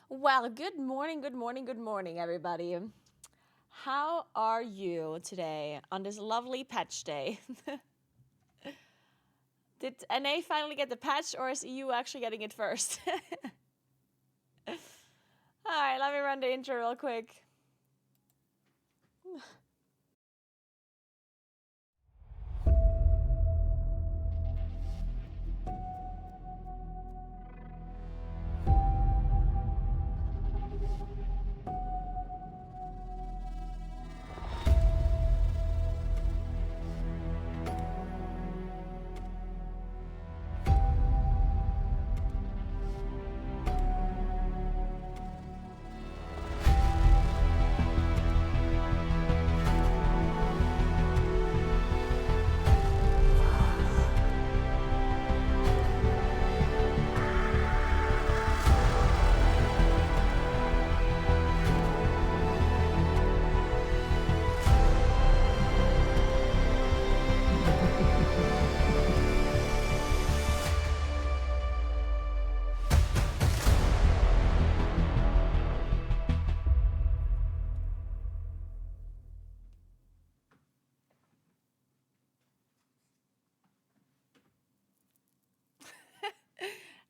Well, good morning, good morning, good morning, everybody. How are you today on this lovely patch day? Did NA finally get the patch, or is EU actually getting it first? Alright, let me run the intro real quick.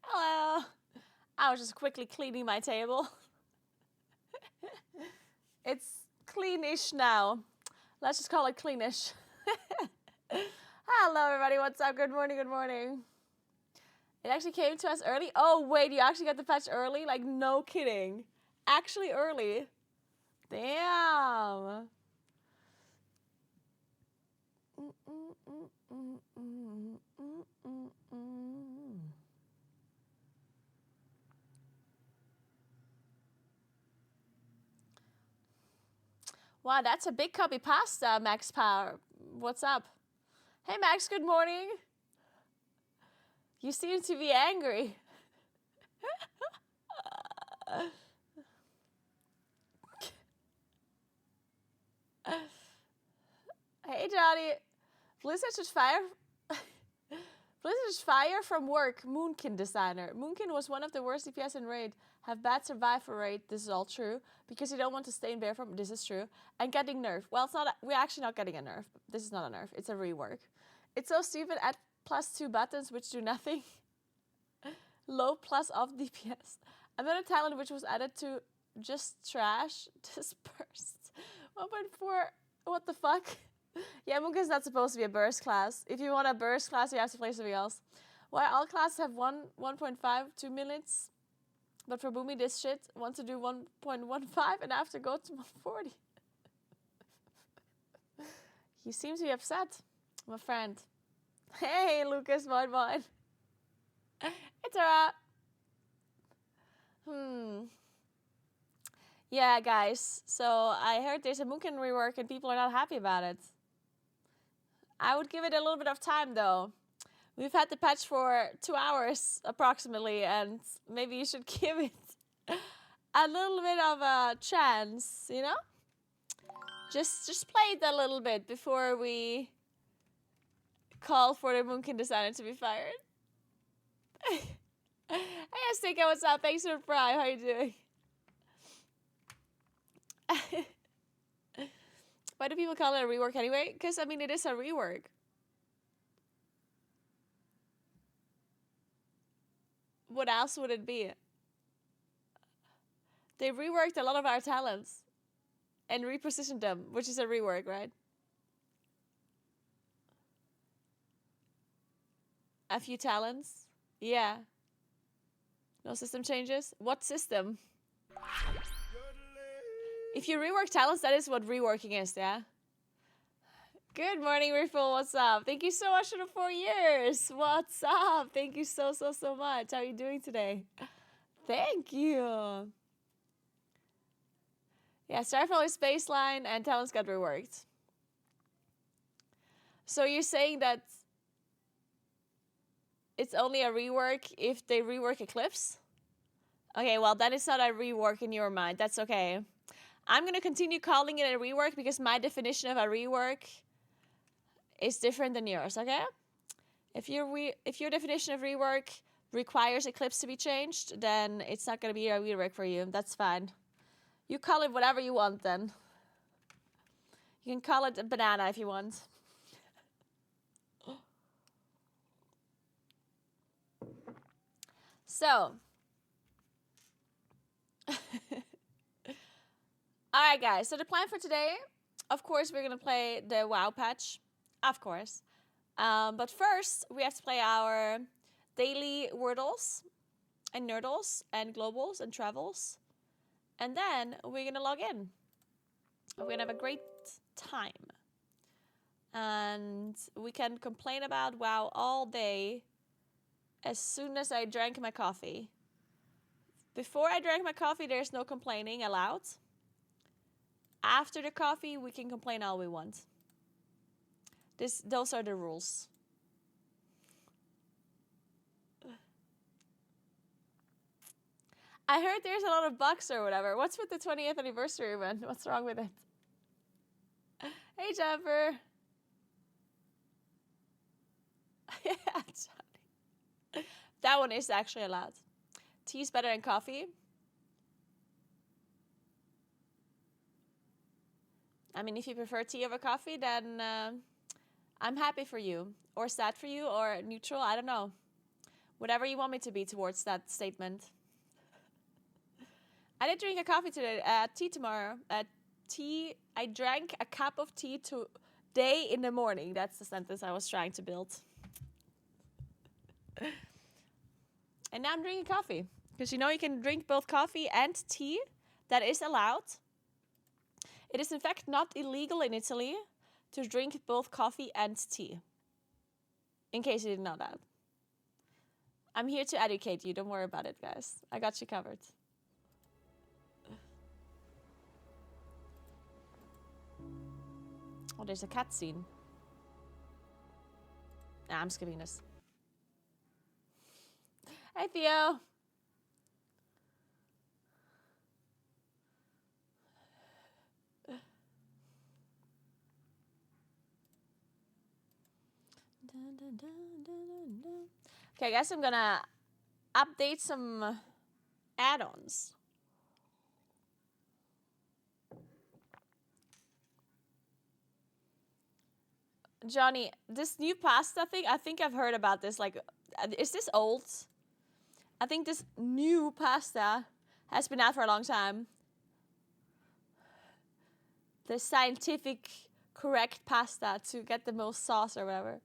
Hello. I was just quickly cleaning my table. It's cleanish now. Let's just call it cleanish. Hello, everybody. What's up? Good morning, good morning. It actually came to us early? Oh, wait, you actually got the patch early? Like, no kidding. Actually early. Damn. Wow, that's a big copy pasta, Max Power. What's up? Hey, Max, good morning. You seem to be angry. Hey, Johnny. Blizzard's fire. Blizzard's fire from work. Moonkin designer. Moonkin was one of the worst DPS in raid. Have bad survival rate. This is all true because you don't want to stay in bear farm. This is true. And getting nerfed. Well, it's not. We're actually not getting a nerf. This is not a nerf. It's a rework. It's so stupid. Add +2 buttons which do nothing. Low plus off DPS. Another talent which was added to just trash. Dispersed. 1.4. What the fuck? Yeah, Moonkin's not supposed to be a burst class. If you want a burst class, you have to play something else. Why all classes have 1.5, 2 minutes? But for Boomy, this shit wants to do 1.15 and I have to go to 140. He seems to be upset. My friend. Hey, Lucas, moin. It's alright. Yeah, guys. So I heard there's a Moonkin rework and people are not happy about it. I would give it a little bit of time, though. We've had the patch for 2 hours, approximately, and maybe you should give it a little bit of a chance, you know? Just play it a little bit before we call for the Moonkin designer to be fired. Hey, Astika, what's up? Thanks for the prime. How are you doing? Why do people call it a rework anyway? Because, I mean, it is a rework. What else would it be? They reworked a lot of our talents and repositioned them, which is a rework, right? A few talents? Yeah. No system changes? What system? If you rework talents, that is what reworking is, yeah? Good morning, Riffle. What's up? Thank you so much for the 4 years. What's up? Thank you so much. How are you doing today? Thank you. Yeah, Starfall is baseline and talents got reworked. So you're saying that it's only a rework if they rework Eclipse? Okay, well, that is not a rework in your mind. That's okay. I'm going to continue calling it a rework because my definition of a rework is different than yours, okay? If your definition of rework requires Eclipse to be changed, then it's not going to be a rework for you. That's fine. You call it whatever you want then. You can call it a banana if you want. So. Alright guys, so the plan for today, of course we're going to play the WoW patch. Of course. But first, we have to play our daily Wordles and Nerdles and Globals and Travels. And then we're going to log in. We're going to have a great time. And we can complain about WoW all day as soon as I drank my coffee. Before I drank my coffee, there's no complaining allowed. After the coffee, we can complain all we want. Those are the rules. I heard there's a lot of bugs or whatever. What's with the 20th anniversary event? What's wrong with it? Hey, Jennifer. Yeah, Johnny. That one is actually allowed. Tea's better than coffee. I mean, if you prefer tea over coffee, then I'm happy for you. Or sad for you, or neutral, I don't know. Whatever you want me to be towards that statement. I did drink a coffee today, tea tomorrow. I drank a cup of tea today in the morning. That's the sentence I was trying to build. And now I'm drinking coffee. Because you know you can drink both coffee and tea. That is allowed. It is in fact not illegal in Italy to drink both coffee and tea. In case you didn't know that. I'm here to educate you. Don't worry about it, guys. I got you covered. Oh, there's a cutscene. Nah, I'm skipping this. Hey, Theo. Okay, I guess I'm gonna update some add-ons. Johnny, this new pasta thing, I think I've heard about this. Like, is this old? I think this new pasta has been out for a long time. The scientific correct pasta to get the most sauce or whatever.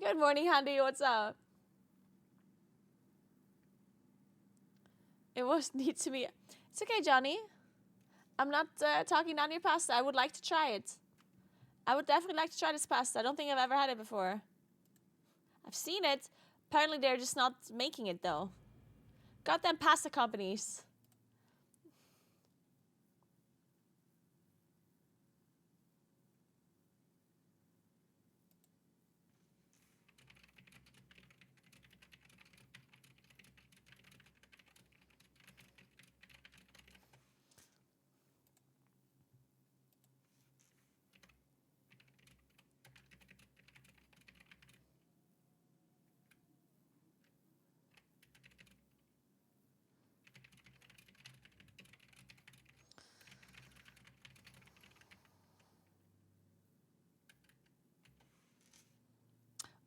Good morning, Handy. What's up? It was neat to me. It's okay, Johnny. I'm not talking down your pasta. I would like to try it. I would definitely like to try this pasta. I don't think I've ever had it before. I've seen it. Apparently they're just not making it though. Goddamn pasta companies.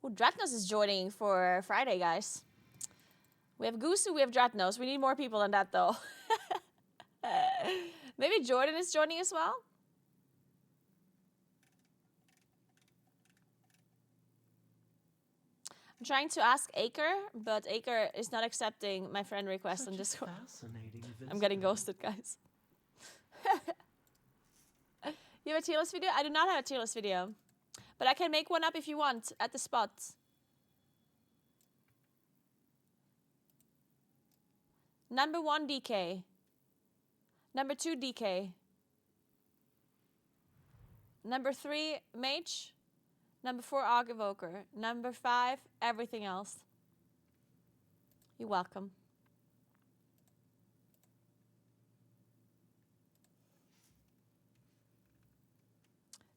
Ooh, Dratnos is joining for Friday, guys. We have Gusu, we have Dratnos. We need more people than that, though. Maybe Jordan is joining as well? I'm trying to ask Aker, but Aker is not accepting my friend request on Discord. I'm getting ghosted, guys. You have a tier list video? I do not have a tier list video. But I can make one up if you want, at the spot. Number 1, DK. Number 2, DK. Number 3, Mage. Number 4, Aug Evoker. Number 5, everything else. You're welcome.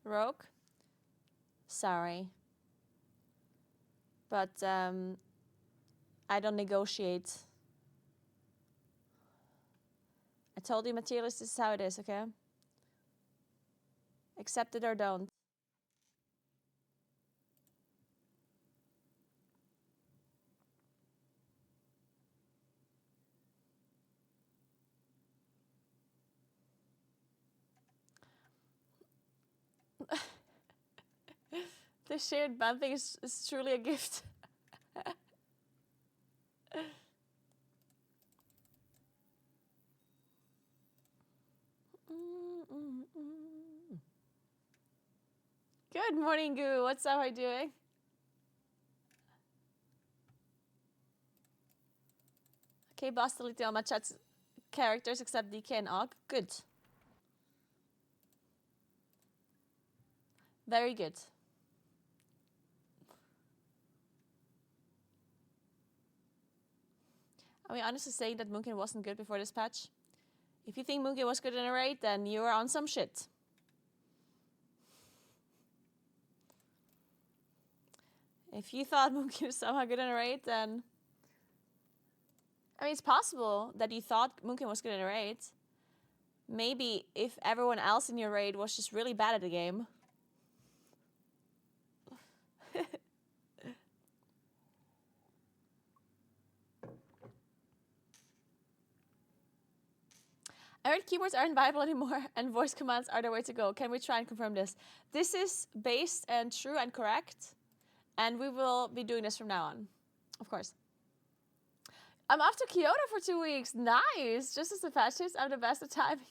Rogue. Sorry. But I don't negotiate. I told you, materialist, this is how it is, okay? Accept it or don't. The shared band thing is truly a gift. Good morning, Goo. What's up? How are you doing? Okay, boss deleted all my chat's characters except DK and Og. Good. Very good. Are we honestly saying that Moonkin wasn't good before this patch? If you think Moonkin was good in a raid, then you are on some shit. If you thought Moonkin was somehow good in a raid, then... I mean, it's possible that you thought Moonkin was good in a raid. Maybe if everyone else in your raid was just really bad at the game. I heard keyboards aren't viable anymore and voice commands are the way to go. Can we try and confirm this? This is based and true and correct. And we will be doing this from now on. Of course. I'm off to Kyoto for 2 weeks. Nice. Just as the patch hits, I'm the best at timing.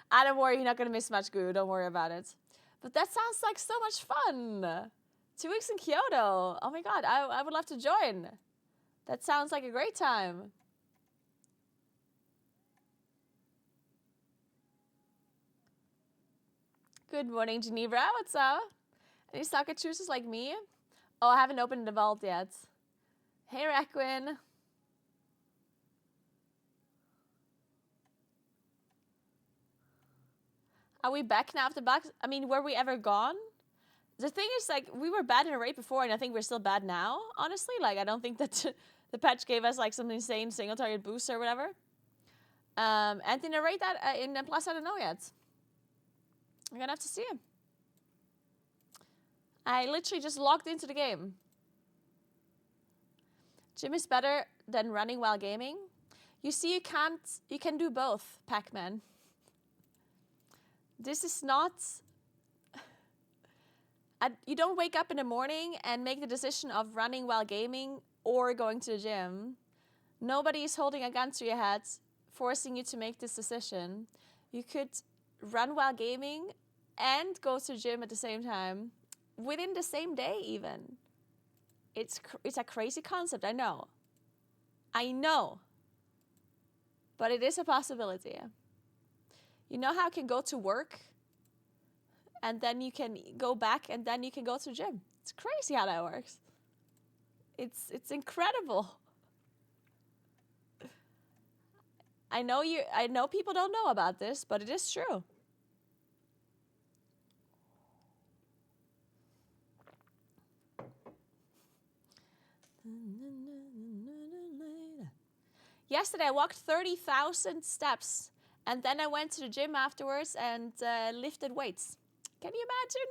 I don't worry, you're not going to miss much, Goo. Don't worry about it. But that sounds like so much fun. 2 weeks in Kyoto. Oh my god, I would love to join. That sounds like a great time. Good morning, Geneva. What's up? Any socket choosers like me? Oh, I haven't opened the vault yet. Hey, Raquin. Are we back now after box? I mean, were we ever gone? The thing is, like, we were bad in a raid before, and I think we're still bad now, honestly. Like, I don't think that the patch gave us, like, some insane single-target boost or whatever. And in a raid that, in Plus, I don't know yet. I'm gonna have to see him. I literally just logged into the game. Gym is better than running while gaming. You see, you can do both, Pac-Man. This is not... you don't wake up in the morning and make the decision of running while gaming or going to the gym. Nobody is holding a gun to your head, forcing you to make this decision. You could run while gaming and go to the gym at the same time, within the same day even. It's a crazy concept, I know. I know. But it is a possibility. You know how you can go to work and then you can go back and then you can go to the gym. It's crazy how that works. It's incredible. I know people don't know about this, but it is true. Yesterday I walked 30,000 steps and then I went to the gym afterwards and lifted weights. Can you imagine?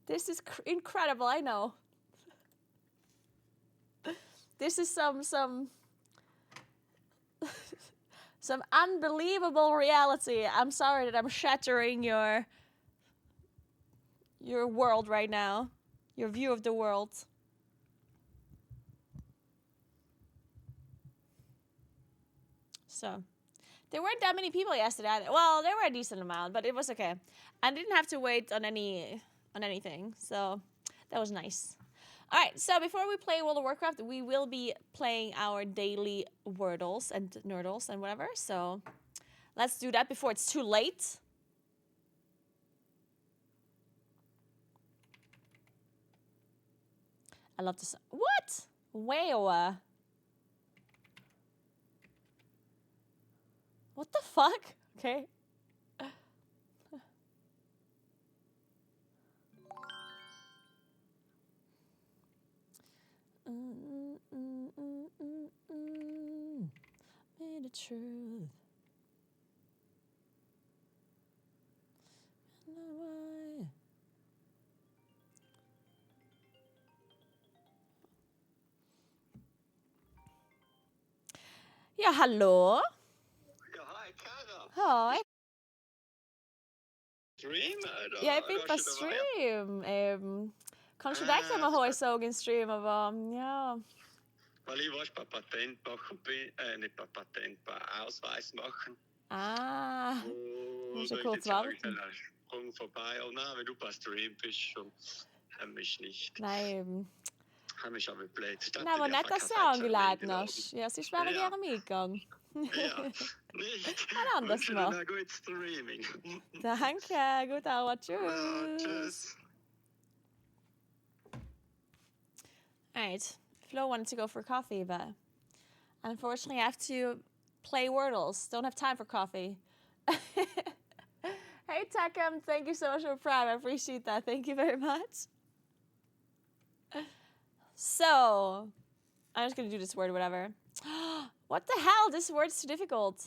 This is incredible, I know. This is some some unbelievable reality. I'm sorry that I'm shattering your world right now. Your view of the world. So, there weren't that many people yesterday. Well, there were a decent amount, but it was okay. I didn't have to wait on anything, so that was nice. All right, so before we play World of Warcraft, we will be playing our daily Wordles and Nerdles and whatever. So let's do that before it's too late. I love this. What? Wow. What the fuck? Okay. truth. Ja, hallo. Ja, hi Kara. Hoi. Stream? Eller? Ja, ik ben Eller på ikke det var jeg? stream. Kanskje deg som har hørt en stream av ja. Weil ich wollte ein Patent machen, nicht ein Patent, ein Ausweis machen. Ah, Und so ich kurz jetzt sage ich warten. dann Sprung vorbei. Oh nein, wenn du bei Stream bist, und mich nicht. Nee, Haben mich aber blöd. nou, maar net als je aangeladen was. Ja, ze is wel gerne meegegaan. Ja, nicht. En anders Wünsche dir maar. noch gut Streaming. Danke, goed ouwe, Ja, tschüss. tschüss. Alright, Flo wanted to go for coffee, but unfortunately I have to play Wordles. Don't have time for coffee. Hey Takem, thank you so much for Prime. I appreciate that. Thank you very much. So, I'm just gonna do this word, whatever. What the hell? This word's too difficult.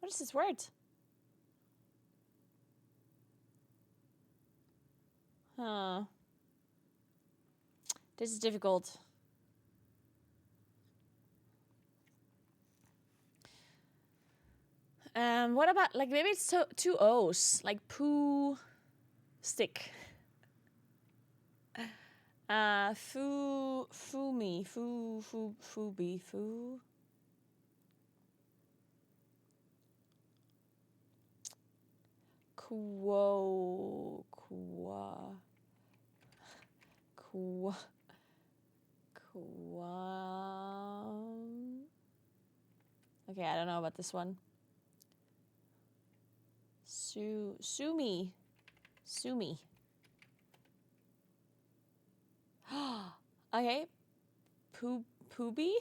What is this word? Huh. This is difficult. What about, like, maybe it's two O's, like poo stick. Fumi, fubi, foo. Quo, okay, I don't know about this one. Sumi. Okay. Pooby?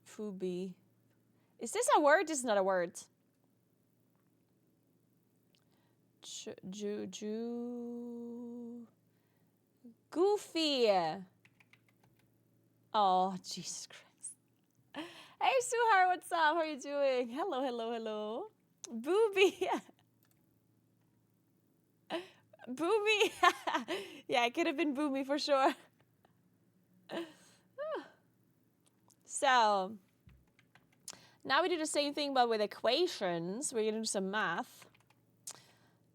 Fubi. Is this a word? This is not a word. Goofy. Oh, Jesus Christ. Hey, Suhar, what's up? How are you doing? Hello. Booby. Boomy. Yeah, it could have been Boomy for sure. So, now we do the same thing but with equations. We're going to do some math.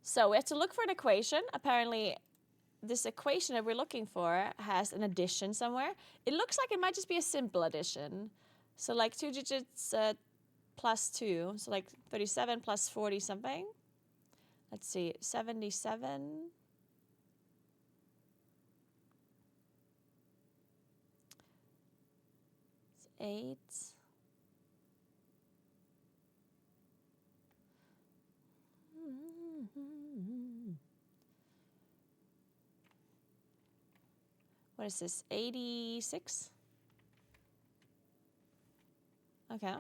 So we have to look for an equation. Apparently, this equation that we're looking for has an addition somewhere. It looks like it might just be a simple addition. So like 2 digits plus 2. So like 37 plus 40 something. Let's see, 77. It's 8. What is this? 86? Okay.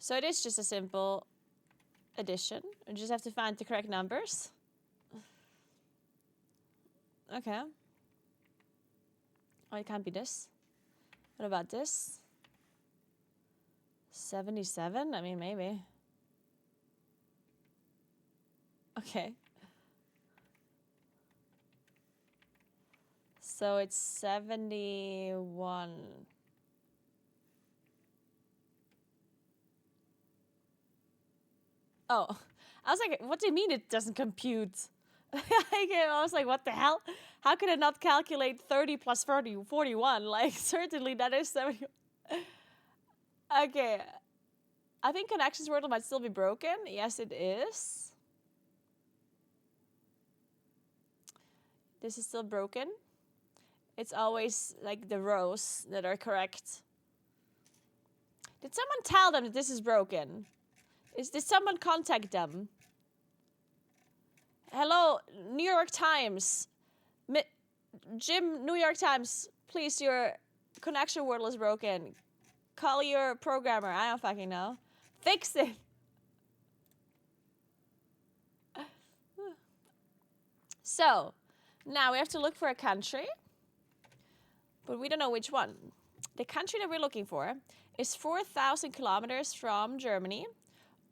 So it is just a simple addition. We just have to find the correct numbers. Okay. Oh, it can't be this. What about this? 77? I mean, maybe. Okay. So it's 71. Oh, I was like, what do you mean it doesn't compute? I was like, what the hell? How could it not calculate 30 plus 40, 41? Like, certainly that is 70. Okay. I think connections wordle might still be broken. Yes, it is. This is still broken. It's always like the rows that are correct. Did someone tell them that this is broken? Did someone contact them? Hello, New York Times. Jim, New York Times, please, your connection wordle is broken. Call your programmer. I don't fucking know. Fix it. So, now we have to look for a country, but we don't know which one. The country that we're looking for is 4,000 kilometers from Germany,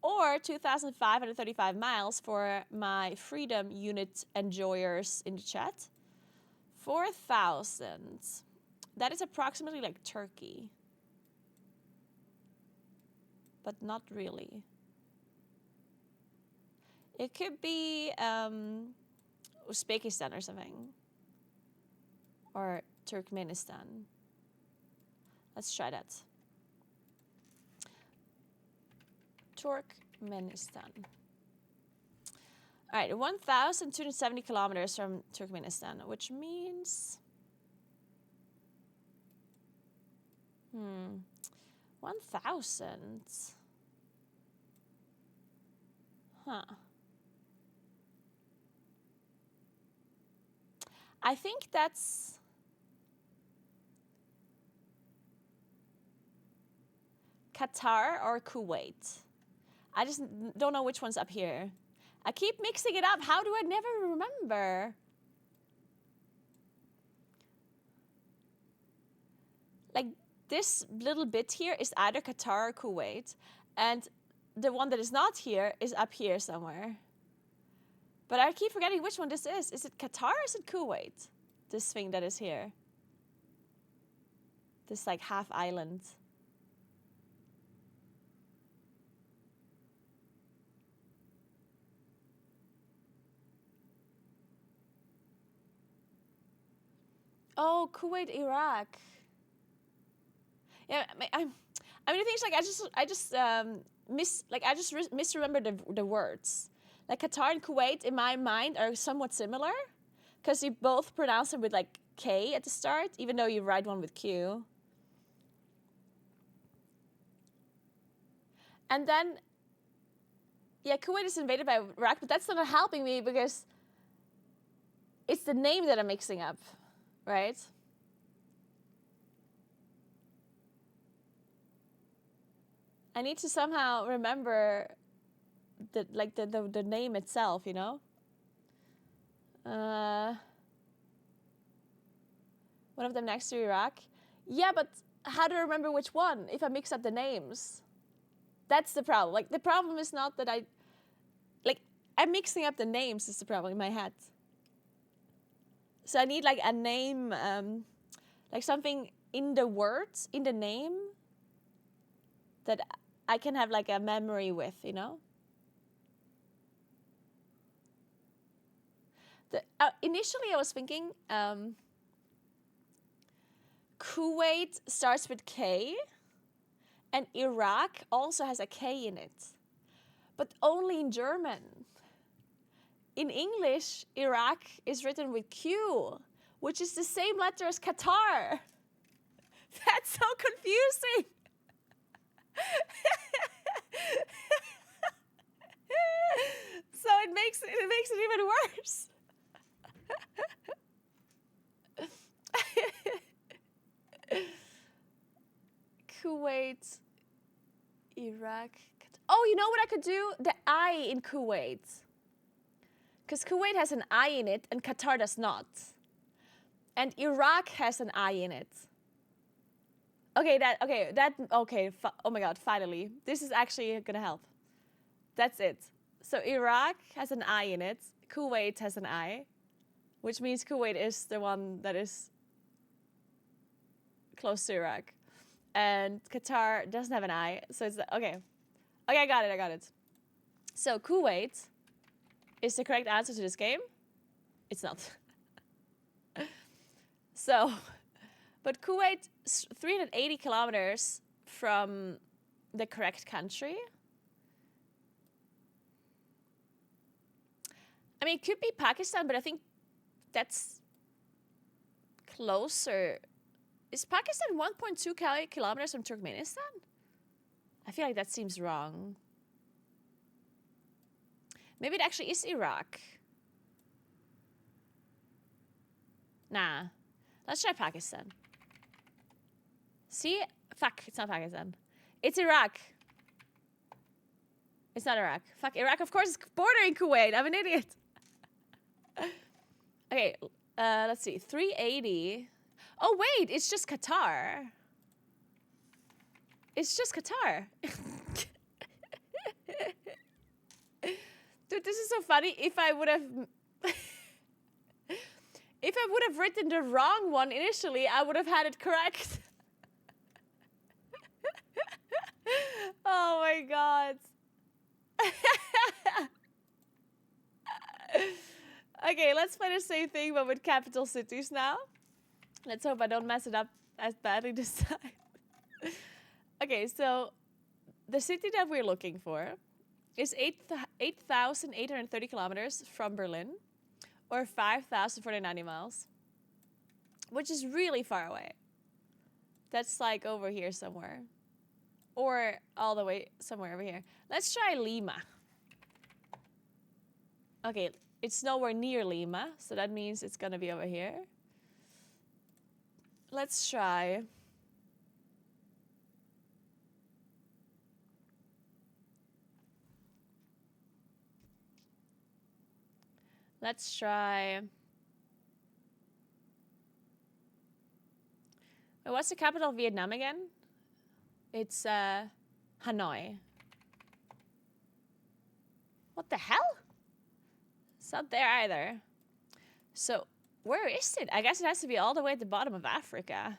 or 2,535 miles for my freedom unit enjoyers in the chat. 4,000. That is approximately like Turkey. But not really. It could be Uzbekistan or something. Or Turkmenistan. Let's try that. Turkmenistan. All right, 1,270 kilometers from Turkmenistan, which means 1,000. Huh. I think that's Qatar or Kuwait. I just don't know which one's up here. I keep mixing it up. How do I never remember? Like, this little bit here is either Qatar or Kuwait, and the one that is not here is up here somewhere. But I keep forgetting which one this is. Is it Qatar or is it Kuwait? This thing that is here. This like half island. Oh, Kuwait, Iraq. Yeah, I mean, the thing is, like, I just misremember the words. Like, Qatar and Kuwait, in my mind, are somewhat similar, because you both pronounce them with, like, K at the start, even though you write one with Q. And then, yeah, Kuwait is invaded by Iraq, but that's not helping me, because it's the name that I'm mixing up, right? I need to somehow remember the name itself, you know? One of them next to Iraq. Yeah, but how do I remember which one if I mix up the names? That's the problem. Like, the problem is not that I'm mixing up the names is the problem in my head. So I need, like, a name, like something in the words, in the name, that I can have, like, a memory with, you know? Initially, I was thinking Kuwait starts with K, and Iraq also has a K in it, but only in German. In English, Iraq is written with Q, which is the same letter as Qatar. That's so confusing. So it makes it even worse. Kuwait, Iraq. Oh, you know what I could do? The I in Kuwait. Because Kuwait has an I in it and Qatar does not. And Iraq has an I in it. Oh my God, finally. This is actually gonna help. That's it. So Iraq has an I in it. Kuwait has an I, which means Kuwait is the one that is close to Iraq. And Qatar doesn't have an I, so it's okay. Okay, I got it. So Kuwait is the correct answer to this game. It's not. So, but Kuwait is 380 kilometers from the correct country. I mean, it could be Pakistan, but I think that's closer. Is Pakistan 1.2 kilometers from Turkmenistan? I feel like that seems wrong. Maybe it actually is Iraq. Nah. Let's try Pakistan. See? Fuck, it's not Pakistan. It's Iraq. It's not Iraq. Fuck, Iraq, of course, is bordering Kuwait. I'm an idiot. Okay, let's see. 380. Oh, wait, it's just Qatar. It's just Qatar. Dude, this is so funny. If I would have... if I would have written the wrong one initially, I would have had it correct. Oh my god. Okay, let's play the same thing but with capital cities now. Let's hope I don't mess it up as badly this time. Okay, so the city that we're looking for is 8,830 kilometers from Berlin, or 5,049 miles, which is really far away. That's like over here somewhere. Or all the way somewhere over here. Let's try Lima. Okay, it's nowhere near Lima, so that means it's gonna be over here. Let's try... Let's try... Wait, what's the capital of Vietnam again? It's Hanoi. What the hell? It's not there either. So, where is it? I guess it has to be all the way at the bottom of Africa.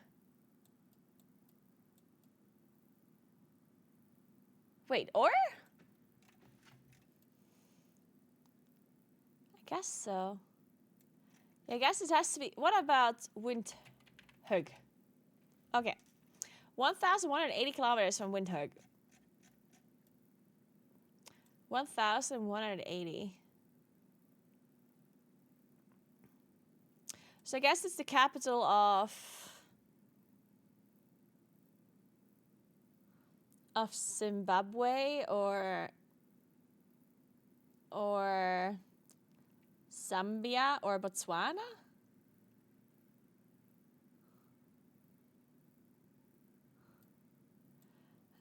Wait, or? I guess so. I guess it has to be... What about Windhoek? Okay. 1,180 kilometers from Windhoek. 1,180. So I guess it's the capital of Zimbabwe or Zambia or Botswana?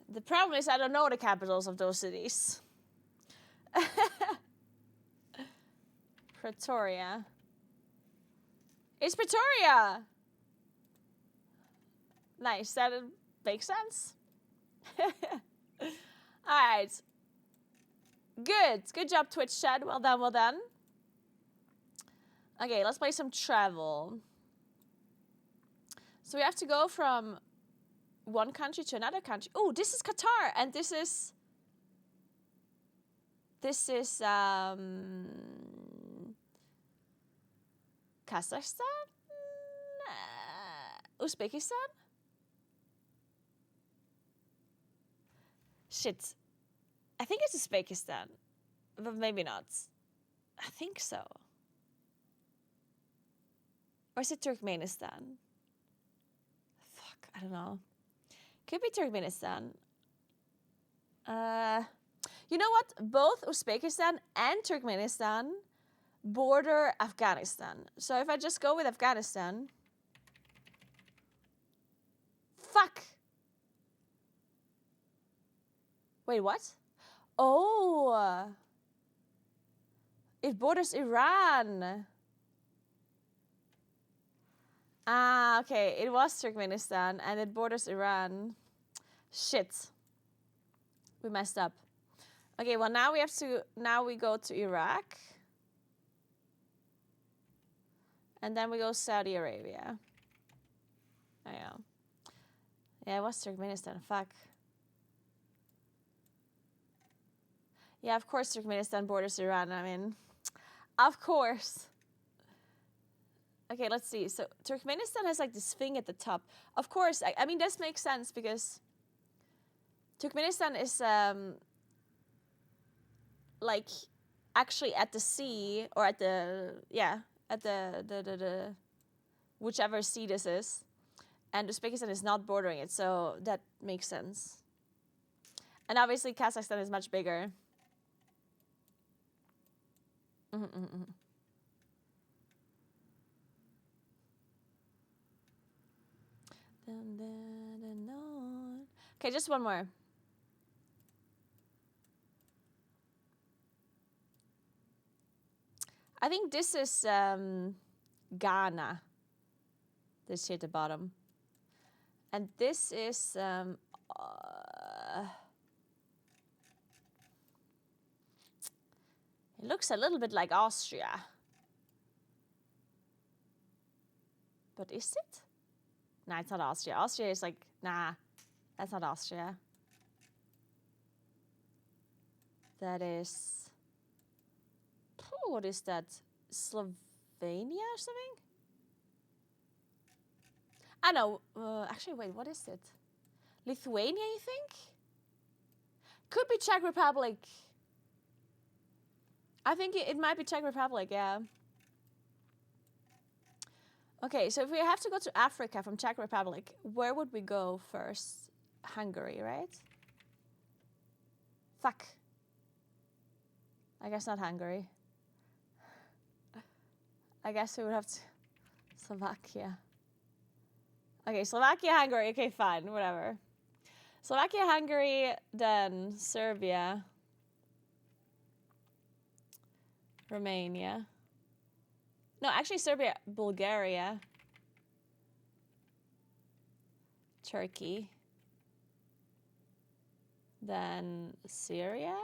The problem is I don't know the capitals of those cities. Pretoria. It's Pretoria! Nice, that makes sense. Alright. Good job, Twitch chat. Well done, well done. Okay, let's play some travel. So we have to go from one country to another country. Oh, this is Qatar, and this is Kazakhstan? Uzbekistan? Shit. I think it's Uzbekistan, but maybe not. I think so. Or is it Turkmenistan? Fuck, I don't know. Could be Turkmenistan. You know what? Both Uzbekistan and Turkmenistan border Afghanistan. So if I just go with Afghanistan... Fuck! Wait, what? Oh! It borders Iran. Ah, okay. It was Turkmenistan and it borders Iran. Shit. We messed up. Okay, well now we go to Iraq. And then we go Saudi Arabia. Oh, yeah. Yeah, it was Turkmenistan. Fuck. Yeah, of course Turkmenistan borders Iran. I mean, of course. Okay, let's see. So Turkmenistan has like this thing at the top. Of course, I mean, this makes sense because Turkmenistan is like actually at the sea or at the, yeah, at the whichever sea this is. And Uzbekistan is not bordering it, so that makes sense. And obviously Kazakhstan is much bigger. Dun, dun, dun, dun. Okay, just one more. I think this is Ghana. This here at the bottom. And this is it looks a little bit like Austria. But is it? Nah, it's not Austria. Austria is like, nah, that's not Austria. That is, what is that? Slovenia or something? I know. Actually, wait, what is it? Lithuania, you think? Could be Czech Republic. I think it might be Czech Republic, yeah. Okay, so if we have to go to Africa from Czech Republic, where would we go first? Hungary, right? Fuck. I guess not Hungary. I guess we would have to... Slovakia. Okay, Slovakia, Hungary. Okay, fine, whatever. Slovakia, Hungary, then Serbia. Romania. No, actually Serbia, Bulgaria. Turkey. Then Syria.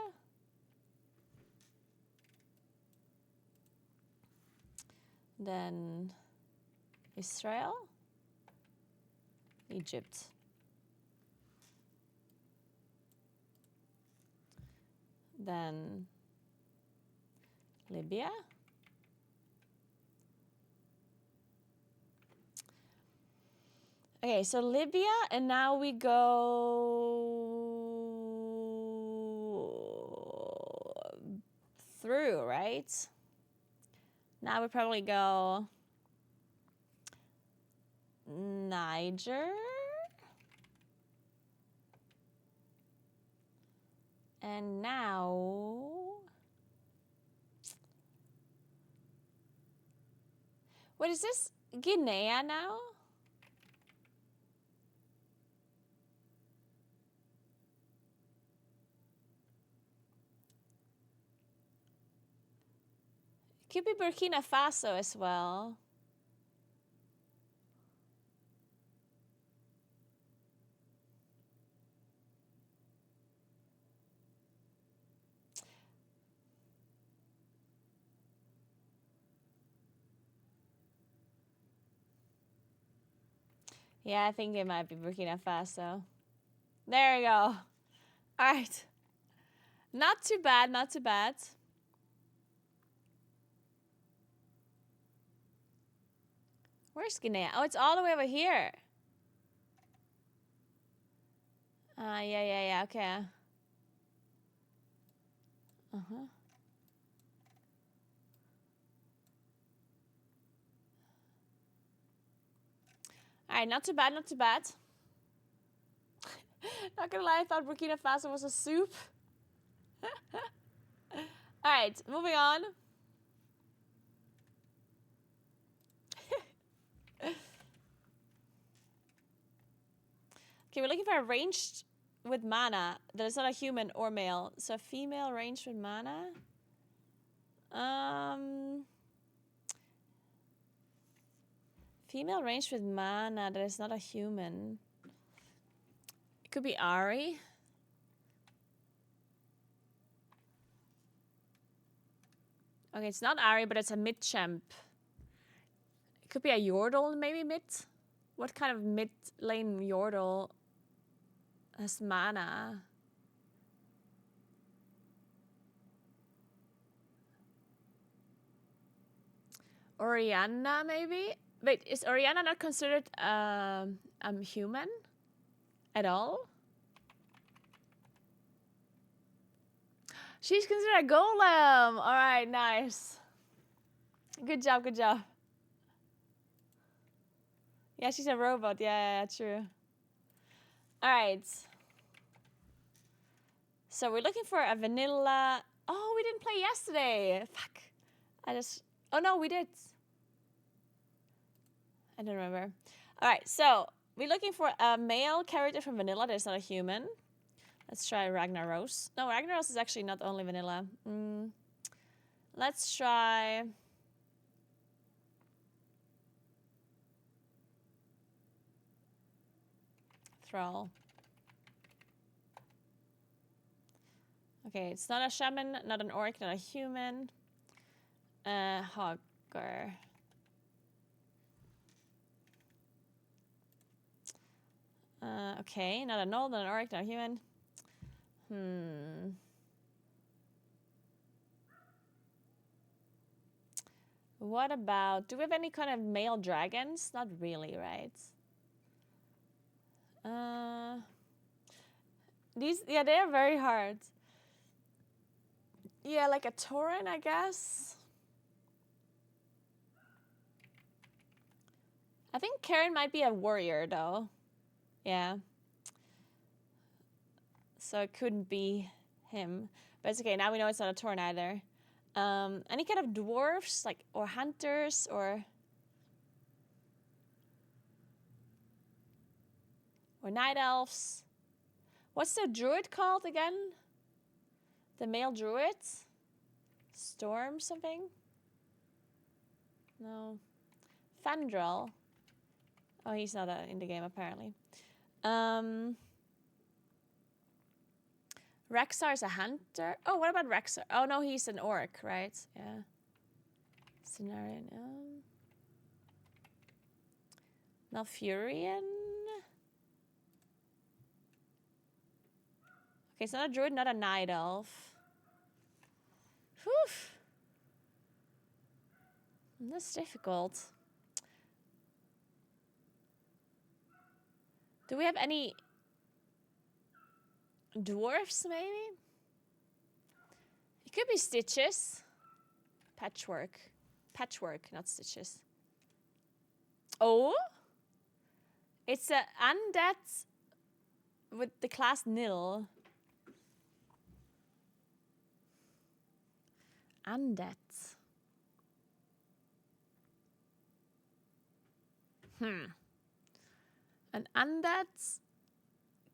Then Israel. Egypt. Then Libya. Okay, so Libya, and now we go through, right? Now we probably go Niger. And now... What is this? Guinea now? Could be Burkina Faso as well. Yeah, I think it might be Burkina Faso. There you go. All right. Not too bad, not too bad. Where's Guinea? Oh, it's all the way over here. Yeah, okay. Uh-huh. All right, not too bad, not too bad. Not gonna lie, I thought Burkina Faso was a soup. All right, moving on. Okay, we're looking for a ranged with mana that is not a human or male. So female ranged with mana. Female ranged with mana that is not a human. It could be Ari. Okay, it's not Ari, but it's a mid champ. It could be a Yordle, maybe mid. What kind of mid lane Yordle has mana? Orianna, maybe? Wait, is Orianna not considered human at all? She's considered a golem. All right, nice. Good job, good job. Yeah, she's a robot. Yeah, true. All right. So we're looking for a vanilla. Oh, we didn't play yesterday. Fuck. Oh no, we did. I don't remember. All right, so We're looking for a male character from vanilla that is not a human. Let's try Ragnaros. No, Ragnaros is actually not only vanilla. Let's try... Thrall. Okay, it's not a shaman, not an orc, not a human. Hogger. Okay, not a gnoll, not an orc, not a human. What about... Do we have any kind of male dragons? Not really, right? These... Yeah, they are very hard. Yeah, like a Tauren, I guess. I think Karen might be a warrior, though. Yeah. So it couldn't be him. But it's okay, now we know it's not a Tauren either. Any kind of dwarves, like, or hunters, or night elves. What's the druid called again? The male druid? Storm something? No. Fandral. Oh, he's not in the game, apparently. Rexar is a hunter. Oh, what about Rexar? Oh, no, he's an orc, right? Yeah. Cenarian. Malfurion? Okay, it's not a druid, not a night elf. Whew. That's difficult. Do we have any dwarfs, maybe? It could be Stitches. Patchwork. Patchwork, not Stitches. Oh? It's a undead with the class nil. Undead. An undead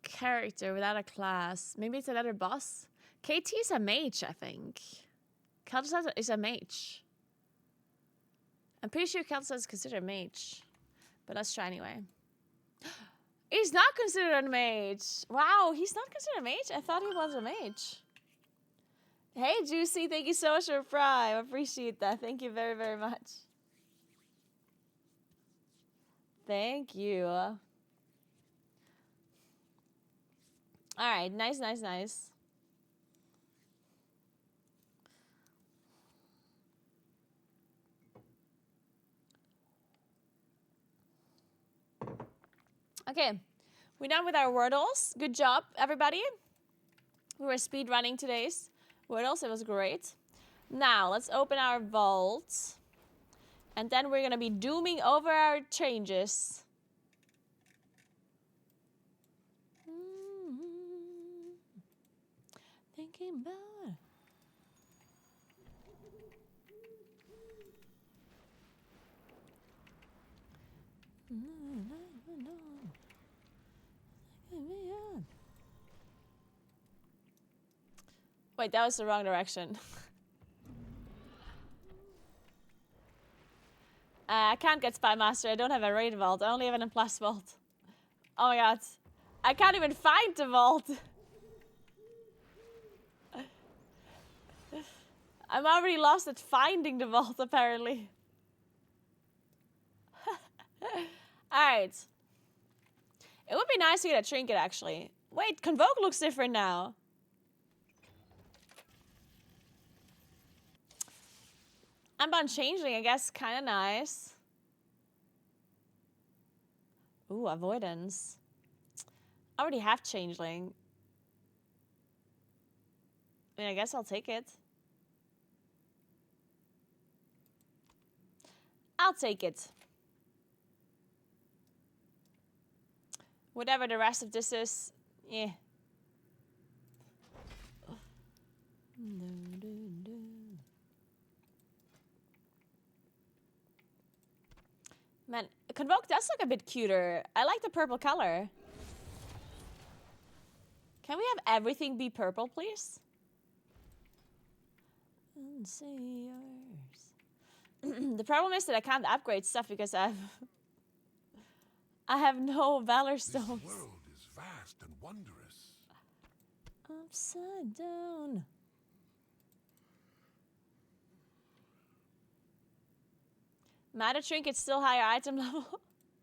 character without a class. Maybe it's another boss. KT is a mage, I think. Kel'Thuzad is a mage. I'm pretty sure Kel'Thuzad is considered a mage. But let's try anyway. He's not considered a mage. Wow, he's not considered a mage? I thought he was a mage. Hey, Juicy, thank you so much for Prime. I appreciate that. Thank you very, very much. Thank you. All right, nice, nice, nice. Okay, we're done with our Wordles. Good job, everybody. We were speed running today's Wordles. It was great. Now, let's open our vault. And then we're going to be dooming over our changes. Thinking about Wait, that was the wrong direction. I can't get Spy Master. I don't have a raid vault. I only have an plus vault. Oh my god. I can't even find the vault. I'm already lost at finding the vault, apparently. Alright. It would be nice to get a trinket, actually. Wait, Convoke looks different now. Unbound Changeling, I guess, kind of nice. Ooh, Avoidance. I already have Changeling. I mean, I guess I'll take it. I'll take it. Whatever the rest of this is, yeah. Man, Convoke does look a bit cuter. I like the purple color. Can we have everything be purple, please? See yours. The problem is that I can't upgrade stuff because I have no Valor Stones. This world is vast and wondrous. Upside down. Matter trinket's still higher item level.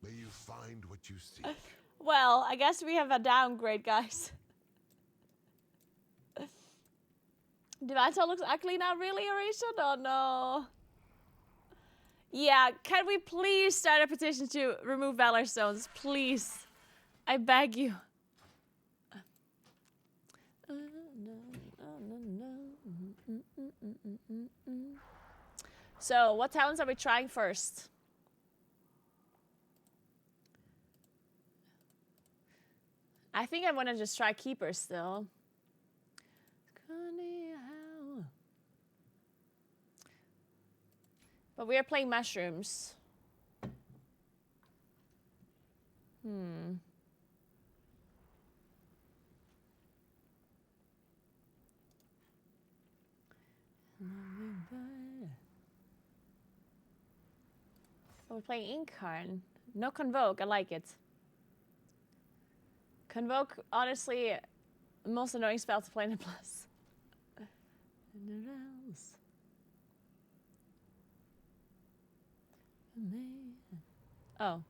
May you find what you seek. Well, I guess we have a downgrade, guys. Divine Soul looks ugly now, really, Arisha? Oh no. Yeah, can we please start a petition to remove Valor Stones? Please. I beg you. So, what talents are we trying first? I think I want to just try Keeper still. But we are playing mushrooms. We're playing Incarn. No Convoke, I like it. Convoke, honestly, most annoying spell to play in a plus. Oh.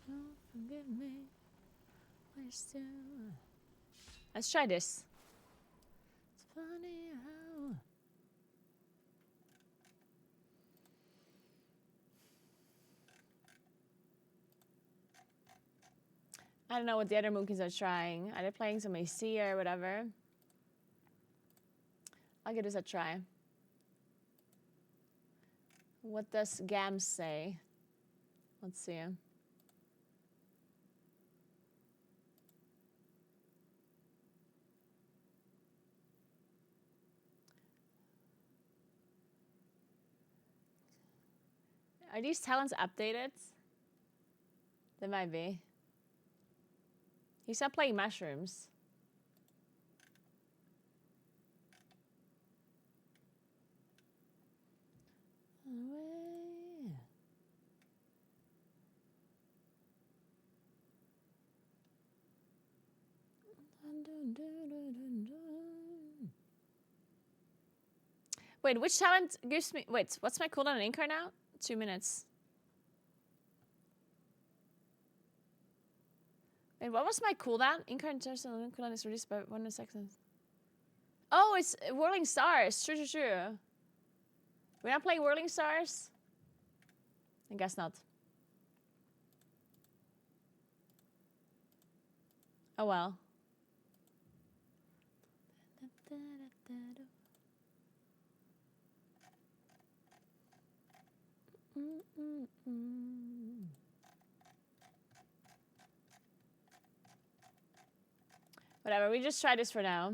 Don't forget me. Let's try this. It's funny how... I don't know what the other Moonkins are trying. Are they playing some AC or whatever? I'll give this a try. What does Gam say? Let's see. Are these talents updated? They might be. He's not playing mushrooms. Wait, which talent gives me... Wait, what's my cooldown in Incar now? 2 minutes. Wait, what was my cooldown? Incar cooldown is reduced by 1 second. Oh, it's Whirling Stars. True, true, true. We're not playing Whirling Stars? I guess not. Oh well. Whatever, we just try this for now.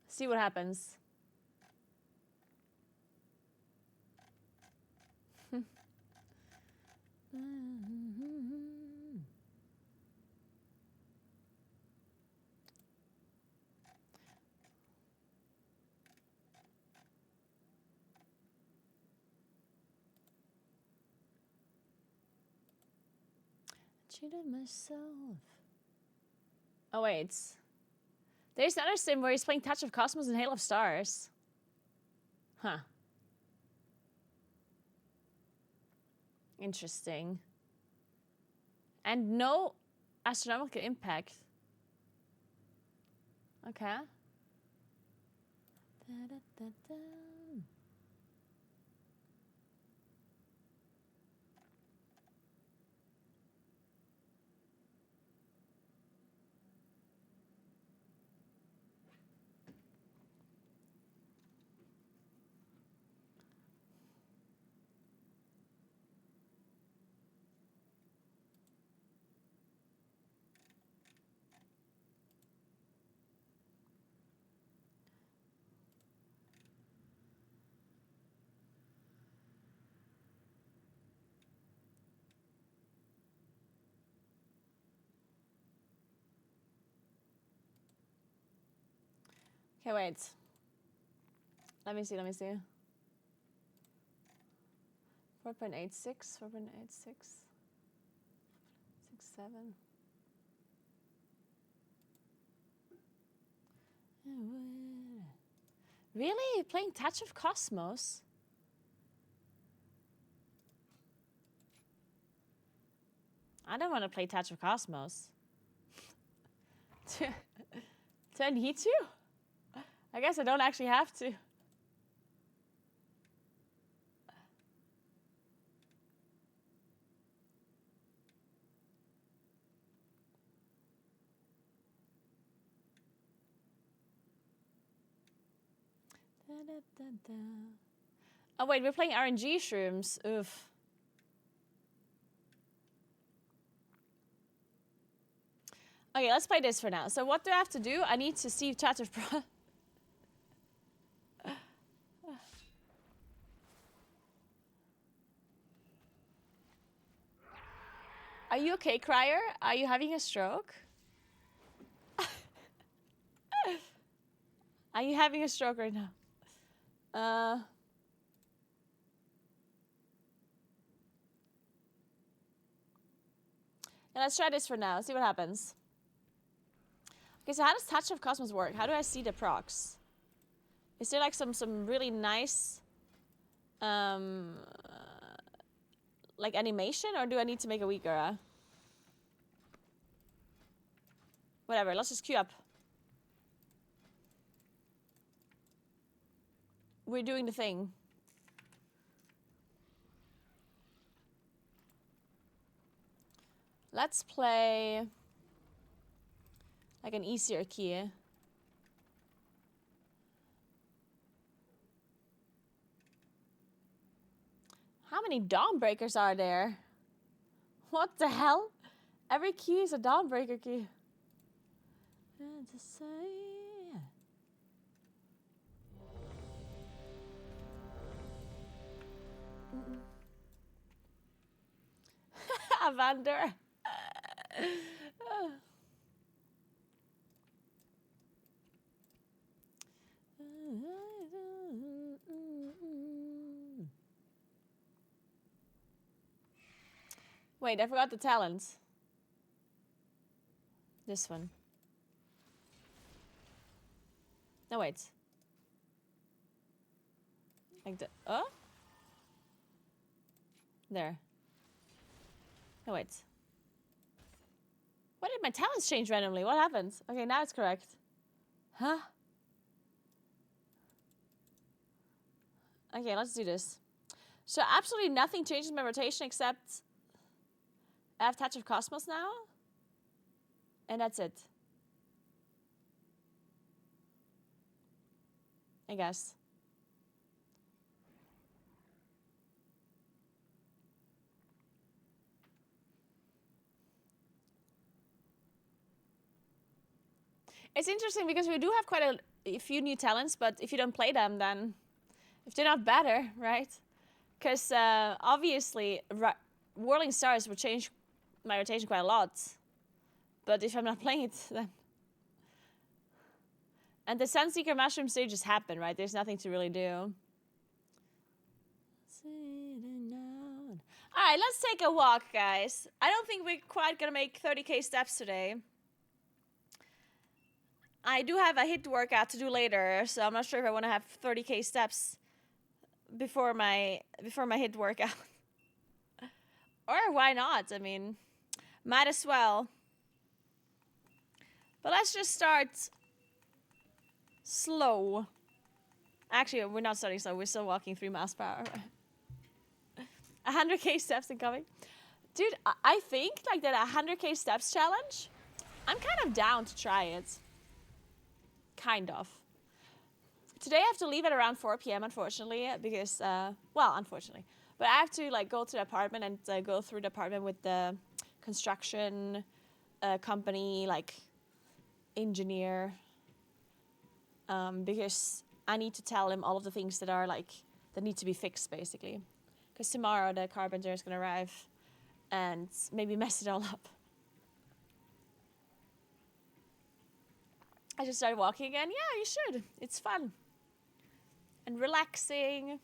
See what happens. Cheated myself. Oh wait. There's another sim where he's playing Touch of Cosmos and Hail of Stars. Huh. Interesting. And no astronomical impact. Okay. Da-da-da-da. Okay, wait. Let me see. 4.86, 4.86, 67. Really? You're playing Touch of Cosmos? I don't want to play Touch of Cosmos. Do I need to? I guess I don't actually have to. Oh wait, we're playing RNG shrooms. Oof. Okay, let's play this for now. So what do I have to do? I need to see Touch of Pro. Are you okay, Crier? Are you having a stroke? Are you having a stroke right now? And let's try this for now. See what happens. Okay, so how does Touch of Cosmos work? How do I see the procs? Is there like some really nice like animation, or do I need to make a weaker? Whatever, let's just queue up. We're doing the thing. Let's play like an easier key. How many dawn breakers are there? What the hell? Every key is a dawn breaker key. Vander. Wait, I forgot the talent. This one. No, wait. Like the... Oh? There. No, wait. Why did my talents change randomly? What happened? Okay, now it's correct. Huh? Okay, let's do this. So absolutely nothing changes my rotation except I have Touch of Cosmos now. And that's it. I guess. It's interesting because we do have quite a few new talents, but if you don't play them, then if they're not better, right? Because obviously, Whirling Stars would change my rotation quite a lot. But if I'm not playing it, then... And the Sunseeker Mushroom stage just happened, right? There's nothing to really do. Alright, let's take a walk, guys. I don't think we're quite gonna make 30k steps today. I do have a hit workout to do later, so I'm not sure if I want to have 30k steps before my hit workout. Or why not? I mean, might as well. But let's just start slow. Actually, we're not starting slow. We're still walking 3 miles per hour. 100k steps incoming. Dude, I think like that 100k steps challenge, I'm kind of down to try it. Kind of. Today I have to leave at around 4 p.m. unfortunately, because, well, unfortunately. But I have to like go to the apartment and go through the apartment with the construction company, like engineer, because I need to tell him all of the things that are like, that need to be fixed basically. Because tomorrow the carpenter is gonna arrive and maybe mess it all up. I should start walking again. Yeah, you should. It's fun. And relaxing.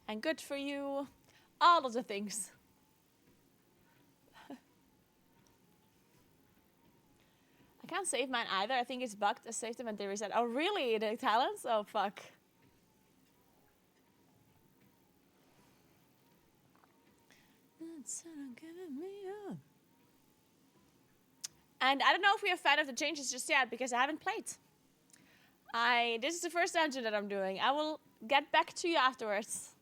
And good for you. All of the things. I can't save mine either. I think it's bugged. I saved them and they reset. Oh, really? The talents? Oh, fuck. And I don't know if we are fan of the changes just yet because I haven't played. This is the first dungeon that I'm doing. I will get back to you afterwards.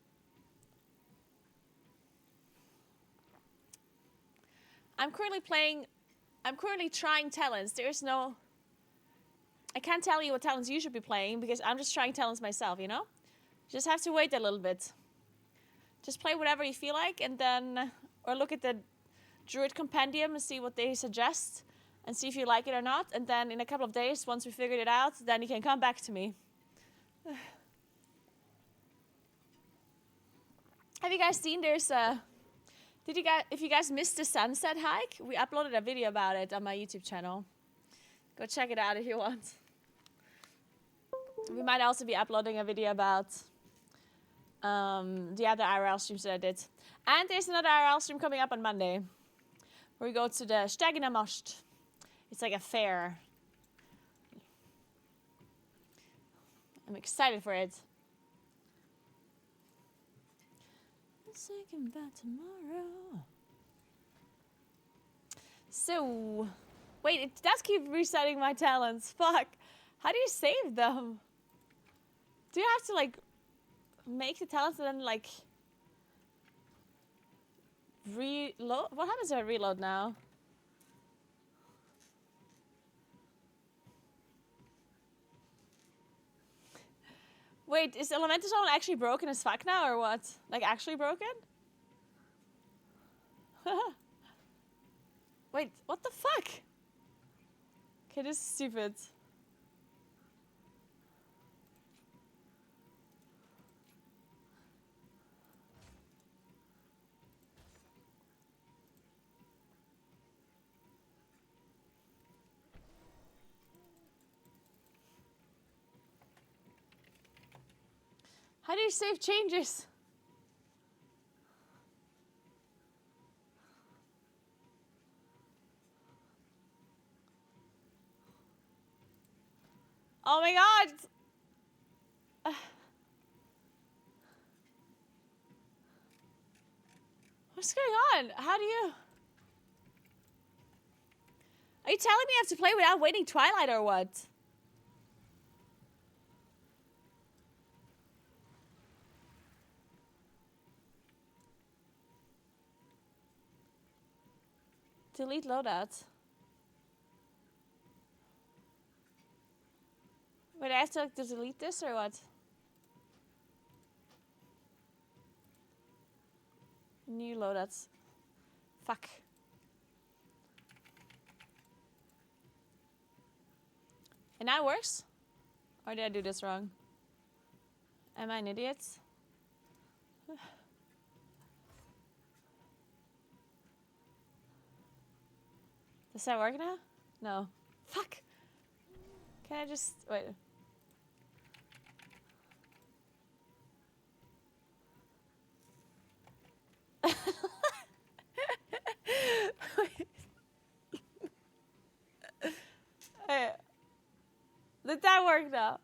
I'm currently trying talents. There's no... I can't tell you what talents you should be playing because I'm just trying talents myself, you know? You just have to wait a little bit. Just play whatever you feel like and then... Or look at the Druid Compendium and see what they suggest. And see if you like it or not. And then in a couple of days, once we figured it out, then you can come back to me. Have you guys seen there's a... if you guys missed the sunset hike, we uploaded a video about it on my YouTube channel. Go check it out if you want. We might also be uploading a video about the other IRL streams that I did. And there's another IRL stream coming up on Monday. Where we go to the Stegener Most. It's like a fair. I'm excited for it. Let's think about tomorrow. So, wait, it does keep resetting my talents. Fuck. How do you save them? Do you have to, like, make the talents and then, like, reload? What happens if I reload now? Wait, is Elemental Zone actually broken as fuck now, or what? Like, actually broken? Wait, what the fuck? Okay, this is stupid. How do you save changes? Oh my god! What's going on? How do you... Are you telling me I have to play without waiting Twilight or what? Delete loadout. Wait, I have to like delete this or what? New loadouts. Fuck. And now it works? Or did I do this wrong? Am I an idiot? Does that work now? No. Fuck! Can I just... wait. Wait. Did that work now?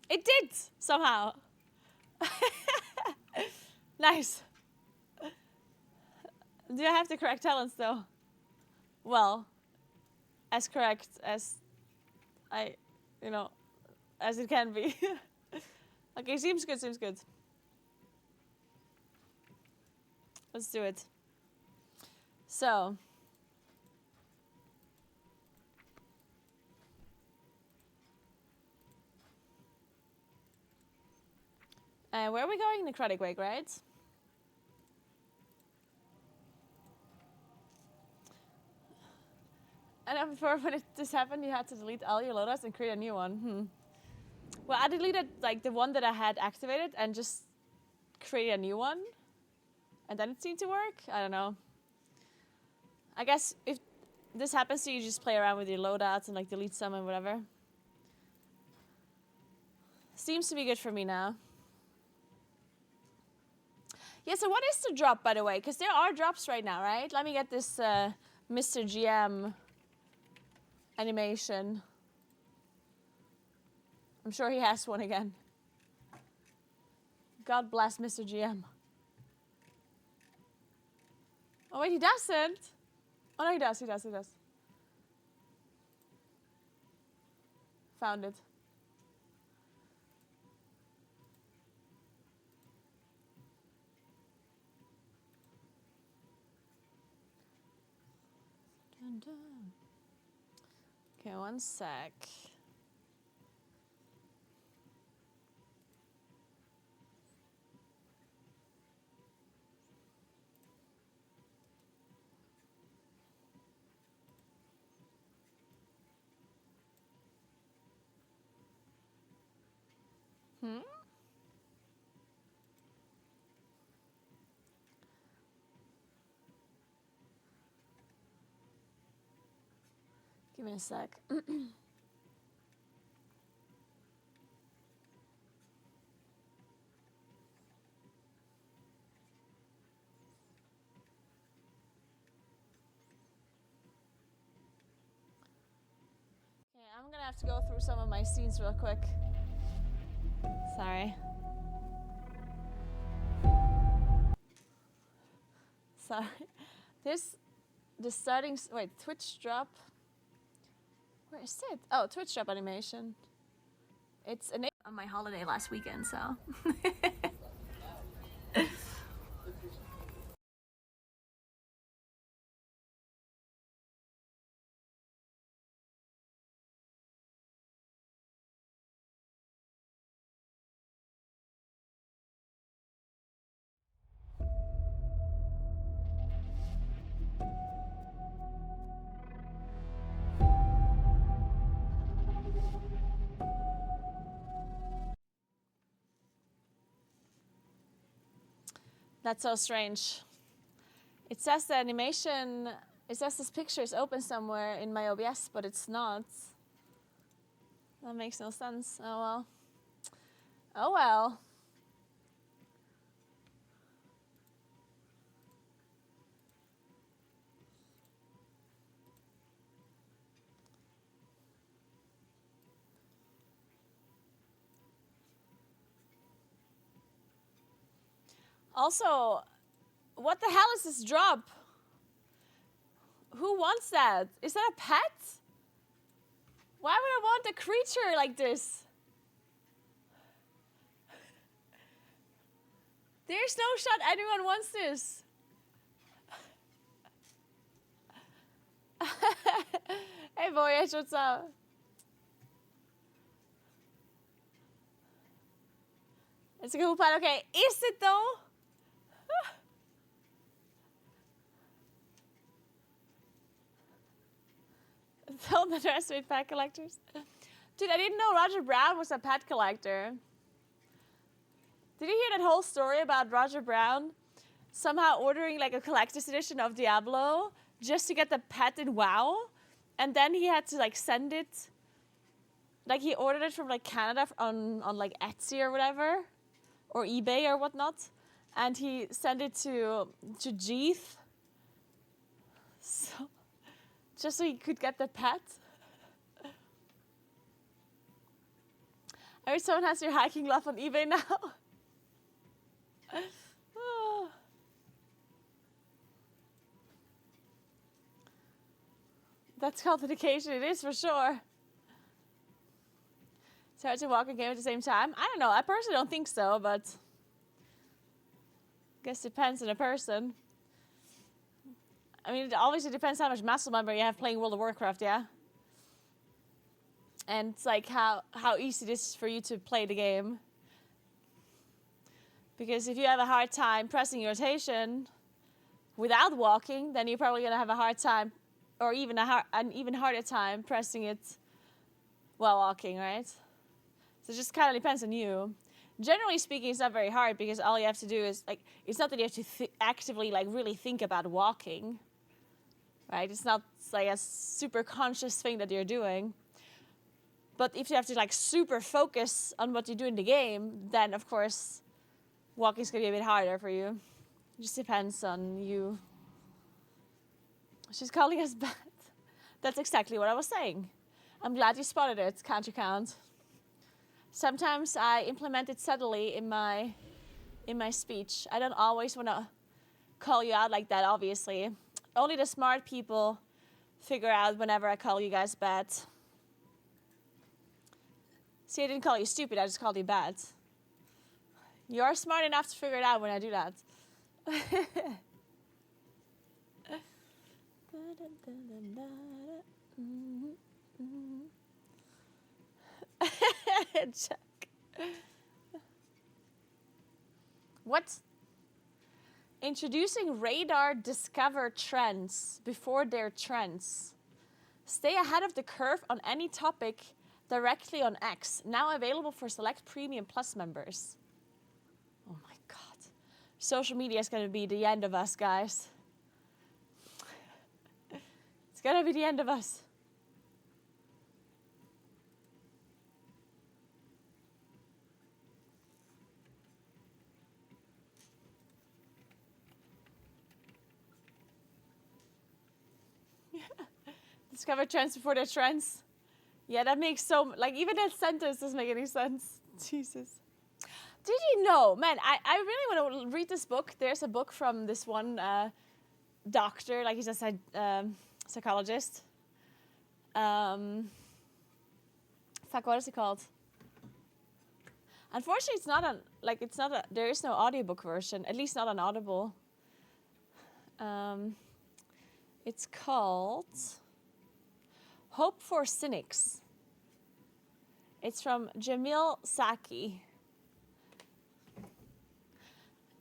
It did! Somehow. Nice. Do I have the correct talents though? Well, as correct as as it can be. Okay, seems good, seems good. Let's do it. So. Where are we going? Necrotic Wake, right? And before when this happened, you had to delete all your loadouts and create a new one. Well, I deleted like the one that I had activated and just created a new one. and then it seemed to work. I don't know. I guess if this happens to you, just play around with your loadouts and like delete some and whatever. Seems to be good for me now. Yeah, so what is the drop, by the way? Because there are drops right now, right? Let me get this Mr. GM animation. I'm sure he has one again. God bless Mr. GM. Oh, wait, he doesn't. Oh, no, he does. Found it. Dun, dun. Okay, one sec. Give me a sec. Okay, I'm gonna have to go through some of my scenes real quick. Sorry. The starting, wait, Twitch drop. Where is it? Oh, Twitch drop animation. It's on my holiday last weekend, so. That's so strange. It says the animation, it says this picture is open somewhere in my OBS, but it's not. That makes no sense. Oh well. Oh well. Also, what the hell is this drop? Who wants that? Is that a pet? Why would I want a creature like this? There's no shot anyone wants this. Hey Voyage, what's up? It's a cool pet. Okay, is it though? Don't underestimate pet collectors. Dude, I didn't know Roger Brown was a pet collector. Did you hear that whole story about Roger Brown somehow ordering like a collector's edition of Diablo just to get the pet in WoW? And then he had to like send it, like he ordered it from like Canada on like Etsy or whatever, or eBay or whatnot. And he sent it to Jeeth. So, just so he could get the pet. I heard someone has your hiking glove on eBay now. Oh. That's called dedication, it is for sure. It's hard to walk a game at the same time. I don't know, I personally don't think so, but I guess it depends on the person. I mean, it obviously depends how much muscle memory you have playing World of Warcraft, yeah? And it's like how easy it is for you to play the game. Because if you have a hard time pressing your rotation without walking, then you're probably going to have a hard time, or even an even harder time pressing it while walking, right? So it just kind of depends on you. generally speaking, it's not very hard because all you have to do is, like, it's not that you have to actively, like, really think about walking, right? It's not like a super conscious thing that you're doing. But if you have to, like, super focus on what you do in the game, then, of course, walking's going to be a bit harder for you. It just depends on you. She's calling us bad. That's exactly what I was saying. I'm glad you spotted it, can't you count? Sometimes I implement it subtly in my speech. I don't always want to call you out like that, obviously. Only the smart people figure out whenever I call you guys bad. See, I didn't call you stupid, I just called you bad. You're smart enough to figure it out when I do that. Check. What? Introducing radar discover trends before they're trends. Stay ahead of the curve on any topic directly on X. Now available for select Premium Plus members. Oh my God. Social media is going to be the end of us, guys. It's going to be the end of us. Discover trends before they're trends. Yeah, that makes so... Like, even that sentence doesn't make any sense. Jesus. Did you know... Man, I really want to read this book. There's a book from this one doctor. Like, he's a psychologist. Fuck, what is it called? Unfortunately, it's not on... Like, it's not a... There is no audiobook version. At least not on Audible. It's called... Hope for Cynics. It's from Jamil Saki.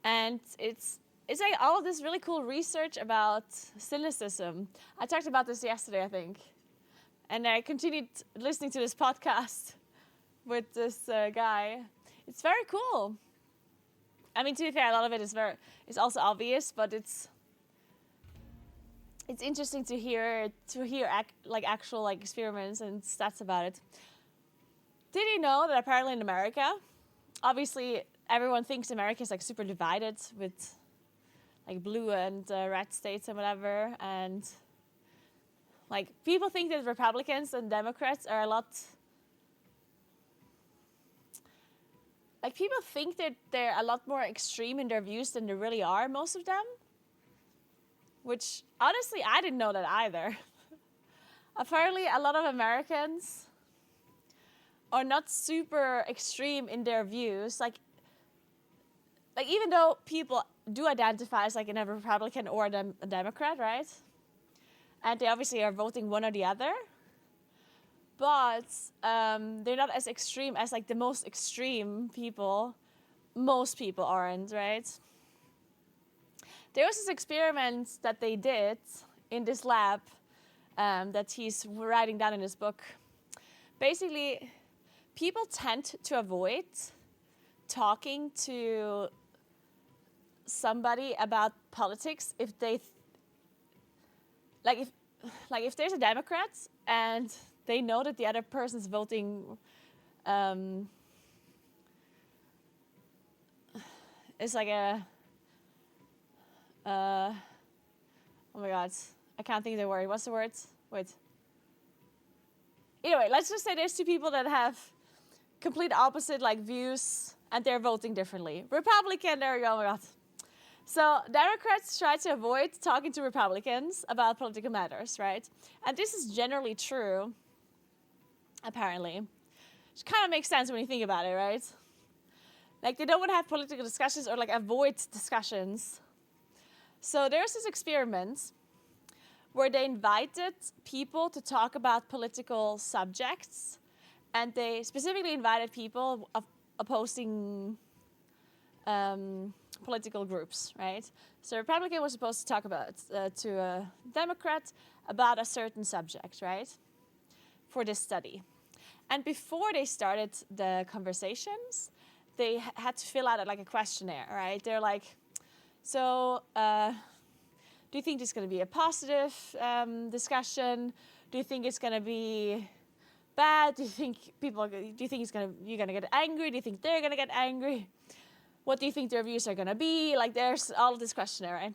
And it's like all of this really cool research about cynicism. I talked about this yesterday, I think. And I continued listening to this podcast with this guy. It's very cool. I mean, to be fair, a lot of it is also obvious, but it's interesting to hear actual like experiments and stats about it. Did you know that apparently in America, obviously everyone thinks America is like super divided with like blue and red states and whatever, and like people think that Republicans and Democrats are a lot. Like people think that they're a lot more extreme in their views than they really are, most of them. Which, honestly, I didn't know that either. Apparently, a lot of Americans are not super extreme in their views. Like even though people do identify as like a Republican or a Democrat, right? And they obviously are voting one or the other. But they're not as extreme as like the most extreme people. Most people aren't, right? There was this experiment that they did in this lab that he's writing down in his book. Basically, people tend to avoid talking to somebody about politics if they if there's a Democrat and they know that the other person's voting it's like a oh my God, I can't think of the word. What's the word? Wait. Anyway, let's just say there's two people that have complete opposite like views and they're voting differently. Republican, there we go, oh my God. So Democrats try to avoid talking to Republicans about political matters, right? And this is generally true, apparently. Which kind of makes sense when you think about it, right? Like they don't want to have political discussions or like avoid discussions. So there's this experiment where they invited people to talk about political subjects, and they specifically invited people opposing political groups, right? So a Republican was supposed to talk about to a Democrat about a certain subject, right? For this study. And before they started the conversations, they had to fill out like a questionnaire, right? They're like, so do you think this is going to be a positive discussion? Do you think it's going to be bad? Do you think you're going to get angry? Do you think they're going to get angry? What do you think their views are going to be? Like, there's all of this questionnaire, right?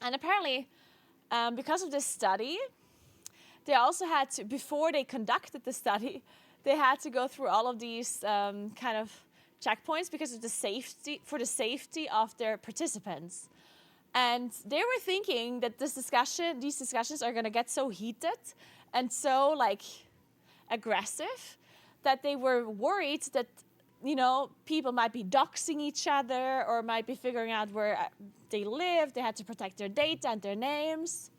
And apparently, because of this study, they also had to, before they conducted the study, they had to go through all of these kind of checkpoints because of the safety of their participants. And they were thinking that these discussions are going to get so heated and so like aggressive that they were worried that, you know, people might be doxing each other or might be figuring out where they live. They had to protect their data and their names.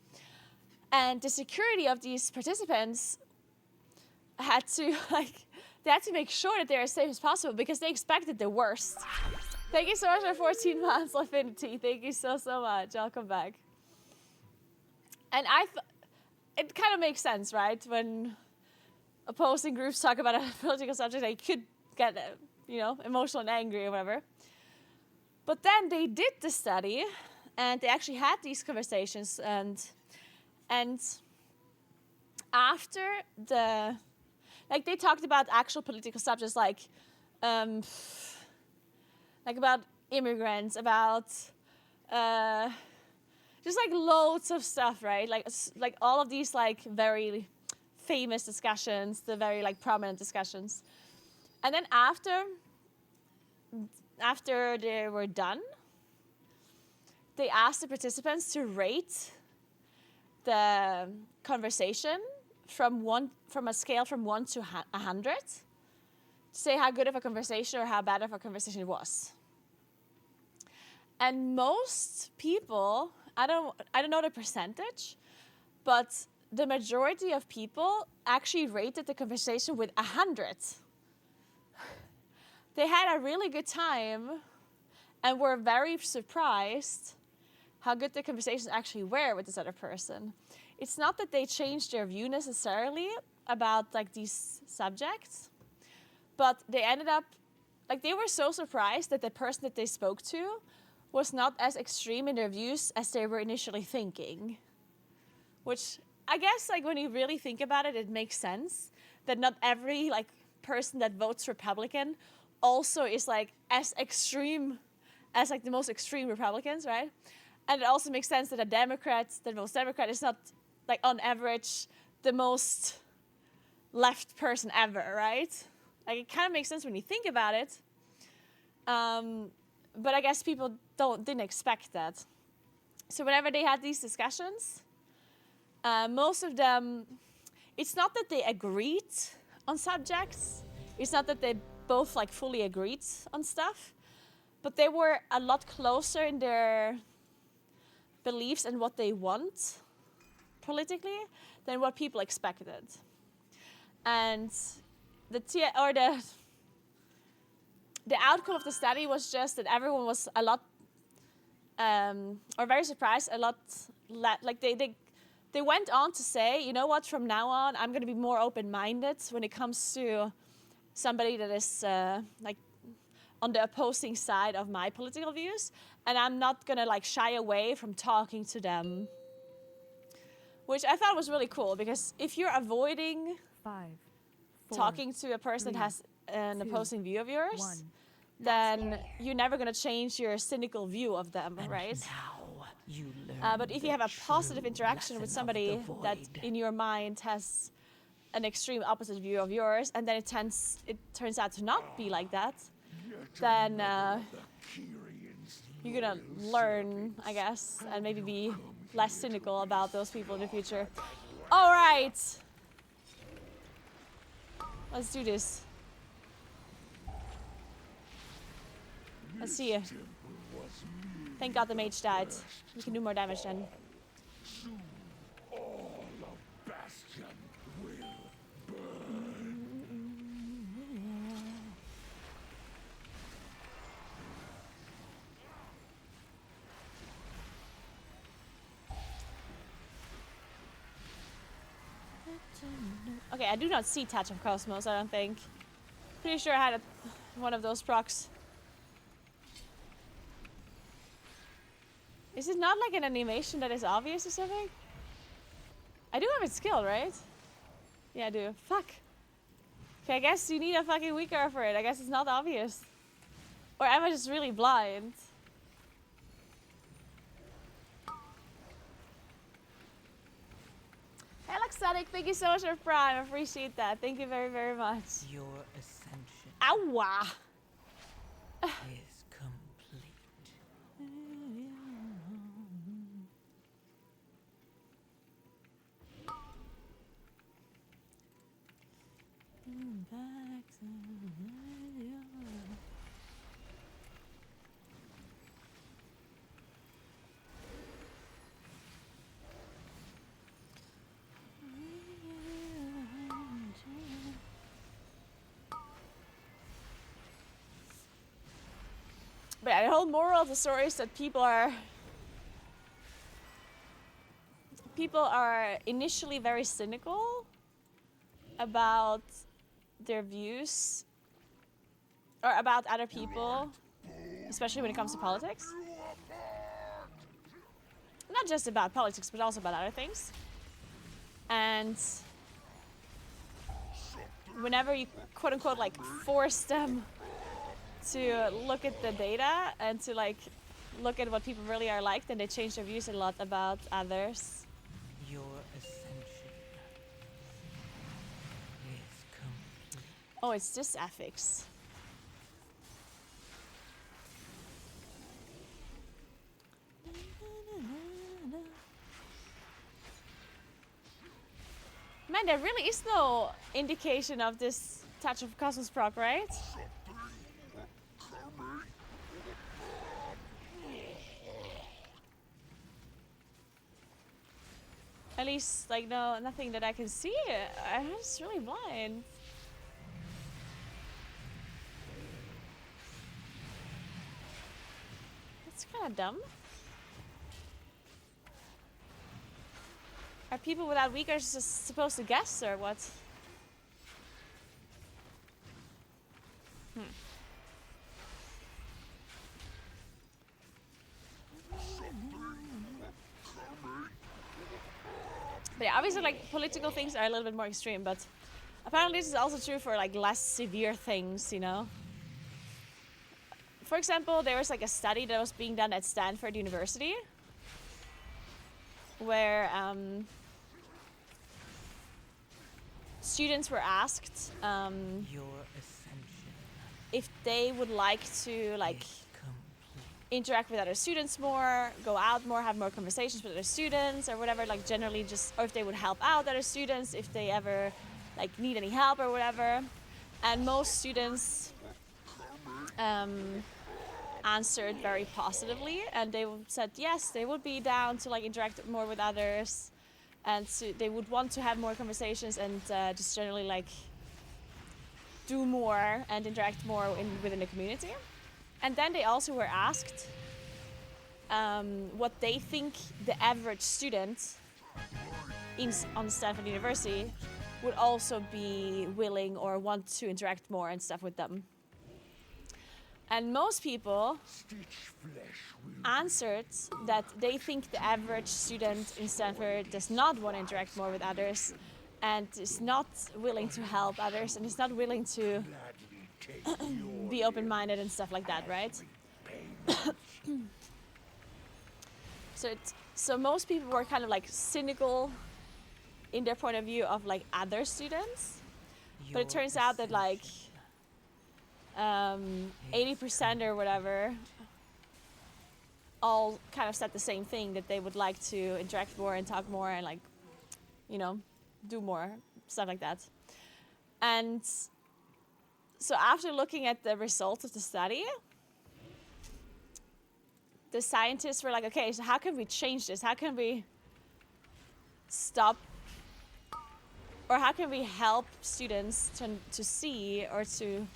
And the security of these participants had to make sure that they're as safe as possible because they expected the worst. Thank you so much for 14 months, Affinity. Thank you so much. I'll come back. And it kind of makes sense, right? When opposing groups talk about a political subject, they could get, emotional and angry or whatever. But then they did the study, and they actually had these conversations, and after they talked about actual political subjects like about immigrants, about just like loads of stuff, right? Like all of these like very famous discussions, the very like prominent discussions. And then after they were done, they asked the participants to rate the conversation from a scale from 1 to 100, to say how good of a conversation or how bad of a conversation it was. And most people, I don't know the percentage, but the majority of people actually rated the conversation with 100. They had a really good time and were very surprised how good the conversations actually were with this other person. It's not that they changed their view necessarily about like these subjects, but they ended up, like they were so surprised that the person that they spoke to was not as extreme in their views as they were initially thinking. Which I guess like when you really think about it, it makes sense that not every like person that votes Republican also is like as extreme as like the most extreme Republicans, right? And it also makes sense that the most Democrat is not like on average the most left person ever, right? Like it kind of makes sense when you think about it. But I guess people didn't expect that. So whenever they had these discussions, most of them, it's not that they agreed on subjects. It's not that they both like fully agreed on stuff, but they were a lot closer in their beliefs and what they want politically than what people expected. And the outcome of the study was just that everyone was a lot, or very surprised, a lot, like they went on to say, you know what, from now on, I'm going to be more open-minded when it comes to somebody that is like on the opposing side of my political views, and I'm not going to like shy away from talking to them. Which I thought was really cool, because if you're avoiding 5, 4, talking to a person 3, that has an 2, opposing view of yours, 1. then you're never going to change your cynical view of them, right? Now you learn But if you have a positive interaction with somebody that in your mind has an extreme opposite view of yours, and then it turns out to not be like that, then you're going to learn, I guess, and maybe be less cynical about those people in the future. All right. Let's do this. Let's see you. Thank God the mage died. We can do more damage then. Okay, I do not see Touch of Cosmos, I don't think. Pretty sure I had a one of those procs. Is it not like an animation that is obvious or something? I do have it skilled, right? Yeah, I do. Fuck. Okay, I guess you need a fucking weaker for it. I guess it's not obvious. Or am I just really blind? Hey, Luxatic, thank you so much for Prime. I appreciate that. Thank you very, very much. Your ascension Ow! is complete. But yeah, the whole moral of the story is that people are initially very cynical about their views or about other people, especially when it comes to politics. Not just about politics, but also about other things. And whenever you quote unquote like force them to look at the data and to like look at what people really are like, then they change their views a lot about others. Your ascension is complete. Oh, it's just affix. Man, there really is no indication of this touch of cosmos proc, right? At least, like, no, nothing that I can see. I'm just really blind. That's kind of dumb. Are people without weakers just supposed to guess or what? But yeah, obviously, like, political things are a little bit more extreme, but apparently this is also true for, like, less severe things, you know? For example, there was, like, a study that was being done at Stanford University where students were asked Your ascension if they would like to, like, is complete. interact with other students more, go out more, have more conversations with other students or whatever, like generally just, or if they would help out other students, if they ever like need any help or whatever. And most students answered very positively, and they said yes, they would be down to like interact more with others, and so they would want to have more conversations and just generally like do more and interact more within the community. And then they also were asked what they think the average student on Stanford University would also be willing or want to interact more and stuff with them. And most people answered that they think the average student in Stanford does not want to interact more with others and is not willing to help others and is not willing to be open-minded and stuff like that, right? So most people were kind of like cynical in their point of view of like other students, but it turns out that like 80% or whatever all kind of said the same thing, that they would like to interact more and talk more and like, you know, do more, stuff like that. And so after looking at the results of the study, the scientists were like, okay, so how can we change this? How can we stop, or how can we help students to see or to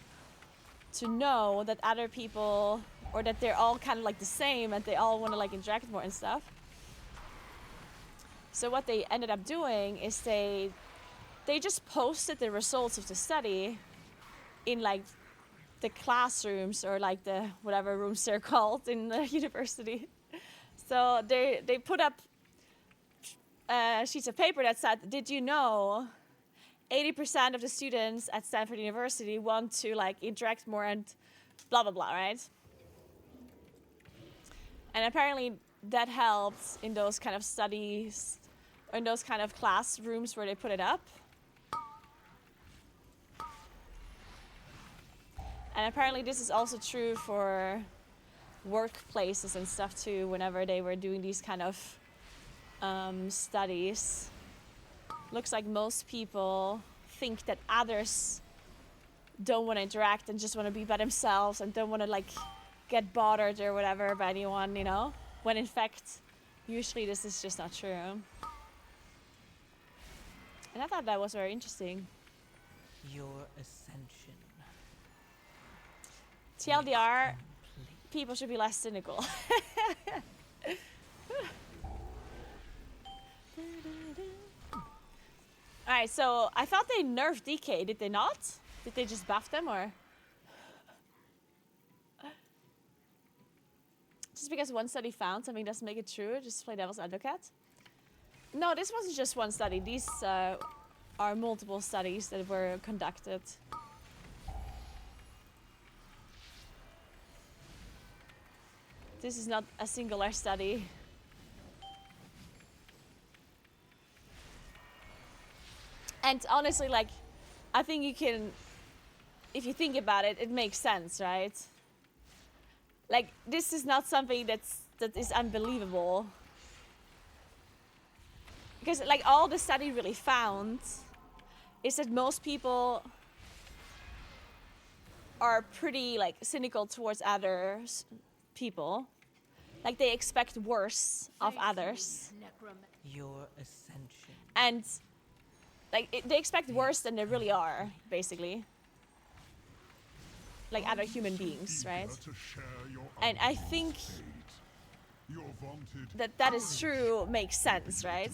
know that other people, or that they're all kind of like the same and they all want to like interact more and stuff? So what they ended up doing is they just posted the results of the study in like the classrooms, or like the whatever rooms they're called in the university. So they put up sheets of paper that said, "Did you know 80% of the students at Stanford University want to like interact more and blah blah blah," right? And apparently that helped in those kind of studies, in those kind of classrooms where they put it up. And apparently this is also true for workplaces and stuff too, whenever they were doing these kind of studies. Looks like most people think that others don't want to interact and just want to be by themselves and don't want to like get bothered or whatever by anyone, you know? When in fact, usually this is just not true. And I thought that was very interesting. Your ascension. TLDR, people should be less cynical. Alright, so I thought they nerfed DK, did they not? Did they just buff them, or? Just because one study found something doesn't make it true, just play devil's advocate? No, this wasn't just one study. These are multiple studies that were conducted. This is not a singular study. And honestly, like, I think you can, if you think about it, it makes sense, right? Like, this is not something that is unbelievable. Because, like, all the study really found is that most people are pretty, like, cynical towards others, people. Like, they expect worse of others. Your ascension. And, like, they expect worse than they really are, basically. Like other human beings, right? And I think that is true, makes sense, right?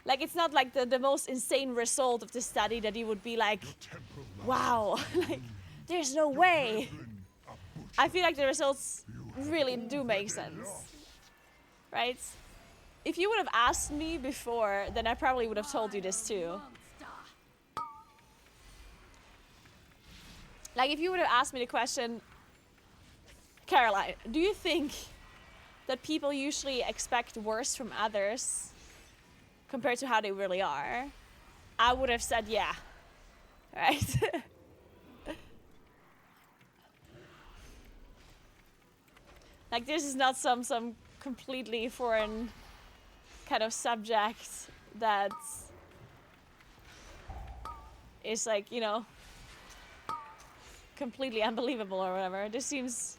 Like, it's not like the most insane result of the study that you would be like, wow, like, there's no way. I feel like the results really do make sense, right? If you would have asked me before, then I probably would have told you this too. Like, if you would have asked me the question, Caroline, do you think that people usually expect worse from others compared to how they really are? I would have said yeah, right? Like, this is not some completely foreign kind of subject that is like, you know, completely unbelievable or whatever. This seems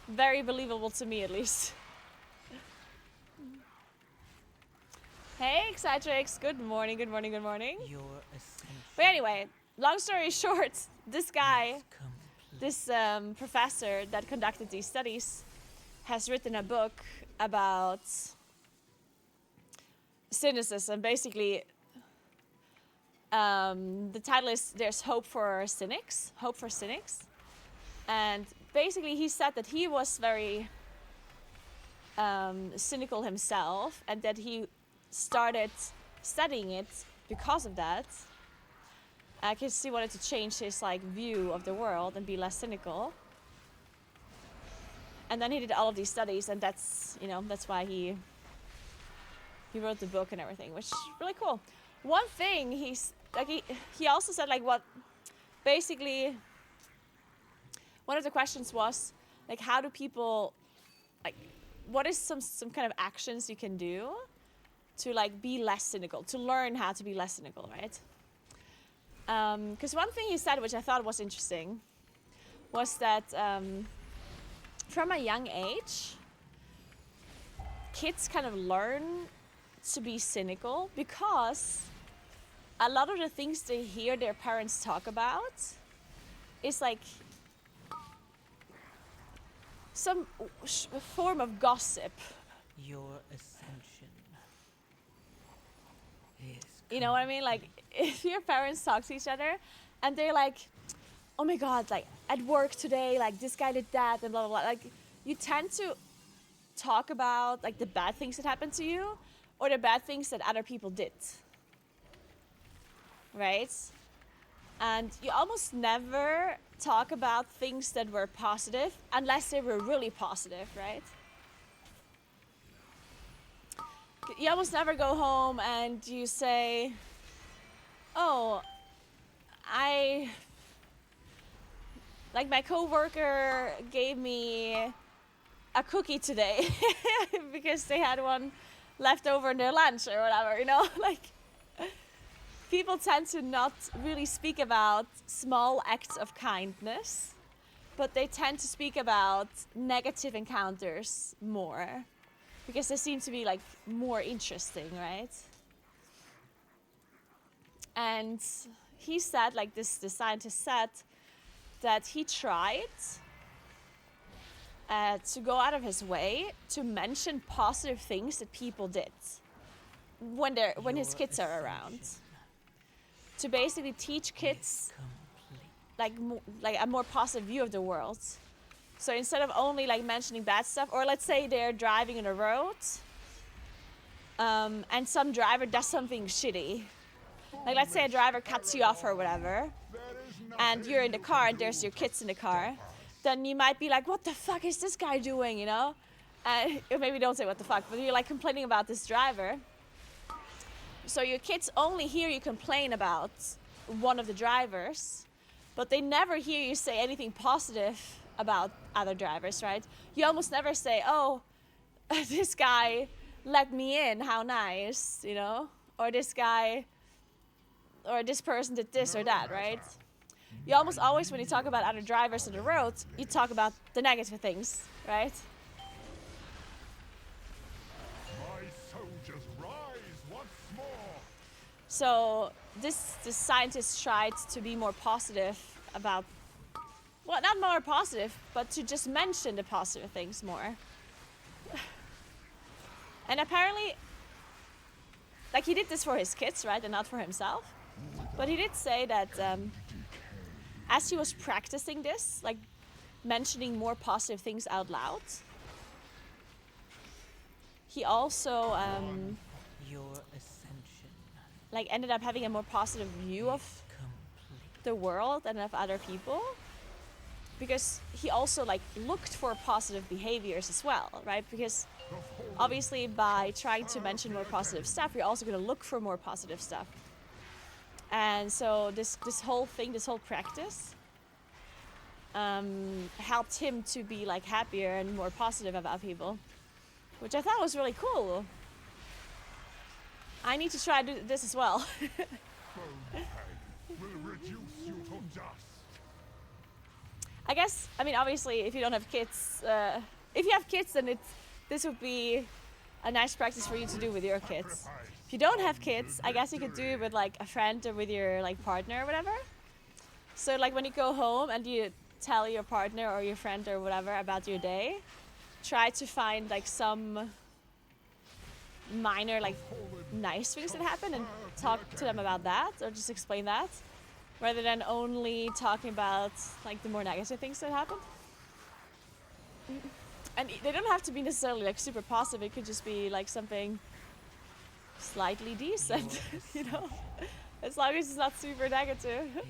very believable to me, at least. Hey, Xatrix. Good morning, good morning, good morning. Your ascension. But anyway, long story short, this guy, this professor that conducted these studies, has written a book about cynicism. Basically, the title is "There's Hope for Cynics." Hope for cynics. And basically, he said that he was very cynical himself, and that he started studying it because of that. Because he wanted to change his like view of the world and be less cynical. And then he did all of these studies, and that's, you know, that's why he wrote the book and everything, which is really cool. One thing he's like, he also said, like, what basically one of the questions was like, how do people, like, what is some kind of actions you can do to like be less cynical, to learn how to be less cynical, right? Because one thing he said, which I thought was interesting, was that from a young age, kids kind of learn to be cynical because a lot of the things they hear their parents talk about is like some form of gossip. Your ascension is You know what I mean? Like, if your parents talk to each other and they're like, oh my god, like at work today, like this guy did that and blah blah blah. Like you tend to talk about like the bad things that happened to you or the bad things that other people did. Right? And you almost never talk about things that were positive unless they were really positive, right? You almost never go home and you say, oh, like my coworker gave me a cookie today because they had one left over in their lunch or whatever, you know? Like, people tend to not really speak about small acts of kindness, but they tend to speak about negative encounters more because they seem to be like more interesting, right? And he said, like the scientist said, that he tried to go out of his way to mention positive things that people did when his kids are around. To basically teach kids like a more positive view of the world. So instead of only like mentioning bad stuff, or let's say they're driving on a road and some driver does something shitty. Like let's say a driver cuts you off or whatever, and you're in the car and there's your kids in the car, then you might be like, what the fuck is this guy doing, you know? Or maybe don't say what the fuck, but you're like complaining about this driver. So your kids only hear you complain about one of the drivers, but they never hear you say anything positive about other drivers, right? You almost never say, oh, this guy let me in, how nice, you know? Or this guy, or this person did this or that, right? You almost always, when you talk about other drivers on the road, you talk about the negative things, right? So this scientist tried to be more positive about, well, not more positive, but to just mention the positive things more. And apparently, like he did this for his kids, right, and not for himself. But he did say that as he was practicing this, like mentioning more positive things out loud, he also Your ascension like ended up having a more positive view of complete. the world and of other people, because he also like looked for positive behaviors as well, right? Because obviously by trying to mention more positive stuff, you're also going to look for more positive stuff. And so this whole thing, this whole practice helped him to be like happier and more positive about people, which I thought was really cool. I need to try to do this as well. I guess, I mean, obviously, if you don't have kids, if you have kids, then this would be a nice practice for you to do with your kids. If you don't have kids, I guess you could do it with like a friend or with your like partner or whatever. So like when you go home and you tell your partner or your friend or whatever about your day, try to find like some minor like nice things that happen and talk to them about that, or just explain that, rather than only talking about like the more negative things that happen. And they don't have to be necessarily like super positive. It could just be like something slightly decent, you know, as long as it's not super negative. Is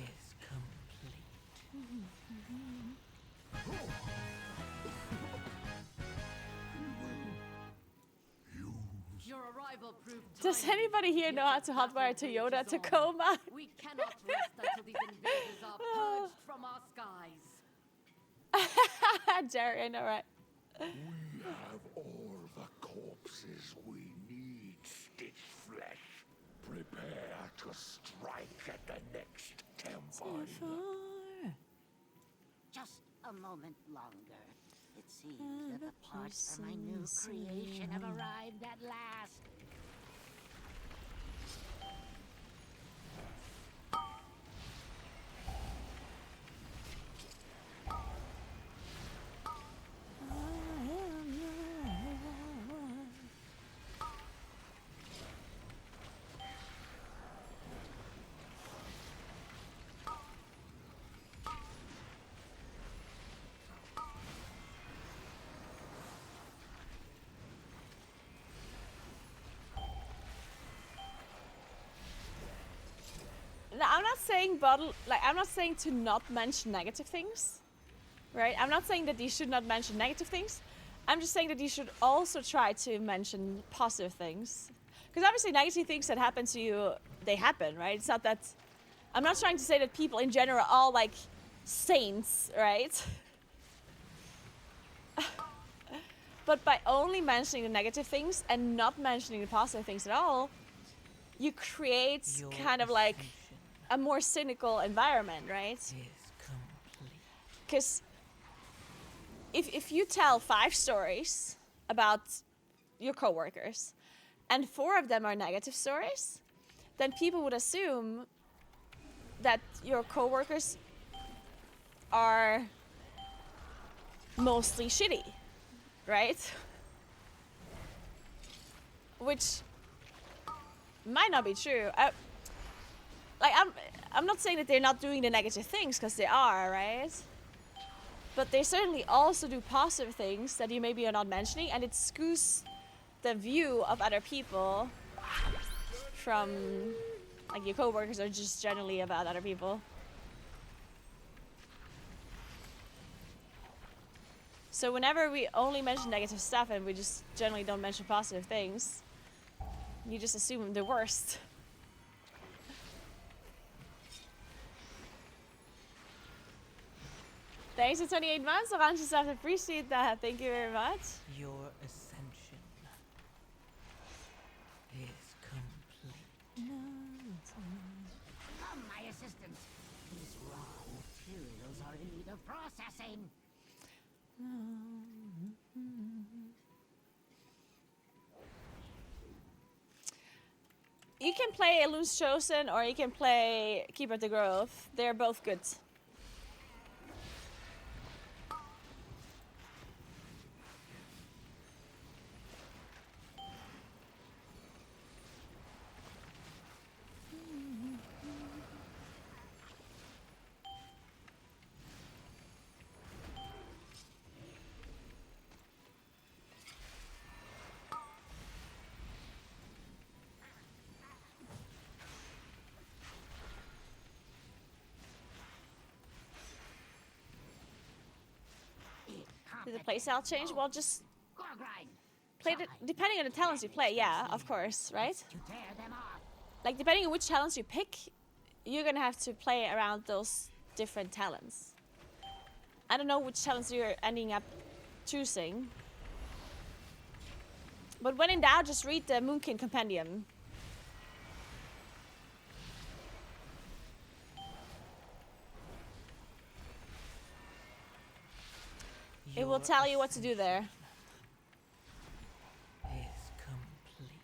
complete. Your arrival proved Does timely. anybody here know how to hotwire a Toyota Tacoma? We cannot rest until these invaders are purged from our skies. Jerry, I know, right? We have all the corpses we need, Stitch Flesh. Prepare to strike at the next temple. Just a moment longer. It seems that the parts for my new creation have arrived at last. saying I'm not saying to not mention negative things, right? I'm not saying that you should not mention negative things. I'm just saying that you should also try to mention positive things. Because obviously negative things that happen to you, they happen, right? It's not that... I'm not trying to say that people in general are all like saints, right? But by only mentioning the negative things and not mentioning the positive things at all, you create Your kind of like ascension a more cynical environment, right? is complete. Because if you tell 5 stories about your coworkers and 4 of them are negative stories, then people would assume that your coworkers are mostly shitty, right? Which might not be true. I'm not saying that they're not doing the negative things, because they are, right? But they certainly also do positive things that you maybe are not mentioning, and it skews the view of other people from, like, your coworkers or just generally about other people. So whenever we only mention negative stuff and we just generally don't mention positive things, you just assume the worst. Thanks for 28 months, Orange Stuff. Appreciate that. Thank you very much. Your ascension is complete. Come, my assistants. These raw materials are in need of processing. You can play Elune's Chosen or you can play Keeper of the Grove. They're both good. Did the playstyle change? Well, just Gorgrine, play it depending on the talents you play. Yeah, of course, right? to tear them off. Like, depending on which talents you pick, you're gonna have to play around those different talents. I don't know which talents you're ending up choosing. But when in doubt, just read the Moonkin Compendium. It will tell you what to do there. Is complete.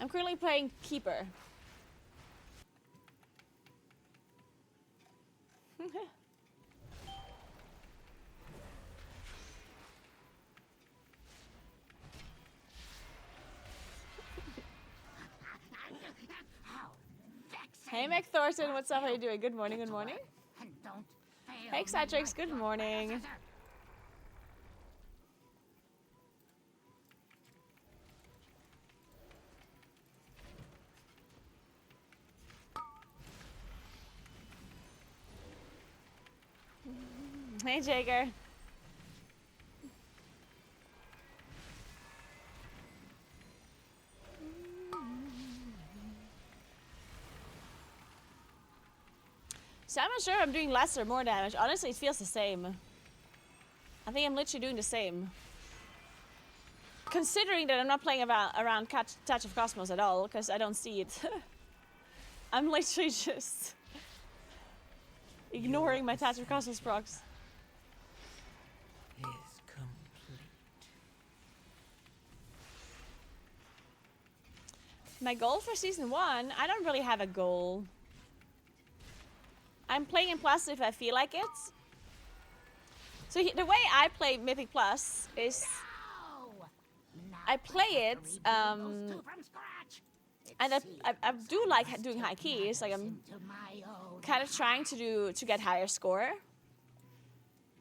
I'm currently playing Keeper. How vexing. Hey, McThorson, what's up? How you doing? Good morning, good morning. And don't fail Hey, me Xatrix, like good your morning. predecessor. Hey, Jager. So I'm not sure if I'm doing less or more damage. Honestly, it feels the same. I think I'm literally doing the same. Considering that I'm not playing around Touch of Cosmos at all, because I don't see it. I'm literally just ignoring my Touch of Cosmos procs. Is complete. My goal for season 1, I don't really have a goal. I'm playing in Plus if I feel like it. So the way I play Mythic Plus is No! Now I play it, we have to rebuild those two from scratch. It and I seems do I like must doing take high keys. Like, I'm matters into my own kind of trying hands. to get higher score.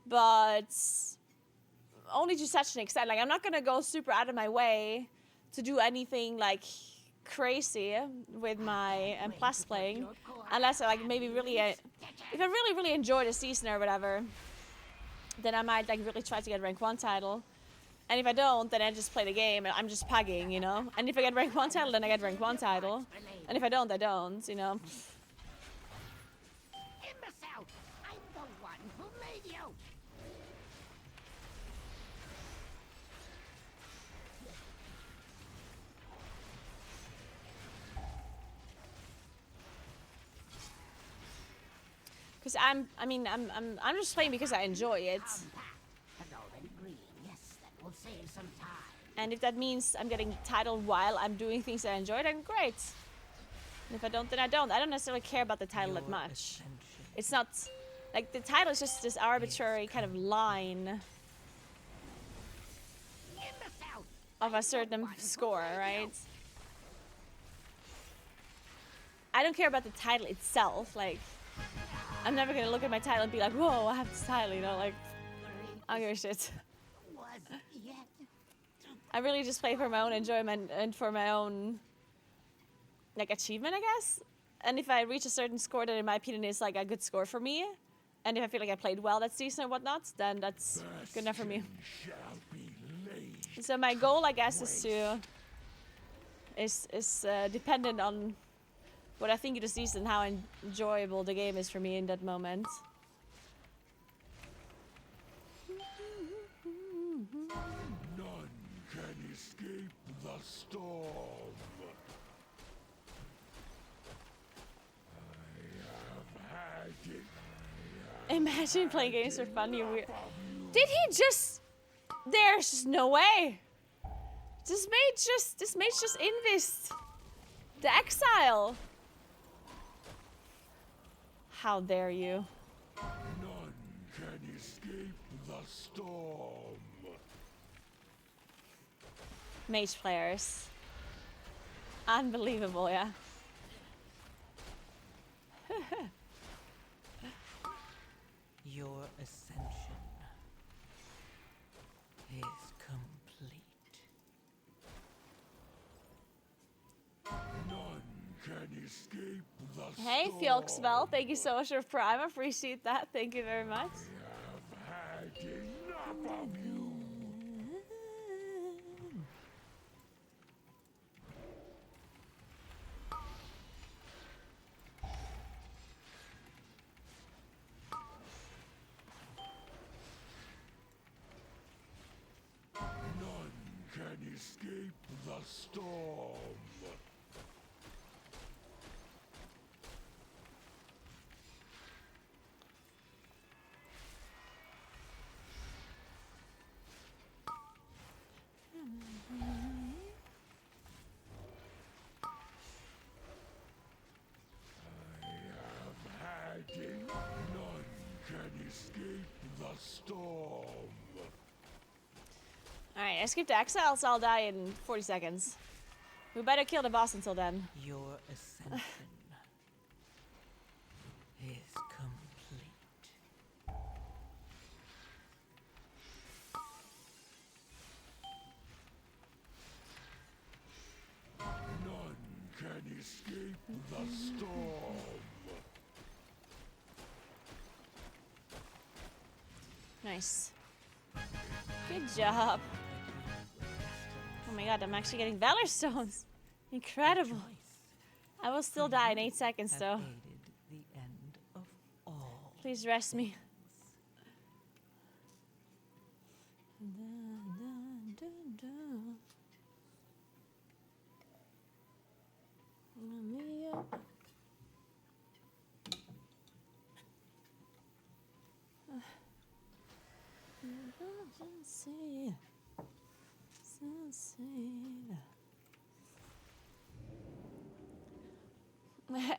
But only to such an extent. Like, I'm not gonna go super out of my way to do anything like crazy with my plus playing, unless I like maybe really, if I really enjoy the season or whatever, then I might like really try to get rank 1 title. And if I don't, then I just play the game and I'm just pugging, you know. And if I get rank 1 title, then I get rank 1 title. And if I don't, I don't, you know. Imbecile! I'm the one who made you! Because I'm just playing because I enjoy it. A golden green, yes, that will save some time. And if that means I'm getting title while I'm doing things that I enjoy, then great. And if I don't, then I don't. I don't necessarily care about the title that Your much. ascension It's not, like, the title is just this arbitrary kind of line Imbecile! of a certain score, right? I don't care about the title itself. Like, I'm never gonna look at my title and be like, whoa, I have this title, you know, like, I don't give a shit. Was yet I really just play for my own enjoyment and for my own, like, achievement, I guess. And if I reach a certain score that in my opinion is like a good score for me, and if I feel like I played well that season or whatnot, then that's good enough for me. Shall be laid. So my goal, I guess, is dependent on what I think of the season, how enjoyable the game is for me in that moment. None can escape the storm. I have had it. Imagine playing games for fun. You weird. Did he just? There's just no way. This mage just invest the exile. How dare you? None can escape the storm. Mage players. Unbelievable, yeah. Your ascension is complete. None can escape the Hey, storm. Fjoksvel, thank you so much for Prime. I appreciate that. Thank you very much. I have had enough of you. None can escape the storm. None can escape the storm. Alright, I skipped exile, so I'll die in 40 seconds. We better kill the boss until then. Your ascension is complete. None can escape the storm. Nice. Good job. Oh my god, I'm actually getting Valor Stones. Incredible. I will still die in 8 seconds Have though. aided the end of all. Please rest me.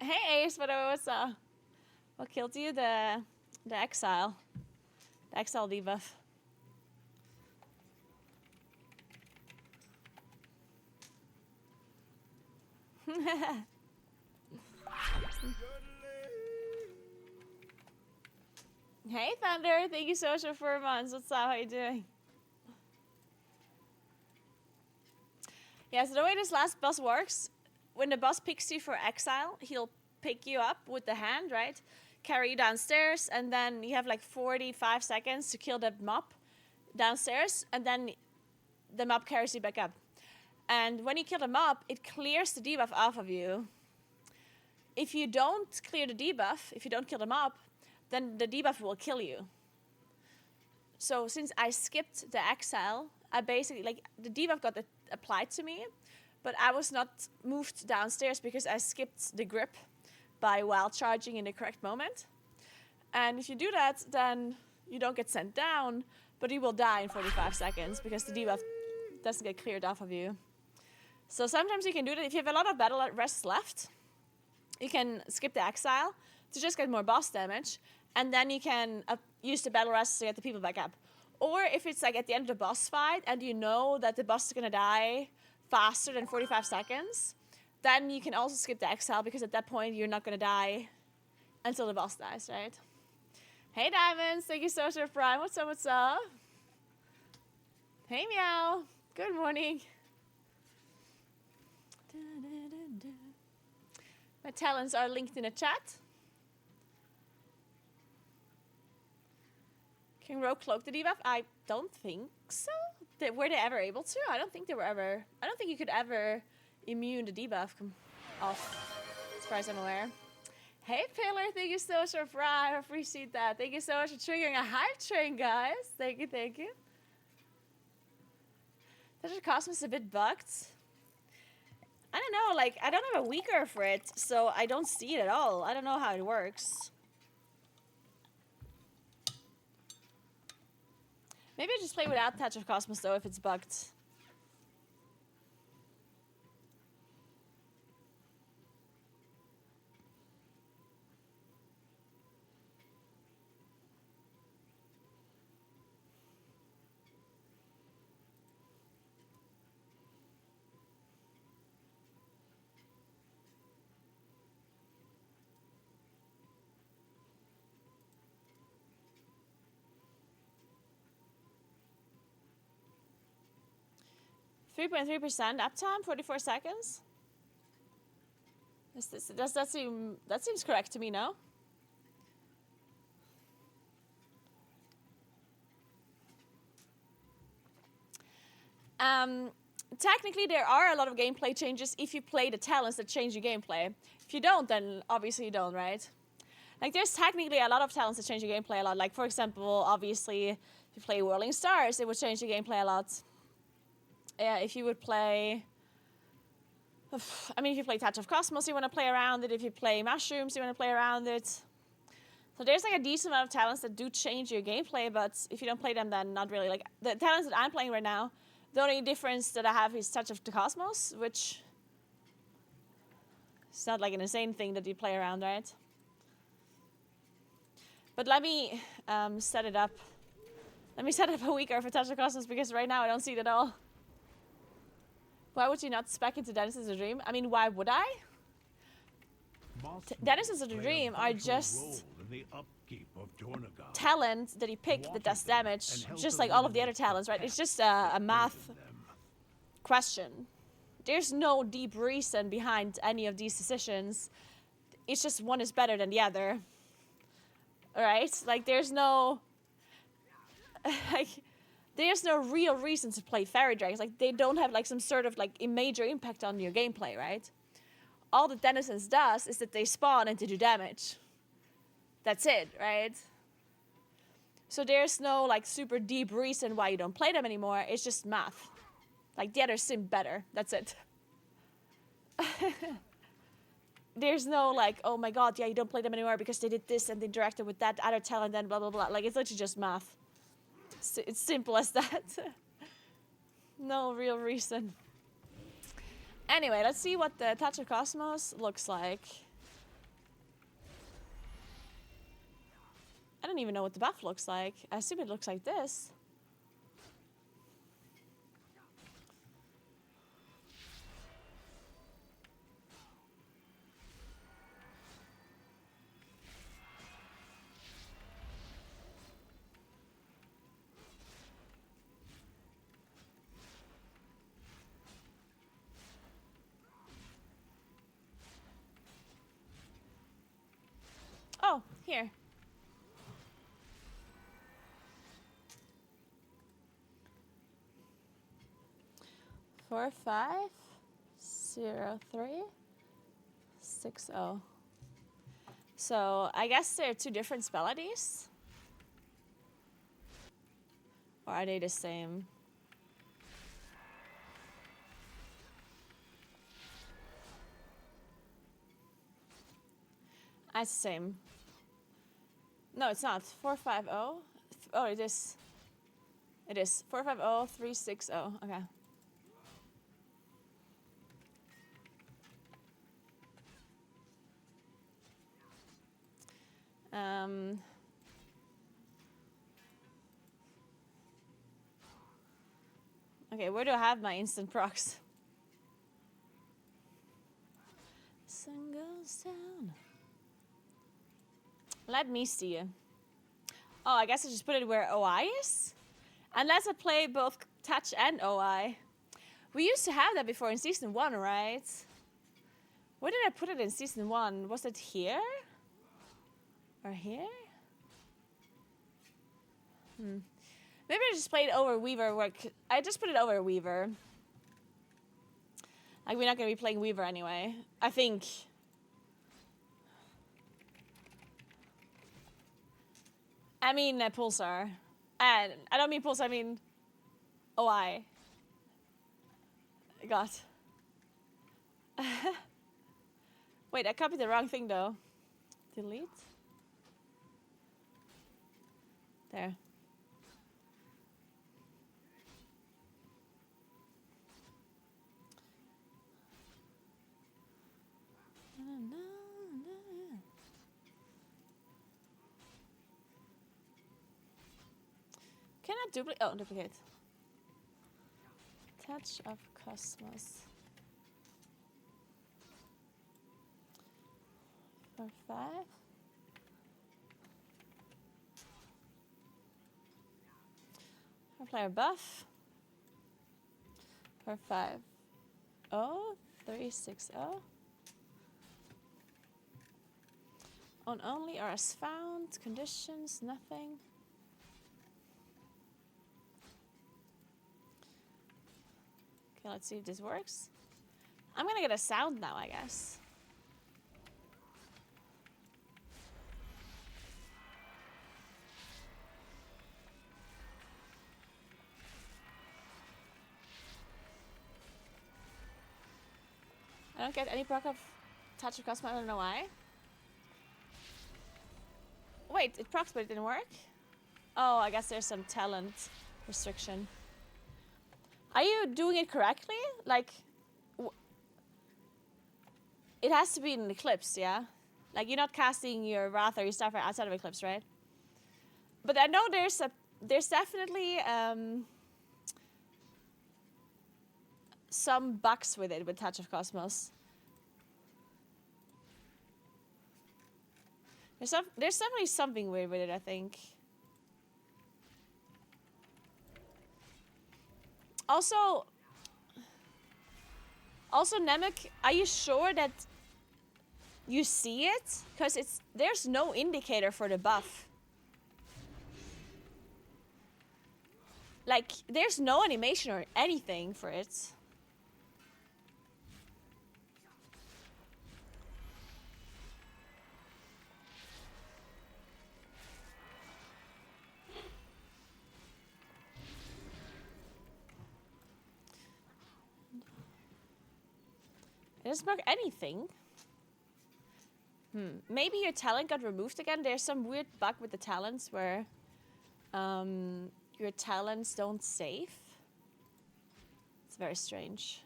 Hey Ace, what killed you? The exile. The exile debuff. Hey Thunder, thank you so much for 4 months. What's up? How you doing? Yeah, so the way this last boss works, when the boss picks you for exile, he'll pick you up with the hand, right? Carry you downstairs, and then you have like 45 seconds to kill that mob downstairs, and then the mob carries you back up. And when you kill the mob, it clears the debuff off of you. If you don't clear the debuff, if you don't kill the mob, then the debuff will kill you. So since I skipped the exile, I basically, like, the debuff got applied to me, but I was not moved downstairs because I skipped the grip by wild charging in the correct moment. And if you do that, then you don't get sent down, but you will die in 45 seconds because the debuff doesn't get cleared off of you. So sometimes you can do that. If you have a lot of battle rests left, you can skip the exile to just get more boss damage, and then you can use the battle rests to get the people back up. Or if it's like at the end of the boss fight and you know that the boss is gonna die faster than 45 seconds, then you can also skip the exile because at that point you're not gonna die until the boss dies, right? Hey Diamonds, thank you so much for Prime. What's up, what's up? Hey Meow, good morning. My talents are linked in the chat. Can Rogue cloak the debuff? I don't think so. Were they ever able to? I don't think they were ever. I don't think you could ever immune the debuff off, as far as I'm aware. Hey Pillar, thank you so much for Prime. I appreciate that. Thank you so much for triggering a hype train, guys. Thank you, thank you. That Cosmos is a bit bugged. I don't know, like, I don't have a weaker for it, so I don't see it at all. I don't know how it works. Maybe I just play without Touch of Cosmos, though, if it's bugged. .3% uptime, 44 seconds. Does that seems correct to me, no? Technically, there are a lot of gameplay changes if you play the talents that change your gameplay. If you don't, then obviously you don't, right? Like, there's technically a lot of talents that change your gameplay a lot. Like, for example, obviously, if you play Whirling Stars, it would change your gameplay a lot. If you would play... I mean, if you play Touch of Cosmos, you want to play around it. If you play Mushrooms, you want to play around it. So there's like a decent amount of talents that do change your gameplay, but if you don't play them, then not really. Like, the talents that I'm playing right now, the only difference that I have is Touch of the Cosmos, which is not like an insane thing that you play around, right? But let me set it up. Let me set up a weaker for Touch of Cosmos, because right now I don't see it at all. Why would you not spec into Denizens of the Dream? I mean, why would I? Denizens of the Dream are just talent that you pick that does damage, just like all of the other talents, right? It's just a math question. There's no deep reason behind any of these decisions. It's just one is better than the other. Alright? Like, there's no... like... There's no real reason to play Fairy Dragons. Like, they don't have, like, some sort of, like, a major impact on your gameplay, right? All that Denizens does is that they spawn and they do damage. That's it, right? So there's no, like, super deep reason why you don't play them anymore. It's just math. Like, the others seem better. That's it. There's no, like, oh my god, yeah, you don't play them anymore because they did this and they interacted with that other talent and blah, blah, blah. Like, it's literally just math. It's simple as that. No real reason. Anyway, let's see what the Touch of Cosmos looks like. I don't even know what the buff looks like. I assume it looks like this. Here. Four, 5, 0, 3, 6, 0. So I guess there are two different spell IDs. Or are they the same? It's the same. No, it's not. 450. Oh, it is. It is 450 360. Okay. Okay, where do I have my instant procs? Sun goes down. Let me see. Oh, I guess I just put it where OI is? Unless I play both touch and OI. We used to have that before in season 1, right? Where did I put it in season 1? Was it here? Or here? Maybe I just played over Weaver. I just put it over Weaver. Like, we're not going to be playing Weaver anyway. I think. I mean Pulsar. And I don't mean Pulsar, I mean OI. God. Wait, I copied the wrong thing though. Delete. There. Can I duplicate? Oh, duplicate. Touch of Cosmos. 4, 5. Player buff. 4, 5. 0, 3, 6, 0. On only or as found. Conditions, nothing. Okay, let's see if this works. I'm gonna get a sound now, I guess. I don't get any proc of Touch of Cosmos, I don't know why. Wait, it procs but it didn't work? Oh, I guess there's some talent restriction. Are you doing it correctly? Like, it has to be in Eclipse, yeah? Like, you're not casting your Wrath or your Starfire outside of Eclipse, right? But I know there's definitely some bugs with it with Touch of Cosmos. There's definitely something weird with it, I think. Also, Namek, are you sure that you see it? Because there's no indicator for the buff. Like, there's no animation or anything for it. It doesn't mark anything. Maybe your talent got removed again. There's some weird bug with the talents where your talents don't save. It's very strange.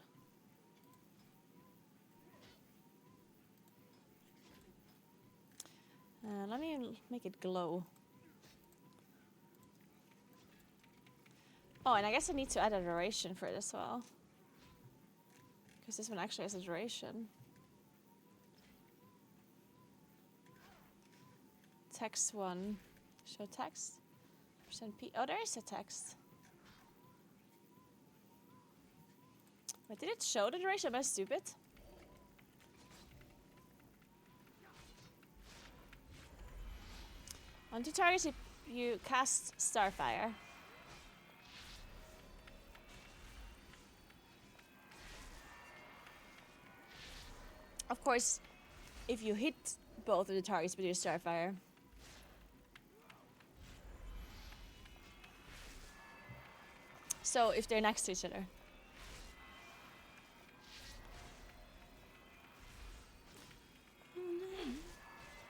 Let me make it glow. Oh, and I guess I need to add a duration for it as well. Because this one actually has a duration. Text 1. Show text. %P. Oh, there is a text. Wait, did it show the duration? Am I stupid? On 2 targets, you cast Starfire. Of course, if you hit both of the targets with your Starfire, so if they're next to each other.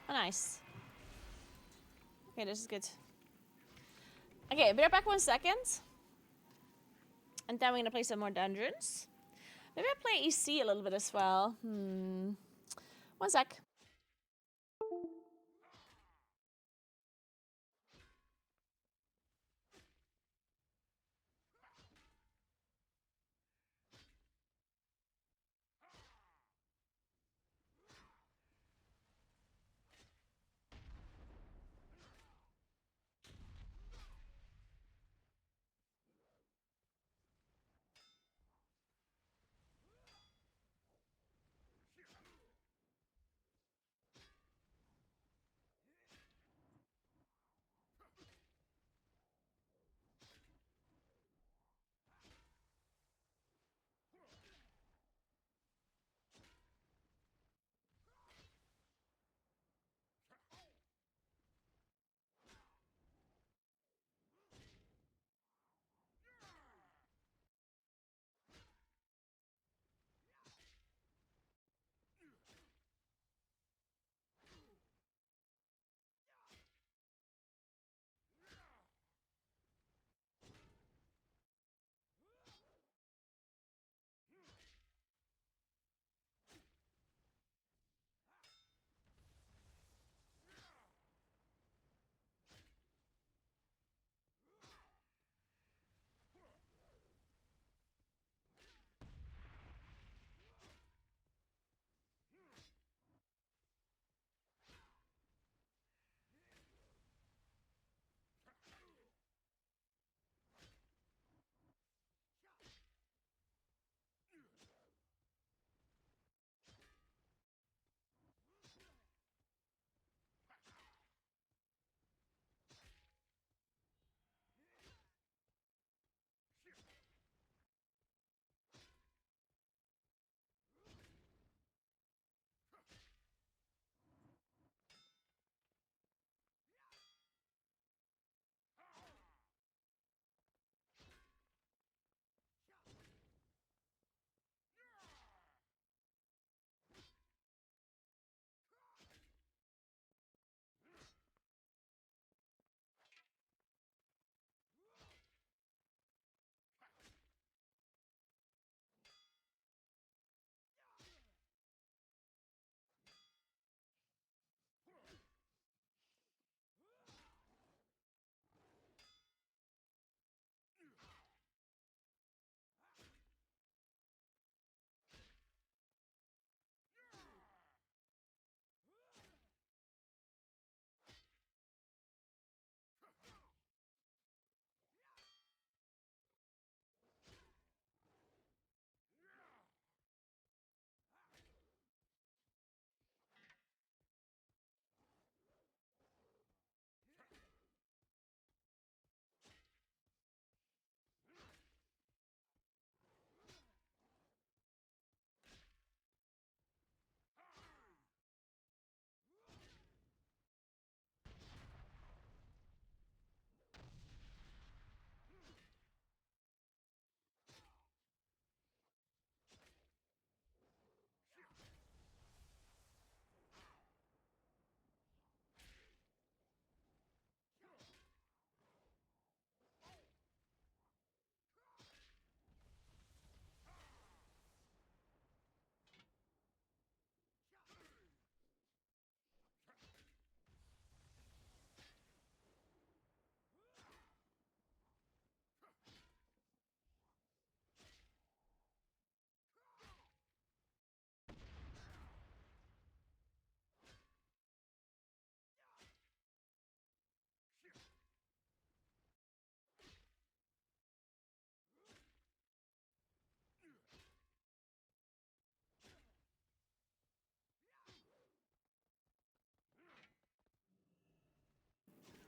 Oh, nice. Okay, this is good. Okay, be right back 1 second. And then we're gonna play some more dungeons. Maybe I play EC a little bit as well. 1 sec.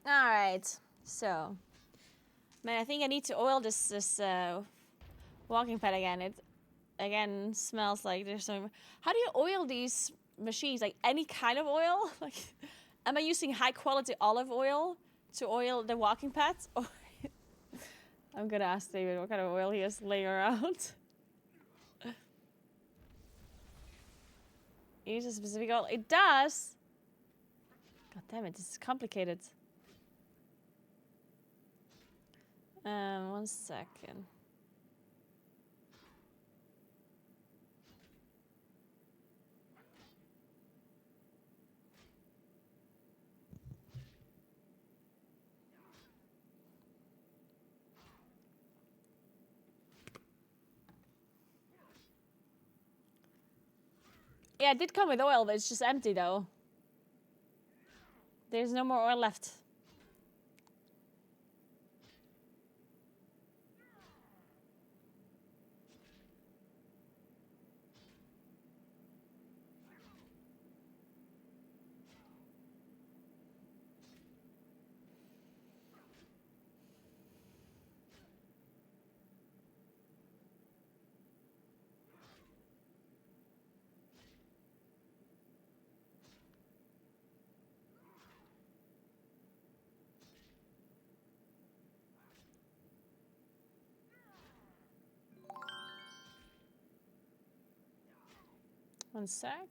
All right. So, man, I think I need to oil this walking pad again. It again smells like there's some. How do you oil these machines? Like any kind of oil? Like, am I using high quality olive oil to oil the walking pads? Or I'm gonna ask David what kind of oil he has laying around. Use a specific oil. It does. God damn it! This is complicated. 1 second. Yeah, it did come with oil, but it's just empty though. There's no more oil left. One sec.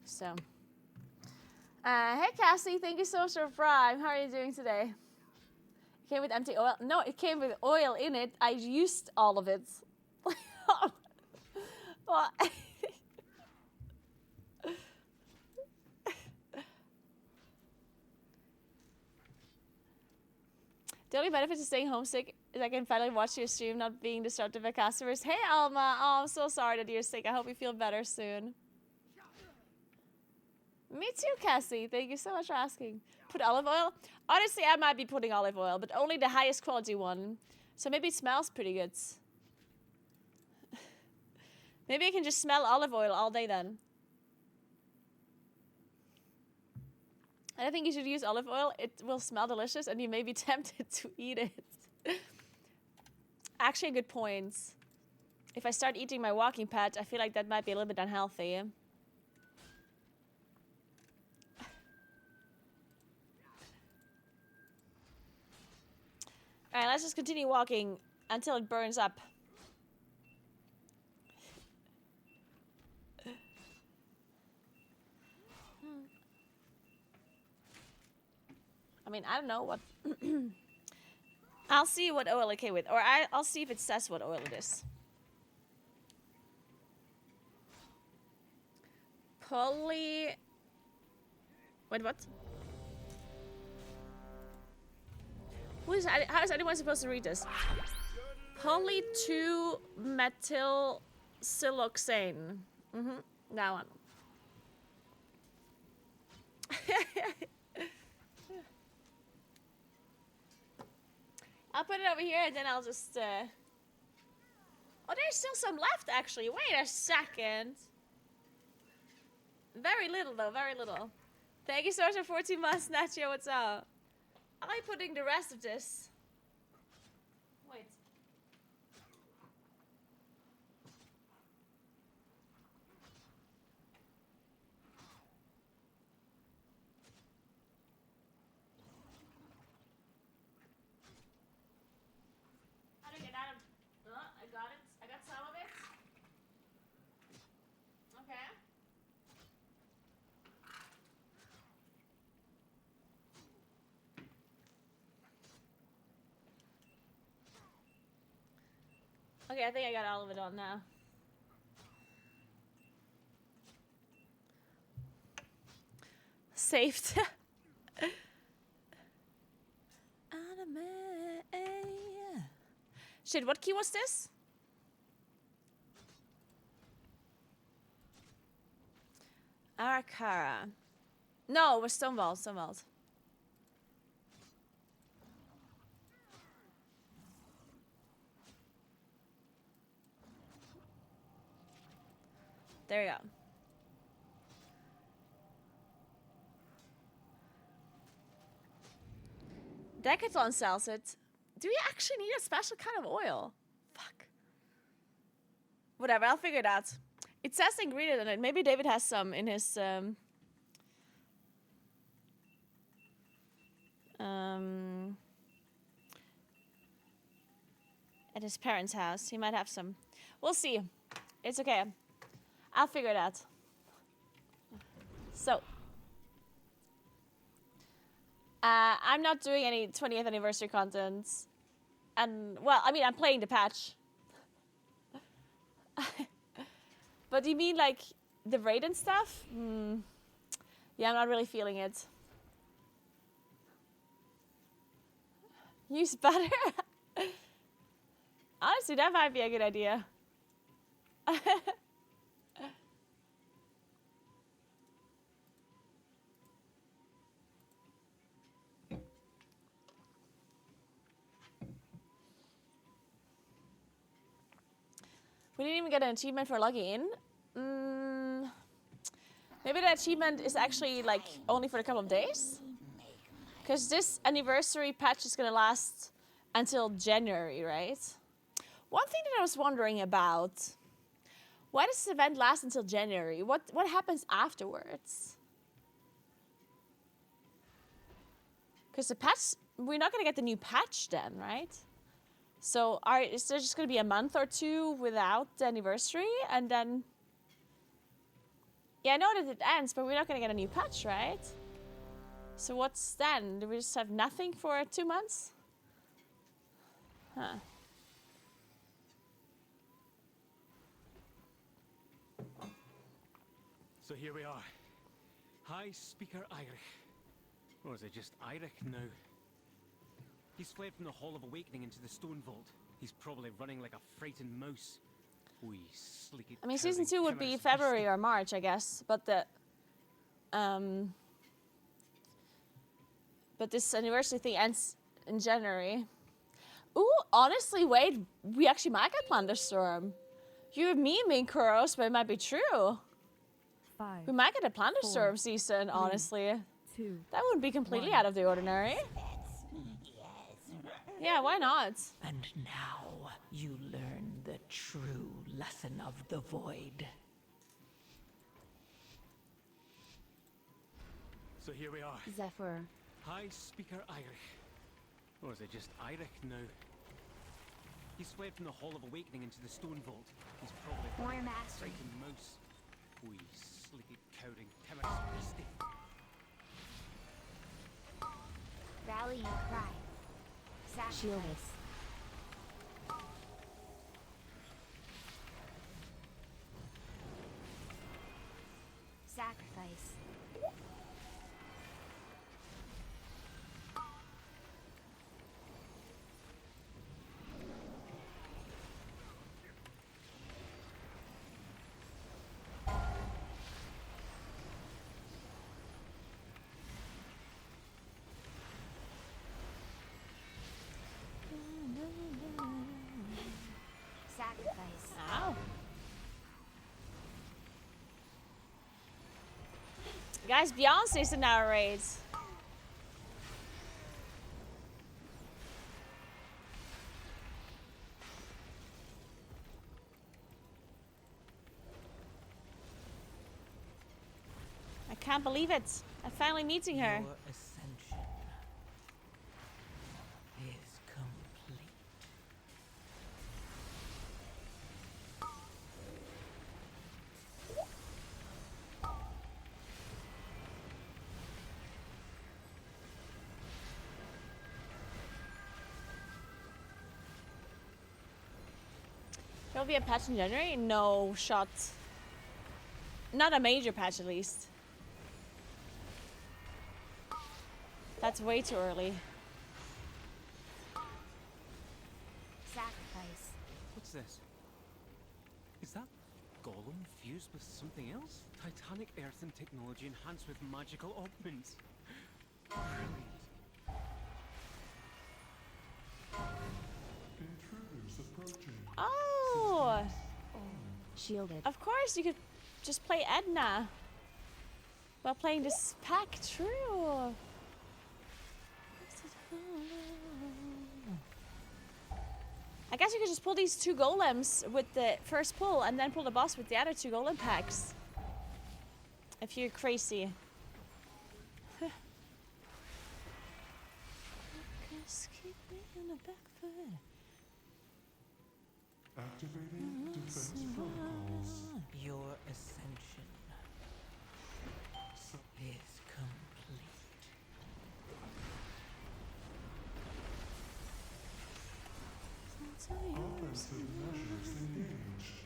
So, hey Cassie, thank you so much for Prime. How are you doing today? It came with empty oil. No, it came with oil in it. I used all of it. Well, the only benefit of staying homesick is I can finally watch your stream, not being disrupted by customers. Hey Alma, oh, I'm so sorry that you're sick. I hope you feel better soon. Me too, Cassie. Thank you so much for asking. Put olive oil? Honestly, I might be putting olive oil, but only the highest quality one. So maybe it smells pretty good. Maybe I can just smell olive oil all day then. I think you should use olive oil. It will smell delicious and you may be tempted to eat it. Actually, a good point. If I start eating my walking pad, I feel like that might be a little bit unhealthy. Alright, let's just continue walking until it burns up. I mean, I don't know what... I'll see what oil it came with. Or I'll see if it says what oil it is. Wait, what? How is anyone supposed to read this? Poly-2-methyl-siloxane. That one. I'll put it over here and then I'll just, Oh, there's still some left, actually. Wait a second. Very little, though. Very little. Thank you so much for 14 months, Nacho. What's up? Am I putting the rest of this? Wait. How do I get out of... I got it. I got some of it. Okay. Okay, I think I got all of it on now. Saved. Anime. Shit, what key was this? Arakara. No, it was Stonewall. Stonewall. There you go. Decathlon sells it. Do we actually need a special kind of oil? Fuck. Whatever, I'll figure it out. It says ingredient in it. Maybe David has some in his at his parents' house. He might have some. We'll see. It's okay. I'll figure it out. So, I'm not doing any 20th anniversary content. And, well, I mean, I'm playing the patch. But do you mean, like, the raid and stuff? Yeah, I'm not really feeling it. Use butter? Honestly, that might be a good idea. We didn't even get an achievement for logging in. Maybe the achievement is actually like only for a couple of days. Because this anniversary patch is gonna last until January, right? One thing that I was wondering about, why does this event last until January? What happens afterwards? Because the patch, we're not gonna get the new patch then, right? So is there just going to be a month or two without the anniversary? And then... Yeah, I know that it ends, but we're not going to get a new patch, right? So what's then? Do we just have nothing for 2 months? Huh. So here we are. High Speaker Eirich. Or is it just Eirich now? He's fled from the Hall of Awakening into the Stone Vault. He's probably running like a frightened mouse. Wee sleeky. I mean, season 2 would be February or March, I guess. But this anniversary thing ends in January. Ooh, honestly, wait, we actually might get Plunderstorm. You're memeing, Kuros, but it might be true. 5, We might get a Plunderstorm season, honestly. 2. That wouldn't be completely out of the ordinary. Yeah, why not? And now you learn the true lesson of the void. So here we are. Zephyr. High Speaker Eirich. Or is it just Eirich now? He's fled from the Hall of Awakening into the Stone Vault. He's probably More like a mastery. frightened mouse. Wee sleepy cowering timorous beastie. Rallying cry. Shielded. Sacrifice. Sacrifice. Ow. Guys, Beyonce's in our raids. I can't believe it. I'm finally meeting her. Your ascension is complete. There'll be a patch in January? No shot. Not a major patch, at least. That's way too early. Sacrifice. What's this? Is that golem fused with something else? Titanic earthen technology enhanced with magical augments. Brilliant. Intruders approaching. Oh, Shielded. of course you could just play Edna while playing this pack. True. I guess you could just pull these 2 golems with the first pull and then pull the boss with the other 2 golem packs. If you're crazy. Just keep me on the back foot. Activating defense protocols. Your ascension is complete. Offensive measures engaged.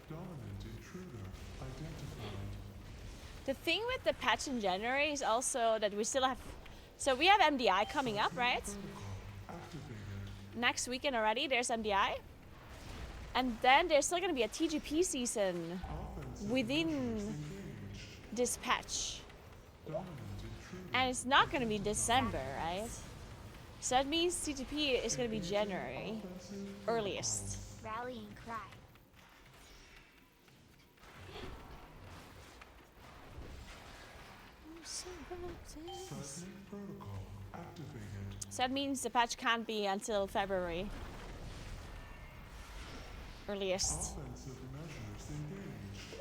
Dominant intruder identified. The thing with the patch in January is also that we still have... So we have MDI coming up, right? Activated. Next weekend already, there's MDI. And then there's still going to be a TGP season within this patch. Dominant intruder. And it's not going to be December, right? So that means TGP is going to be January. Earliest. Rallying cry. Seismic protocol activated. So that means the patch can't be until February. Earliest. Offensive measures engaged.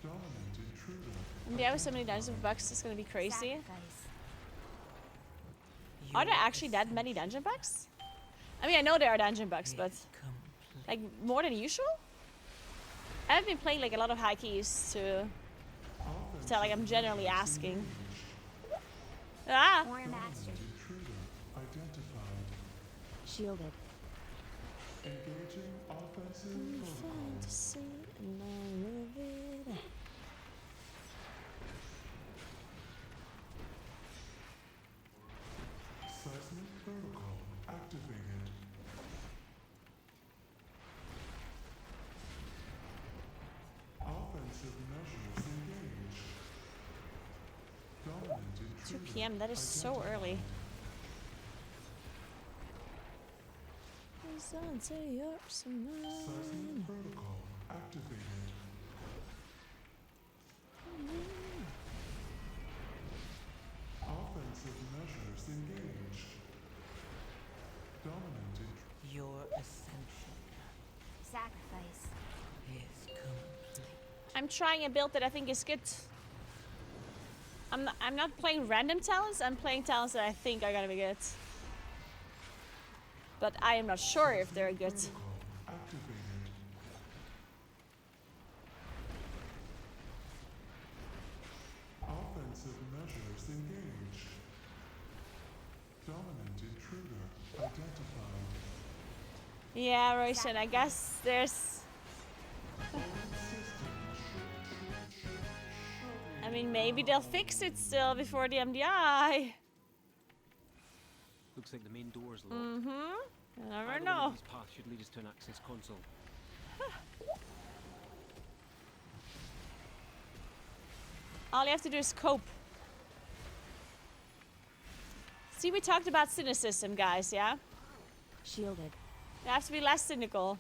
Dominant intruder. And there are so many dungeon bugs, it's going to be crazy. Sacrifice. Are there actually that many dungeon bugs? I mean, I know there are dungeon bugs, but like more than usual? I haven't been playing like a lot of high keys to tell, like I'm generally asking. Ah! More master. Intruder identified. Shielded. Engaging offensive protocol. Seismic protocol activated. Offensive measures engaged. Dominant 2 intruder. p.m. That is so early. Seismic protocol activated. Offensive measures engaged. Dominant intruder. Your ascension Sacrifice. is complete. I'm trying a build that I think is good. I'm not playing random talents, I'm playing talents that I think are gonna be good. But I am not sure if they're good. Protocol activated. Offensive measures engaged. Dominant intruder identified. Yeah, Roshan, I guess there's... I mean, maybe they'll fix it still before the MDI. Looks like the main door's locked. Mm-hmm. You never Either one know. of these paths should lead us to an access console. All you have to do is cope. See, we talked about cynicism, guys, yeah? Shielded. You have to be less cynical.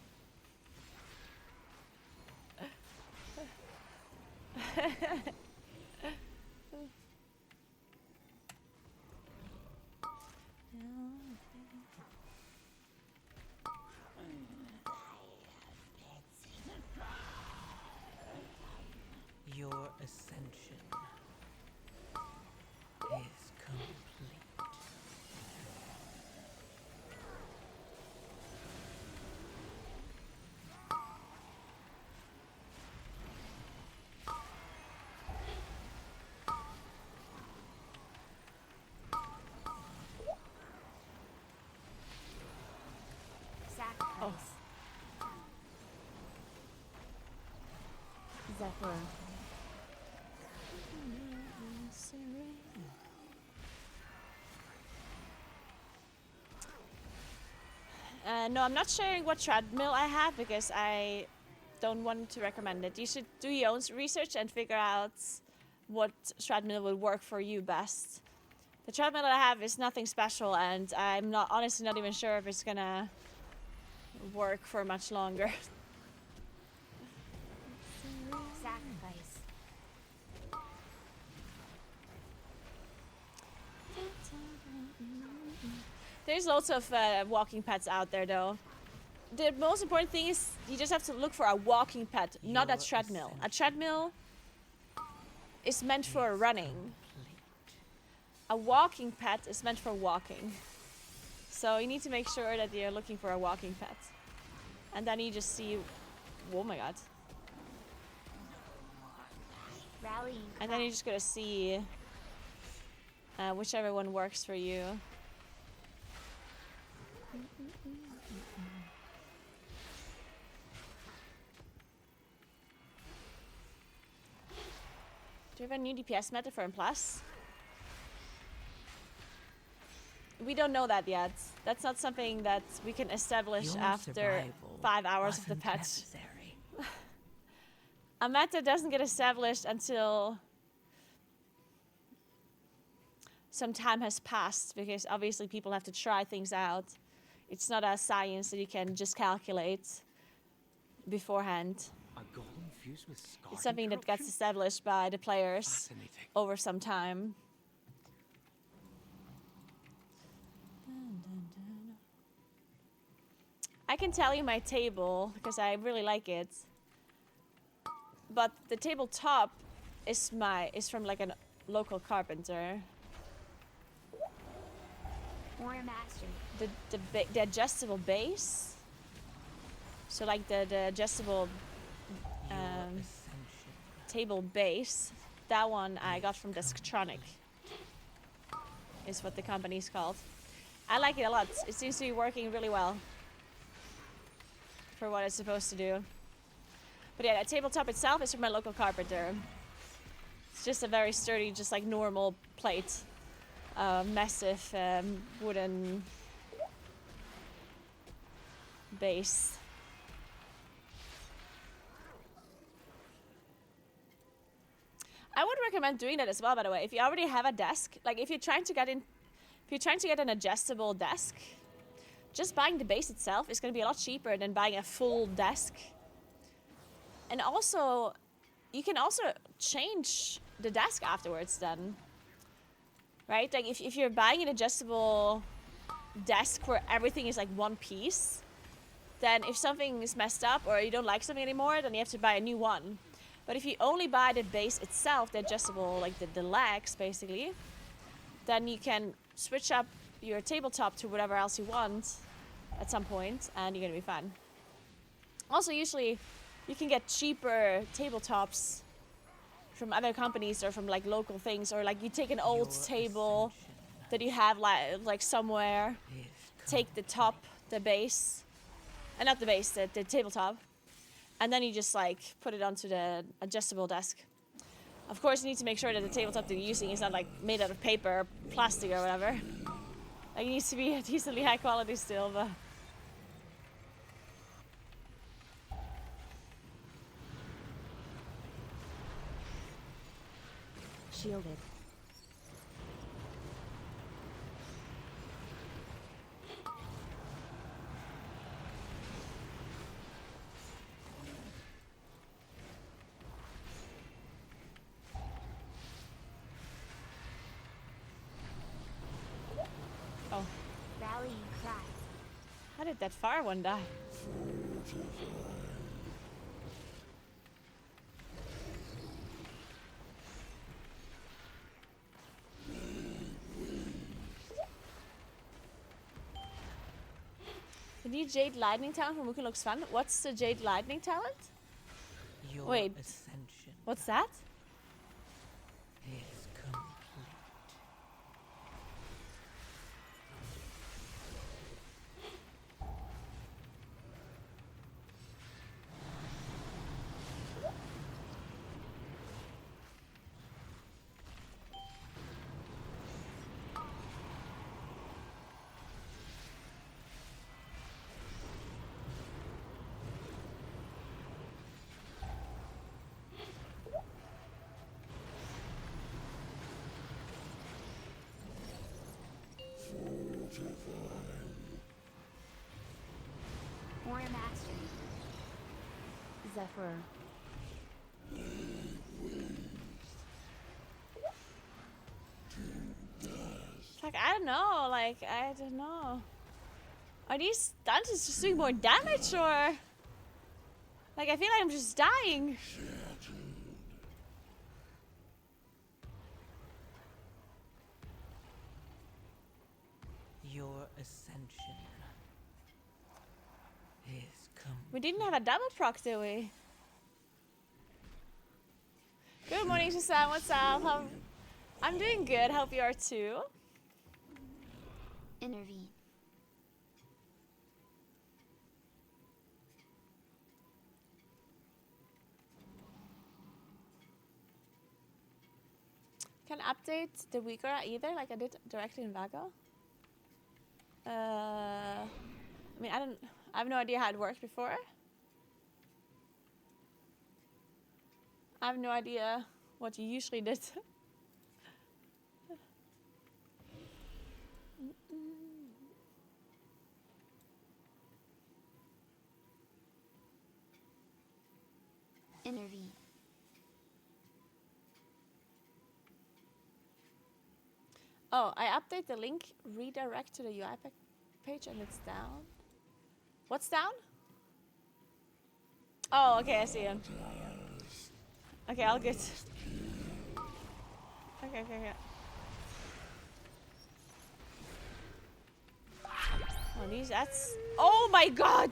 Your ascension is complete. Sacrifice. Zephyr. No, I'm not sharing what treadmill I have because I don't want to recommend it. You should do your own research and figure out what treadmill would work for you best. The treadmill that I have is nothing special, and I'm not honestly not even sure if it's gonna work for much longer. Sacrifice. There's lots of walking pets out there, though. The most important thing is you just have to look for a walking pet, not a treadmill. A treadmill is meant for running. A walking pet is meant for walking. So you need to make sure that you're looking for a walking pet. And then you just see, oh my god. Rallying. And then you're just gonna see whichever one works for you. Do you have a new DPS meta for M+? We don't know that yet. That's not something that we can establish Your after survival 5 hours of the wasn't patch. necessary. A meta doesn't get established until some time has passed, because obviously people have to try things out. It's not a science that you can just calculate beforehand. A golem fused with scar It's something that gets corruption? established by the players Fascinating. over some time. I can tell you my table because I really like it. But the tabletop is from like a local carpenter. Or a master. The adjustable base. So like the adjustable Your um, ascension. table base. That one I got from Desktronic. Is what the company's called. I like it a lot. It seems to be working really well for what it's supposed to do. But yeah, that tabletop itself is from my local carpenter. It's just a very sturdy, just like normal plate. Massive wooden base. I would recommend doing that as well, by the way. If you already have a desk, like if you're trying to get an adjustable desk, just buying the base itself is going to be a lot cheaper than buying a full desk. And also, you can also change the desk afterwards then. Right? Like if you're buying an adjustable desk where everything is like one piece, then if something is messed up or you don't like something anymore, then you have to buy a new one. But if you only buy the base itself, the adjustable, like the legs basically, then you can switch up your tabletop to whatever else you want at some point, and you're gonna be fine. Also, usually you can get cheaper tabletops from other companies or from like local things, or like you take an old Your table ascension that you have like somewhere, is take the top, the base, and not the base, the tabletop, and then you just like put it onto the adjustable desk. Of course, you need to make sure that the tabletop that you're using is not like made out of paper, or plastic, or whatever. Like it needs to be decently high quality still, but. Shielded. Oh, Rallying cry. how did that fire one die? The new Jade Lightning talent from Moonkin looks fun. What's the Jade Lightning talent? your Wait. ascension What's that? is complete. War Master. Zephyr. Like, I don't know. Like, I don't know. Are these dungeons just doing more damage, or... Like, I feel like I'm just dying. Your ascension is complete. We didn't have a double proc, did we? Good morning, Susan. What's up? I'm doing good. Hope you are too. Intervene. Can update the Naguura either, like I did directly in Vago. I mean, I have no idea how it worked before. I have no idea what you usually did. Intervene. Oh, I update the link, redirect to the UI page, and it's down. What's down? Oh, okay, I see him. Okay, all good. Okay. Oh, these, that's... Oh my god!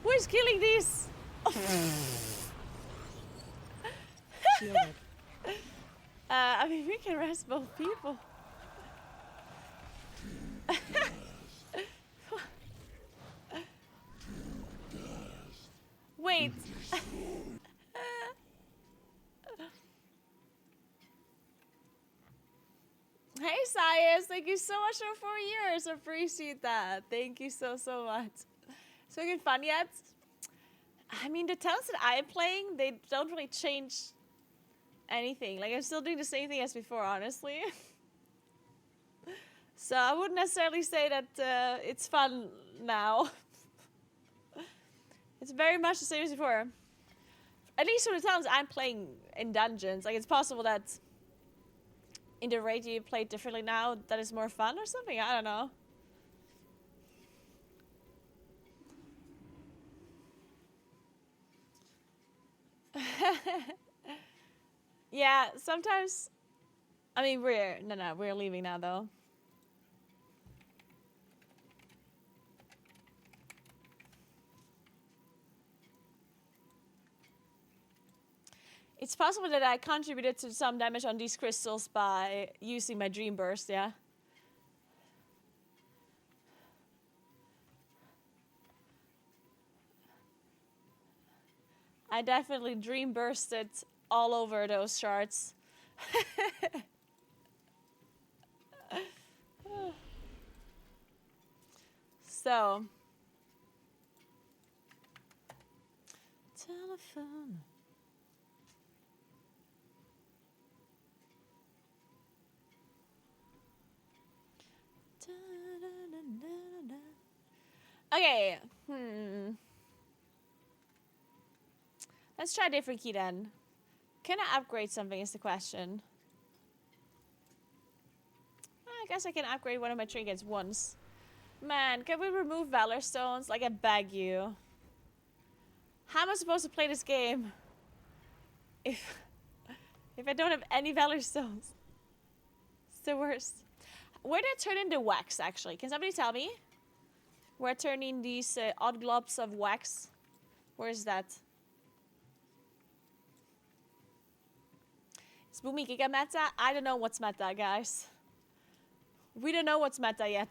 Who is killing these? Shielded. I mean, we can rest both people. Wait. Hey, Sayas, thank you so much for 4 years. Appreciate that. Thank you so much. It's making fun yet? I mean, the talents that I'm playing, they don't really change anything. Like, I'm still doing the same thing as before, honestly. So I wouldn't necessarily say that it's fun now. It's very much the same as before. At least for the talents I'm playing in dungeons. Like, it's possible that in the raid you play differently now, that is more fun or something. I don't know. Yeah, sometimes. I mean, we're leaving now though. It's possible that I contributed to some damage on these crystals by using my Dream Burst, yeah. I definitely Dream Bursted all over those shards. So. Telephone. Okay. Let's try a different key then. Can I upgrade something is the question. I guess I can upgrade one of my trinkets once. Man, can we remove Valor Stones? Like, I beg you. How am I supposed to play this game if I don't have any Valor Stones? It's the worst. Where did I turn in the wax, actually? Can somebody tell me? Where I turn in these odd globs of wax? Where is that? Is Boomy Giga meta? I don't know what's meta, guys. We don't know what's meta yet.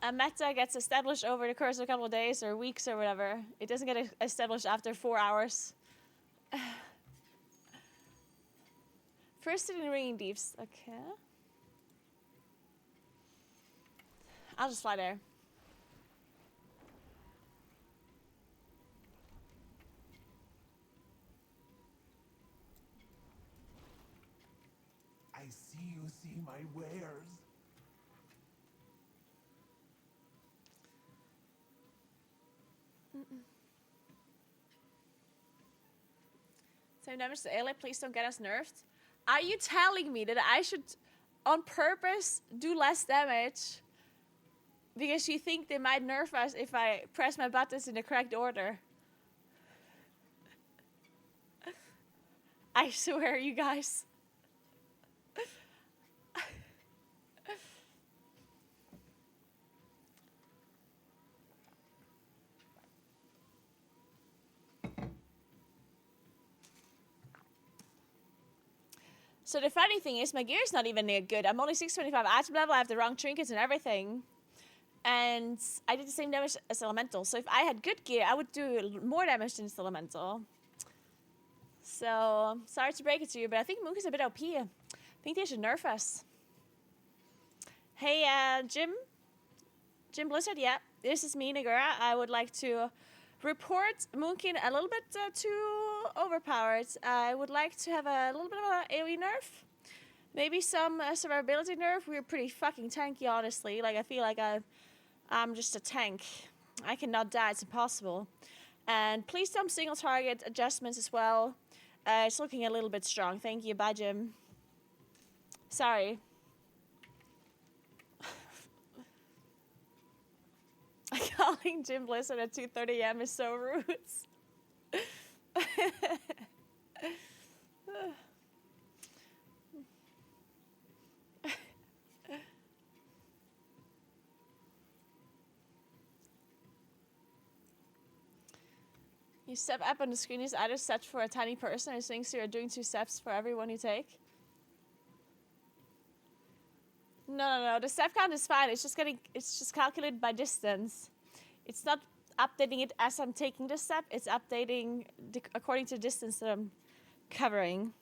A meta gets established over the course of a couple of days or weeks or whatever. It doesn't get established after 4 hours. First in Ringing Deeps. Okay. I'll just fly there. I see you see my wares. Same damage to ally, please don't get us nerfed. Are you telling me that I should, on purpose, do less damage? Because you think they might nerf us if I press my buttons in the correct order? I swear, you guys. So the funny thing is, my gear's not even that good. I'm only 625 item level, I have the wrong trinkets and everything. And I did the same damage as Elemental. So if I had good gear, I would do more damage than this Elemental. So, sorry to break it to you, but I think Moonkin's a bit OP. I think they should nerf us. Hey, Jim Blizzard, yeah. This is me, Naguura. I would like to report Moonkin a little bit too overpowered. I would like to have a little bit of an AoE nerf. Maybe some survivability nerf. We're pretty fucking tanky, honestly. Like, I feel like I'm just a tank. I cannot die, it's impossible. And please some single target adjustments as well. It's looking a little bit strong. Thank you, bye Jim. Sorry. Calling Jim Blizzard at 2:30 AM is so rude. You step up on the screen is either set for a tiny person or thinks you're doing 2 steps for everyone you take. No. The step count is fine. It's just calculated by distance. It's not updating it as I'm taking the step. It's updating according to the distance that I'm covering.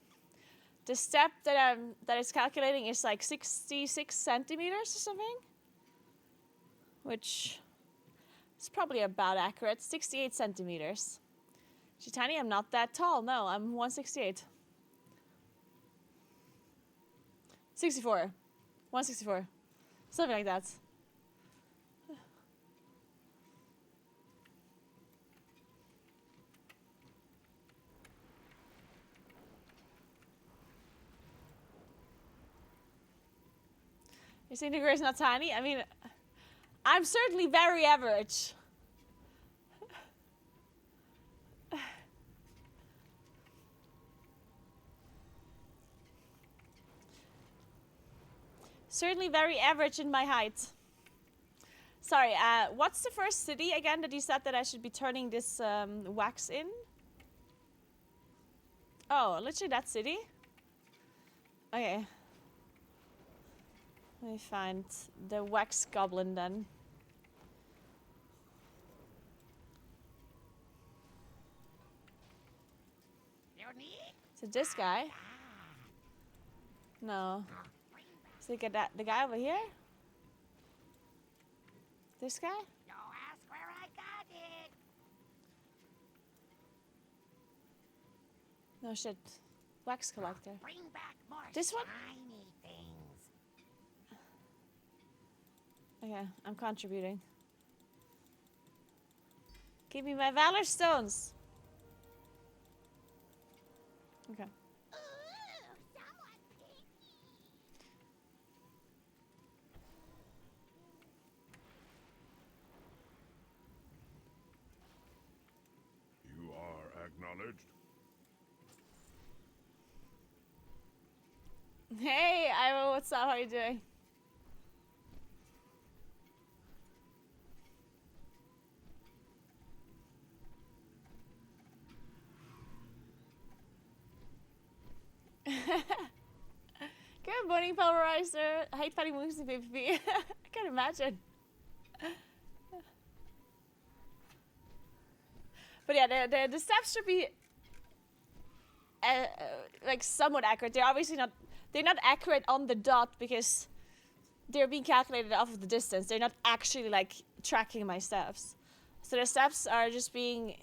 The step that it's calculating is like 66 centimeters or something, which is probably about accurate. 68 centimeters. Chitani, I'm not that tall. No, I'm 168. 64. 164. Something like that. You think the girl is not tiny? I mean, I'm certainly very average. Certainly very average in my height. Sorry, what's the first city again that you said that I should be turning this wax in? Oh, literally that city? Okay. Let me find the wax goblin then. Is it this guy? No. Is it the guy over here? This guy? No, ask where I got it. No shit. Wax collector. Bring back more This one? shiny things. Okay, I'm contributing. Give me my valor stones. Okay. You are acknowledged. Hey, Iro, what's up? How are you doing? Good morning, Pulverizer. I hate fighting moves in PvP. I can imagine. But yeah, the steps should be like somewhat accurate. They're obviously not. They're not accurate on the dot because they're being calculated off of the distance. They're not actually like tracking my steps. So the steps are just being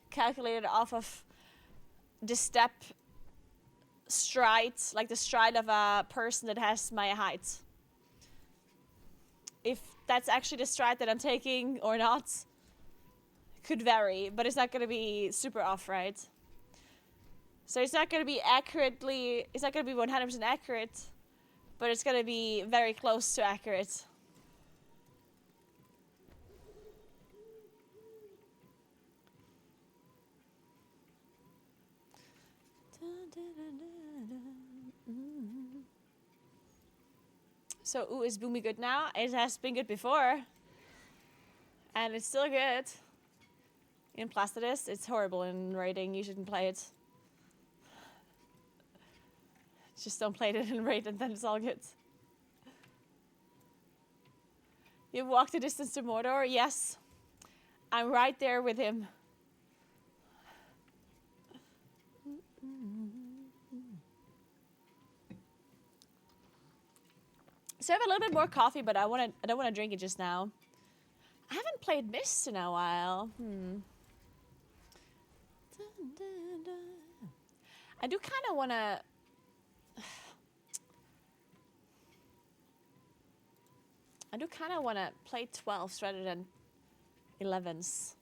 calculated off of the step stride, like the stride of a person that has my height. If that's actually the stride that I'm taking or not, could vary, but it's not going to be super off, right? So it's not going to be accurately, it's not going to be 100% accurate, but it's going to be very close to accurate. So, ooh, is Boomy good now? It has been good before. And it's still good. In Placidus, it's horrible in raiding. You shouldn't play it. Just don't play it in raid and then it's all good. You've walked the distance to Mordor? Yes. I'm right there with him. So I have a little bit more coffee, but I don't want to drink it just now. I haven't played Mist in a while. I do kind of want to... I do kind of want to play 12s rather than 11s.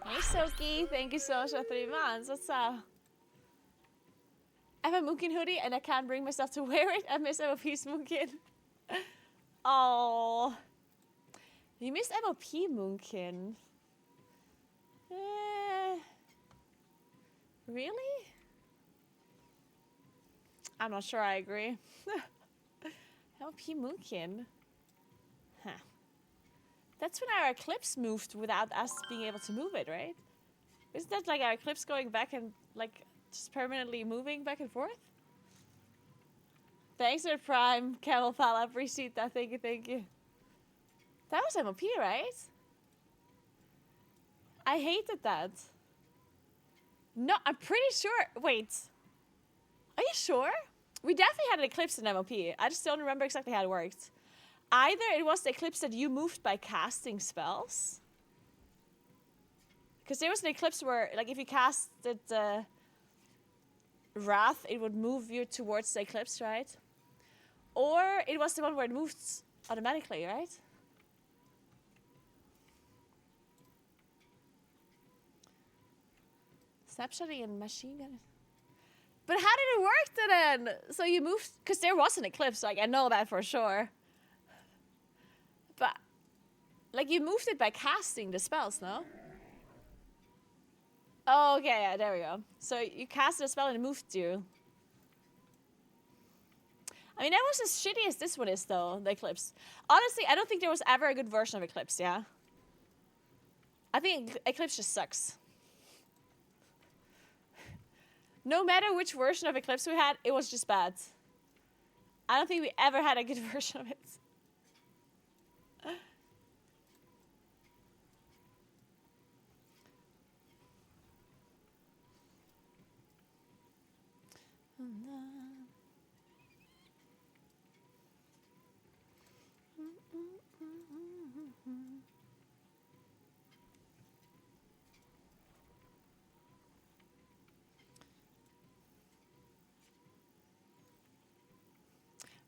Hey Soki, thank you so much for 3 months. What's up? I have a Moonkin hoodie and I can't bring myself to wear it. I miss MOP's Moonkin. Oh, you missed MOP Moonkin. Really? I'm not sure I agree. MOP Moonkin. Huh. That's when our Eclipse moved without us being able to move it, right? Isn't that like our Eclipse going back and like just permanently moving back and forth? Thanks for Prime, Camel Pal. I appreciate that. Thank you, thank you. That was MOP, right? I hated that. No, I'm pretty sure. Wait. Are you sure? We definitely had an Eclipse in MOP. I just don't remember exactly how it worked. Either it was the Eclipse that you moved by casting spells. Because there was an Eclipse where, like, if you casted Wrath, it would move you towards the Eclipse, right? Or it was the one where it moved automatically, right? Snapshotting and machine gun. But how did it work then? So you moved, because there was an Eclipse, like I know that for sure. But, like you moved it by casting the spells, no? Oh, okay, yeah, there we go. So you casted a spell and it moved you. I mean, that was as shitty as this one is, though, the Eclipse. Honestly, I don't think there was ever a good version of Eclipse, yeah? I think Eclipse just sucks. No matter which version of Eclipse we had, it was just bad. I don't think we ever had a good version of it.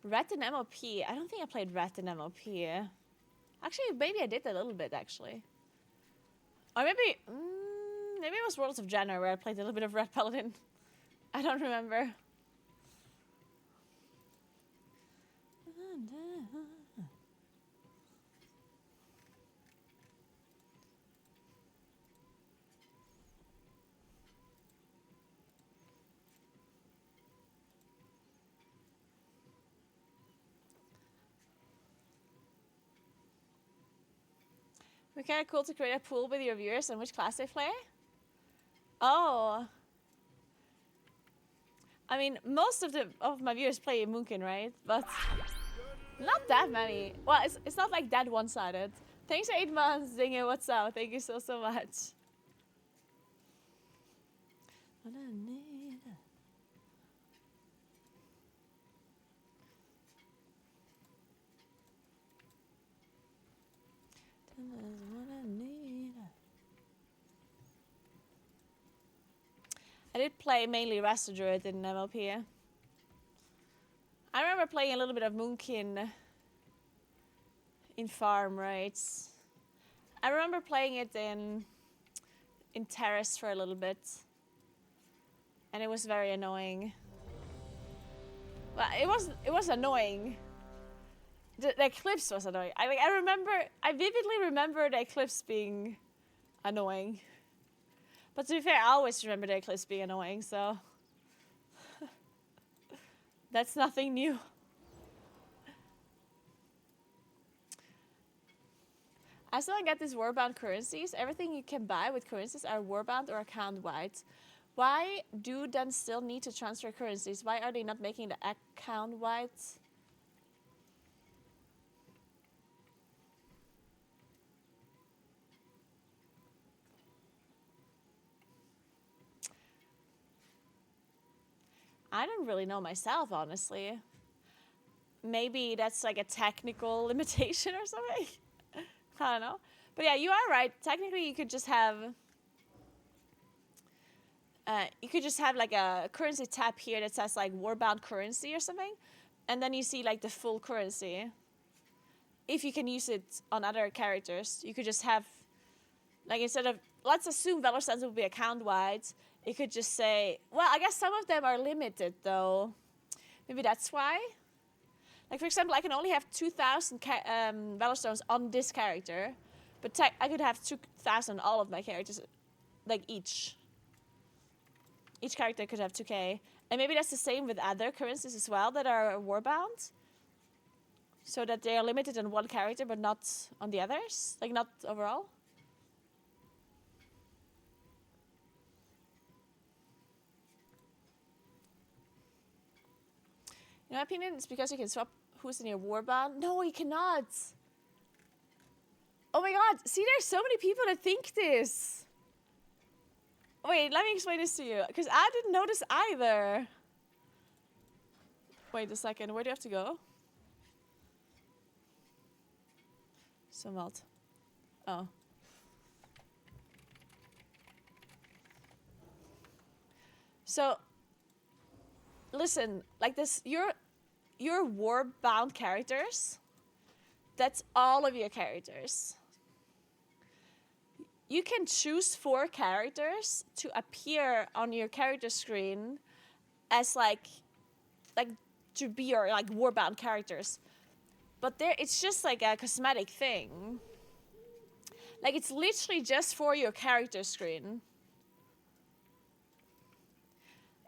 Rat in MOP. I don't think I played Rat in MOP. Actually, maybe I did a little bit, actually. Or maybe it was Worlds of January where I played a little bit of Rat Paladin. I don't remember. We kind of cool to create a pool with your viewers and which class they play. Oh. I mean, most of my viewers play Moonkin, right? But not that many. Well, it's not like that one-sided. Thanks for 8 months, Dingo. What's up? Thank you so much. What I need. What I need. did play mainly Rasta Druid in MLP. I remember playing a little bit of Moonkin in farm raids. I remember playing it in Terrace for a little bit. And it was very annoying. Well, it was annoying. The eclipse was annoying. I vividly remember the eclipse being annoying. But to be fair, I always remember the eclipse being annoying, so that's nothing new. I still don't get these warbound currencies. Everything you can buy with currencies are warbound or account-wide. Why do then still need to transfer currencies? Why are they not making the account-wide? I don't really know myself, honestly. Maybe that's like a technical limitation or something. I don't know. But yeah, you are right. Technically, you could just have like a currency tab here that says like warbound currency or something, and then you see like the full currency. If you can use it on other characters, you could just have like, instead of, let's assume Valor Stance will be account wide, it could just say, well, I guess some of them are limited though. Maybe that's why. Like, for example, I can only have 2,000 Valor Stones on this character, but I could have 2,000 on all of my characters, like each. Each character could have 2k. And maybe that's the same with other currencies as well that are warbound. So that they are limited on one character, but not on the others. Like, not overall. In my opinion, it's because you can swap who's in your warband. No, you cannot. Oh my god. See, there's so many people that think this. Wait, let me explain this to you. Because I didn't know this either. Wait a second. Where do you have to go? Somewhat. Oh. So, listen, like this, your war-bound characters, that's all of your characters. You can choose 4 characters to appear on your character screen as like to be your like war-bound characters. But it's just like a cosmetic thing. Like, it's literally just for your character screen.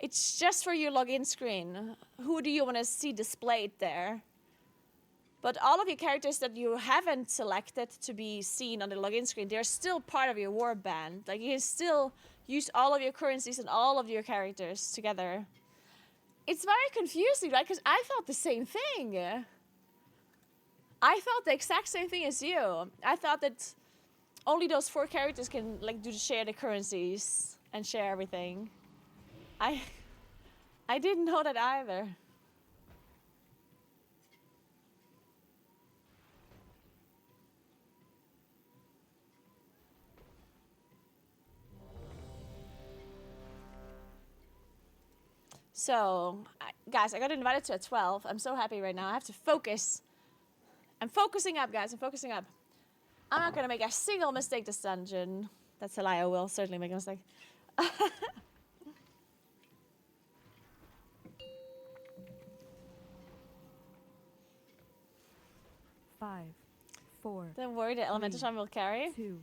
It's just for your login screen. Who do you want to see displayed there? But all of your characters that you haven't selected to be seen on the login screen, they're still part of your warband. Like, you can still use all of your currencies and all of your characters together. It's very confusing, right? Because I thought the same thing. I thought the exact same thing as you. I thought that only those 4 characters can like share the currencies and share everything. I didn't know that either. So, guys, I got invited to a 12. I'm so happy right now. I have to focus. I'm focusing up, guys. I'm focusing up. I'm not going to make a single mistake this dungeon. That's a lie. I will certainly make a mistake. 5, 4. Don't worry, the elemental charm will carry. 2,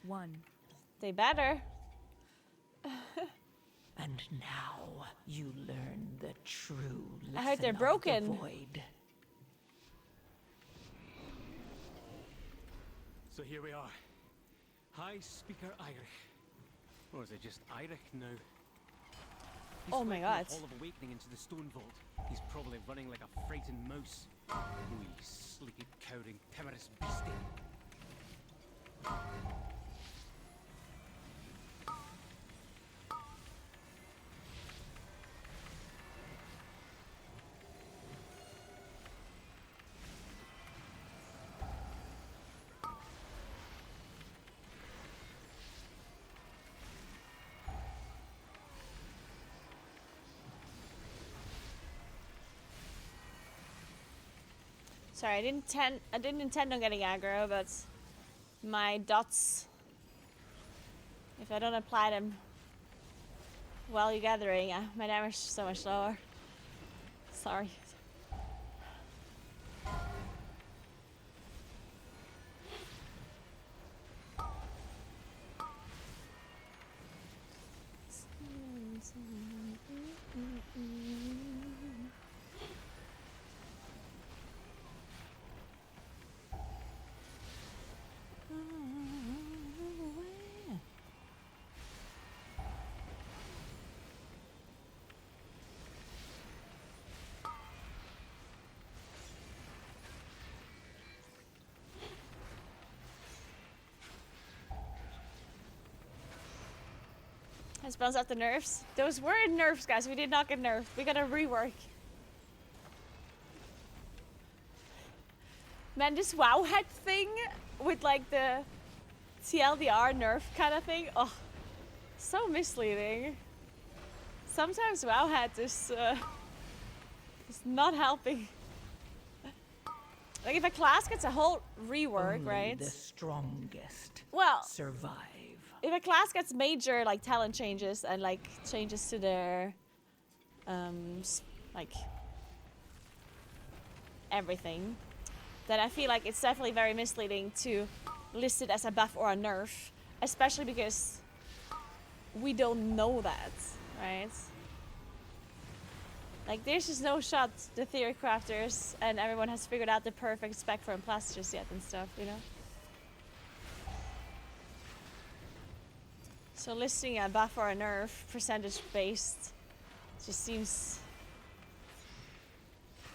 1. They better. And now you learn the true lesson I heard they're of broken. the void. So here we are. High Speaker Irish. Or is it just Irish now? He's Oh my fled from god. the Hall of Awakening into the Stone Vault. He's probably running like a frightened mouse. Wee, sleepy, cowering, timorous beastie. Sorry, I didn't intend on getting aggro, but my dots, if I don't apply them while you're gathering, my damage is so much lower. Sorry. Let's bounce out the nerfs. Those were nerfs, guys. We did not get nerfed. We got a rework. Man, this WoW head thing with like the TLDR nerf kind of thing. Oh, so misleading. Sometimes WoW head is not helping. Like if a class gets a whole rework, Only right? the strongest Well, survive. if a class gets major like talent changes and like changes to their like everything, then I feel like it's definitely very misleading to list it as a buff or a nerf, especially because we don't know that, right? Like there's just no shot the theory crafters and everyone has figured out the perfect spec for implasters yet and stuff, you know? So listing a buff or a nerf percentage based just seems...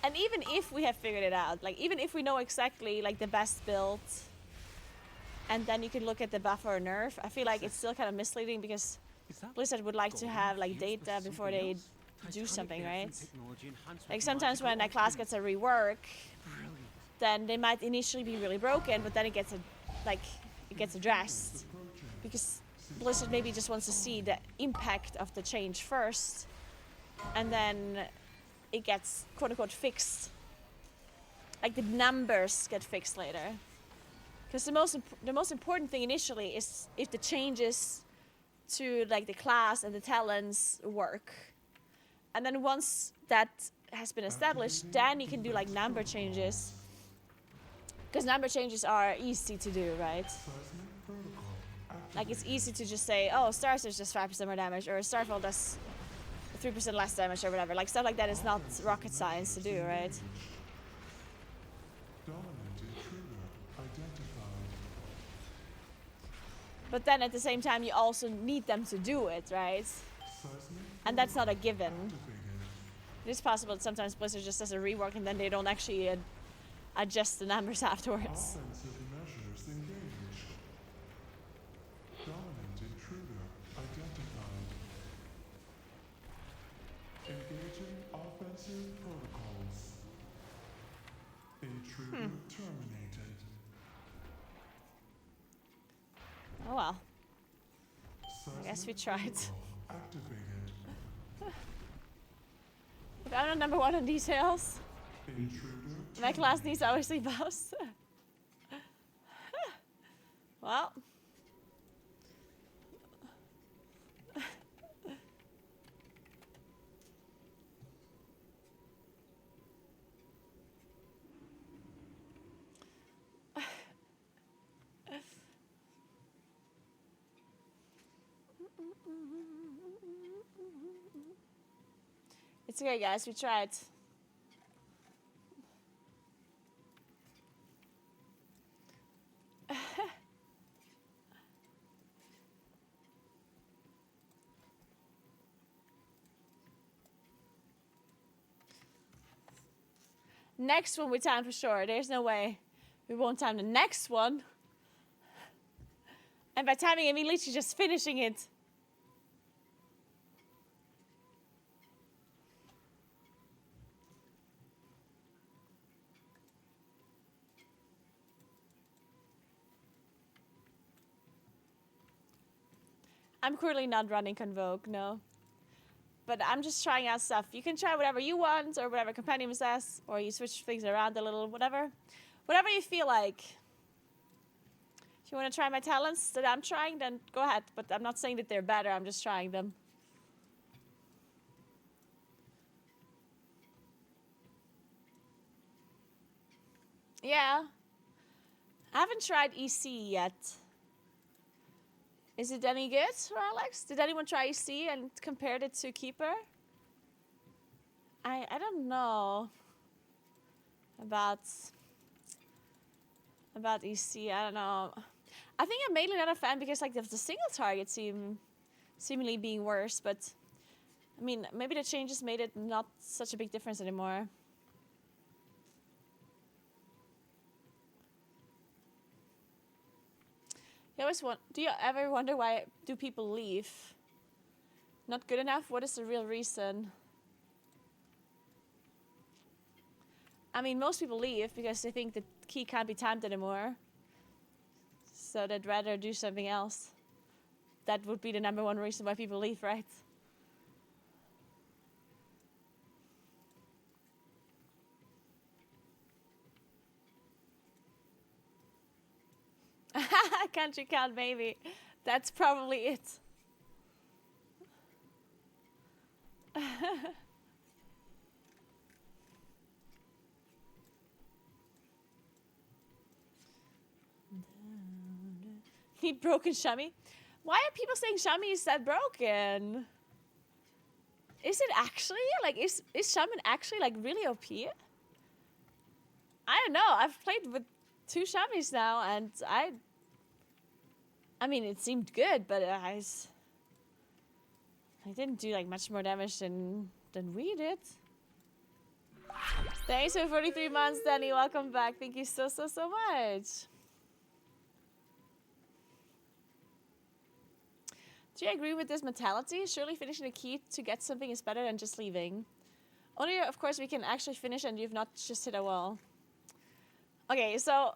And even if we have figured it out, like even if we know exactly like the best build and then you can look at the buff or nerf, I feel like it's still kind of misleading because Blizzard would like to have like data before they do something, right? Like sometimes when a class gets a rework, then they might initially be really broken, but then it gets addressed because Blizzard maybe just wants to see the impact of the change first, and then it gets quote-unquote fixed. Like the numbers get fixed later. Because the most important thing initially is if the changes to like the class and the talents work. And then once that has been established, then you can do like number changes. Because number changes are easy to do, right? Like it's easy to just say, oh, Stars does just 5% more damage, or Starfall does 3% less damage, or whatever. Like stuff like that is not rocket science to do, right? But then at the same time, you also need them to do it, right? And that's not a given. It is possible that sometimes Blizzard just does a rework and then they don't actually adjust the numbers afterwards. Engaging offensive protocols. Intruder terminated. Oh well. I guess we tried. Activated. If I'm not number one on details, Intruder my class needs to always leave us. Well. It's okay, guys. We tried. Next one we time for sure. There's no way we won't time the next one. And by timing, I mean literally just finishing it. I'm currently not running Convoke, no. but I'm just trying out stuff. You can try whatever you want, or whatever Compendium says, or you switch things around a little, whatever. Whatever you feel like. If you want to try my talents that I'm trying, then go ahead. But I'm not saying that they're better, I'm just trying them. Yeah. I haven't tried EC yet. Is it any good for Alex? Did anyone try EC and compared it to Keeper? I don't know about EC. I don't know. I think I'm mainly not a fan because like the single targets seemingly being worse, but I mean maybe the changes made it not such a big difference anymore. Do you ever wonder why do people leave? Not good enough? What is the real reason? I mean, most people leave because they think the key can't be timed anymore. So they'd rather do something else. That would be the #1 reason why people leave, right? Country count, maybe. That's probably it. Need broken Shami? Why are people saying Shami is that broken? Is it actually? Like, is Shaman actually, like, really OP? I don't know. I've played with 2 Shamis now, and I mean, it seemed good, but I didn't do, like, much more damage than we did. Thanks for 43 months, Danny. Welcome back. Thank you so much. Do you agree with this mentality? Surely finishing a key to get something is better than just leaving. Only, of course, we can actually finish and you've not just hit a wall. Okay, so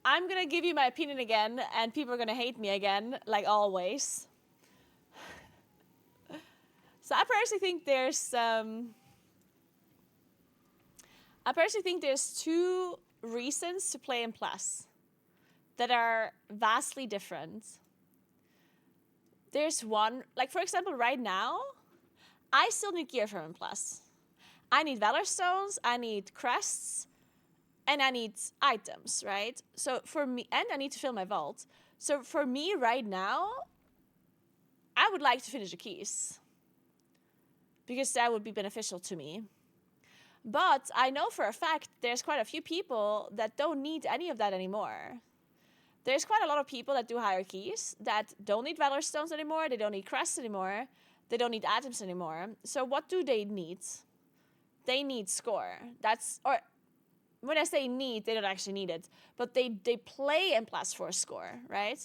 I'm gonna give you my opinion again, and people are gonna hate me again, like always. So I personally think there's 2 reasons to play in Plus that are vastly different. There's one, like for example, right now, I still need gear from M+. I need Valor Stones, I need crests, and I need items, right? So for me, and I need to fill my vault. So for me right now, I would like to finish the keys because that would be beneficial to me. But I know for a fact there's quite a few people that don't need any of that anymore. There's quite a lot of people that do higher keys that don't need Valor Stones anymore, they don't need crests anymore, they don't need items anymore. So what do they need? They need score. Or when I say need, they don't actually need it, but they play M+ for a score, right?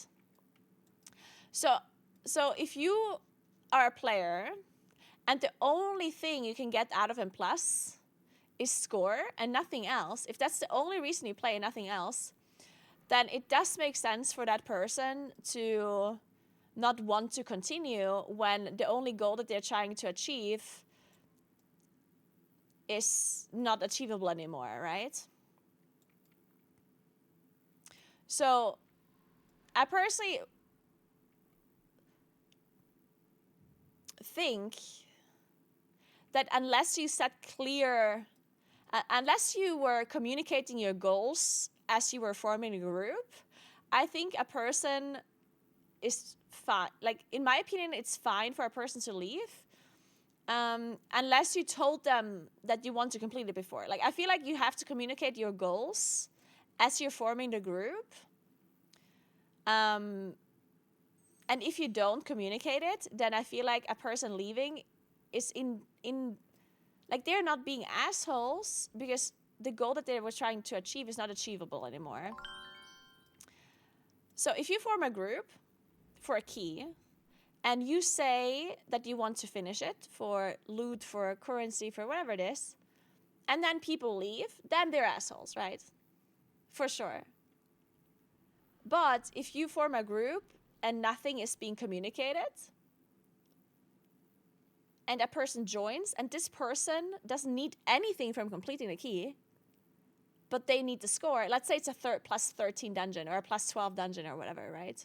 So if you are a player and the only thing you can get out of M+ is score and nothing else, if that's the only reason you play and nothing else, then it does make sense for that person to not want to continue when the only goal that they're trying to achieve is not achievable anymore, right? So I personally think that unless you set clear, unless you were communicating your goals as you were forming a group, I think a person is fine. Like, in my opinion, it's fine for a person to leave unless you told them that you want to complete it before. Like, I feel like you have to communicate your goals as you're forming the group. And if you don't communicate it, then I feel like a person leaving is like, they're not being assholes because the goal that they were trying to achieve is not achievable anymore. So if you form a group for a key and you say that you want to finish it for loot, for currency, for whatever it is, and then people leave, then they're assholes, right? For sure. But if you form a group and nothing is being communicated, and a person joins, and this person doesn't need anything from completing the key, but they need the score. Let's say it's a plus 13 dungeon or a plus 12 dungeon or whatever, right?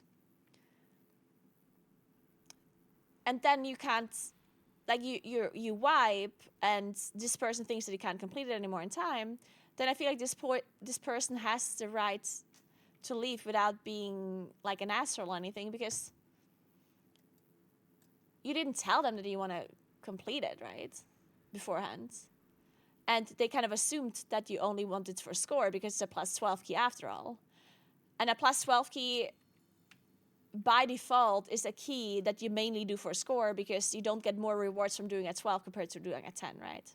And then you can't, like you wipe, and this person thinks that he can't complete it anymore in time. Then I feel like this person has the right to leave without being like an asshole or anything, because you didn't tell them that you want to complete it, right? Beforehand. And they kind of assumed that you only wanted for score because it's a plus 12 key after all. And a plus 12 key, by default, is a key that you mainly do for score because you don't get more rewards from doing a 12 compared to doing a 10, right?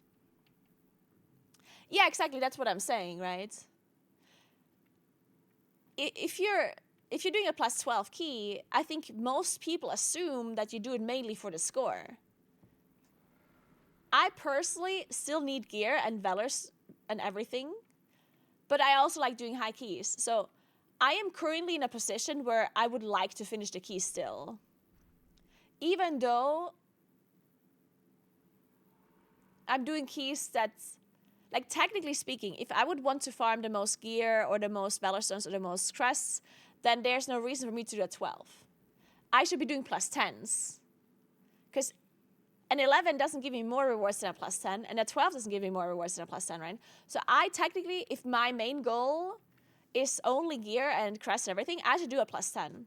Yeah, exactly. That's what I'm saying, right? If you're doing a plus 12 key, I think most people assume that you do it mainly for the score. I personally still need gear and valors and everything, but I also like doing high keys. So I am currently in a position where I would like to finish the key still. Even though I'm doing keys that's, like, technically speaking, if I would want to farm the most gear or the most valor stones or the most crests, then there's no reason for me to do a 12. I should be doing plus 10s. Because an 11 doesn't give me more rewards than a plus 10, and a 12 doesn't give me more rewards than a plus 10, right? So I technically, if my main goal is only gear and crest and everything, I should do a plus 10.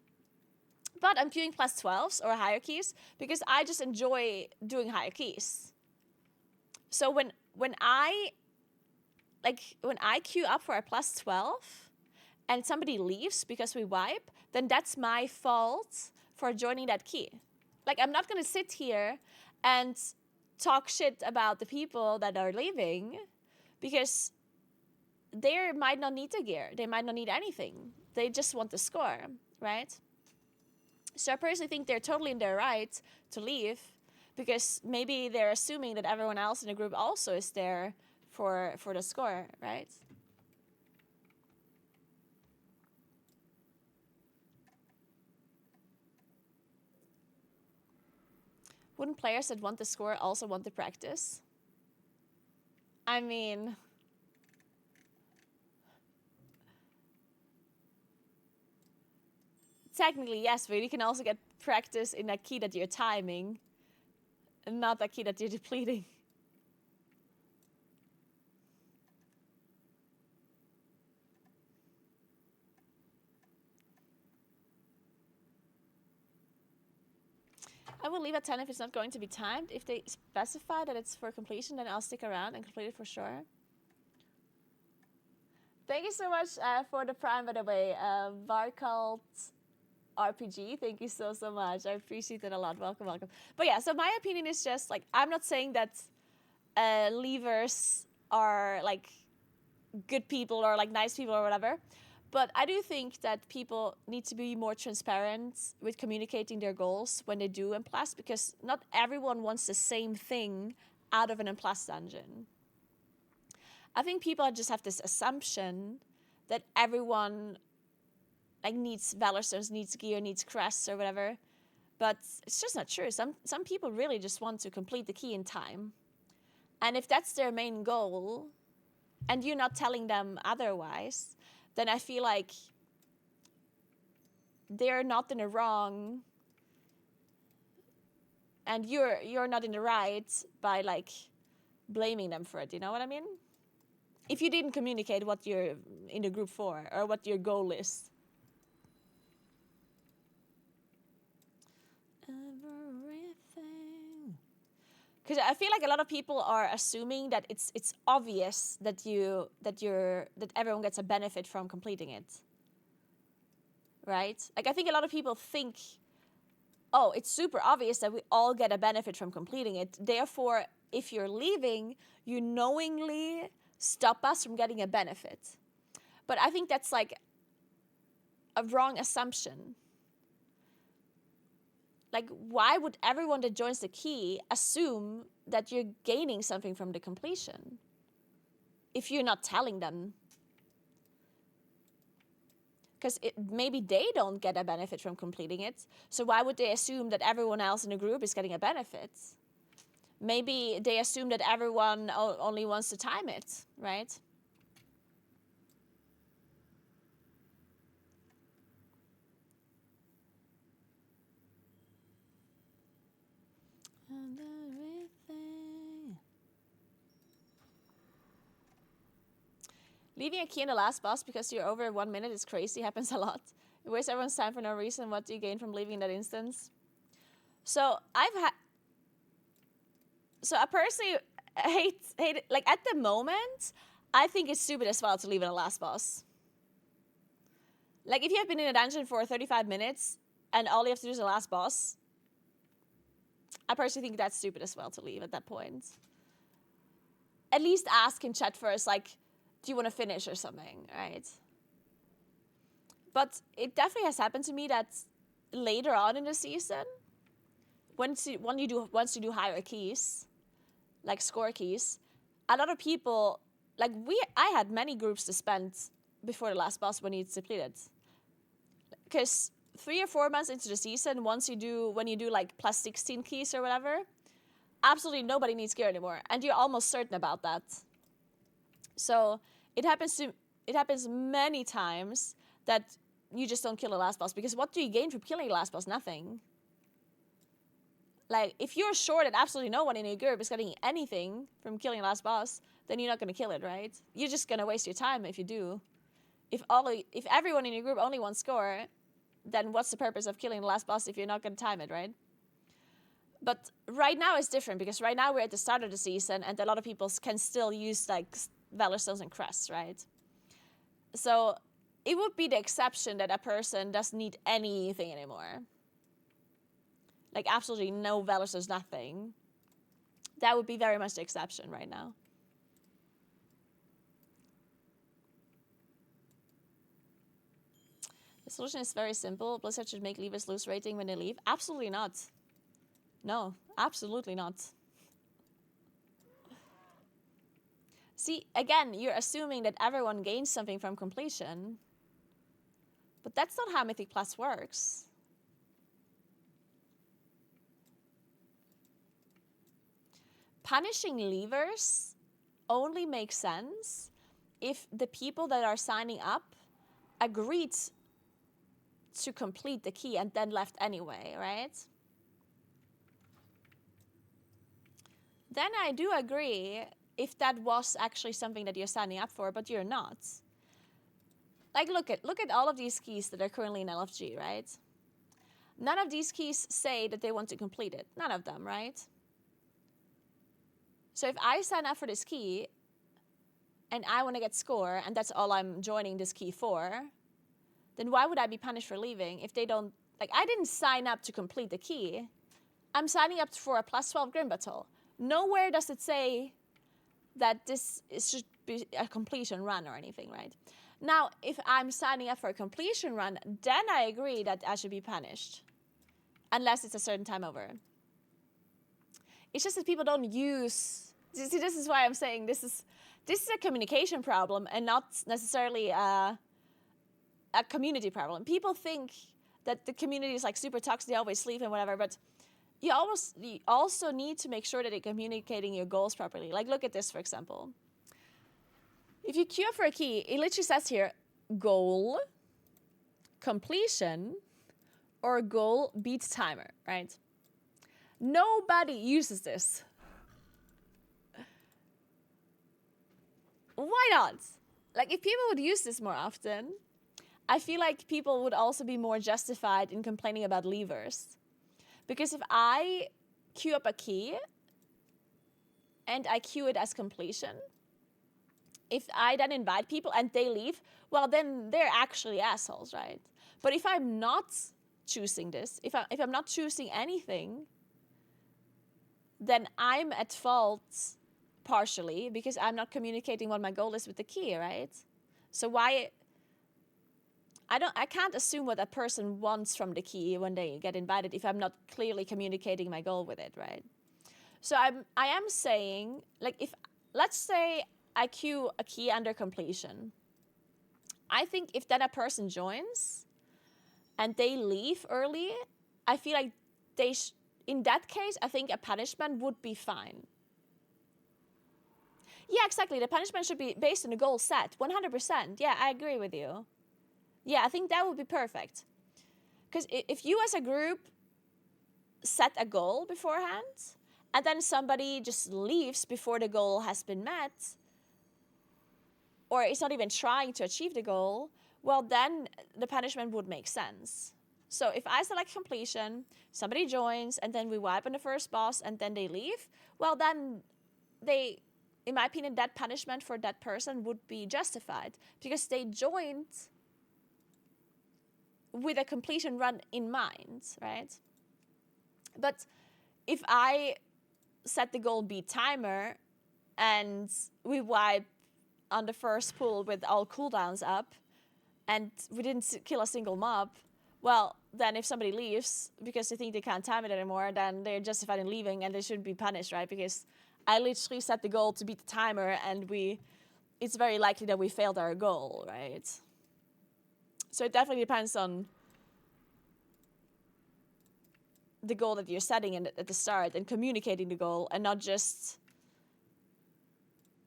But I'm queuing plus 12s or higher keys because I just enjoy doing higher keys. So when I queue up for a plus 12 and somebody leaves because we wipe, then that's my fault for joining that key. Like, I'm not going to sit here and talk shit about the people that are leaving because they might not need the gear. They might not need anything. They just want the score, right? So I personally think they're totally in their right to leave because maybe they're assuming that everyone else in the group also is there for the score, right? Wouldn't players that want the score also want the practice? I mean, technically, yes, but you can also get practice in a key that you're timing, and not a key that you're depleting. I will leave at 10 if it's not going to be timed. If they specify that it's for completion, then I'll stick around and complete it for sure. Thank you so much for the prime, by the way. Varcult RPG, thank you so much. I appreciate it a lot. Welcome. But yeah, so my opinion is just, like, I'm not saying that leavers are, like, good people or, like, nice people or whatever. But I do think that people need to be more transparent with communicating their goals when they do M+, because not everyone wants the same thing out of an M+ dungeon. I think people just have this assumption that everyone, like, needs valor stones, needs gear, needs crests or whatever. But it's just not true. Some people really just want to complete the key in time. And if that's their main goal, and you're not telling them otherwise, then I feel like they're not in the wrong and you're not in the right by, like, blaming them for it, you know what I mean? If you didn't communicate what you're in the group for or what your goal is. Everything. Because I feel like a lot of people are assuming that it's obvious that everyone gets a benefit from completing it, right? Like, I think a lot of people think, oh, it's super obvious that we all get a benefit from completing it. Therefore, if you're leaving, you knowingly stop us from getting a benefit. But I think that's, like, a wrong assumption. Like, why would everyone that joins the key assume that you're gaining something from the completion if you're not telling them? Because maybe they don't get a benefit from completing it, so why would they assume that everyone else in the group is getting a benefit? maybe they assume that everyone only wants to time it, right? And everything. Leaving a key in the last boss because you're over 1 minute is crazy. Happens a lot. It wastes everyone's time for no reason. What do you gain from leaving in that instance? So I personally hate it. Like at the moment, I think it's stupid as well to leave in a last boss. Like if you have been in a dungeon for 35 minutes and all you have to do is the last boss, I personally think that's stupid as well to leave at that point. At least ask in chat first, like, do you want to finish or something, right? But it definitely has happened to me that later on in the season, once you do higher keys, like score keys, a lot of people, like I had many groups to spend before the last boss when it's depleted. Because 3 or 4 months into the season, when you do like plus 16 keys or whatever, absolutely nobody needs gear anymore, and you're almost certain about that. So it happens many times that you just don't kill the last boss, because what do you gain from killing the last boss? Nothing. Like, if you're sure that absolutely no one in your group is getting anything from killing the last boss, then you're not going to kill it, right? You're just going to waste your time if you do. If everyone in your group only wants score, then what's the purpose of killing the last boss if you're not going to time it, right? But right now it's different, because right now we're at the start of the season and a lot of people can still use like Valor Stones and Crests, right? So it would be the exception that a person doesn't need anything anymore. Like absolutely no Valor Stones, nothing. That would be very much the exception right now. The solution is very simple. Blizzard should make leavers lose rating when they leave. Absolutely not. No, absolutely not. See, again, you're assuming that everyone gains something from completion. But that's not how Mythic Plus works. Punishing leavers only makes sense if the people that are signing up agreed to complete the key and then left anyway, right? Then I do agree if that was actually something that you're signing up for, but you're not. Like, look at all of these keys that are currently in LFG, right? None of these keys say that they want to complete it. None of them, right? So if I sign up for this key and I want to get score and that's all I'm joining this key for, then why would I be punished for leaving if they don't... Like, I didn't sign up to complete the key. I'm signing up for a plus 12 Grim Battle. Nowhere does it say that this should be a completion run or anything, right? Now, if I'm signing up for a completion run, then I agree that I should be punished. Unless it's a certain time over. It's just that people don't use... See, this is why I'm saying this is a communication problem and not necessarily a community problem. People think that the community is like super toxic, they always sleep and whatever, but you also need to make sure that you're communicating your goals properly. Like, look at this, for example. If you queue up for a key, it literally says here, goal, completion, or goal beats timer, right? Nobody uses this. Why not? Like, if people would use this more often, I feel like people would also be more justified in complaining about leavers. Because if I queue up a key and I queue it as completion, if I then invite people and they leave, well, then they're actually assholes, right? But if I'm not choosing this, if I'm not choosing anything, then I'm at fault partially because I'm not communicating what my goal is with the key, right? So why... I can't assume what a person wants from the key when they get invited if I'm not clearly communicating my goal with it, right? So I am saying, like, if, let's say I queue a key under completion. I think if then a person joins and they leave early, I feel like in that case, I think a punishment would be fine. Yeah, exactly. The punishment should be based on the goal set. 100%. Yeah, I agree with you. Yeah, I think that would be perfect. Because if you as a group set a goal beforehand, and then somebody just leaves before the goal has been met, or is not even trying to achieve the goal, well, then the punishment would make sense. So if I select completion, somebody joins, and then we wipe on the first boss, and then they leave, well, then they, in my opinion, that punishment for that person would be justified because they joined with a completion run in mind, right? But if I set the goal beat timer and we wipe on the first pull with all cooldowns up and we didn't kill a single mob, well, then if somebody leaves because they think they can't time it anymore, then they're justified in leaving and they shouldn't be punished, right? Because I literally set the goal to beat the timer and it's very likely that we failed our goal, right? So it definitely depends on the goal that you're setting at the start and communicating the goal and not just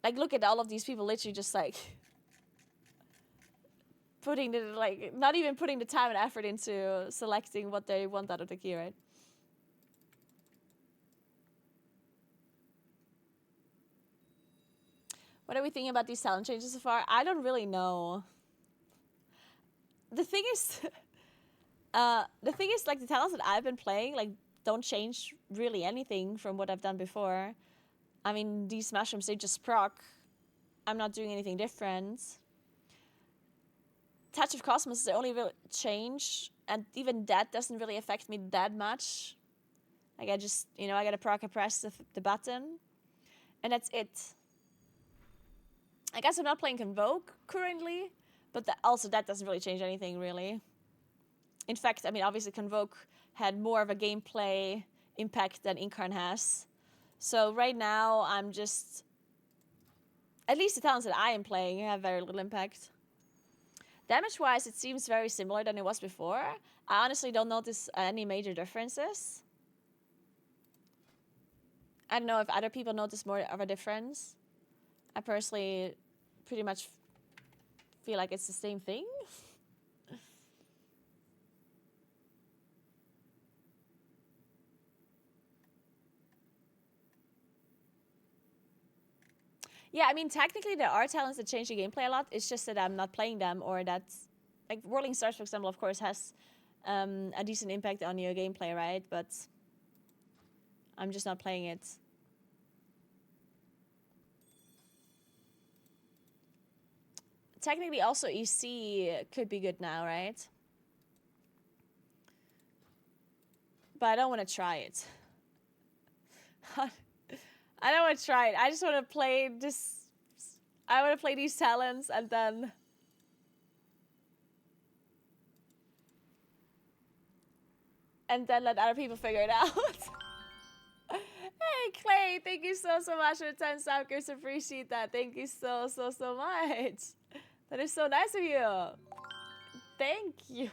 like look at all of these people literally just like putting the like not even putting the time and effort into selecting what they want out of the key, right? What are we thinking about these talent changes so far? I don't really know. The thing is like the talents that I've been playing like don't change really anything from what I've done before. I mean, these mushrooms, they just proc. I'm not doing anything different. Touch of Cosmos is the only real change, and even that doesn't really affect me that much. Like I just, I gotta proc, I press the button, and that's it. I guess I'm not playing Convoke currently, but that doesn't really change anything really. In fact, I mean, obviously Convoke had more of a gameplay impact than Incarn has. So right now, I'm just... At least the talents that I am playing have very little impact. Damage-wise, it seems very similar than it was before. I honestly don't notice any major differences. I don't know if other people notice more of a difference. I personally pretty much feel like it's the same thing. Yeah, I mean, technically there are talents that change the gameplay a lot. It's just that I'm not playing them, or that, like, Whirling Stars, for example, of course, has a decent impact on your gameplay, right? But I'm just not playing it. Technically, also EC could be good now, right? But I don't want to try it. I don't want to try it. I just want to play this. I want to play these talents and then... let other people figure it out. Hey, Clay, thank you so much for the 10 suckers. Appreciate that. Thank you so much. That is so nice of you. Thank you.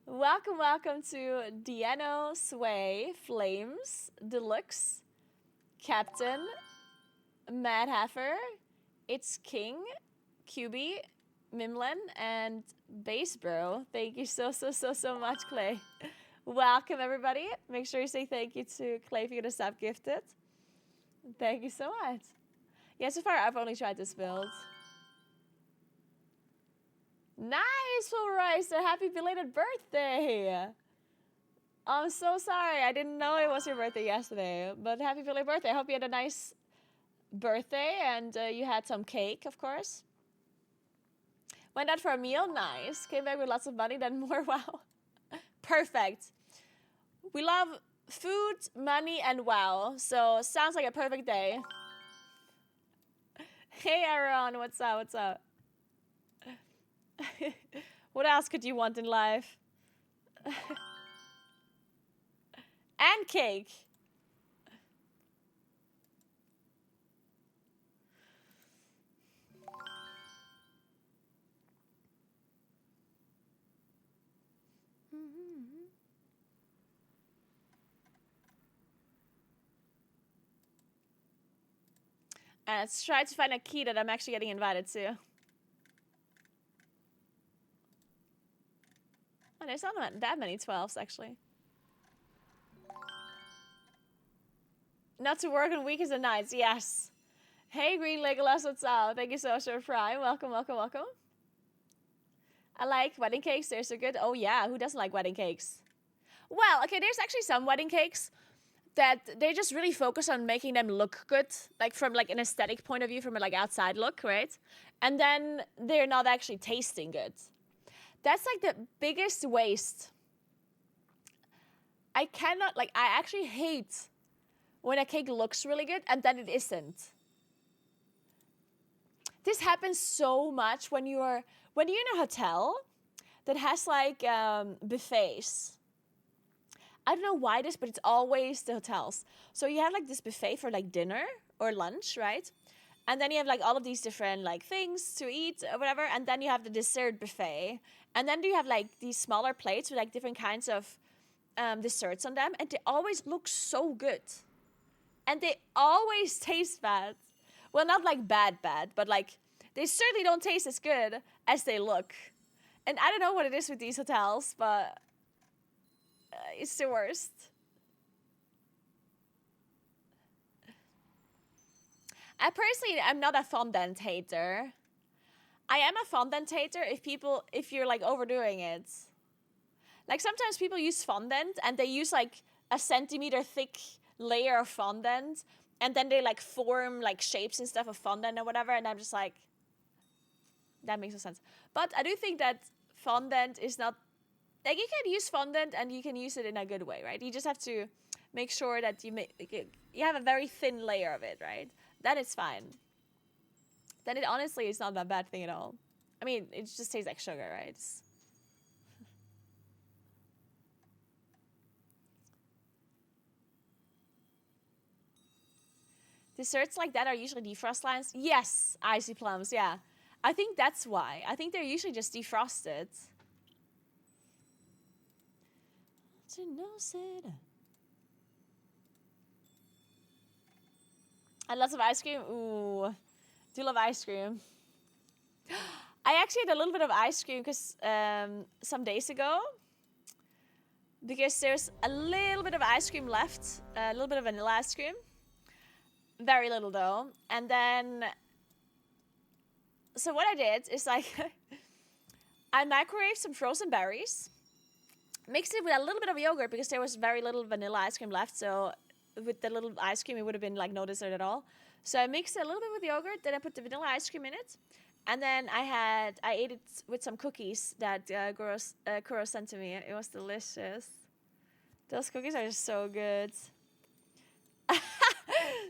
Welcome to Diano, Sway, Flames, Deluxe, Captain, Mad Heifer, It's King, QB, Mimlin, and Base Bro. Thank you so much, Clay. Welcome, everybody. Make sure you say thank you to Clay for getting a sub gifted. Thank you so much. Yeah, so far I've only tried this build. Nice, Full Ricer. Happy belated birthday. I'm so sorry. I didn't know it was your birthday yesterday. But happy belated birthday. I hope you had a nice birthday and you had some cake, of course. Went out for a meal. Nice. Came back with lots of money, then more. Wow. Perfect. We love food, money, and wow. So sounds like a perfect day. Hey, Aaron. What's up? What else could you want in life? And cake. And let's try to find a key that I'm actually getting invited to. Oh, there's not that many 12s, actually. Not to work on weekends and nights, yes. Hey, Green Legolas, what's up? Thank you so much for Prime. Welcome, welcome, welcome. I like wedding cakes. They're so good. Oh, yeah. Who doesn't like wedding cakes? Well, okay, there's actually some wedding cakes that they just really focus on making them look good, like from like an aesthetic point of view, from a like outside look, right? And then they're not actually tasting good. That's like the biggest waste. I actually hate when a cake looks really good and then it isn't. This happens so much when you're in a hotel that has like buffets. I don't know why this, but it's always the hotels. So you have like this buffet for like dinner or lunch, right? And then you have like all of these different like things to eat or whatever. And then you have the dessert buffet. And then you have like these smaller plates with like different kinds of desserts on them. And they always look so good. And they always taste bad. Well, not like bad, but like they certainly don't taste as good as they look. And I don't know what it is with these hotels, but it's the worst. I personally, I'm not a fondant hater. I am a fondant hater if you're like overdoing it. Like sometimes people use fondant and they use like a centimeter thick layer of fondant and then they like form like shapes and stuff of fondant or whatever, and I'm just like, that makes no sense. But I do think that fondant is not, like you can use fondant and you can use it in a good way, right? You just have to make sure that you have a very thin layer of it, right? Then it's fine. Then it honestly is not that bad thing at all. I mean, it just tastes like sugar, right? Desserts like that are usually defrost lines. Yes, icy plums, yeah. I think that's why. I think they're usually just defrosted. And lots of ice cream. Ooh, do love ice cream. I actually had a little bit of ice cream because some days ago, because there's a little bit of ice cream left, a little bit of vanilla ice cream. Very little though. And then, so what I did is like, I microwaved some frozen berries, mixed it with a little bit of yogurt because there was very little vanilla ice cream left. So with the little ice cream, it would have been like no dessert at all. So I mixed it a little bit with yogurt, then I put the vanilla ice cream in it. And then I ate it with some cookies that Kuro sent to me. It was delicious. Those cookies are just so good.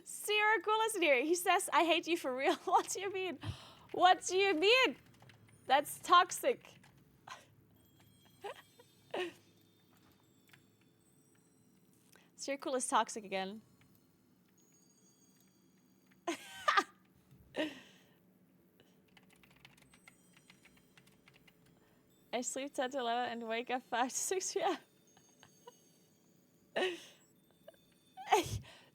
Sierra Cool is in here. He says, I hate you for real. What do you mean? What do you mean? That's toxic. Sierra Cool is toxic again. I sleep 10 to 11 and wake up 5 to 6 p.m.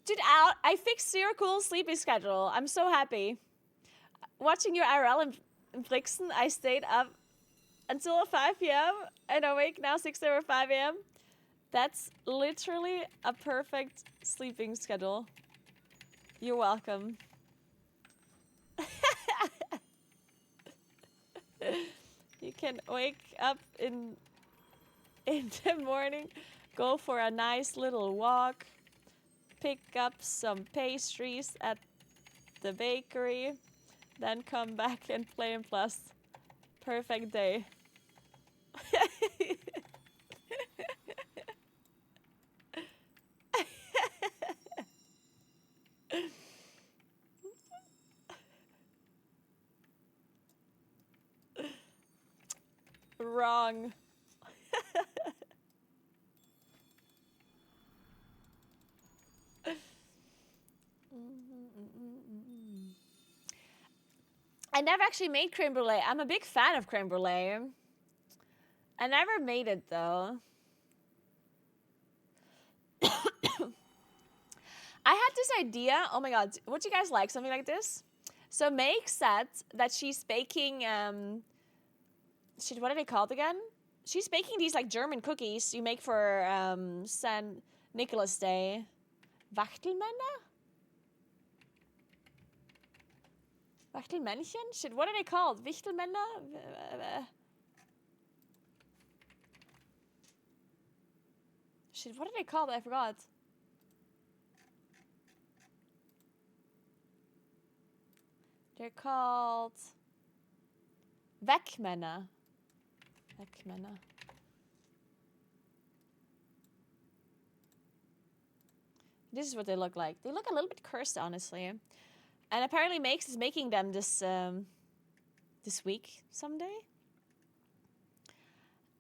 Dude, I fixed Sierra Cool's sleeping schedule. I'm so happy. Watching your IRL in Flixen, I stayed up until 5 p.m. and awake now 6 or 5 a.m. That's literally a perfect sleeping schedule. You're welcome. You can wake up in the morning, go for a nice little walk, pick up some pastries at the bakery, then come back and play in Plus. Perfect day. Wrong. I never actually made creme brulee. I'm a big fan of creme brulee. I never made it though. I had this idea. Oh my god, would you guys like something like this? So Meg said that she's baking, shit, what are they called again? She's baking these like German cookies you make for St. Nicholas Day. Wachtelmänner? Wachtelmännchen? Shit, what are they called? Wichtelmänner? Shit, what are they called? I forgot. They're called Weckmänner. Weckmänner. This is what they look like. They look a little bit cursed, honestly. And apparently Makes is making them this this week someday.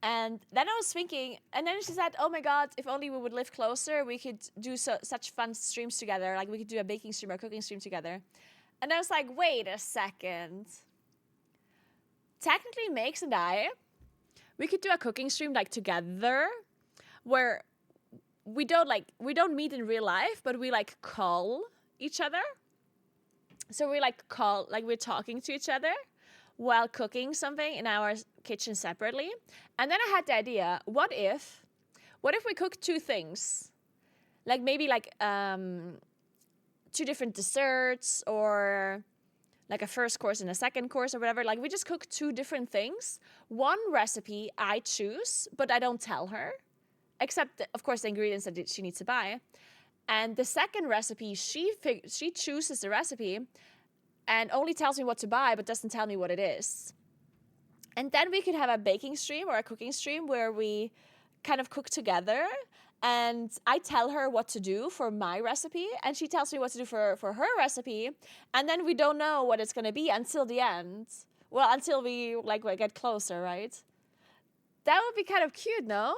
And then I was thinking, and then she said, oh my god, if only we would live closer, we could do such fun streams together. Like we could do a baking stream or a cooking stream together. And I was like, wait a second. Technically, Makes and I, we could do a cooking stream like together, where we don't meet in real life, but we like call each other. So we like we're talking to each other while cooking something in our kitchen separately. And then I had the idea, what if we cook two things? Like maybe like two different desserts, or like a first course and a second course or whatever. Like we just cook two different things. One recipe I choose, but I don't tell her, except of course the ingredients that she needs to buy. And the second recipe, she chooses the recipe and only tells me what to buy, but doesn't tell me what it is. And then we could have a baking stream or a cooking stream where we kind of cook together. And I tell her what to do for my recipe, and she tells me what to do for her recipe. And then we don't know what it's going to be until the end. Well, until we get closer, right? That would be kind of cute, no?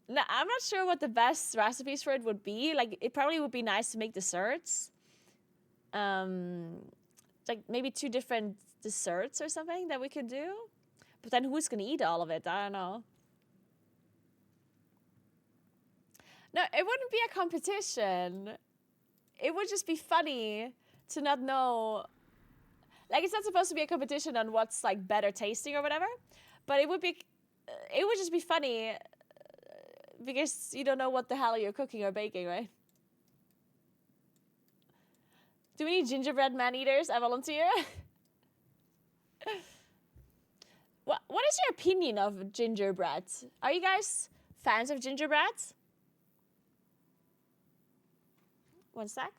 Now, I'm not sure what the best recipes for it would be. Like, it probably would be nice to make desserts. Like maybe two different desserts or something that we could do. But then who's going to eat all of it? I don't know. No, it wouldn't be a competition. It would just be funny to not know. Like, it's not supposed to be a competition on what's like better tasting or whatever. But it would just be funny because you don't know what the hell you're cooking or baking, right? Do we need gingerbread man-eaters? I volunteer. What is your opinion of gingerbread? Are you guys fans of gingerbread? One sec.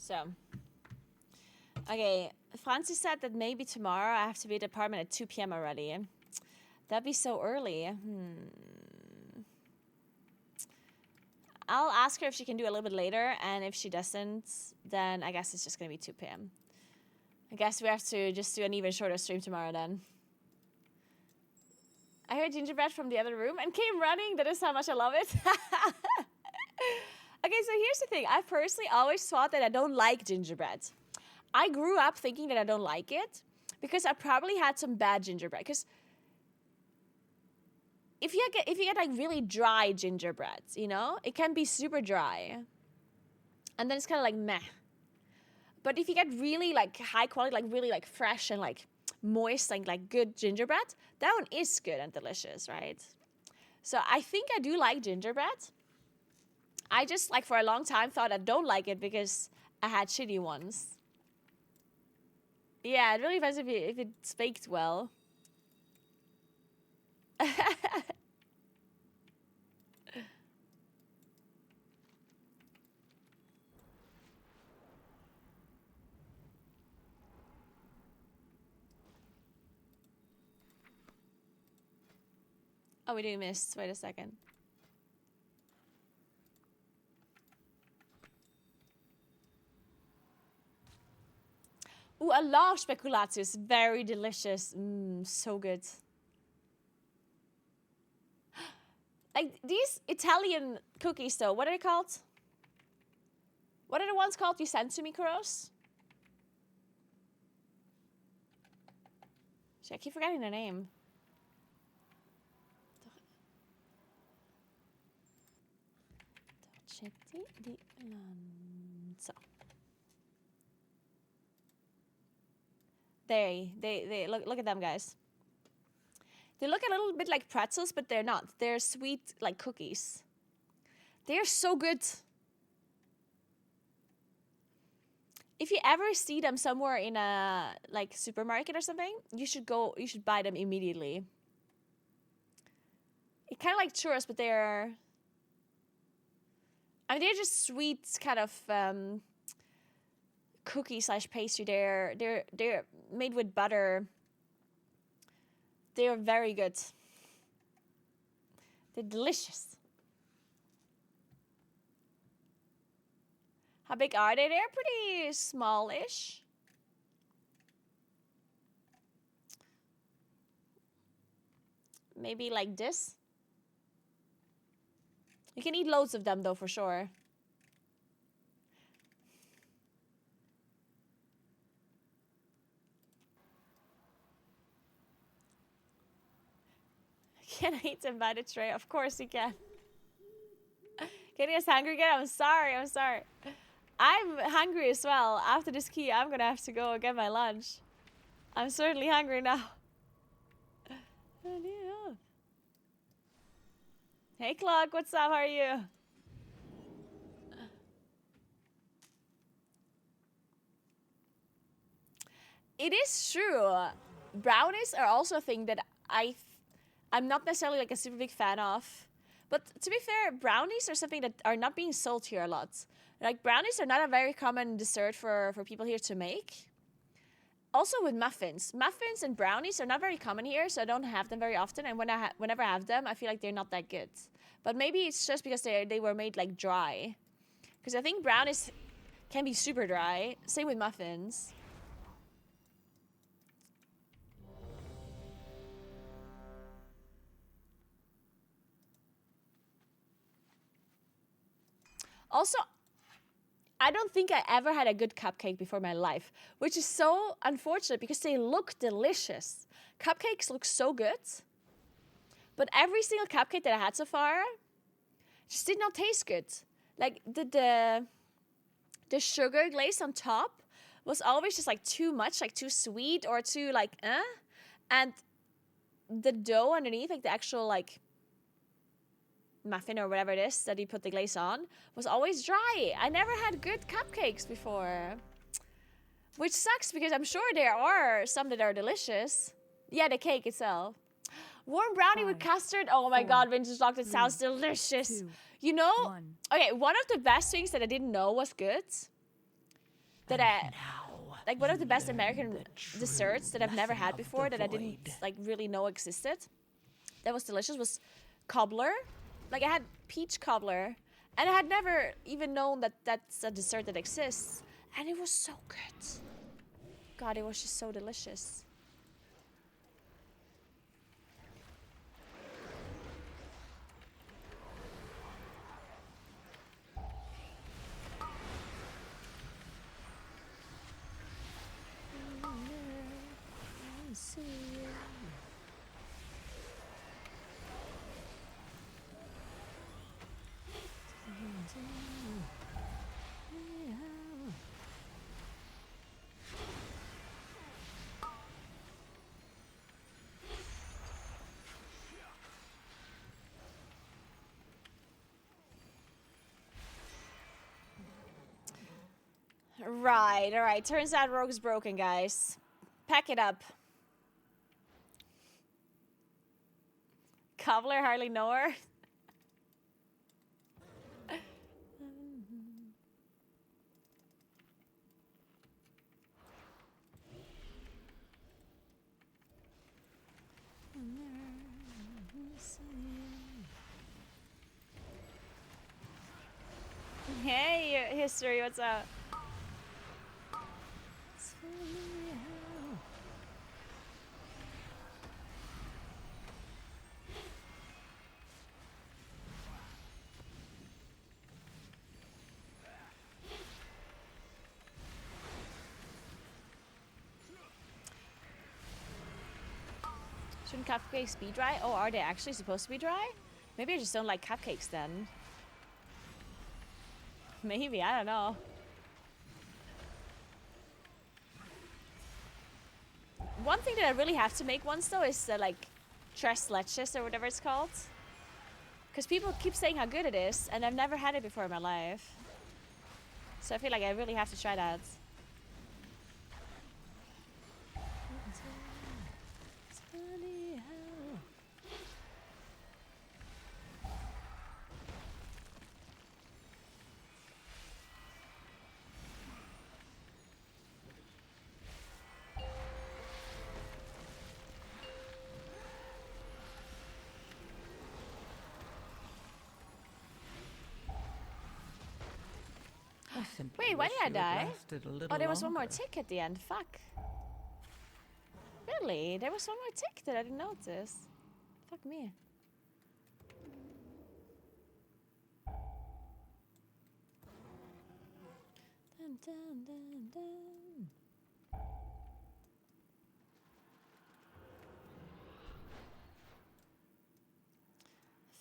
So, okay, Francis said that maybe tomorrow I have to be at the apartment at 2 p.m. already. That'd be so early. I'll ask her if she can do a little bit later, and if she doesn't, then I guess it's just gonna be 2 p.m. I guess we have to just do an even shorter stream tomorrow then. I heard gingerbread from the other room and came running. That is how much I love it. Okay, so here's the thing. I personally always thought that I don't like gingerbread. I grew up thinking that I don't like it because I probably had some bad gingerbread. Because if you get like really dry gingerbread, you know, it can be super dry, and then it's kind of like meh. But if you get really like high quality, like really like fresh and like moist, like good gingerbread, that one is good and delicious, right? So I think I do like gingerbread. I just like for a long time thought I don't like it because I had shitty ones. Yeah, it really depends if it's baked well. Oh, we do miss. Wait a second. Ooh, a large speculatius. Very delicious. So good. Like these Italian cookies though, what are they called? What are the ones called you sent to me, Kuros? Shit, I keep forgetting their name. Dolcetti di Lanza. They look at them, guys. They look a little bit like pretzels, but they're not. They're sweet like cookies. They're so good. If you ever see them somewhere in a like supermarket or something, you should buy them immediately. It's kind of like churros, but they're just sweet kind of cookie / pastry. They're made with butter. They're very good. They're delicious. How big are they? They're pretty small-ish. Maybe like this. You can eat loads of them though, for sure. Can I eat them by the tray? Of course you can. Getting us hungry again? I'm sorry. I'm hungry as well. After this key, I'm gonna have to go get my lunch. I'm certainly hungry now. Hey Clock, what's up? How are you? It is true. Brownies are also a thing that I'm not necessarily like a super big fan of. But to be fair, brownies are something that are not being sold here a lot. Like brownies are not a very common dessert for people here to make. Also with muffins. Muffins and brownies are not very common here, so I don't have them very often. And whenever I have them, I feel like they're not that good. But maybe it's just because they were made like dry. Because I think brownies can be super dry. Same with muffins. Also, I don't think I ever had a good cupcake before in my life, which is so unfortunate because they look delicious. Cupcakes look so good, but every single cupcake that I had so far just did not taste good. Like the sugar glaze on top was always just like too much, like too sweet or too like and the dough underneath, like the actual like muffin or whatever it is that you put the glaze on, was always dry. I never had good cupcakes before, which sucks because I'm sure there are some that are delicious. Yeah, the cake itself. Warm brownie with custard. Oh my god, vintage chocolate sounds delicious. You know, okay, one of the best things that I didn't know was good, that I like one of the best American desserts that I've never had before, that I didn't like really know existed, that was delicious, was cobbler. Like I had peach cobbler, and I had never even known that that's a dessert that exists, and it was so good. God, it was just so delicious. Right, alright. Turns out Rogue is broken, guys. Pack it up. Cobbler, hardly know her. Hey, history, what's up? Shouldn't cupcakes be dry? Oh, are they actually supposed to be dry? Maybe I just don't like cupcakes then. Maybe, I don't know. One thing that I really have to make once though is like tres leches or whatever it's called. Because people keep saying how good it is, and I've never had it before in my life. So I feel like I really have to try that. Wait, why did I die? Oh, there was one more tick at the end. Fuck. Really? There was one more tick that I didn't notice. Fuck me. Dun, dun, dun, dun.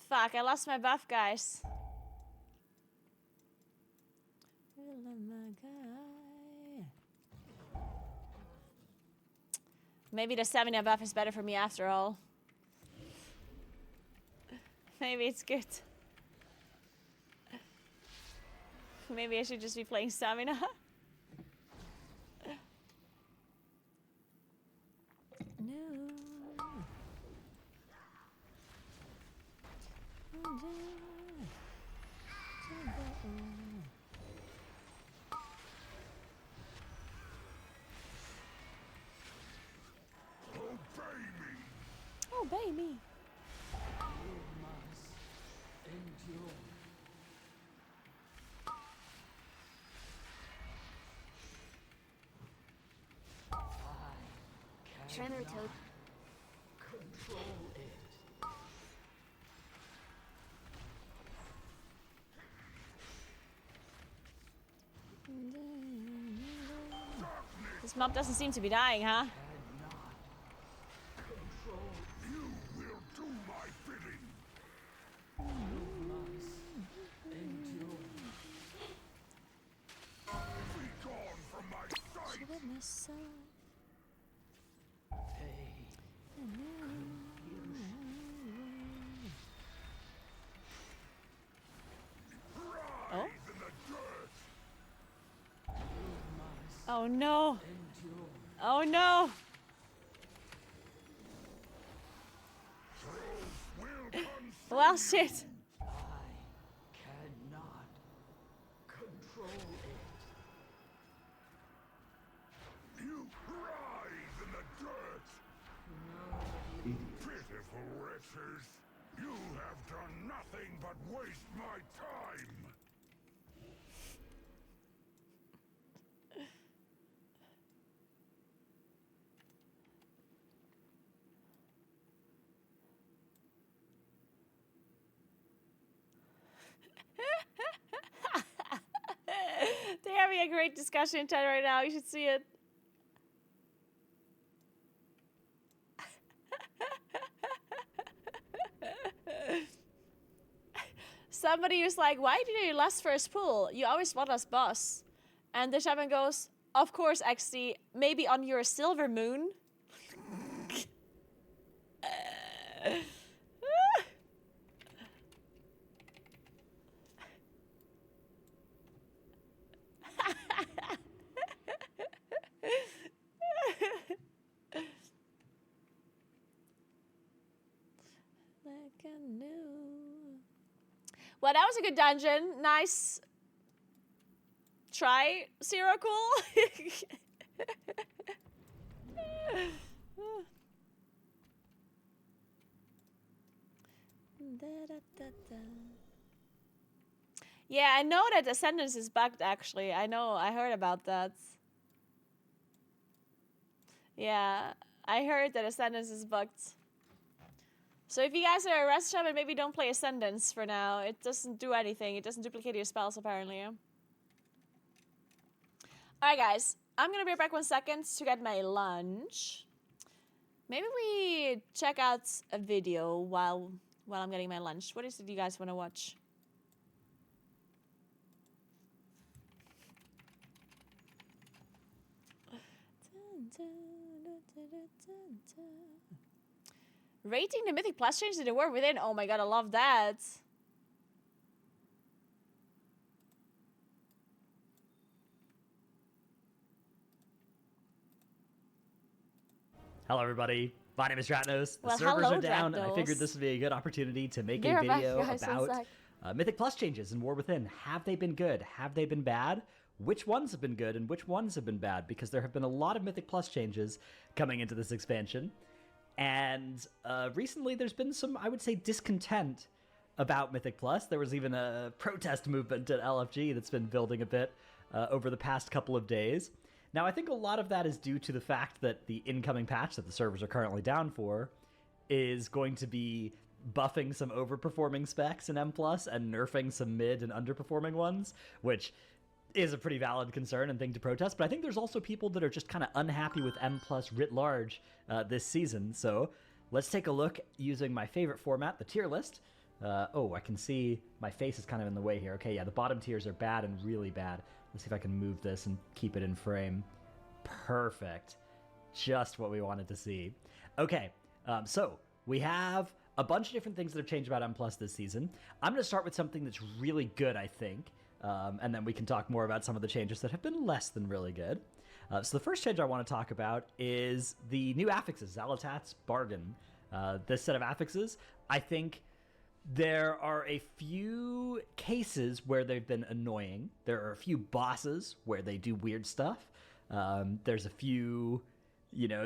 Fuck, I lost my buff, guys. Maybe the stamina buff is better for me after all. Maybe it's good. Maybe I should just be playing stamina. No. Obey me. Tremor toad. Control it. This mob doesn't seem to be dying, huh? You will do my bidding. Be gone from my sight. Oh? Oh no! Oh no! Well, shit. Cannot control it. You writhe in the dirt. Pitiful wretches. You have done nothing but waste my time. They're having a great discussion in chat right now. You should see it. Somebody was like, why did you last first pull? You always want us boss. And the shaman goes, of course, XD, maybe on your silver moon. can do. Well, that was a good dungeon. Nice try, Zero Cool. Yeah, I know that Ascendance is bugged, actually. I know, I heard about that. Yeah, I heard that Ascendance is bugged. So if you guys are a rest shaman, maybe don't play Ascendance for now. It doesn't do anything. It doesn't duplicate your spells, apparently. Alright, guys. I'm gonna be back 1 second to get my lunch. Maybe we check out a video while I'm getting my lunch. What is it you guys want to watch? Rating the Mythic Plus change to the world within. Oh my god, I love that. Hello, everybody. My name is Dratnos. The Well, servers hello, are down. I Dratnos. figured this would be a good opportunity to make You're a back, video guys, one about sec. Mythic Plus changes in War Within. Have they been good? Have they been bad? Which ones have been good and which ones have been bad? Because there have been a lot of Mythic Plus changes coming into this expansion. And recently there's been some, I would say, discontent about Mythic Plus. There was even a protest movement at LFG that's been building a bit over the past couple of days. Now, I think a lot of that is due to the fact that the incoming patch that the servers are currently down for is going to be buffing some overperforming specs in M+, and nerfing some mid and underperforming ones, which is a pretty valid concern and thing to protest. But I think there's also people that are just kind of unhappy with M+ writ large this season. So let's take a look using my favorite format, the tier list. Oh, I can see my face is kind of in the way here. Okay, yeah, the bottom tiers are bad and really bad. Let's see if I can move this and keep it in frame. Perfect. Just what we wanted to see. Okay, so we have a bunch of different things that have changed about M+ this season. I'm going to start with something that's really good, I think, and then we can talk more about some of the changes that have been less than really good. So the first change I want to talk about is the new affixes, Zalatat's Bargain. This set of affixes, I think there are a few cases where they've been annoying. There are a few bosses where they do weird stuff. There's a few,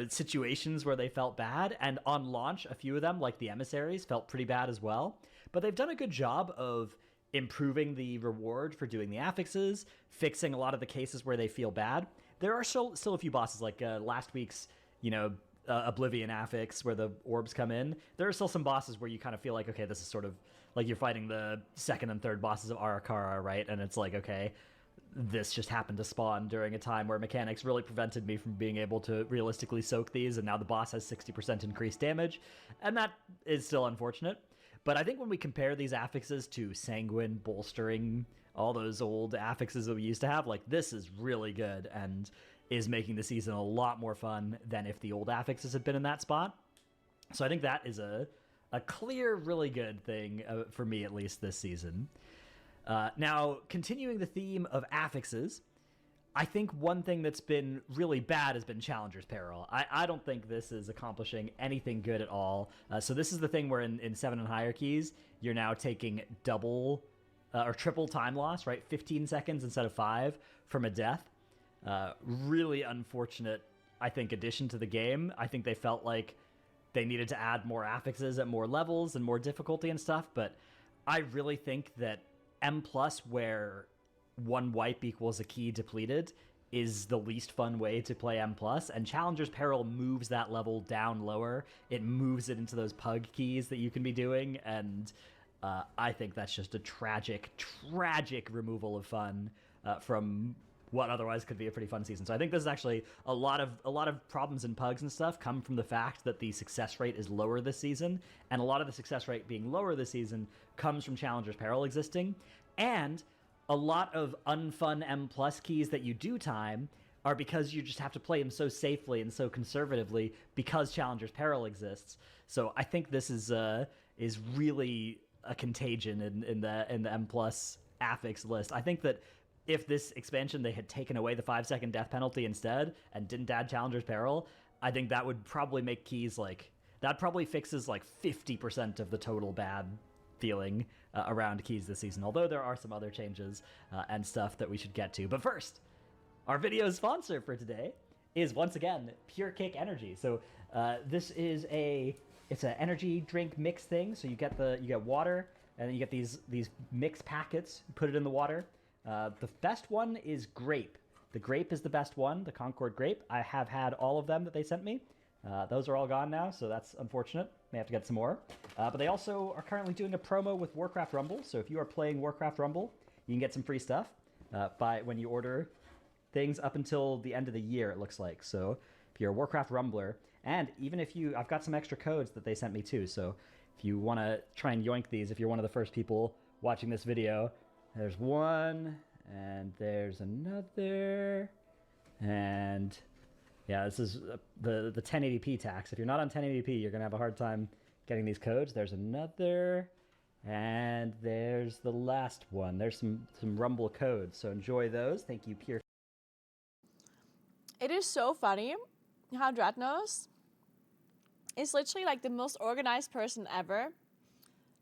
situations where they felt bad. And on launch, a few of them, like the emissaries, felt pretty bad as well. But they've done a good job of improving the reward for doing the affixes, fixing a lot of the cases where they feel bad. There are still a few bosses, like last week's, Oblivion affix, where the orbs come in. There are still some bosses where you kind of feel like, okay, this is sort of like you're fighting the second and third bosses of Arakara, right? And it's like, okay, this just happened to spawn during a time where mechanics really prevented me from being able to realistically soak these, and now the boss has 60% increased damage, and that is still unfortunate. But I think when we compare these affixes to Sanguine, Bolstering, all those old affixes that we used to have, like, this is really good, and is making the season a lot more fun than if the old affixes had been in that spot. So I think that is a clear, really good thing for me, at least this season. Now, continuing the theme of affixes, I think one thing that's been really bad has been Challenger's Peril. I don't think this is accomplishing anything good at all. So this is the thing where in 7 and higher keys, you're now taking double or triple time loss, right? 15 seconds instead of 5 from a death. Really unfortunate, I think, addition to the game. I think they felt like they needed to add more affixes at more levels and more difficulty and stuff, but I really think that M+, where one wipe equals a key depleted, is the least fun way to play M+, and Challenger's Peril moves that level down lower. It moves it into those pug keys that you can be doing, and I think that's just a tragic removal of fun from what otherwise could be a pretty fun season. So I think this is actually a lot of problems in pugs and stuff come from the fact that the success rate is lower this season, and a lot of the success rate being lower this season comes from Challenger's Peril existing, and a lot of unfun M+ keys that you do time are because you just have to play them so safely and so conservatively because Challenger's Peril exists. So I think this is really a contagion in the M+ affix list. I think that if this expansion they had taken away the 5-second death penalty instead and didn't add Challenger's Peril, I think that would probably make keys like That probably fixes like 50% of the total bad feeling around keys this season, although there are some other changes and stuff that we should get to. But first, our video sponsor for today is once again Pure Kick Energy. So this is it's an energy drink mix thing. So you get water, and then you get these mixed packets. You put it in the water. The best one is grape. The grape is the best one, the Concord grape. I have had all of them that they sent me. Those are all gone now, so that's unfortunate. May have to get some more. But they also are currently doing a promo with Warcraft Rumble. So if you are playing Warcraft Rumble, you can get some free stuff when you order things up until the end of the year, it looks like. So if you're a Warcraft Rumbler, and even if I've got some extra codes that they sent me too. So if you want to try and yoink these, if you're one of the first people watching this video, there's one, and there's another, and yeah, this is the 1080p tax. If you're not on 1080p, you're gonna have a hard time getting these codes. There's another, and there's the last one. There's some Rumble codes, so enjoy those. Thank you, Pure. It is so funny how Dratnos is literally like the most organized person ever.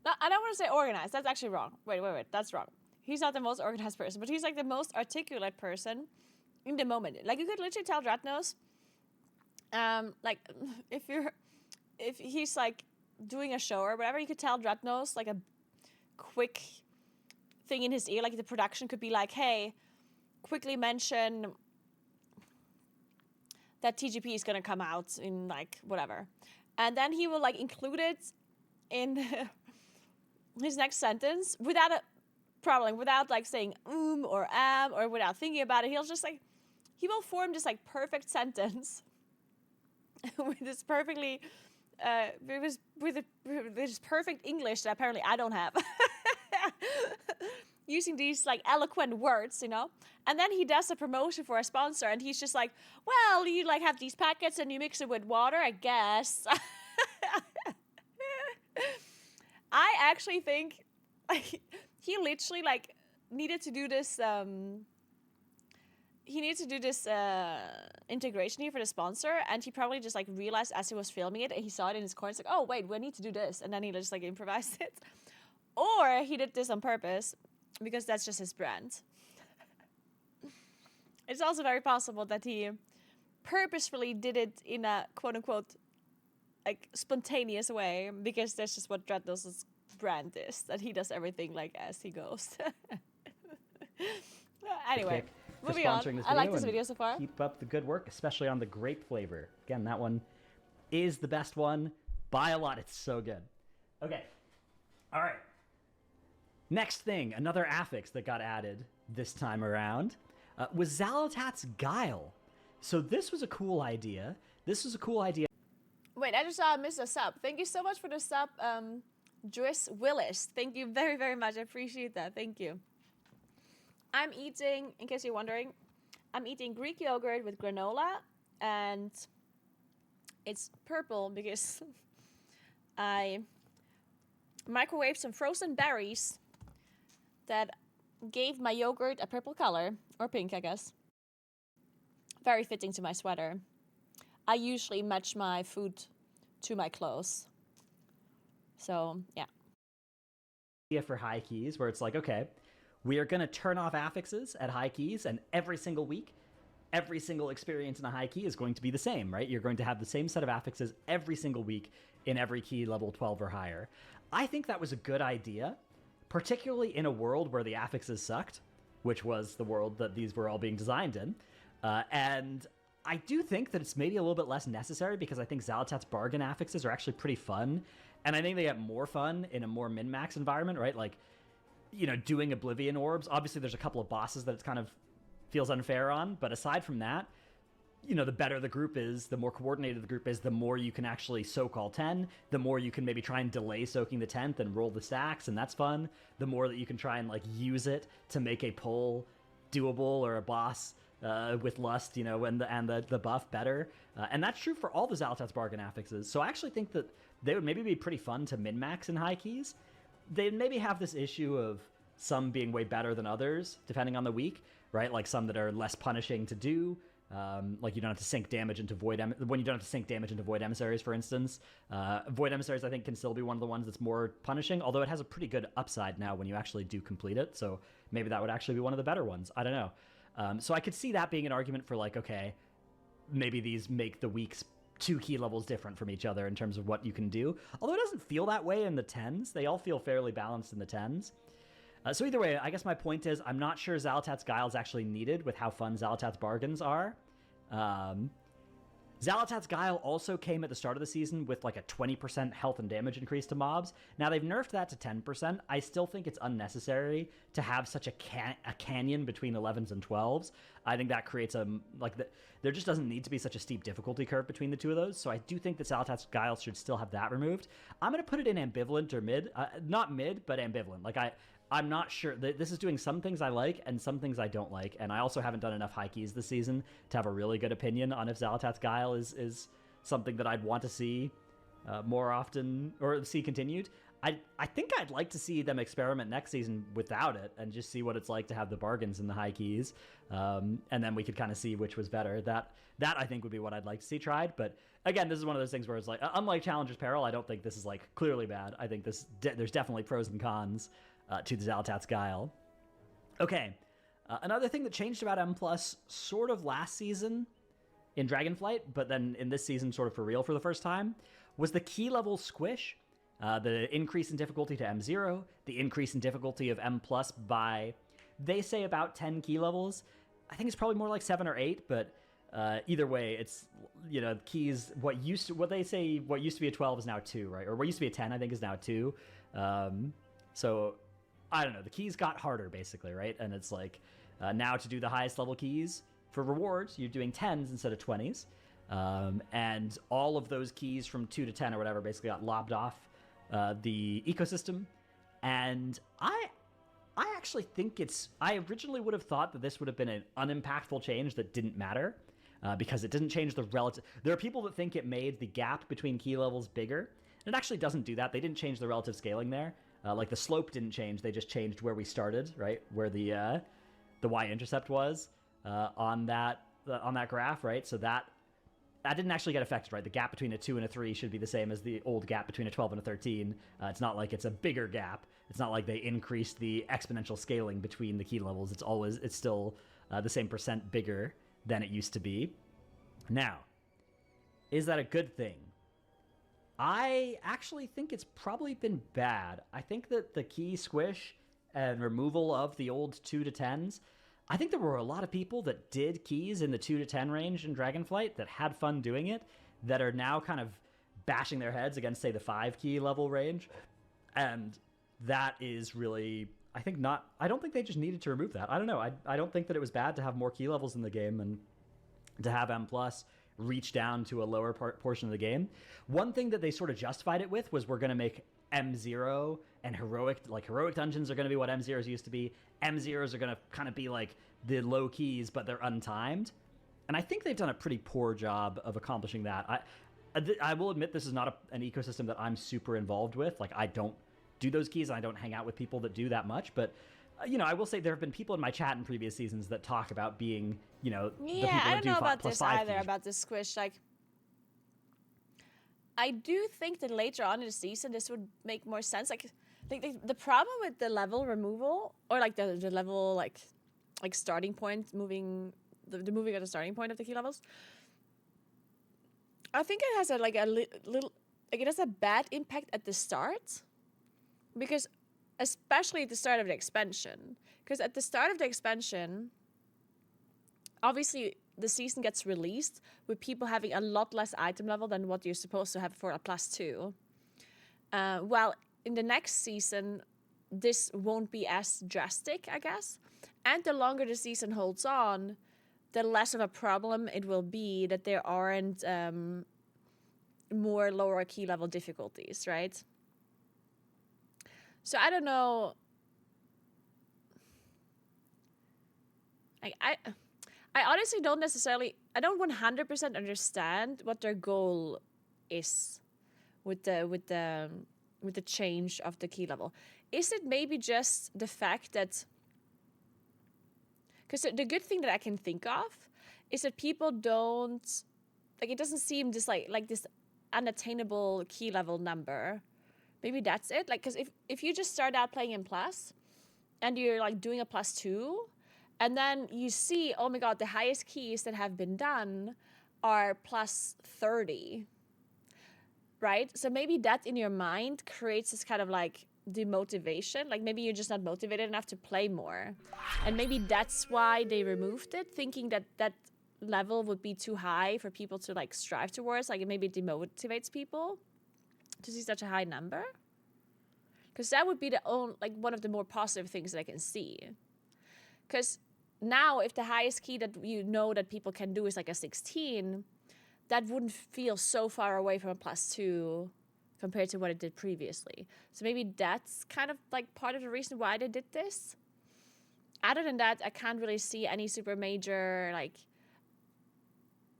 No, I don't want to say organized. That's actually wrong. Wait. That's wrong. He's not the most organized person, but he's like the most articulate person in the moment. Like you could literally tell Dratnos, like if he's like doing a show or whatever, you could tell Dratnos like a quick thing in his ear. Like the production could be like, hey, quickly mention that TGP is gonna come out in like whatever. And then he will like include it in his next sentence without a problem, without like saying or or without thinking about it. He will form this like perfect sentence with this perfectly with this perfect English that apparently I don't have. Using these like eloquent words, you know? And then he does a promotion for a sponsor and he's just like, well, you like have these packets and you mix it with water, I guess. I actually think like, he literally like needed to do this integration here for the sponsor, and he probably just like realized as he was filming it and he saw it in his corner, it's like, oh wait, we need to do this, and then he just like improvised it. Or he did this on purpose because that's just his brand. It's also very possible that he purposefully did it in a quote-unquote like spontaneous way because that's just what Dratnos' brand is, that he does everything like as he goes. Anyway, moving on. I like this video so far. Keep up the good work, especially on the grape flavor. Again, that one is the best one by a lot. It's so good. Okay. All right. Next thing, another affix that got added this time around was Xalatat's Guile. So this was a cool idea. Wait, I just saw I missed a sub. Thank you so much for the sub, Joyce Willis. Thank you very, very much. I appreciate that. Thank you. I'm eating, in case you're wondering, I'm eating Greek yogurt with granola, and it's purple because I microwaved some frozen berries that gave my yogurt a purple color, or pink, I guess. Very fitting to my sweater. I usually match my food to my clothes. So, yeah. For high keys, where it's like, okay, we are going to turn off affixes at high keys, and every single week, every single experience in a high key is going to be the same, right? You're going to have the same set of affixes every single week in every key level 12 or higher. I think that was a good idea, particularly in a world where the affixes sucked, which was the world that these were all being designed in. And I do think that it's maybe a little bit less necessary because I think Xalatat's bargain affixes are actually pretty fun. And I think they get more fun in a more min-max environment, right? Like, you know, doing Oblivion Orbs. Obviously, there's a couple of bosses that it kind of feels unfair on. But aside from that, you know, the better the group is, the more coordinated the group is, the more you can actually soak all 10, the more you can maybe try and delay soaking the 10th and roll the stacks, and that's fun. The more that you can try and, like, use it to make a pull doable or a boss with Lust, you know, and the buff better. And that's true for all the Xalatat's bargain affixes. So I actually think that they would maybe be pretty fun to min-max in high keys. They'd maybe have this issue of some being way better than others, depending on the week, right? Like some that are less punishing to do, Like you don't have to sink damage into when you don't have to sink damage into void emissaries, for instance. Void emissaries, I think, can still be one of the ones that's more punishing, although it has a pretty good upside now when you actually do complete it. So maybe that would actually be one of the better ones. I don't know. So I could see that being an argument for like, okay, maybe these make the weeks 2 key levels different from each other in terms of what you can do. Although it doesn't feel that way in the 10s. They all feel fairly balanced in the 10s. So either way, I guess my point is I'm not sure Xalatat's Guile is actually needed with how fun Xalatat's Bargains are. Xalatat's Guile also came at the start of the season with like a 20% health and damage increase to mobs. Now they've nerfed that to 10%. I still think it's unnecessary to have such a canyon between 11s and 12s. I think that creates there just doesn't need to be such a steep difficulty curve between the two of those. So I do think that Xalatat's Guile should still have that removed. I'm going to put it in ambivalent or mid. Not mid, but ambivalent. Like I'm not sure. This is doing some things I like and some things I don't like, and I also haven't done enough high keys this season to have a really good opinion on if Xalatat's Guile is something that I'd want to see more often or see continued. I think I'd like to see them experiment next season without it and just see what it's like to have the bargains in the high keys, and then we could kind of see which was better. That I think would be what I'd like to see tried. But again, this is one of those things where it's like, unlike Challenger's Peril, I don't think this is like clearly bad. I think there's definitely pros and cons to the Xalatat's Guile. Okay, another thing that changed about M+ sort of last season in Dragonflight, but then in this season sort of for real for the first time, was the key level squish. The increase in difficulty to M0, the increase in difficulty of M+ by, they say about 10 key levels. I think it's probably more like 7 or 8, but either way, it's, keys, what used to be a 12 is now 2, right? Or what used to be a 10, I think, is now 2. So I don't know, the keys got harder basically, right? And it's like now to do the highest level keys for rewards, you're doing 10s instead of 20s. And all of those keys from 2 to 10 or whatever basically got lobbed off the ecosystem. And I actually think I originally would have thought that this would have been an unimpactful change that didn't matter because it didn't change the relative. There are people that think it made the gap between key levels bigger. And it actually doesn't do that. They didn't change the relative scaling there. Like the slope didn't change. They just changed where we started, right? Where the y-intercept was on that graph, right? So that didn't actually get affected, right? The gap between a 2 and a 3 should be the same as the old gap between a 12 and a 13. It's not like it's a bigger gap. It's not like they increased the exponential scaling between the key levels. It's still the same percent bigger than it used to be. Now, is that a good thing? I actually think it's probably been bad. I think that the key squish and removal of the old 2 to 10s, I think there were a lot of people that did keys in the 2 to 10 range in Dragonflight that had fun doing it, that are now kind of bashing their heads against, say, the 5 key level range. And that is really, I don't think they just needed to remove that. I don't know. I don't think that it was bad to have more key levels in the game and to have M+ reach down to a lower portion of the game. One thing that they sort of justified it with was we're going to make M0 and heroic dungeons are going to be what M0s used to be. M0s are going to kind of be like the low keys, but they're untimed. And I think they've done a pretty poor job of accomplishing that. I will admit this is not an ecosystem that I'm super involved with. Like, I don't do those keys and I don't hang out with people that do that much, but I will say there have been people in my chat in previous seasons that talk about being, the people I don't that do know about plus this 5 either, keys. about the squish. Like, I do think that later on in the season, this would make more sense. Like the problem with the level removal, or like the level, like starting point, moving at the starting point of the key levels, I think it has a little, like it has a bad impact at the start, because especially at the start of the expansion. Because at the start of the expansion, obviously the season gets released with people having a lot less item level than what you're supposed to have for a +2. While in the next season, this won't be as drastic, I guess. And the longer the season holds on, the less of a problem it will be that there aren't more lower key level difficulties, right? So I don't know. I honestly don't necessarily, I don't 100% understand what their goal is with the change of the key level. Is it maybe just the fact that, because the good thing that I can think of is that people don't, like, it doesn't seem just like this unattainable key level number. Maybe that's it. Like, because if you just start out playing in plus and you're like doing a +2, and then you see, oh my god, the highest keys that have been done are +30, right? So maybe that in your mind creates this kind of like demotivation. Like maybe you're just not motivated enough to play more. And maybe that's why they removed it, thinking that that level would be too high for people to like strive towards. Like it maybe demotivates people to see such a high number. Because that would be the only, like one of the more positive things that I can see. Because now if the highest key that you know that people can do is like a 16, that wouldn't feel so far away from a +2 compared to what it did previously. So maybe that's kind of like part of the reason why they did this. Other than that, I can't really see any super major, like,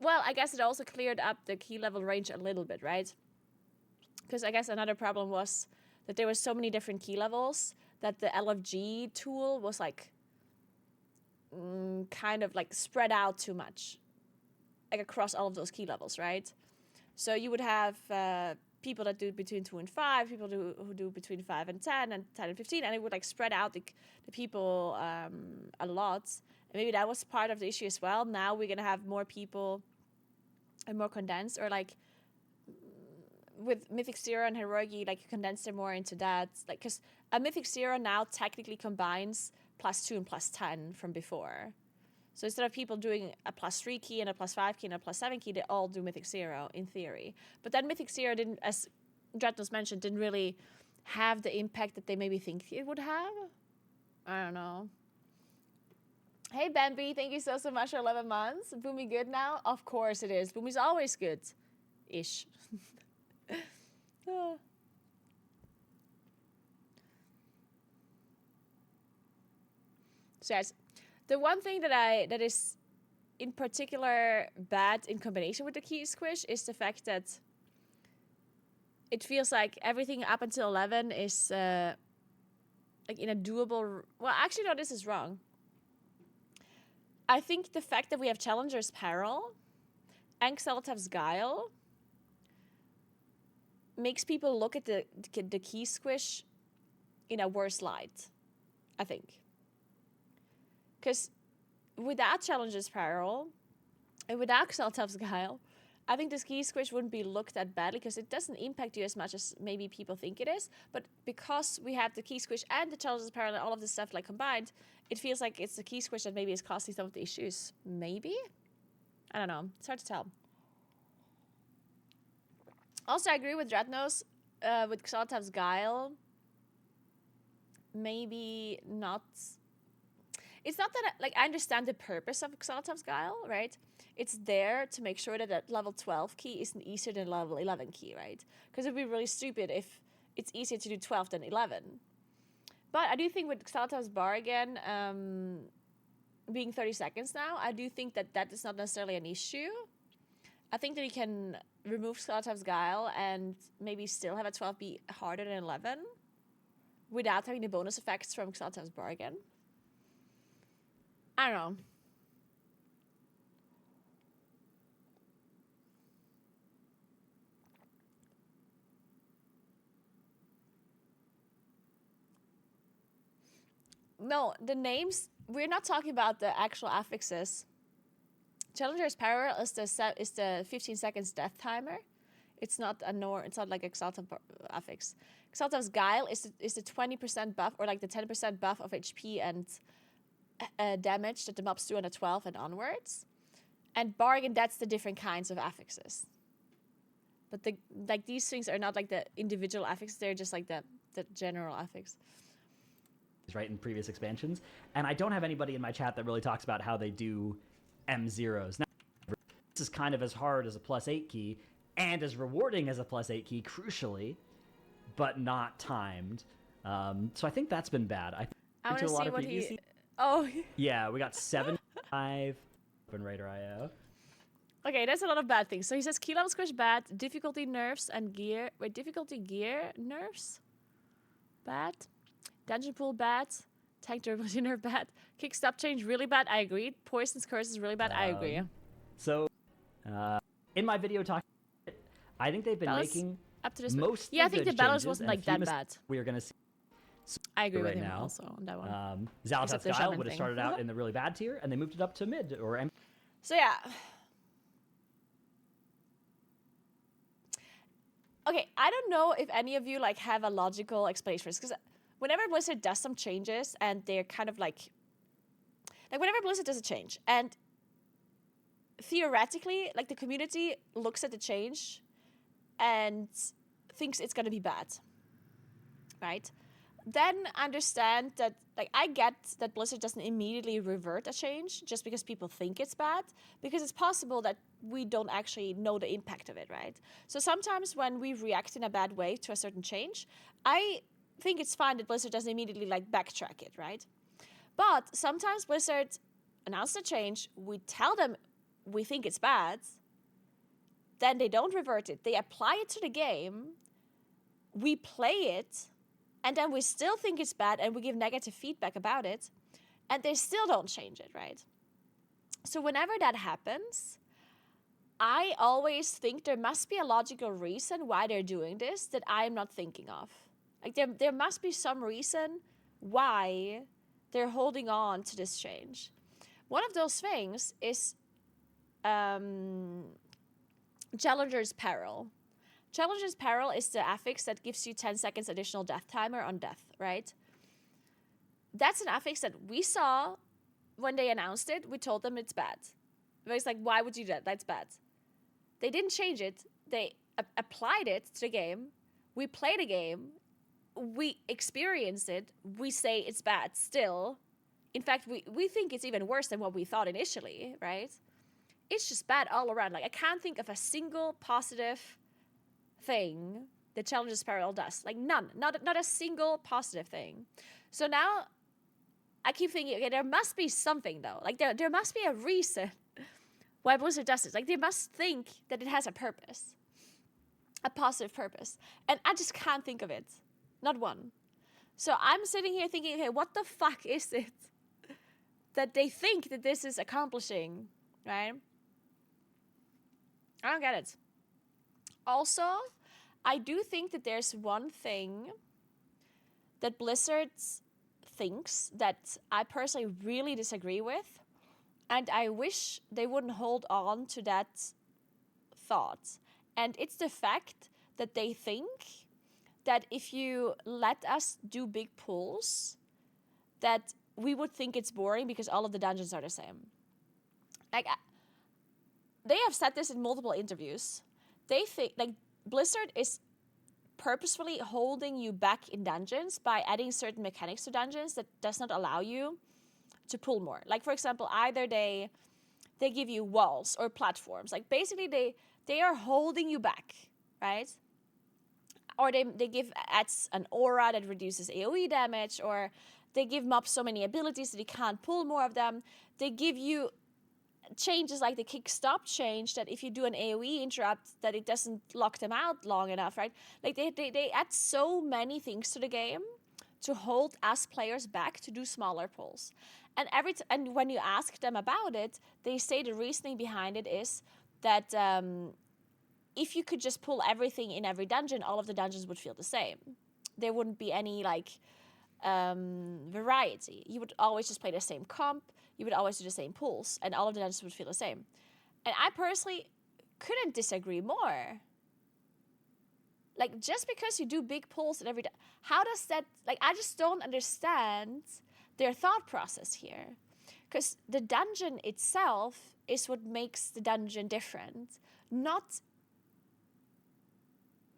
well, I guess it also cleared up the key level range a little bit, right? Because I guess another problem was that there were so many different key levels that the LFG tool was like kind of like spread out too much, like across all of those key levels, right? So you would have people that do between 2 and 5, people who do between 5 and 10, and 10 and 15, and it would like spread out the people a lot. And maybe that was part of the issue as well. Now we're gonna have more people and more condensed, or like with Mythic Zero and Heroic, like you condense them more into that. Like, because a Mythic Zero now technically combines +2 and +10 from before. So instead of people doing a +3 key and a +5 key and a +7 key, they all do Mythic Zero in theory. But then Mythic Zero didn't, as Dreadnoughts mentioned, didn't really have the impact that they maybe think it would have. I don't know. Hey Bambi, thank you so much for 11 months. Boomy good now? Of course it is. Boomy's always good. Ish. Oh. So yes, the one thing that is in particular bad in combination with the key squish is the fact that it feels like everything up until 11 is like in a doable. Well, actually, no, this is wrong. I think the fact that we have Challenger's Peril and Xelotav's Guile makes people look at the key squish in a worse light, I think. Because without Challenger's Peril and without Xelotav's Guile, I think this key squish wouldn't be looked at badly because it doesn't impact you as much as maybe people think it is. But because we have the key squish and the Challenger's Peril and all of this stuff like combined, it feels like it's the key squish that maybe is causing some of the issues. Maybe? I don't know. It's hard to tell. Also, I agree with Dreadnoughts with Xelotav's Guile. Maybe not. It's not that I understand the purpose of Xelotav's Guile, right? It's there to make sure that that level 12 key isn't easier than level 11 key, right? Because it would be really stupid if it's easier to do 12 than 11. But I do think with Xelotav's Bargain being 30 seconds now, I do think that that is not necessarily an issue. I think that you can remove Xelotav's Guile and maybe still have a 12 be harder than 11 without having the bonus effects from Xelotav's Bargain. I don't know. No, the names, we're not talking about the actual affixes. Challenger's Peril is the 15 seconds death timer. It's not it's not like Xelotav's affix. Xelotav's Guile is the 20% buff or like the 10% buff of HP and damage that the mobs do on a 12 and onwards. And Bargain, that's the different kinds of affixes. But these things are not like the individual affixes, they're just like the general affix. Right, in previous expansions. And I don't have anybody in my chat that really talks about how they do M0s. Now, this is kind of as hard as a +8 key and as rewarding as a +8 key, crucially, but not timed. So I think that's been bad. I want to see what he... Oh. Yeah, we got 7-5 Open Raider IO. Okay, that's a lot of bad things. So he says key level squish bad, difficulty nerfs and gear. Wait, difficulty gear nerfs? Bad. Dungeon pool bad. Tank durability nerf bad. Kick stop change really bad. I agree. Poison's curse is really bad. I agree. So, in my video talking, I think they've been That was making up to this most. Yeah, I think the balance changes, wasn't and a like few that mistakes bad. we are going to see I agree right with him now. also on that one. Xal'atath's Except the Guile shaman would have thing. started out in the really bad tier, and they moved it up to mid or So yeah. Okay, I don't know if any of you like have a logical explanation for this, because whenever Blizzard does some changes and they're kind of like whenever Blizzard does a change and theoretically like the community looks at the change and thinks it's gonna be bad, right? Then understand that like I get that Blizzard doesn't immediately revert a change just because people think it's bad, because it's possible that we don't actually know the impact of it, right? So sometimes when we react in a bad way to a certain change, I think it's fine that Blizzard doesn't immediately like backtrack it, right? But sometimes Blizzard announces a change, we tell them we think it's bad, then they don't revert it. They apply it to the game, we play it, and then we still think it's bad and we give negative feedback about it, and they still don't change it, right? So whenever that happens, I always think there must be a logical reason why they're doing this that I'm not thinking of. Like there must be some reason why they're holding on to this change. One of those things is Challenger's Peril. Challenger's Peril is the affix that gives you 10 seconds additional death timer on death, right? That's an affix that we saw when they announced it. We told them it's bad. But it's like, why would you do that? That's bad. They didn't change it. They applied it to the game. We played the game. We experienced it. We say it's bad still. In fact, we think it's even worse than what we thought initially, right? It's just bad all around. Like, I can't think of a single positive thing that Challenger's Peril does. Like, none. Not a single positive thing. So now I keep thinking, okay, there must be something, though. Like, there must be a reason why Blizzard does this. Like, they must think that it has a purpose. A positive purpose. And I just can't think of it. Not one. So I'm sitting here thinking, okay, what the fuck is it that they think that this is accomplishing, right? I don't get it. Also, I do think that there's one thing that Blizzard thinks that I personally really disagree with, and I wish they wouldn't hold on to that thought. And it's the fact that they think that if you let us do big pulls, that we would think it's boring because all of the dungeons are the same. Like, they have said this in multiple interviews. They think, like, Blizzard is purposefully holding you back in dungeons by adding certain mechanics to dungeons that does not allow you to pull more. Like, for example, either they give you walls or platforms. Like, basically, they are holding you back, right? Or they adds an aura that reduces AoE damage, or they give mobs so many abilities that you can't pull more of them. They give you changes like the kick stop change that if you do an AoE interrupt that it doesn't lock them out long enough, right? Like they add so many things to the game to hold us players back to do smaller pulls. And and when you ask them about it, they say the reasoning behind it is that if you could just pull everything in every dungeon, all of the dungeons would feel the same. There wouldn't be any like variety. You would always just play the same comp. You would always do the same pulls, and all of the dungeons would feel the same. And I personally couldn't disagree more. Like, just because you do big pulls in every how does that, like, I just don't understand their thought process here. Because the dungeon itself is what makes the dungeon different, not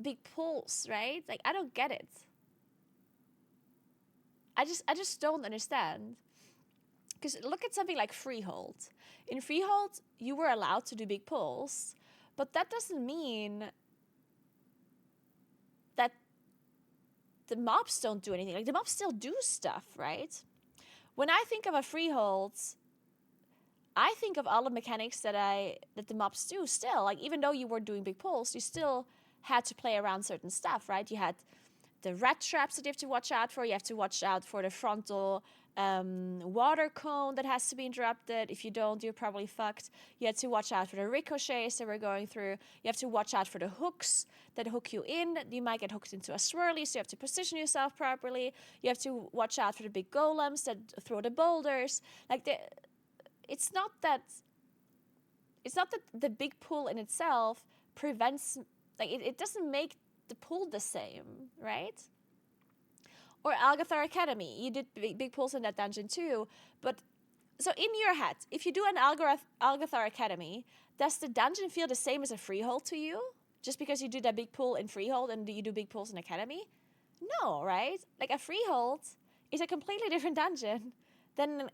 big pulls, right? Like, I don't get it. I just don't understand. Because look at something like Freehold. In Freehold, you were allowed to do big pulls, but that doesn't mean that the mobs don't do anything. Like, the mobs still do stuff, right? When I think of a Freehold, I think of all the mechanics that the mobs do still. Like, even though you were doing big pulls, you still had to play around certain stuff, right? You had the rat traps that you have to watch out for. You have to watch out for the frontal water cone that has to be interrupted. If you don't, you're probably fucked. You have to watch out for the ricochets that we're going through. You have to watch out for the hooks that hook you in. You might get hooked into a swirly, so you have to position yourself properly. You have to watch out for the big golems that throw the boulders. Like, it's not that the big pool in itself prevents, like, it doesn't make the pool the same, right? Or Algathar Academy, you did big pools in that dungeon too. But so in your head, if you do an Algathar Academy, does the dungeon feel the same as a freehold to you? Just because you do that big pool in freehold and you do big pools in Academy? No, right? Like, a freehold is a completely different dungeon than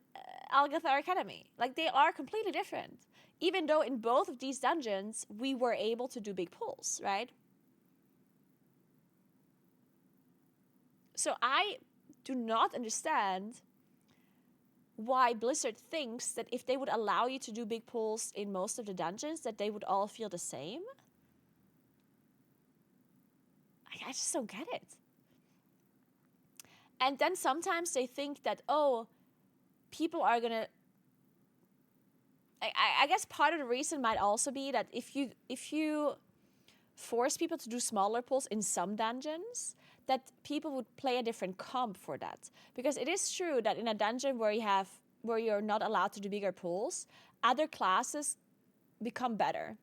Algathar Academy. Like, they are completely different. Even though in both of these dungeons, we were able to do big pools, right? So I do not understand why Blizzard thinks that if they would allow you to do big pools in most of the dungeons, that they would all feel the same. I just don't get it. And then sometimes they think that, oh, people are gonna... I guess part of the reason might also be that if you force people to do smaller pools in some dungeons, that people would play a different comp for that. Because it is true that in a dungeon where you're not allowed to do bigger pools, other classes become better.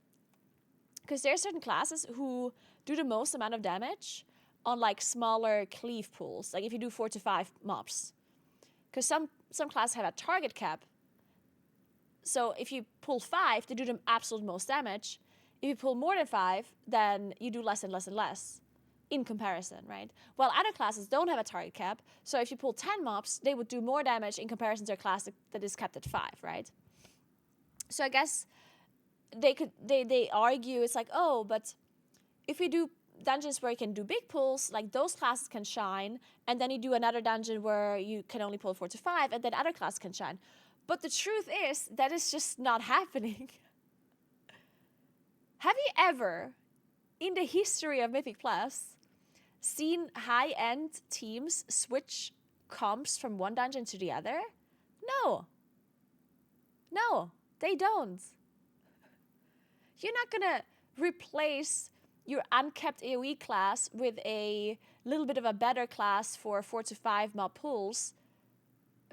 Because there are certain classes who do the most amount of damage on like smaller cleave pools. Like if you do 4 to 5 mobs. Because some classes have a target cap. So if you pull 5, they do the absolute most damage. If you pull more than 5, then you do less and less and less in comparison, right? While other classes don't have a target cap, so if you pull 10 mobs, they would do more damage in comparison to a class that is capped at 5, right? So I guess they argue, it's like, oh, but if we do dungeons where you can do big pulls, like those classes can shine, and then you do another dungeon where you can only pull 4 to 5, and then other classes can shine. But the truth is, that is just not happening. Have you ever, in the history of Mythic Plus, seen high-end teams switch comps from one dungeon to the other? No. No, they don't. You're not gonna replace your uncapped AoE class with a little bit of a better class for 4 to 5 mob pulls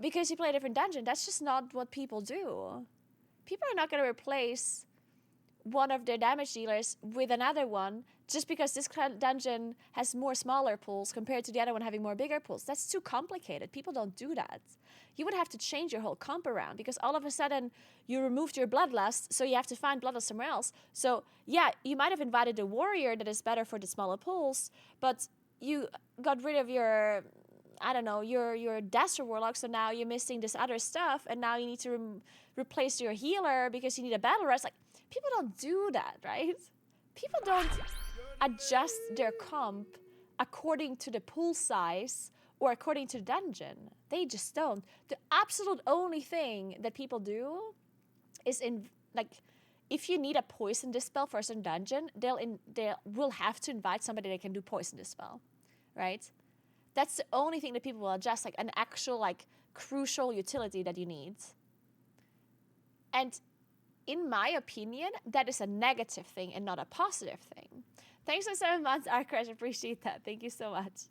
because you play a different dungeon. That's just not what people do. People are not gonna replace one of their damage dealers with another one just because this dungeon has more smaller pools compared to the other one having more bigger pools. That's too complicated. People don't do that. You would have to change your whole comp around because all of a sudden you removed your bloodlust, so you have to find bloodlust somewhere else. So yeah, you might have invited a warrior that is better for the smaller pools, but you got rid of your, I don't know, your Dasher Warlock, so now you're missing this other stuff, and now you need to replace your healer because you need a battle rest. Like, people don't do that, right? People don't adjust their comp according to the pool size or according to the dungeon. They just don't. The absolute only thing that people do is if you need a poison dispel for a certain dungeon, they will have to invite somebody that can do poison dispel, right? That's the only thing that people will adjust, like an actual crucial utility that you need. And in my opinion, that is a negative thing and not a positive thing. Thanks for 7 months, Arcrash. Appreciate that. Thank you so much.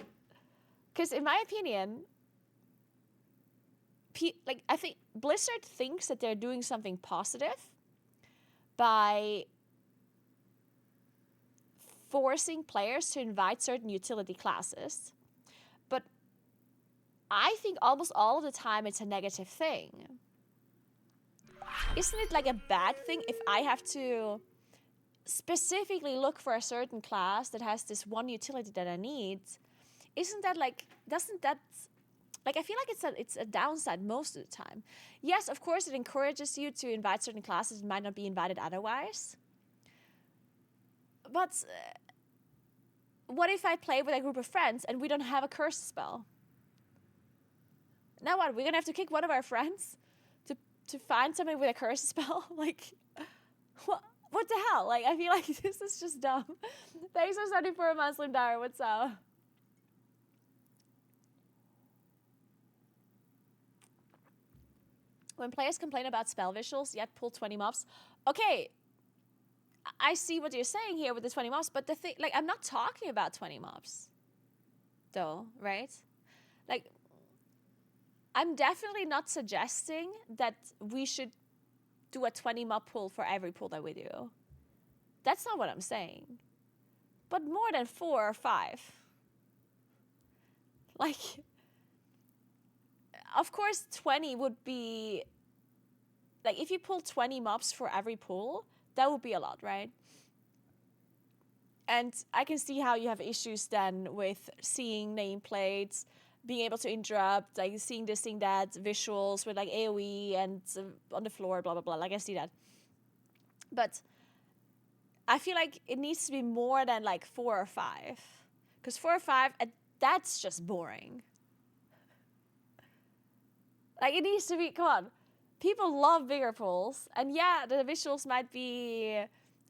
Because in my opinion, I think Blizzard thinks that they're doing something positive by forcing players to invite certain utility classes. But I think almost all of the time it's a negative thing. Isn't it like a bad thing if I have to specifically look for a certain class that has this one utility that I need? Isn't that doesn't that, I feel like it's a downside most of the time. Yes, of course it encourages you to invite certain classes that might not be invited otherwise. But what if I play with a group of friends and we don't have a curse spell? Now what, we're gonna have to kick one of our friends to find somebody with a curse spell? What the hell? I feel like this is just dumb. Thanks for 74 months, Lundar. What's up? When players complain about spell visuals, yet pull 20 mobs. Okay, I see what you're saying here with the 20 mobs, but the thing, like, I'm not talking about 20 mobs, though, right? Like, I'm definitely not suggesting that we should do a 20 mob pull for every pull that we do. That's not what I'm saying. But more than 4 or 5. Like, of course, 20 would be... Like, if you pull 20 mobs for every pull, that would be a lot, right? And I can see how you have issues then with seeing nameplates, being able to interrupt, like seeing this, seeing that, visuals with like AoE and on the floor, blah, blah, blah. Like, I see that. But I feel like it needs to be more than like 4 or 5. Because 4 or 5, that's just boring. Like, it needs to be, come on. People love bigger pulls. And yeah, the visuals might be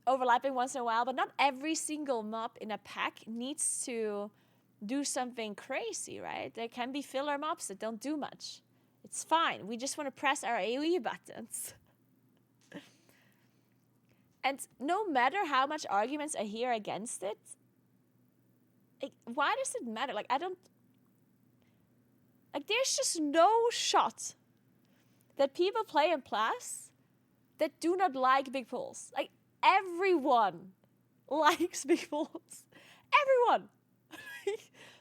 overlapping once in a while, but not every single mob in a pack needs to do something crazy, right? There can be filler mobs that don't do much. It's fine. We just want to press our AoE buttons. And no matter how much arguments I hear against it, why does it matter? Like, there's just no shot that people play in Plus that do not like big pulls. Like, everyone likes big pulls. Everyone.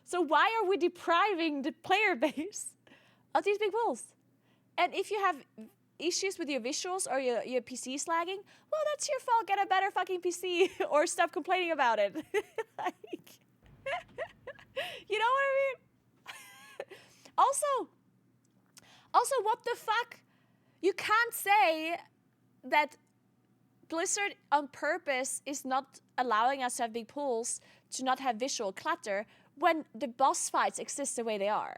So why are we depriving the player base of these big pulls? And if you have issues with your visuals or your PC slagging, well, that's your fault. Get a better fucking PC or stop complaining about it. Like, you know what I mean? Also, what the fuck? You can't say that Blizzard on purpose is not allowing us to have big pulls to not have visual clutter when the boss fights exist the way they are.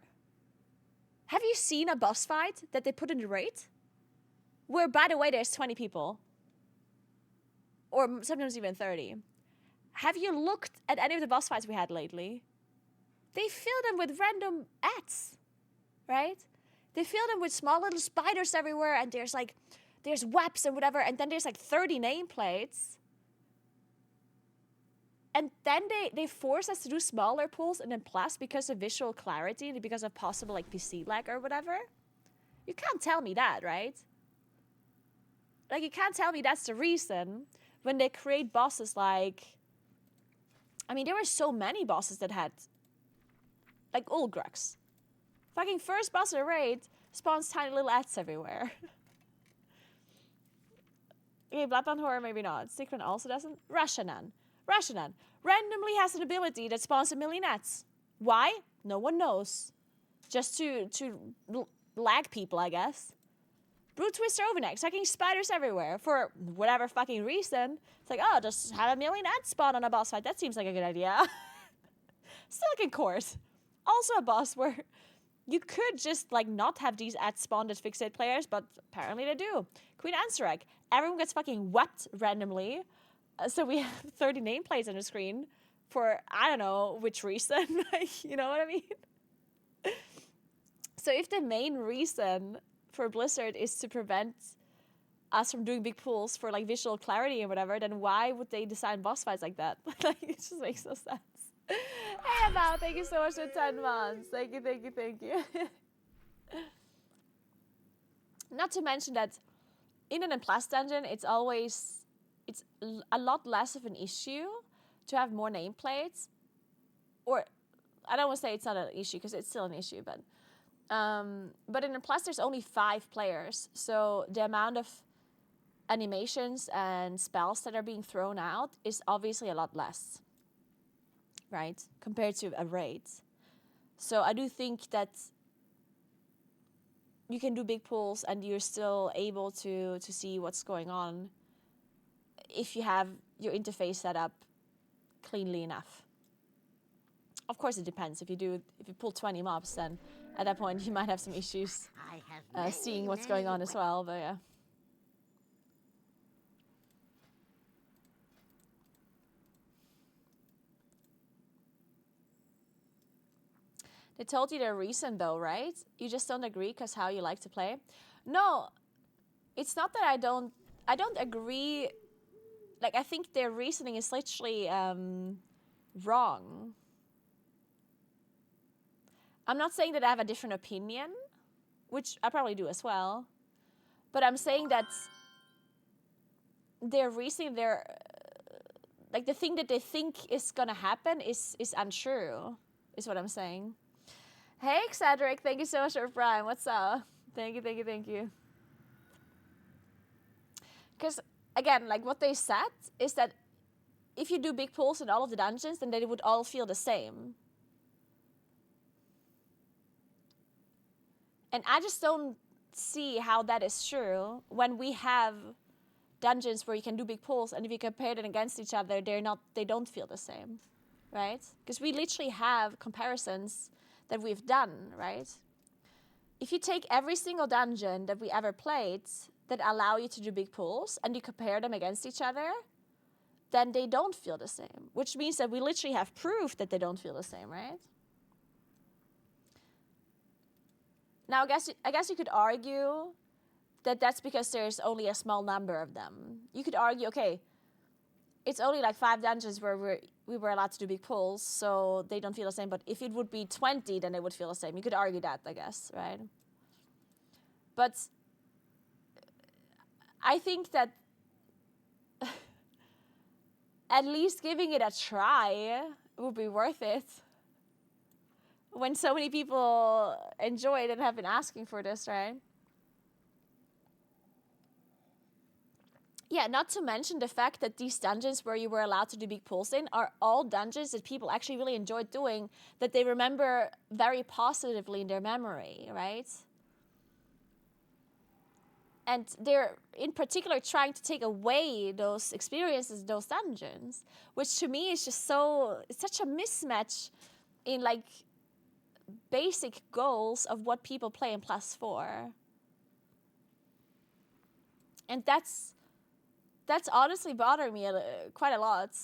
Have you seen a boss fight that they put in the raid? Where, by the way, there's 20 people. Or sometimes even 30. Have you looked at any of the boss fights we had lately? They fill them with random ads, right? They fill them with small little spiders everywhere, and there's webs and whatever, and then there's like 30 nameplates. And then they force us to do smaller pulls and then plus because of visual clarity and because of possible like PC lag or whatever. You can't tell me that, right? Like, you can't tell me that's the reason when they create bosses like... I mean, there were so many bosses that had... Like Ulgrux. Fucking first boss of the raid spawns tiny little ads everywhere. Okay, Bloodbound Horror, maybe not. Secret also doesn't. Rashanan randomly has an ability that spawns 1 million ads. Why? No one knows. Just to lag people, I guess. Brute Twister Overneck, fucking spiders everywhere for whatever fucking reason. It's like, oh, just have 1 million ads spawn on a boss fight. That seems like a good idea. Silicon Court. Also a boss where you could just like not have these ads spawned as fixate players, but apparently they do. Queen Ansarak. Everyone gets fucking wept randomly. So we have 30 nameplates on the screen for, I don't know which reason. You know what I mean? So if the main reason for Blizzard is to prevent us from doing big pulls for like visual clarity and whatever, then why would they design boss fights like that? Like, it just makes no sense. Hey, About, thank you so much for 10 months. Thank you. Not to mention that in an Plus dungeon, it's a lot less of an issue to have more nameplates. Or, I don't want to say it's not an issue, because it's still an issue, but in a Plus, there's only 5 players. So the amount of animations and spells that are being thrown out is obviously a lot less, right? Compared to a raid. So I do think that you can do big pulls and you're still able to see what's going on if you have your interface set up cleanly enough. Of course, it depends. If you pull 20 mobs, then at that point you might have some issues seeing what's going on as well. But yeah. They told you their reason though, right? You just don't agree because how you like to play. No, it's not that I don't agree. Like, I think their reasoning is literally wrong. I'm not saying that I have a different opinion, which I probably do as well. But I'm saying that their reasoning, like the thing that they think is gonna happen is untrue, is what I'm saying. Hey, Cedric, thank you so much for Prime. What's up? Thank you. Because, again, like what they said is that if you do big pulls in all of the dungeons, then they would all feel the same. And I just don't see how that is true when we have dungeons where you can do big pulls, and if you compare them against each other, they don't feel the same, right? Because we literally have comparisons that we've done, right? If you take every single dungeon that we ever played that allow you to do big pulls and you compare them against each other, then they don't feel the same, which means that we literally have proof that they don't feel the same, right? Now, I guess you could argue that that's because there's only a small number of them. You could argue, okay, it's only like 5 dungeons where we were allowed to do big pulls, so they don't feel the same. But if it would be 20, then they would feel the same. You could argue that, I guess, right? But I think that at least giving it a try would be worth it. When so many people enjoy it and have been asking for this, right? Yeah, not to mention the fact that these dungeons where you were allowed to do big pulls in are all dungeons that people actually really enjoyed doing, that they remember very positively in their memory, right? And they're, in particular, trying to take away those experiences, those dungeons, which to me is just it's such a mismatch in, like, basic goals of what people play in +4. And that's honestly bothering me quite a lot.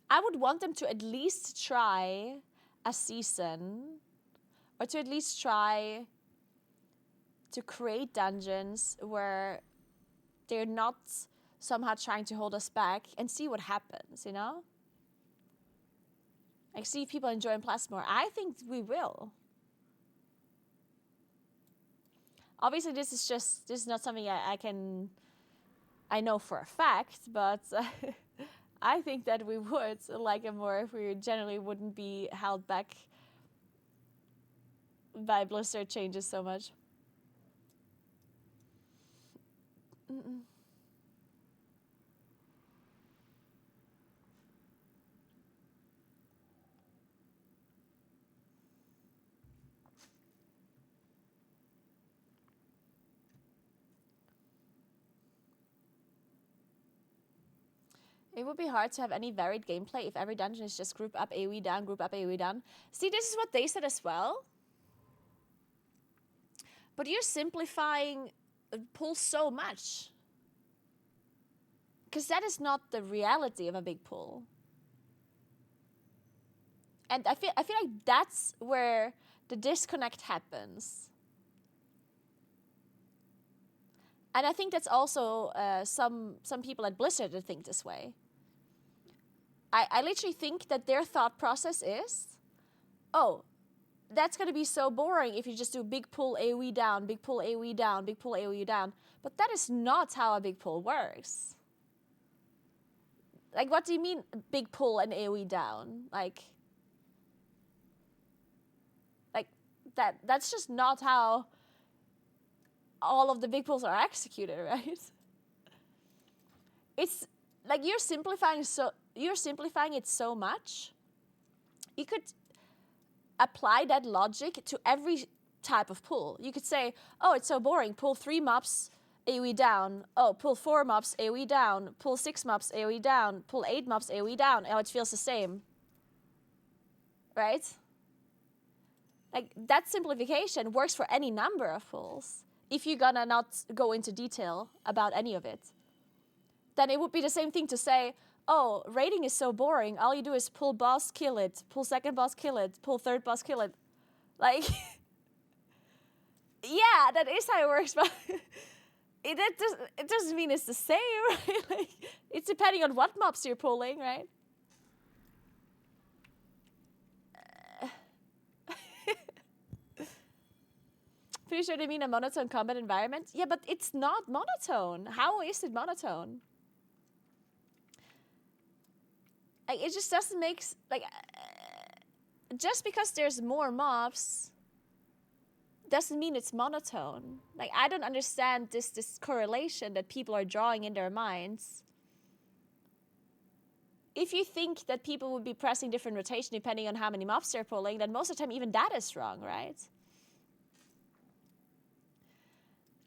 I would want them to at least try a season, or to at least try to create dungeons where they're not somehow trying to hold us back, and see what happens, you know? Like, see if people enjoy Plus more. I think we will. Obviously, this is not something I know for a fact, but I think that we would like it more if we generally wouldn't be held back by Blizzard changes so much. It would be hard to have any varied gameplay if every dungeon is just group up, AoE down, group up, AoE down. See, this is what they said as well. But you're simplifying pull so much. Because that is not the reality of a big pull. And I feel like that's where the disconnect happens. And I think that's also some people at Blizzard that think this way. I literally think that their thought process is, oh, that's going to be so boring if you just do big pull AoE down, big pull AoE down, big pull AoE down. But that is not how a big pull works. Like, what do you mean big pull and AoE down? Like that's just not how all of the big pulls are executed, right? It's like you're simplifying it so much. You could apply that logic to every type of pull. You could say, oh, it's so boring. Pull 3 mobs, AoE down. Oh, pull 4 mobs, AoE down. Pull 6 mobs, AoE down. Pull 8 mobs, AoE down. Oh, it feels the same. Right? Like, that simplification works for any number of pulls. If you're gonna not go into detail about any of it, then it would be the same thing to say, oh, raiding is so boring. All you do is pull boss, kill it. Pull second boss, kill it. Pull third boss, kill it. Like, Yeah, that is how it works, but it doesn't mean it's the same, right? Like, it's depending on what mobs you're pulling, right? Pretty sure they mean a monotone combat environment. Yeah, but it's not monotone. How is it monotone? Like, it just doesn't make like just because there's more mobs doesn't mean it's monotone. Like, I don't understand this correlation that people are drawing in their minds. If you think that people would be pressing different rotation depending on how many mobs they're pulling, then most of the time even that is wrong, right?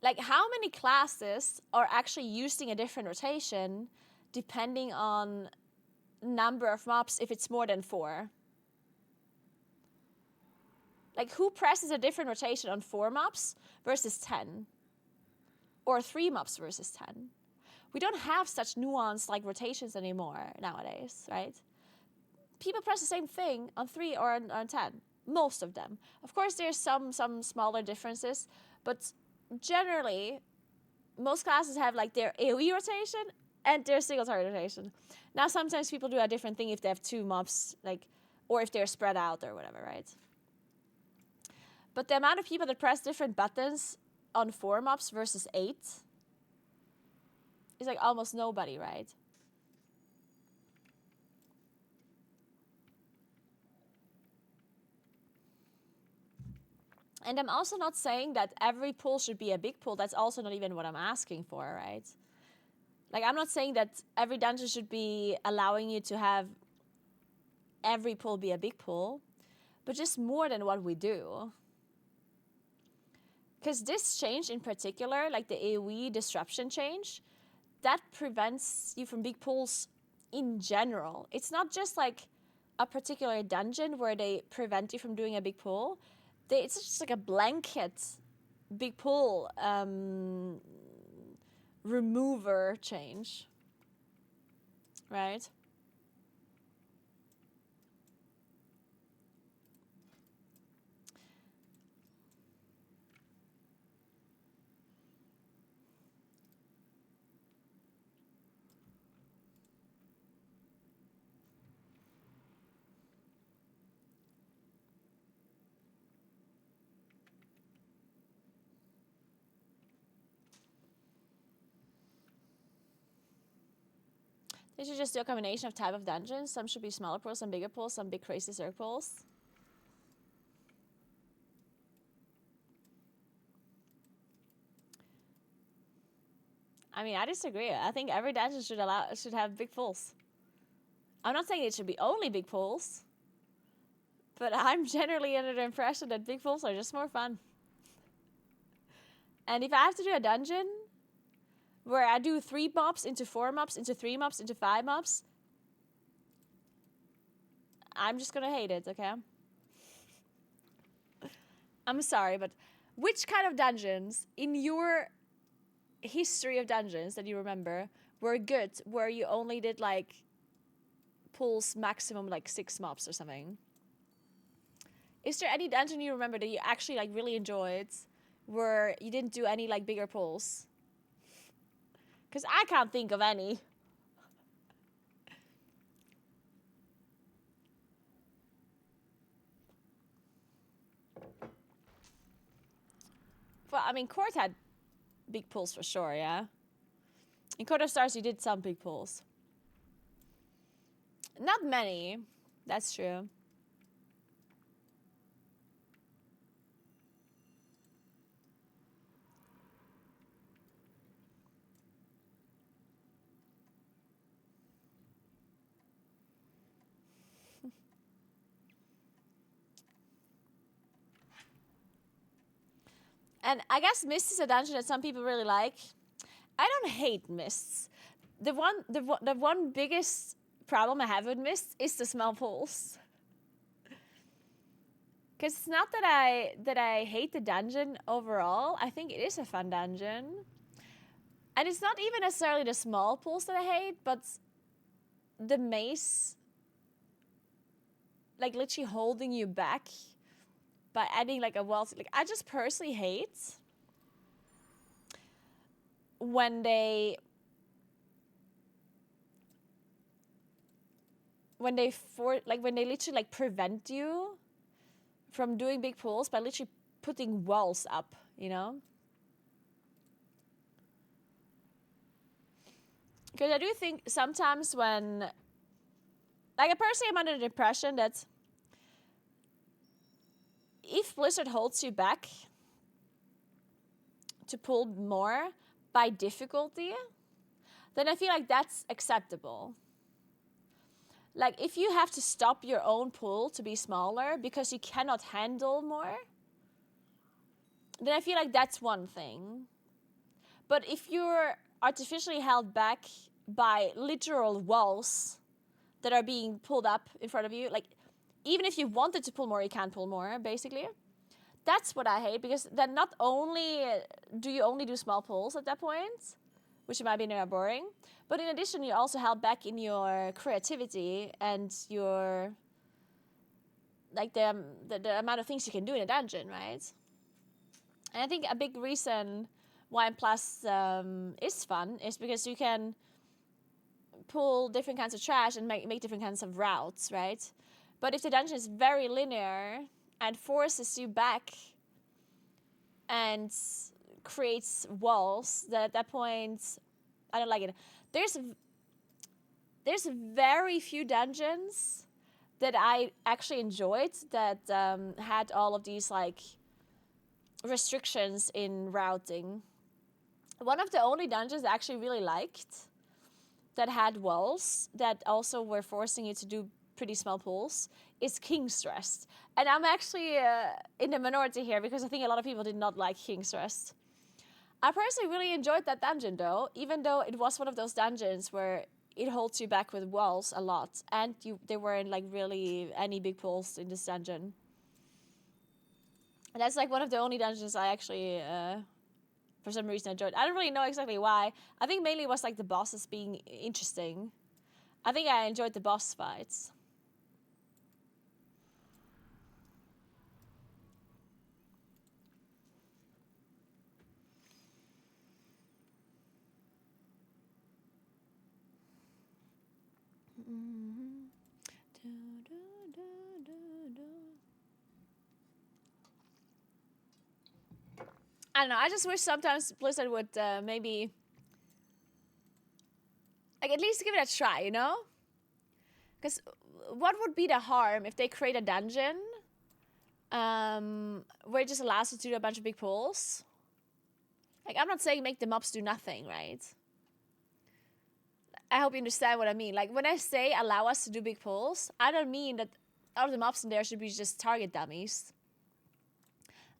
Like, how many classes are actually using a different rotation depending on number of mobs if it's more than 4? Like, who presses a different rotation on 4 mobs versus 10? Or 3 mobs versus 10? We don't have such nuanced like rotations anymore nowadays, right? People press the same thing on 3 or on 10. Most of them. Of course, there's some smaller differences, but generally, most classes have like their AoE rotation and their single target rotation. Now, sometimes people do a different thing if they have 2 mobs, like, or if they're spread out or whatever, right? But the amount of people that press different buttons on 4 mobs versus 8 is like almost nobody, right? And I'm also not saying that every pull should be a big pull. That's also not even what I'm asking for, right? Like, I'm not saying that every dungeon should be allowing you to have every pull be a big pull, but just more than what we do. Because this change in particular, like the AoE disruption change, that prevents you from big pulls in general. It's not just like a particular dungeon where they prevent you from doing a big pull. It's just like a blanket big pull remover change, right? They should just do a combination of type of dungeons. Some should be smaller pulls, some bigger pulls, some big crazy circle pulls. I mean, I disagree. I think every dungeon should have big pulls. I'm not saying it should be only big pulls, but I'm generally under the impression that big pulls are just more fun. And if I have to do a dungeon where I do 3 mobs into 4 mobs into 3 mobs into 5 mobs, I'm just gonna hate it, okay? I'm sorry, but which kind of dungeons in your history of dungeons that you remember were good, where you only did like pulls maximum like 6 mobs or something? Is there any dungeon you remember that you actually like really enjoyed where you didn't do any like bigger pulls? Because I can't think of any. Well, I mean, Court had big pulls for sure, yeah? In Court of Stars, you did some big pulls. Not many, that's true. And I guess Mist is a dungeon that some people really like. I don't hate Mists. The one biggest problem I have with Mist is the small pulls. Because it's not that I hate the dungeon overall. I think it is a fun dungeon. And it's not even necessarily the small pulls that I hate, but the mace, like, literally holding you back by adding like a wealth. Like I just personally hate when they literally like prevent you from doing big pulls by literally putting walls up, you know? Because I do think sometimes when, like, I personally am under the impression that if Blizzard holds you back to pull more by difficulty, then I feel like that's acceptable. Like, if you have to stop your own pull to be smaller because you cannot handle more, then I feel like that's one thing. But if you're artificially held back by literal walls that are being pulled up in front of you, like, even if you wanted to pull more, you can't pull more, basically. That's what I hate, because then not only do you only do small pulls at that point, which might be boring, but in addition, you're also held back in your creativity and your, like, the amount of things you can do in a dungeon, right? And I think a big reason why M Plus is fun is because you can pull different kinds of trash and make different kinds of routes, right? But if the dungeon is very linear and forces you back and creates walls, then at that point, I don't like it. There's very few dungeons that I actually enjoyed that had all of these like restrictions in routing. One of the only dungeons I actually really liked that had walls that also were forcing you to do pretty small pulls is King's Rest. And I'm actually in the minority here because I think a lot of people did not like King's Rest. I personally really enjoyed that dungeon though, even though it was one of those dungeons where it holds you back with walls a lot and there weren't like really any big pulls in this dungeon. And that's like one of the only dungeons I actually for some reason enjoyed. I don't really know exactly why. I think mainly it was like the bosses being interesting. I think I enjoyed the boss fights. I don't know, I just wish sometimes Blizzard would maybe like at least give it a try, you know? Because what would be the harm if they create a dungeon where it just allows you to do a bunch of big pulls? Like, I'm not saying make the mobs do nothing, right? I hope you understand what I mean. Like, when I say allow us to do big pulls, I don't mean that all of the mobs in there should be just target dummies.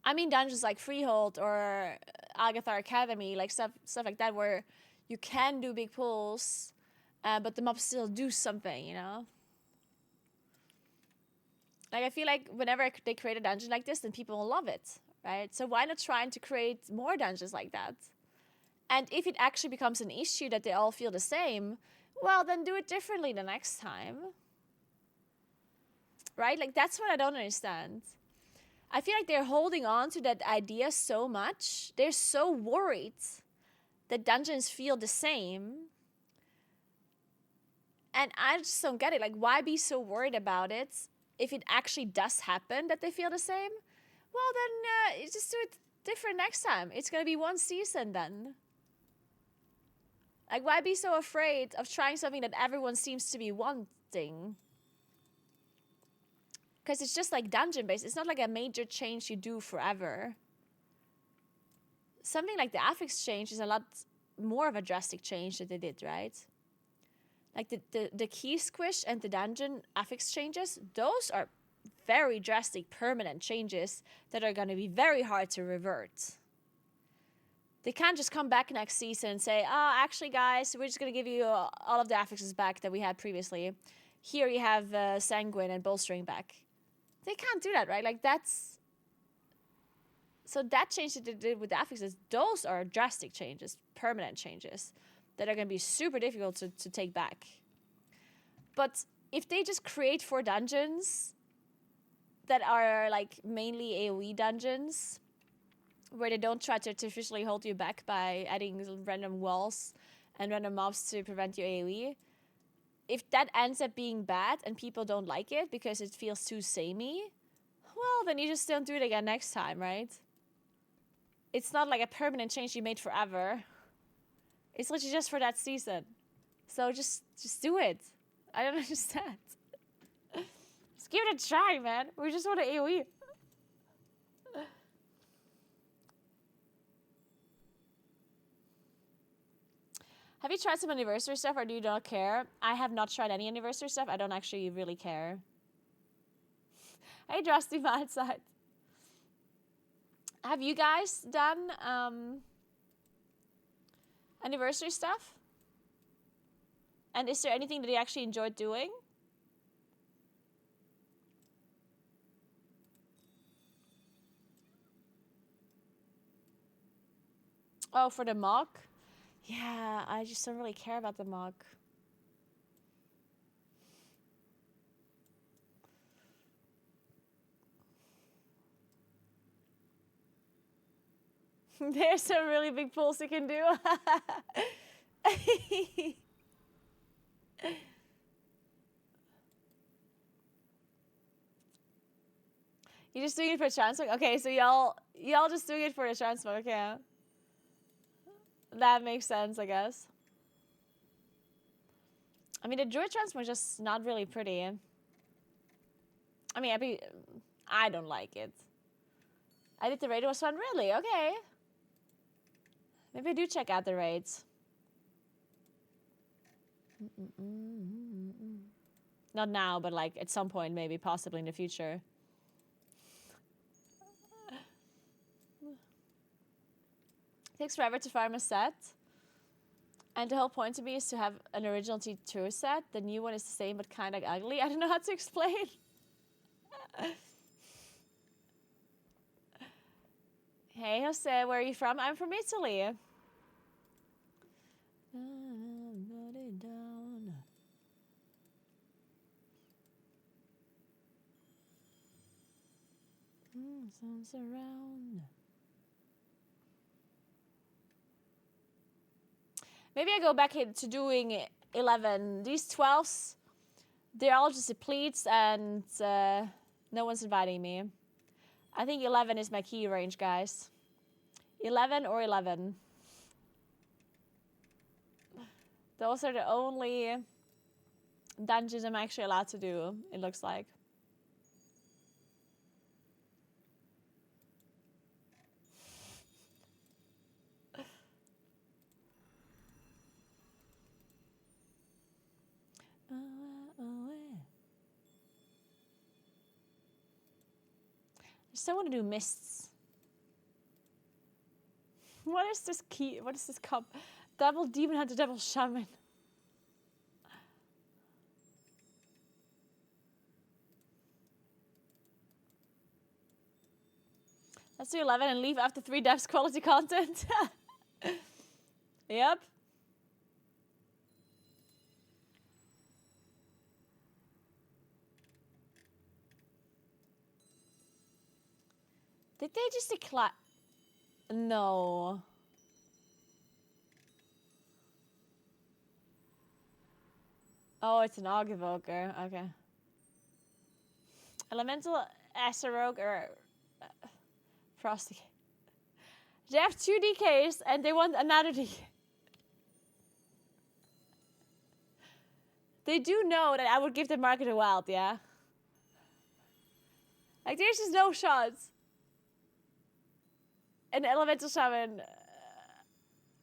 I mean dungeons like Freehold or Agatha Academy, like stuff like that, where you can do big pulls, but the mobs still do something, you know? Like, I feel like whenever they create a dungeon like this, then people will love it, right? So why not trying to create more dungeons like that? And if it actually becomes an issue that they all feel the same, well, then do it differently the next time. Right? Like, that's what I don't understand. I feel like they're holding on to that idea so much. They're so worried that dungeons feel the same. And I just don't get it. Like, why be so worried about it if it actually does happen that they feel the same? Well, then just do it different next time. It's going to be one season then. Like, why be so afraid of trying something that everyone seems to be wanting? Because it's just like dungeon-based. It's not like a major change you do forever. Something like the affix change is a lot more of a drastic change that they did, right? Like the key squish and the dungeon affix changes, those are very drastic, permanent changes that are going to be very hard to revert. They can't just come back next season and say, oh, actually, guys, we're just going to give you all of the affixes back that we had previously. Here you have Sanguine and Bolstering back. They can't do that, right? Like, that's... So that change that they did with the affixes, those are drastic changes, permanent changes, that are going to be super difficult to take back. But if they just create 4 dungeons that are like mainly AoE dungeons, where they don't try to artificially hold you back by adding random walls and random mobs to prevent your AoE. If that ends up being bad and people don't like it because it feels too samey, well, then you just don't do it again next time, right? It's not like a permanent change you made forever. It's literally just for that season. So just do it. I don't understand. Just give it a try, man. We just want to AoE. Have you tried some anniversary stuff, or do you not care? I have not tried any anniversary stuff. I don't actually really care. Hey, Drusty outside. Have you guys done anniversary stuff? And is there anything that you actually enjoyed doing? Oh, for the mock? Yeah, I just don't really care about the mock. There's some really big pulls you can do. You're just doing it for transmog? Okay, so y'all just doing it for the transmog, okay. That makes sense, I guess. I mean, the druid transmog is just not really pretty. I mean, I don't like it. I did the raid, it was fun, really? Okay. Maybe I do check out the raids. Not now, but like at some point, maybe, possibly in the future. Takes forever to farm a set. And the whole point to me is to have an original T2 set. The new one is the same, but kind of ugly. I don't know how to explain. Hey, Jose, where are you from? I'm from Italy. Sounds around. Maybe I go back to doing 11. These 12s, they're all just depletes and no one's inviting me. I think 11 is my key range, guys. 11 or 11. Those are the only dungeons I'm actually allowed to do, it looks like. I still want to do mists. What is this key? What is this cup? Double demon hunter, double shaman. Let's do 11 and leave after 3 devs quality content. Yep. Did they just declare? No. Oh, it's an Og Evoker. Okay. Elemental, Asarogue, or Frosty. They have 2 DKs and they want another DK. They do know that I would give them Market of Wild, yeah? Like, there's just no shots. An Elemental Shaman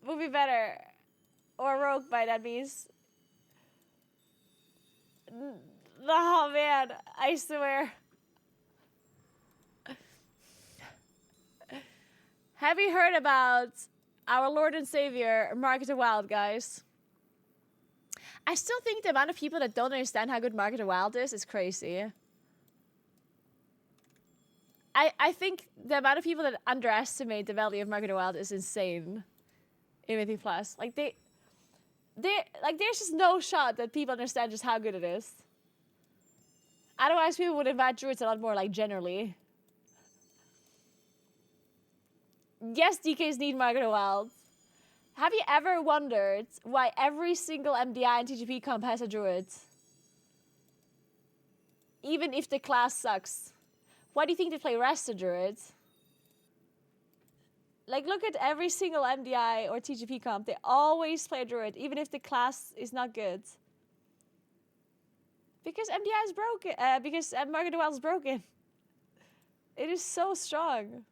would be better. Or Rogue by that means. Oh man, I swear. Have you heard about our Lord and Savior, Market of Wild, guys? I still think the amount of people that don't understand how good Market of Wild is crazy. I think the amount of people that underestimate the value of Market of Wild is insane. In Mythic Plus. Like there's just no shot that people understand just how good it is. Otherwise, people would invite druids a lot more, like, generally. Yes, DKs need Market of Wilds. Have you ever wondered why every single MDI and TGP comp has a druid? Even if the class sucks. Why do you think they play Rest of Druid? Like, look at every single MDI or TGP comp. They always play a druid, even if the class is not good. Because MDI is broken. Because Market of the Wild is broken. It is so strong.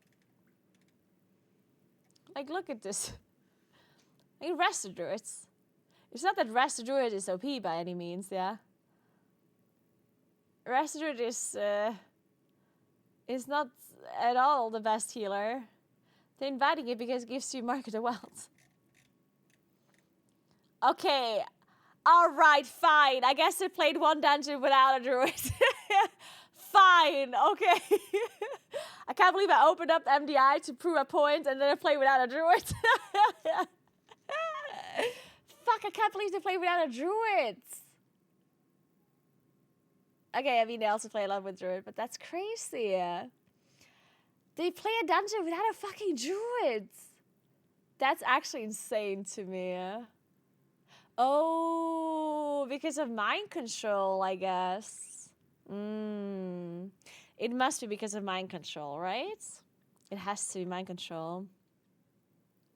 Like, look at this. Like, Rest of Druids. It's not that Rest of Druid is OP by any means, yeah. Rest of Druid is not at all the best healer. They're inviting it because it gives you Market of Wealth. Okay. Alright, fine. I guess they played one dungeon without a druid. Fine, okay. I can't believe I opened up the MDI to prove a point and then I played without a druid. Fuck, I can't believe they played without a druid. Okay, I mean, they also play a lot with druid, but that's crazy. They play a dungeon without a fucking druid. That's actually insane to me. Oh, because of mind control, I guess. It must be because of mind control, right? It has to be mind control.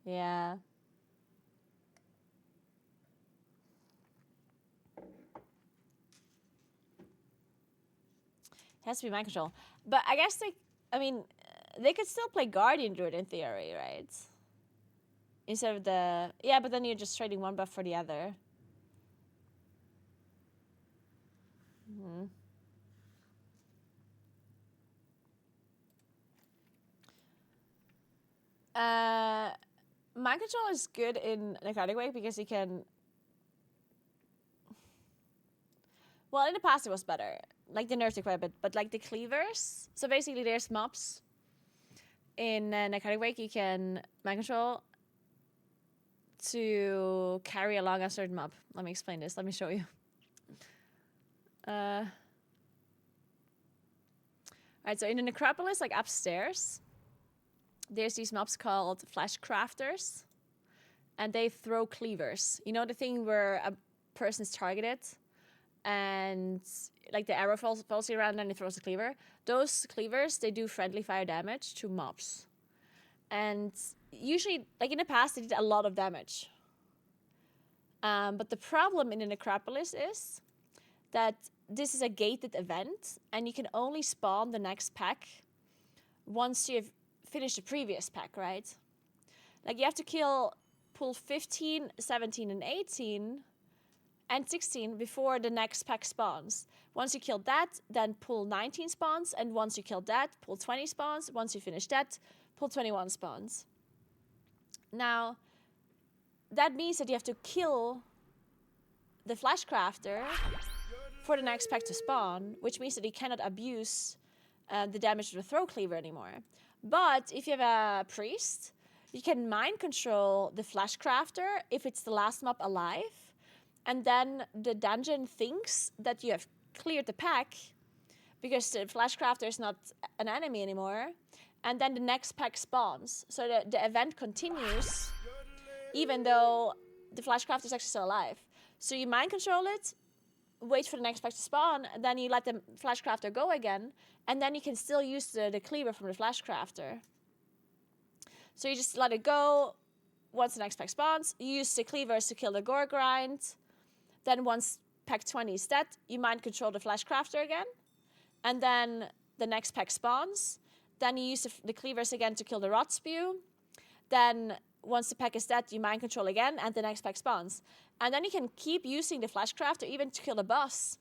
Yeah. It has to be mind control. But I guess they could still play Guardian Druid in theory, right? Instead of the... Yeah, but then you're just trading one buff for the other. Mind control is good in Necrotic Wake because you can... Well, in the past it was better. Like, they nerfed it quite a bit. But, like, the cleavers... So, basically, there's mobs. In Necrotic Wake, you can mind control to carry along a certain mob. Let me explain this. Let me show you. Alright, so in the Necropolis, like, upstairs... There's these mobs called Flash Crafters, and they throw cleavers. You know the thing where a person's targeted, and like the arrow falls around and it throws a cleaver? Those cleavers, they do friendly fire damage to mobs. And usually, like in the past, they did a lot of damage. But the problem in the Necropolis is that this is a gated event, and you can only spawn the next pack once you've finish the previous pack, right? Like, you have to pull 15, 17, and 18, and 16 before the next pack spawns. Once you kill that, then pull 19 spawns, and once you kill that, pull 20 spawns. Once you finish that, pull 21 spawns. Now, that means that you have to kill the Flash Crafter for the next pack to spawn, which means that you cannot abuse the damage of the Throw Cleaver anymore. But if you have a priest, you can mind control the Flash Crafter if it's the last mob alive, and then the dungeon thinks that you have cleared the pack because the Flash Crafter is not an enemy anymore, and then the next pack spawns. So the event continues even though the Flash Crafter is actually still alive. So you mind control it, wait for the next pack to spawn, and then you let the Flash Crafter go again, and then you can still use the cleaver from the Flash Crafter. So you just let it go. Once the next pack spawns, you use the cleavers to kill the Gore Grind. Then once pack 20 is dead, you mind control the Flash Crafter again. And then the next pack spawns. Then you use the cleavers again to kill the Rot Spew. Then once the pack is dead, you mind control again, and the next pack spawns. And then you can keep using the Flash Crafter even to kill the boss.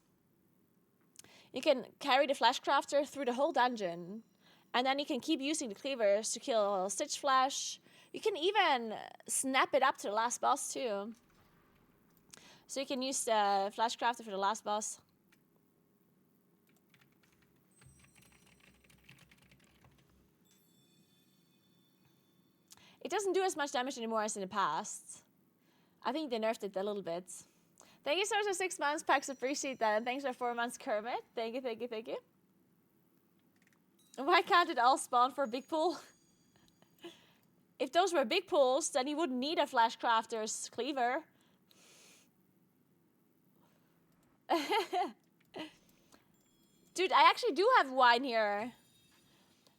You can carry the Flash Crafter through the whole dungeon. And then you can keep using the cleavers to kill Stitch Flash. You can even snap it up to the last boss too. So you can use the Flash Crafter for the last boss. It doesn't do as much damage anymore as in the past. I think they nerfed it a little bit. Thank you so much for 6 months, Pax. Appreciate that. And thanks for 4 months, Kermit. Thank you, thank you, thank you. Why can't it all spawn for a big pool? If those were big pools, then you wouldn't need a Flash Crafter's cleaver. Dude, I actually do have wine here.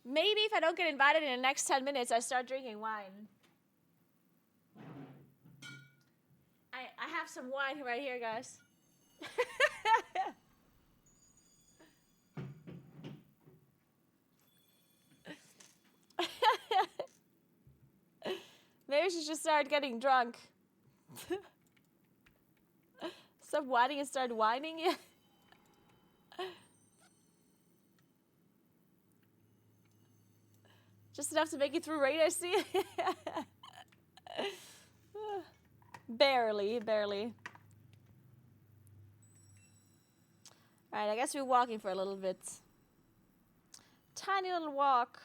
Maybe if I don't get invited in the next 10 minutes, I start drinking wine. I have some wine right here, guys. Maybe I should just start getting drunk. Stop whining and start whining. Yeah. Just enough to make it through raid, I see. Barely, barely. Alright, I guess we're walking for a little bit. Tiny little walk.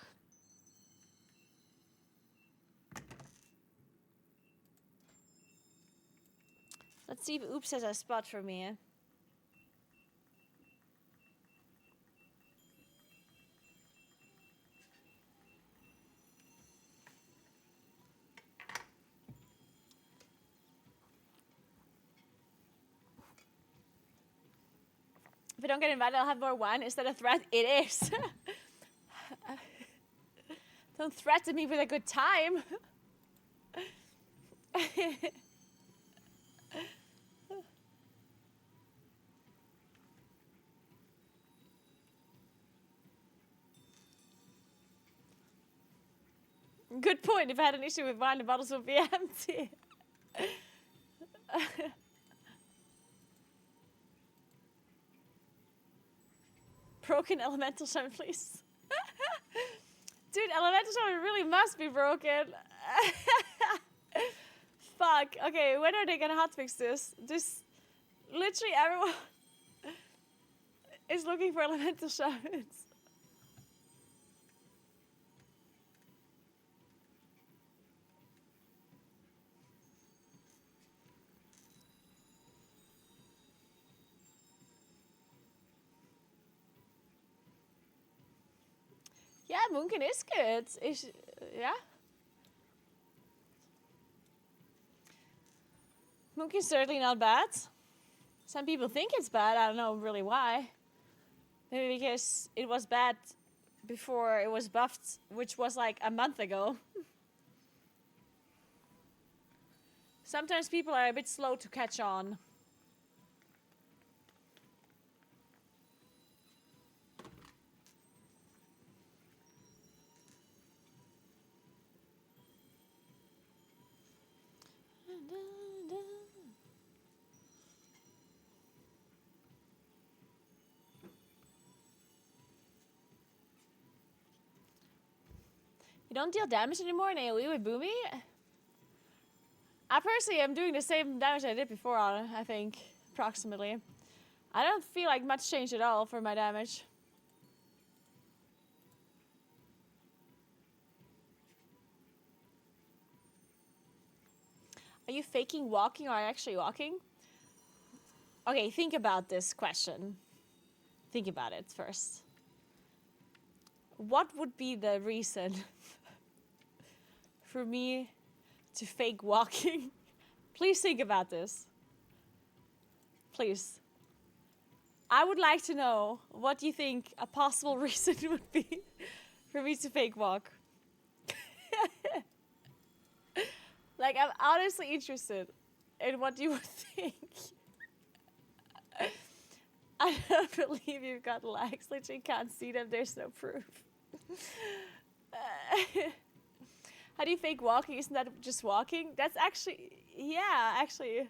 Let's see if Oops has a spot for me. If I don't get invited, I'll have more wine. Is that a threat? It is. Don't threaten me with a good time. Good point. If I had an issue with wine, the bottles would be empty. Broken elemental summon, please. Dude, elemental summon really must be broken. Fuck. Okay, when are they gonna hotfix this? Just literally everyone is looking for elemental summons. Yeah, Moonkin is good. Yeah. Moonkin's certainly not bad. Some people think it's bad. I don't know really why. Maybe because it was bad before it was buffed, which was like a month ago. Sometimes people are a bit slow to catch on. You don't deal damage anymore in AoE with Boomy? I personally am doing the same damage I did before, I think, approximately. I don't feel like much change at all for my damage. Are you faking walking or are you actually walking? Okay, think about this question. Think about it first. What would be the reason for me to fake walking? Please think about this. Please. I would like to know what you think a possible reason would be for me to fake walk. Like, I'm honestly interested in what you would think. I don't believe you've got legs. Literally can't see them. There's no proof. How do you fake walking? Isn't that just walking? That's actually... Yeah, actually.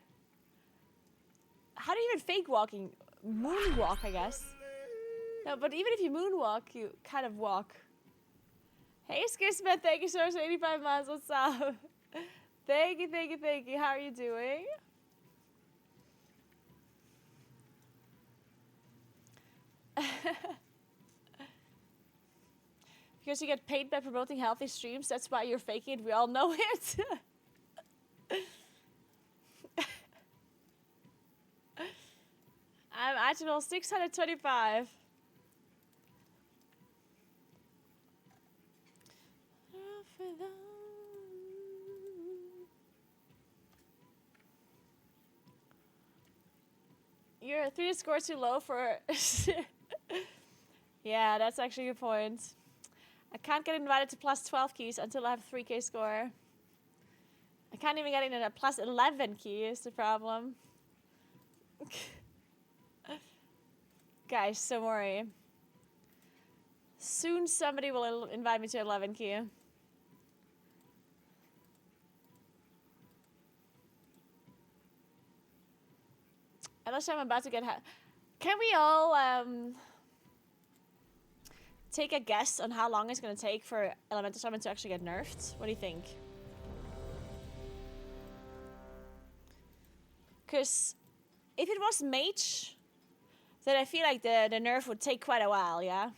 How do you even fake walking? Moonwalk, I guess. No, but even if you moonwalk, you kind of walk. Hey, Skismet, thank you so much for 85 months. What's up? Thank you, thank you, thank you. How are you doing? Because you get paid by promoting healthy streams, that's why you're faking it. We all know it. maximal 625. Your 3 score too low for... Yeah, that's actually a good point. I can't get invited to plus 12 keys until I have a 3k score. I can't even get in at a plus 11 key is the problem. Guys, don't worry. Soon somebody will invite me to 11 key. Unless I'm about to get... Can we all take a guess on how long it's going to take for Elemental Summon to actually get nerfed? What do you think? Because if it was Mage, then I feel like the nerf would take quite a while, yeah?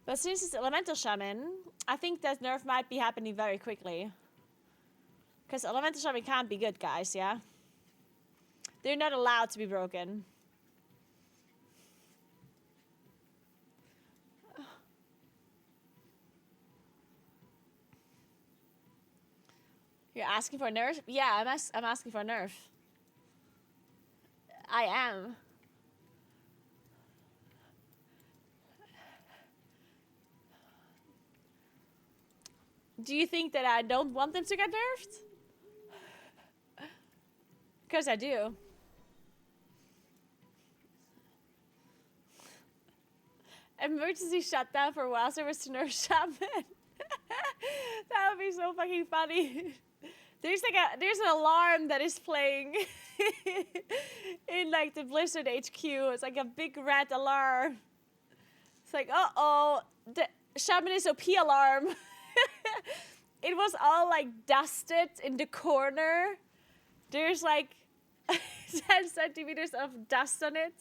But since it's Elemental Shaman, I think that nerf might be happening very quickly. Because Elemental Shaman can't be good, guys, yeah? They're not allowed to be broken. You're asking for a nerf? Yeah, I'm asking for a nerf. I am. Do you think that I don't want them to get nerfed? Because I do. Emergency shutdown for WoW servers to nerf Shaman. That would be so fucking funny. There's an alarm that is playing in like the Blizzard HQ. It's like a big red alarm. It's like, uh-oh, the Shaman is OP alarm. It was all like dusted in the corner. There's like 10 centimeters of dust on it.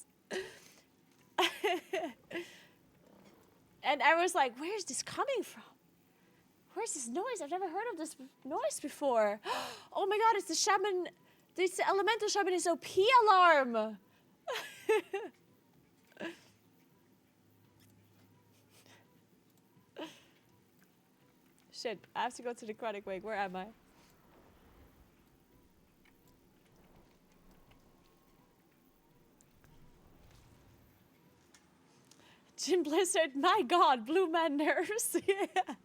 And I was like, where's this coming from? Where's this noise? I've never heard of this noise before. Oh my god, it's the Shaman. It's the Elemental Shaman is OP alarm. Shit, I have to go to the Chronic Wake. Where am I? Jim Blizzard, my god, Blue Man nerves. Yeah.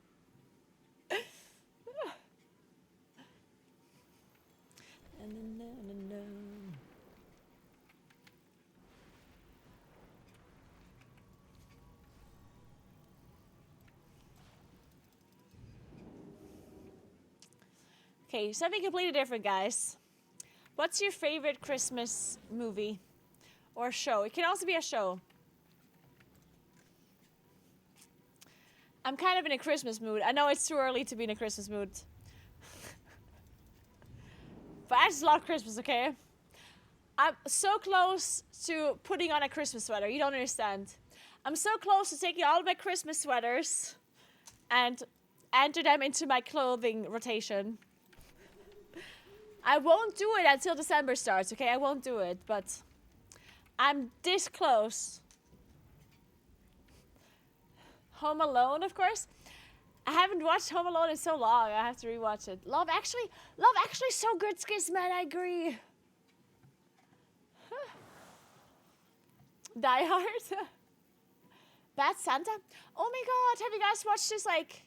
Okay, something completely different, guys. What's your favorite Christmas movie or show? It can also be a show. I'm kind of in a Christmas mood. I know it's too early to be in a Christmas mood. But I just love Christmas, okay? I'm so close to putting on a Christmas sweater. You don't understand. I'm so close to taking all of my Christmas sweaters and enter them into my clothing rotation. I won't do it until December starts, okay? I won't do it, but I'm this close. Home Alone, of course. I haven't watched Home Alone in so long. I have to rewatch it. Love Actually, so good, Skizman. I agree. Die Hard. Bad Santa. Oh my God! Have you guys watched this like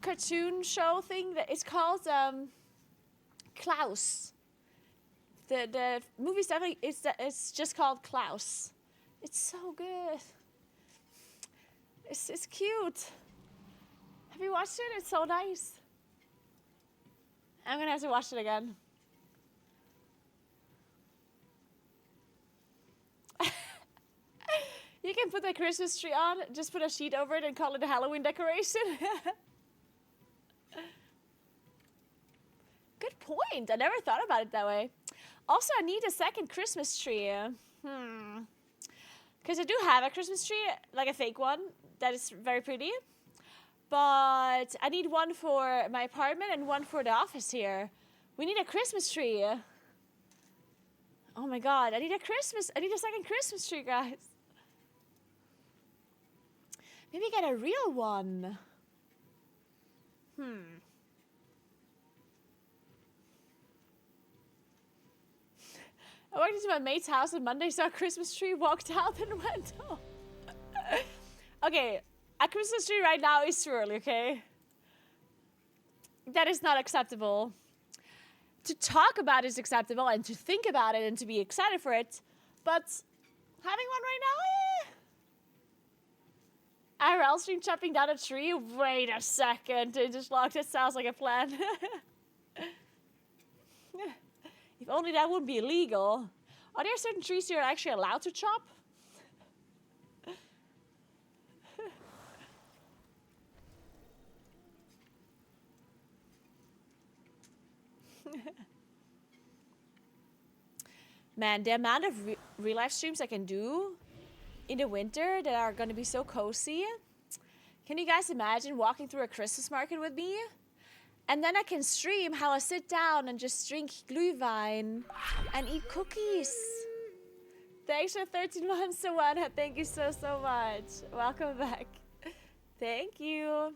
cartoon show thing that it's called Klaus? The movie's definitely it's just called Klaus. It's so good. It's cute. Have you watched it? It's so nice. I'm gonna have to watch it again. You can put the Christmas tree on, just put a sheet over it and call it a Halloween decoration. Good point. I never thought about it that way. Also, I need a second Christmas tree. Because I do have a Christmas tree, like a fake one, that is very pretty. But I need one for my apartment and one for the office here. We need a Christmas tree. Oh my god, I need a second Christmas tree, guys. Maybe get a real one. I walked into my mate's house on Monday, saw a Christmas tree, walked out and went home. Okay, a Christmas tree right now is too early, okay? That is not acceptable. To talk about it is acceptable, and to think about it and to be excited for it, but having one right now, IRL stream chopping down a tree? Wait a second, it just logged, it sounds like a plan. If only that wouldn't be illegal. Are there certain trees you're actually allowed to chop? Man, the amount of real life streams I can do in the winter that are going to be so cozy. Can you guys imagine walking through a Christmas market with me? And then I can stream how I sit down and just drink Glühwein and eat cookies. Thanks for 13 months, Sawana. Thank you so, so much. Welcome back. Thank you.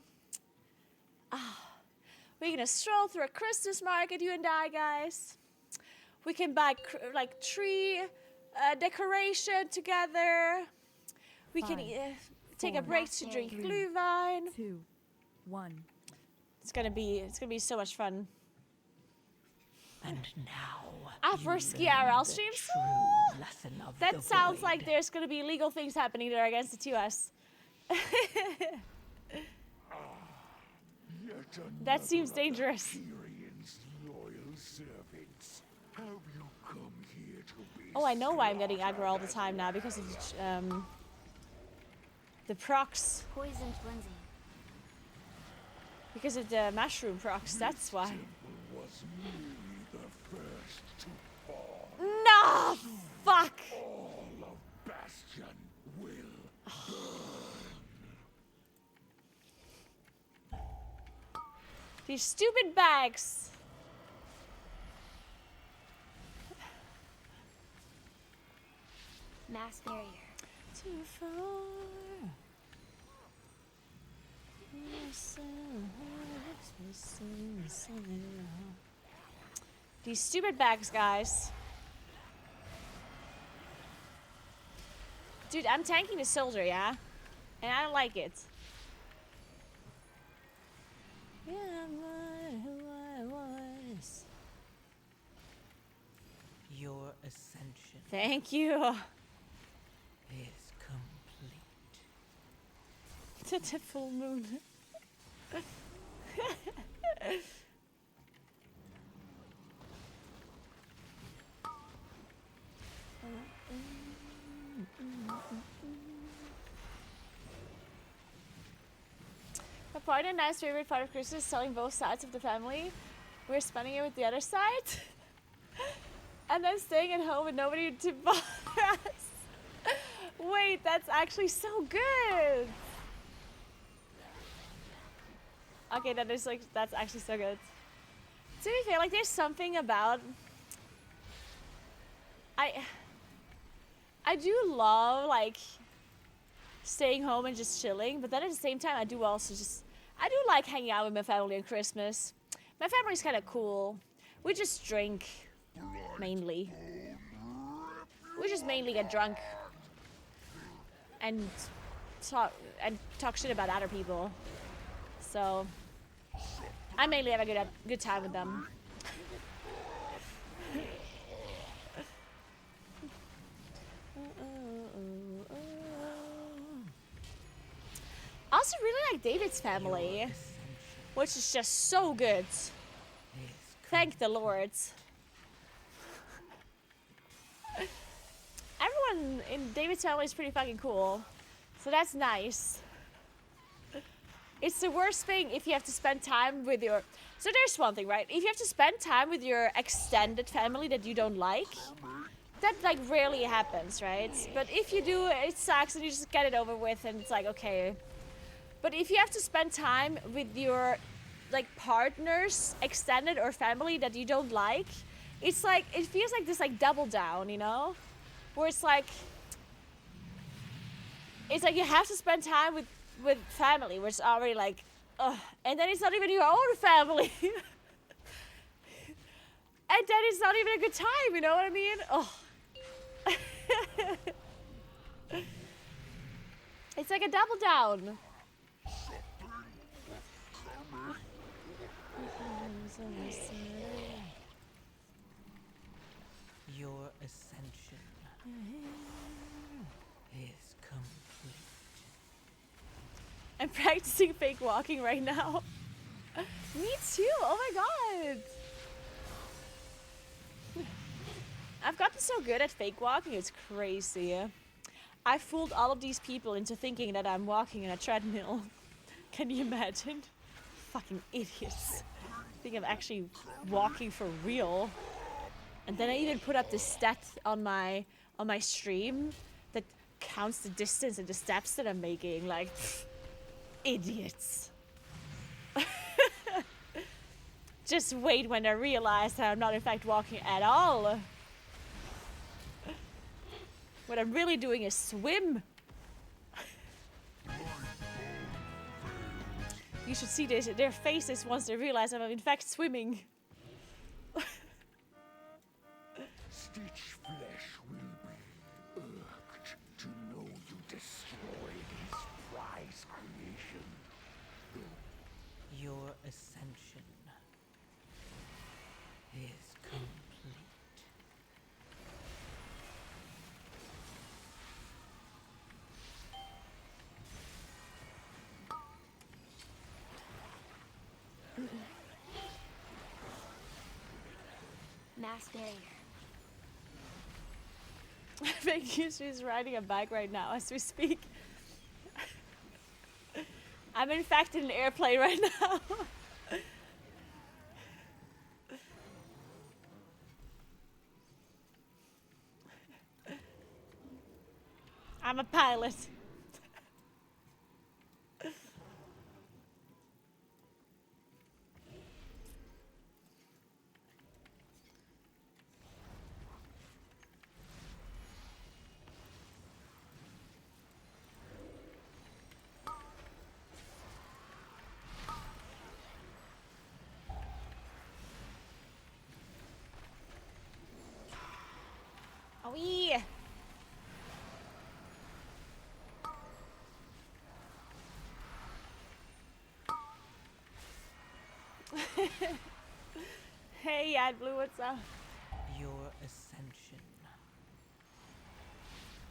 We're going to stroll through a Christmas market, you and I, guys. We can buy like tree decoration together. We can take a break to drink Glühwein. 2, 1. It's gonna be so much fun. And now first ski IRL streams. That sounds like there's gonna be illegal things happening there against the TOS. That seems dangerous. Tyrion's loyal servants. Have you come here to be Oh, I know why I'm getting aggro all the time now, because of the procs. Poison cleansing. Because of the mushroom procs, that's why. was merely the first to fall. No! Fuck! All of Bastion will These stupid bags. Mass barrier. Too far. These stupid bags, guys. Dude, I'm tanking the soldier, yeah? And I don't like it. Yeah, I'm who I was. Your ascension Thank you. is complete. To the full moon. My partner and I's favorite part of Christmas is telling both sides of the family. We're spending it with the other side. And then staying at home with nobody to bother us. Wait, that's actually so good. Okay, that's actually so good. To be fair, like there's something about I do love like staying home and just chilling, but then at the same time I do like hanging out with my family on Christmas. My family's kind of cool. We just drink mainly. We just mainly get drunk and talk shit about other people. So I mainly have a good time with them. I also really like David's family, which is just so good. Thank the Lord. Everyone in David's family is pretty fucking cool, so that's nice. It's the worst thing if you have to spend time with your... So there's one thing, right? If you have to spend time with your extended family that you don't like, that like rarely happens, right? But if you do, it sucks and you just get it over with and it's like, okay. But if you have to spend time with your like partners, extended or family that you don't like, it's like, it feels like this like double down, you know? Where it's like you have to spend time with family, which is already like, ugh. And then it's not even your own family. And then it's not even a good time, you know what I mean? Oh. It's like a double down. Your ascension is complete. I'm practicing fake walking right now. Me too, oh my god. I've gotten so good at fake walking, it's crazy. I fooled all of these people into thinking that I'm walking in a treadmill. Can you imagine? Fucking idiots. I think I'm actually walking for real. And then I even put up this stat on my stream that counts the distance and the steps that I'm making. Like, idiots. Just wait when I realize that I'm not in fact walking at all. What I'm really doing is swim. You should see their faces once they realize I'm in fact swimming. Stitch flesh will be irked to know you destroyed his prize creation. Your ascension is complete. Mass barrier. I think she's riding a bike right now as we speak. I'm in fact in an airplane right now. I'm a pilot. Oh yeah. Hey, Yad Blue, what's up? Your ascension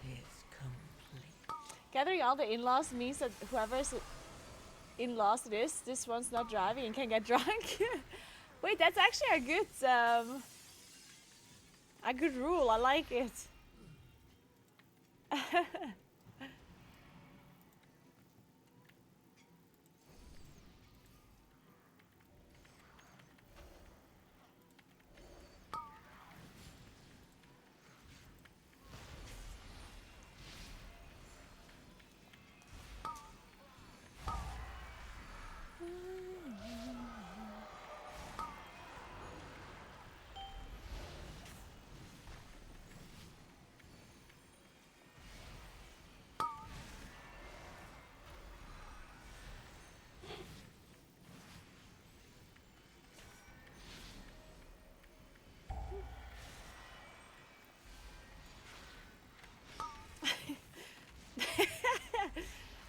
is complete. Gathering all the in-laws means that whoever's in-laws this one's not driving and can get drunk. Wait, that's actually a good rule. I like it.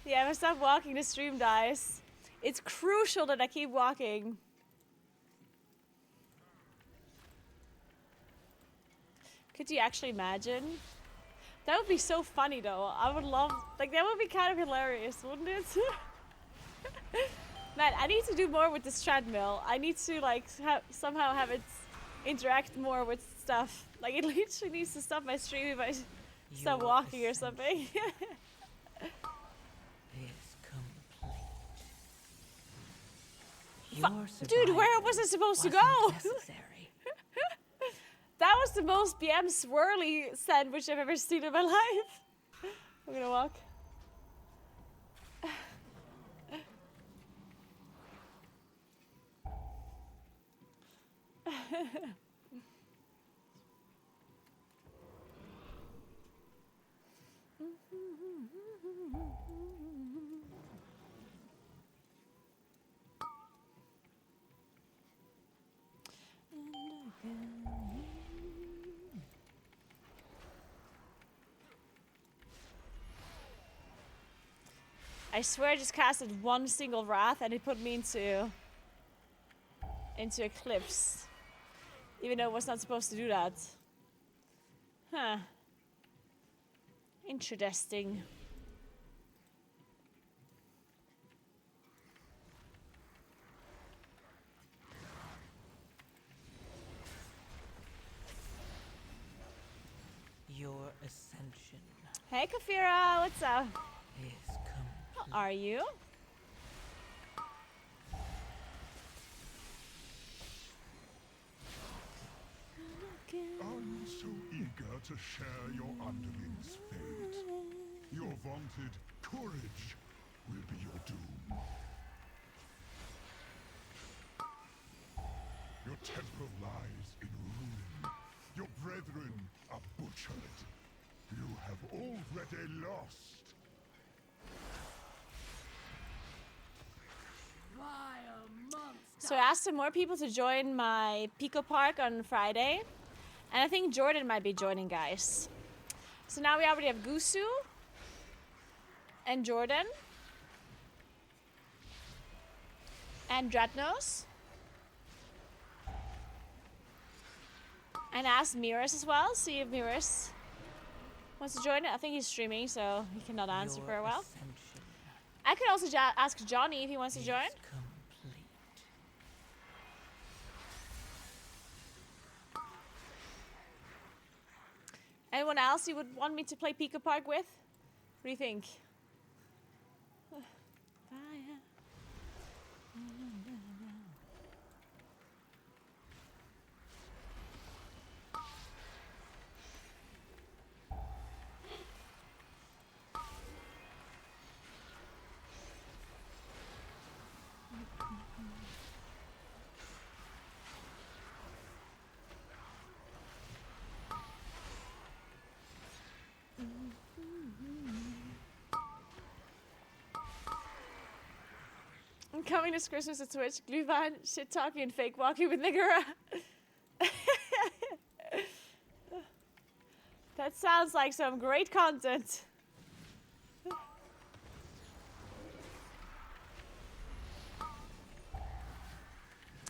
Yeah, if I stop walking, the stream dies. It's crucial that I keep walking. Could you actually imagine? That would be so funny though. I would love, like that would be kind of hilarious, wouldn't it? Man, I need to do more with this treadmill. I need to like somehow have it interact more with stuff. Like it literally needs to stop my stream if I stop walking or something. Dude, where was I supposed to go? That was the most BM swirly sandwich I've ever seen in my life. I'm gonna walk. I swear I just casted one single wrath and it put me into Eclipse. Even though it was not supposed to do that. Huh. Interesting. Your ascension Hey Kafira, what's up? is complete. How are you? I'm so eager to share your underling's fate. Your vaunted courage will be your doom. Your temple lies in ruin. Your brethren are butchered. You have already lost. Vile monster. So I asked some more people to join my Pico Park on Friday. And I think Jordan might be joining, guys. So now we already have Gusu and Jordan and Dratnos. And asked Miras as well. See if Miras wants to join it. I think he's streaming, so he cannot answer Your very well. ascension I could also ask Johnny if he wants to is join. complete. Anyone else you would want me to play Pico Park with? What do you think? I'm coming this Christmas to Twitch. Glühwein, shit talking, and fake walking with Naguura. That sounds like some great content.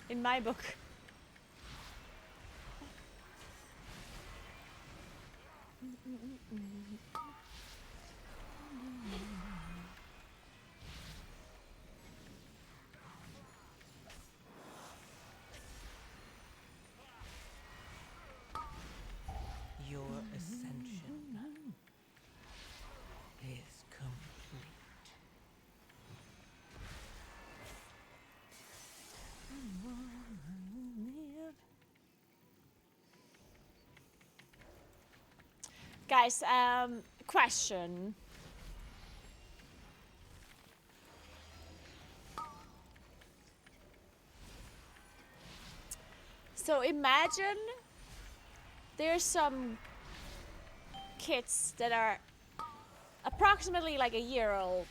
In my book. Your ascension is complete. Guys, question. So imagine there's some kids that are approximately like a year old.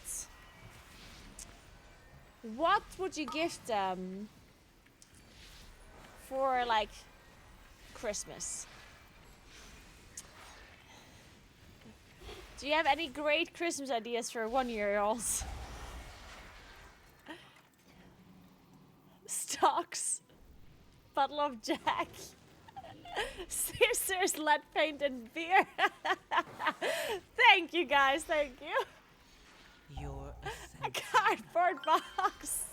What would you gift them for like Christmas? Do you have any great Christmas ideas for 1-year-olds? Stocks, bottle of Jack, scissors, lead paint, and beer. Thank you, guys. Thank you. Your A ascension cardboard box.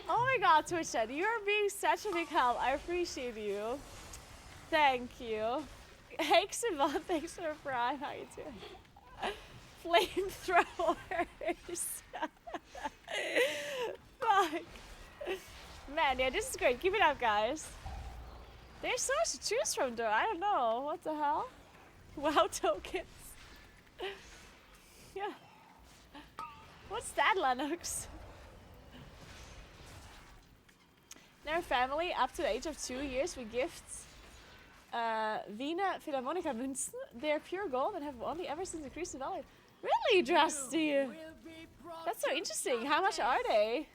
Oh my God, Twitch chat, you're being such a big help. I appreciate you. Thank you. Hey, Simon, thanks for the prime. How you doing? Flamethrowers. Fuck. Man, yeah, this is great. Keep it up, guys. There's so much to choose from, though. I don't know. What the hell? WoW tokens. Yeah. What's that, Lennox? In our family, up to the age of 2 years, we gift Wiener Philharmonica Münzen. They're pure gold and have only ever since increased in value. Really, Drusty? Will be brought That's so to interesting. How much justice. are they?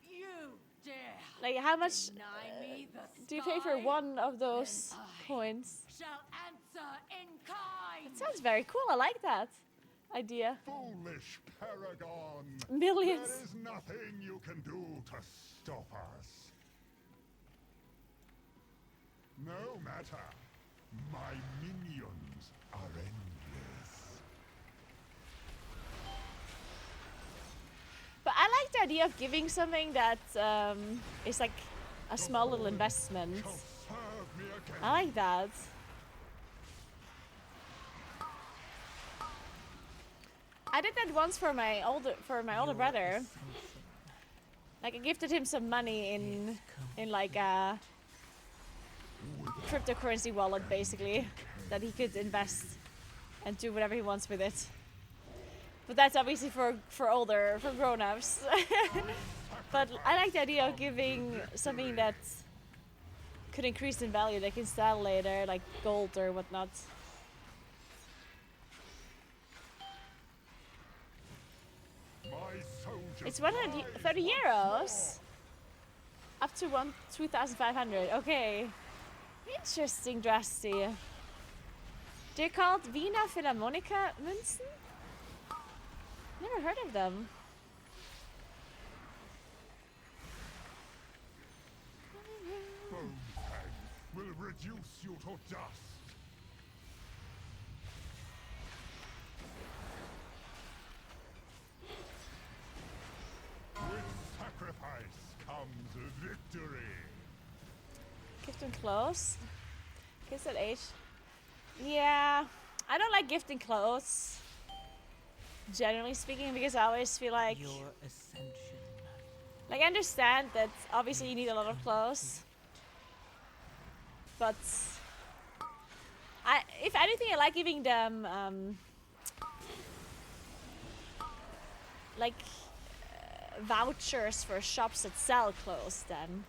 You dare Like, how much Deny me the do you pay for sky, one of those then I coins? shall answer in kind. Sounds very cool. I like that idea. Foolish Paragon! Millions. There is nothing you can do to stop us. No matter. My minions are endless. But I like the idea of giving something that is like a small little investment. Shall serve me again. I like that. I did that once for my older brother. Like I gifted him some money in like a cryptocurrency wallet, basically, that he could invest and do whatever he wants with it. But that's obviously for grown-ups. But I like the idea of giving something that could increase in value, they can sell later, like gold or whatnot. My soldiers It's 130 euros. Up to 2,500. Okay. Interesting, Drasty. They're called Wiener Philharmonica Münzen? Never heard of them. Moonkin will reduce you to dust. With sacrifice comes victory. Gifting clothes. Kids at age. Yeah. I don't like gifting clothes. Generally speaking, because I always feel like... Your ascension. Like, I understand that obviously you need a lot of clothes. But... if anything, I like giving them... vouchers for shops that sell clothes then.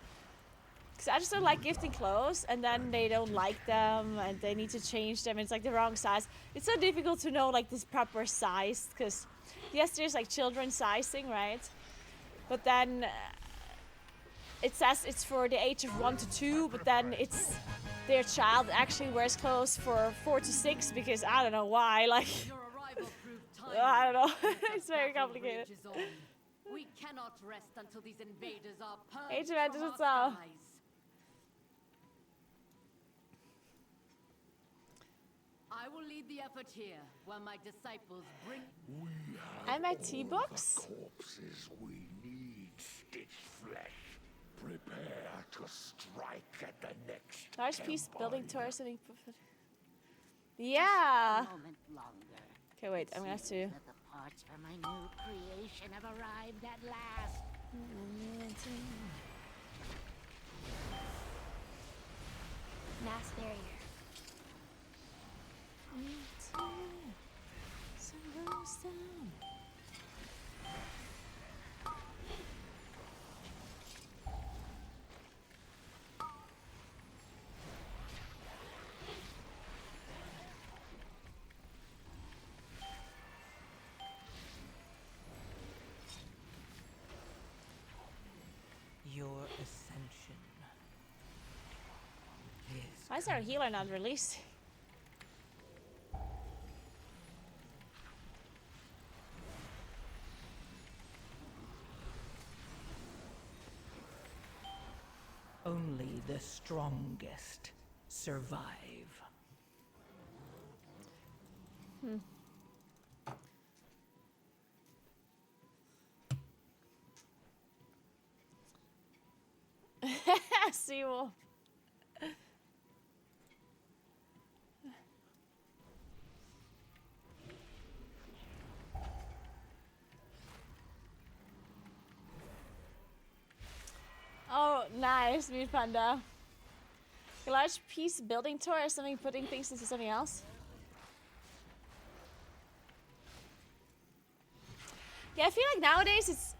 Because I just don't like gifting clothes and then they don't like them and they need to change them. It's like the wrong size. It's so difficult to know like this proper size because yes, there's like children's sizing, right? But then it says it's for the age of 1 to 2, but then it's their child actually wears clothes for 4 to 6 because I don't know why. Like, Your arrival proved timely. I don't know. It's The very battle complicated. rages on. We cannot rest until these invaders are Age purged of from Adults our are- skies. I will lead the effort here, while my disciples bring... We have I'm at all T-Box. the corpses we need, Stitch Flesh. Prepare to strike at the next Large piece building temple. tours and yeah. A moment longer. Okay, wait. I'm gonna have Seems to. that the parts for my new creation have arrived at last. Mass barrier. Your ascension is Why is our healer not released? only the strongest survive. Seawolf. Oh, nice, Meat Panda. A large piece building tour or something, putting things into something else? Yeah, I feel like nowadays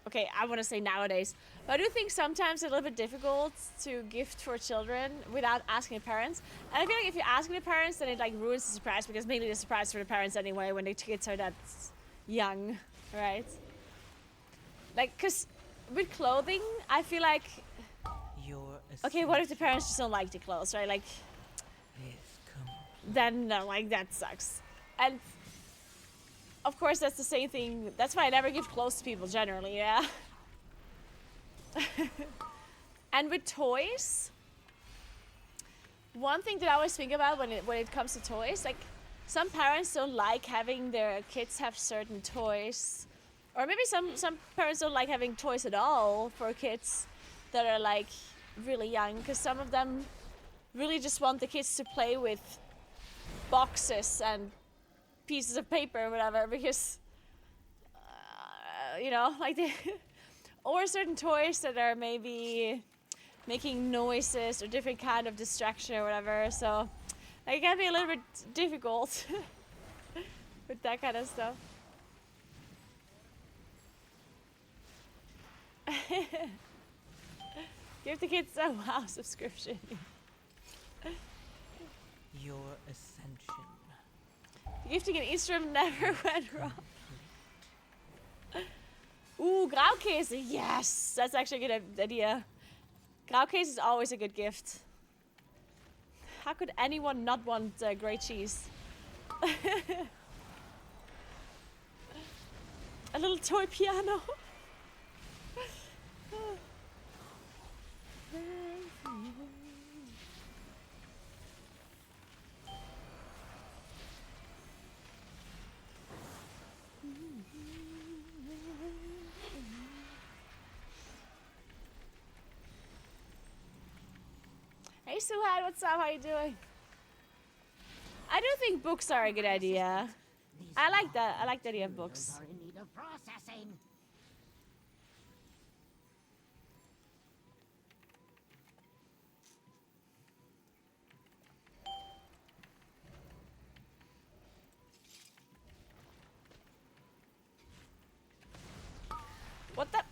okay, I want to say nowadays, but I do think sometimes it's a little bit difficult to gift for children without asking the parents. And I feel like if you're asking the parents, then it like ruins the surprise because mainly the surprise for the parents anyway when the kids are that young, right? Like, cause with clothing, I feel like, Your okay, what if the parents just don't like the clothes, right? Like, then no, like that sucks. And of course, that's the same thing. That's why I never give clothes to people generally. Yeah. And with toys, one thing that I always think about when it comes to toys, like some parents don't like having their kids have certain toys, or maybe some parents don't like having toys at all for kids that are like really young, because some of them really just want the kids to play with boxes and pieces of paper or whatever, because you know, like they or certain toys that are maybe making noises or different kind of distraction or whatever. So like, it can be a little bit difficult with that kind of stuff. Give the kids a WoW subscription. Your ascension. Gifting an Easter egg never went wrong. Ooh, Graukäse, yes! That's actually a good idea. Graukäse is always a good gift. How could anyone not want grey cheese? A little toy piano. Hey Suhad, what's up? How you doing? I do think books are a good idea. I like that. I like the idea of books. Are in need of processing. What the?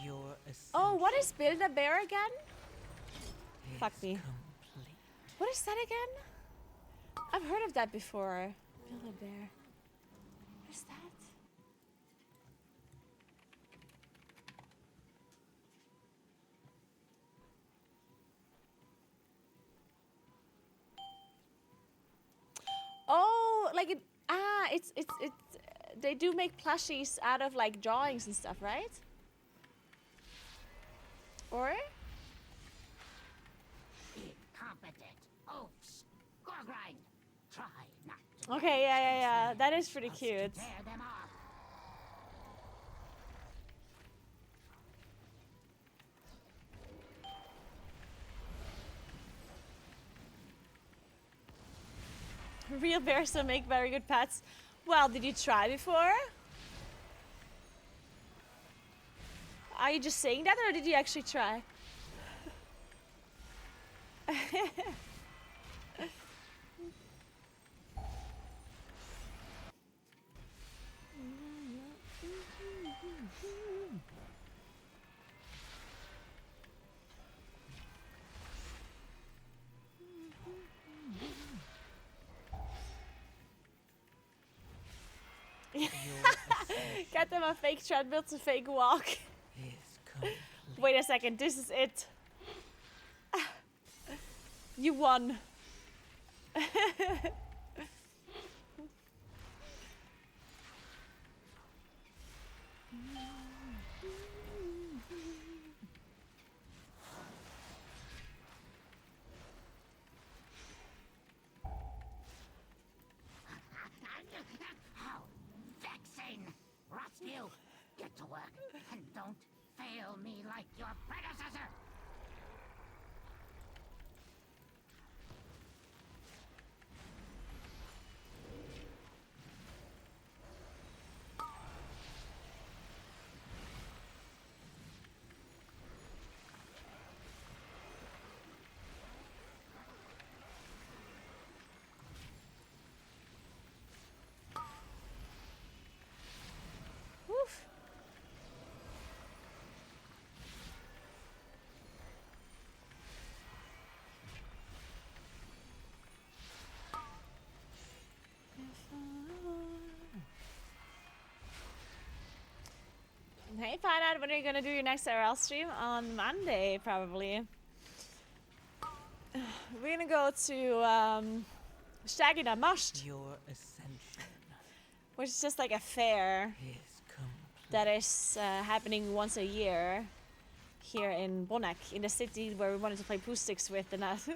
Your ascension. Oh, what is Build a Bear again? Fuck me. Complete. What is that again? I've heard of that before. Build a Bear. What is that? Oh, like it. It's. They do make plushies out of like drawings and stuff, right? Or? Incompetent oafs. Gorgrind. Try not to. Okay, yeah. That is pretty cute. Tear them off. Real bears don't make very good pets. Well, did you try before? Are you just saying that, or did you actually try? Get them a fake treadmill to fake walk. Is complete. Wait a second, this is it. You won. How vexing! Rotskew, get to work and don't fail me like your predecessor. Alright, when are you gonna do your next RL stream? On Monday, probably. We're gonna go to Stagina Must, Your ascension which is just like a fair is complete. that is happening once a year here in Bonnek, in the city where we wanted to play Poostix with the Nut. No!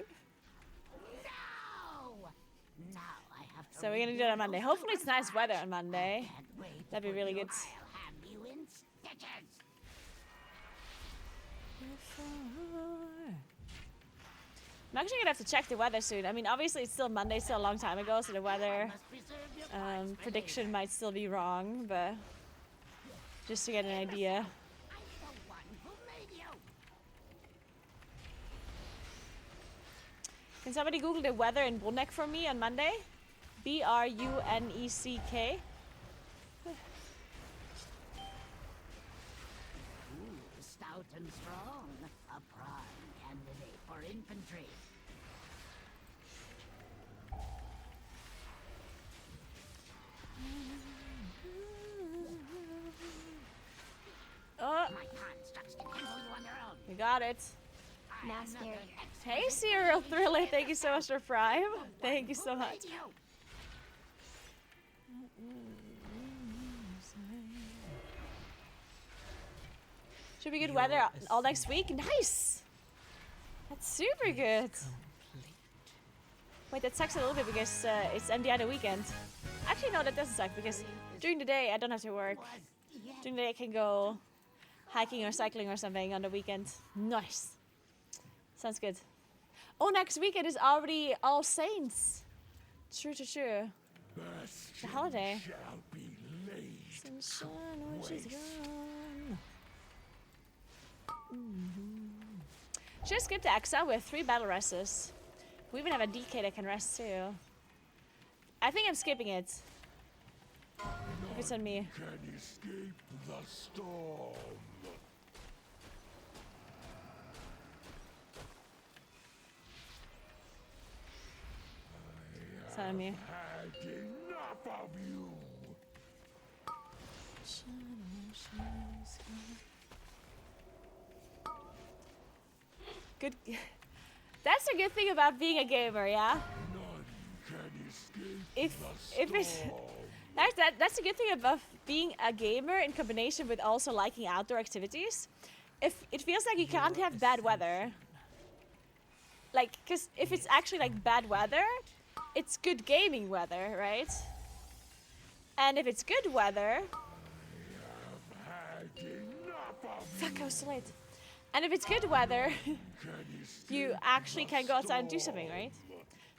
Now I have to So we're gonna do it on Monday. Hopefully it's nice weather on Monday. Can't wait That'd be for really you. good. I'll have you in stitches. I'm actually gonna have to check the weather soon. I mean, obviously it's still Monday, still a long time ago, so the weather Must preserve your points for prediction later. might still be wrong, but just to get an idea. I'm the one who made you. Can somebody Google the weather in Bonnek for me on Monday? BRUNECK. Ooh, stout and strong. A prime candidate for infantry. Oh, My constructs can handle you on their own. we got it. I'm Mass not barrier. an Hey, Serial Thriller, thank you so much for Prime. Thank you so much. Should be good weather all next week. Nice. That's super good. Complete. Wait, that sucks a little bit because it's MDI the weekend. Actually, no, that doesn't suck because during the day I don't have to work. During the day I can go hiking or cycling or something on the weekend. Nice. Sounds good. Oh, next weekend is already All Saints. True. The holiday. Shall be laid. Sunshine, which is gone. Just skip the Exa with 3 battle rests. We even have a DK that can rest too. I think I'm skipping it. If it's on me. Can escape the storm. It's not on me. Had enough of you. Good. That's a good thing about being a gamer, yeah. None can escape If the it's storm. that's a good thing about being a gamer in combination with also liking outdoor activities. If it feels like you can't have bad weather, like, cause if it's actually like bad weather, it's good gaming weather, right? And if it's good weather, Had enough of fuck, I was so late. And if it's good weather, you actually can go outside and do something, right?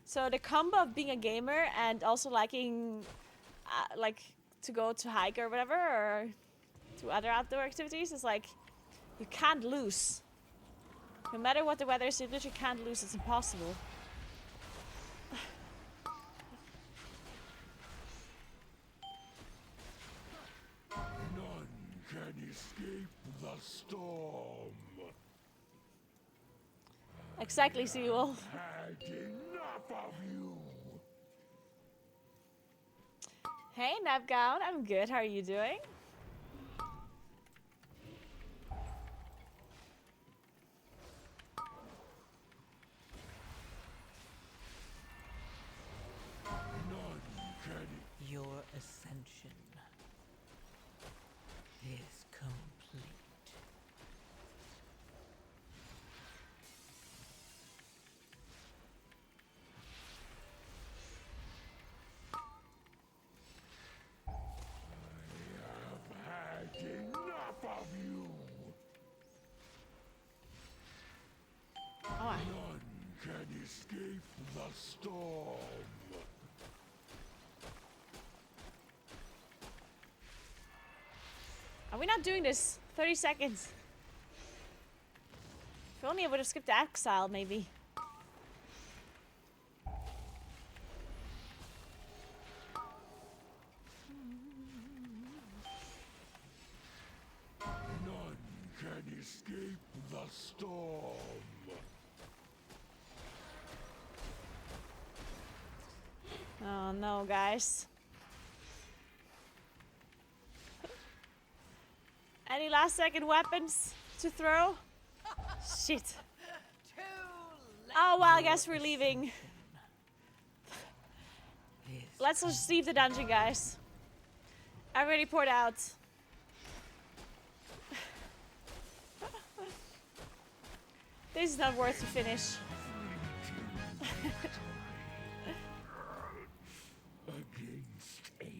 So the combo of being a gamer and also liking, like, to go to hike or whatever, or to other outdoor activities is like, you can't lose. No matter what the weather is, you literally can't lose. It's impossible. None can escape the storm. Exactly, Seawolf. Had enough of you. Hey, Napgown. I'm good. How are you doing? None can Your ascension is complete. had enough of you. Oh, None can escape the storm. are we not doing this? 30 seconds. If only I would have skipped the exile, maybe. None can escape the storm. Oh no, guys. Any last second weapons to throw. Shit. Oh, well, I guess we're leaving. Let's just leave the dungeon, guys. I already poured out. This is not worth to finish. Against a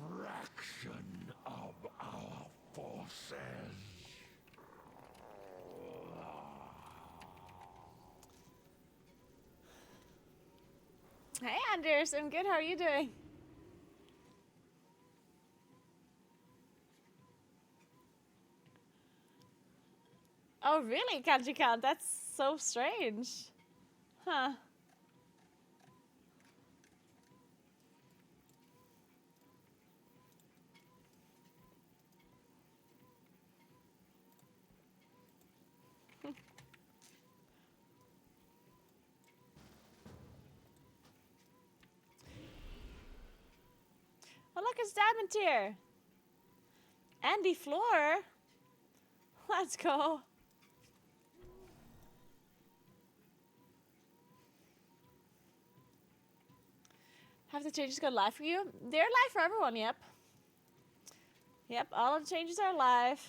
fraction of our forces. Hey, Anders. I'm good. How are you doing? Oh, really, Kanji Khan? That's so strange. Huh. Oh, look, it's Diamond Tier. Andy Floor. Let's go. Have the changes gone live for you? They're live for everyone, yep. Yep, all of the changes are live.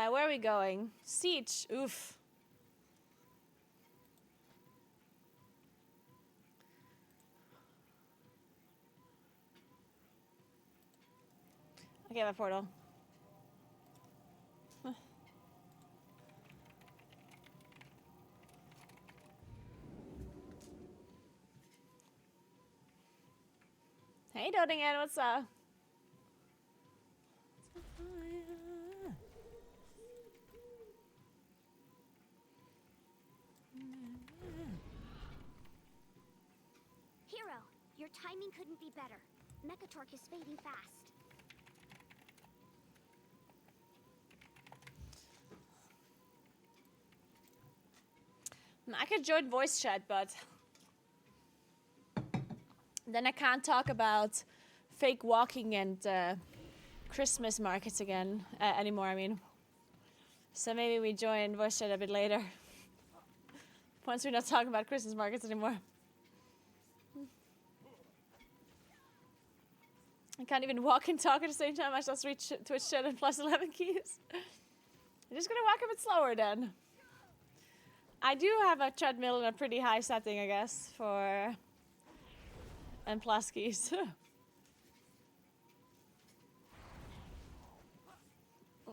Where are we going? Siege. Oof. Okay, my portal. Hey, Dodingen, what's up? Hero, your timing couldn't be better. Mechatork is fading fast. I could join voice chat, but then I can't talk about fake walking and Christmas markets again anymore. I mean, so maybe we join voice chat a bit later. Once we're not talking about Christmas markets anymore. I can't even walk and talk at the same time. I just reach Twitch chat and plus 11 keys. I'm just gonna walk a bit slower then. I do have a treadmill in a pretty high setting, I guess, for and plus keys.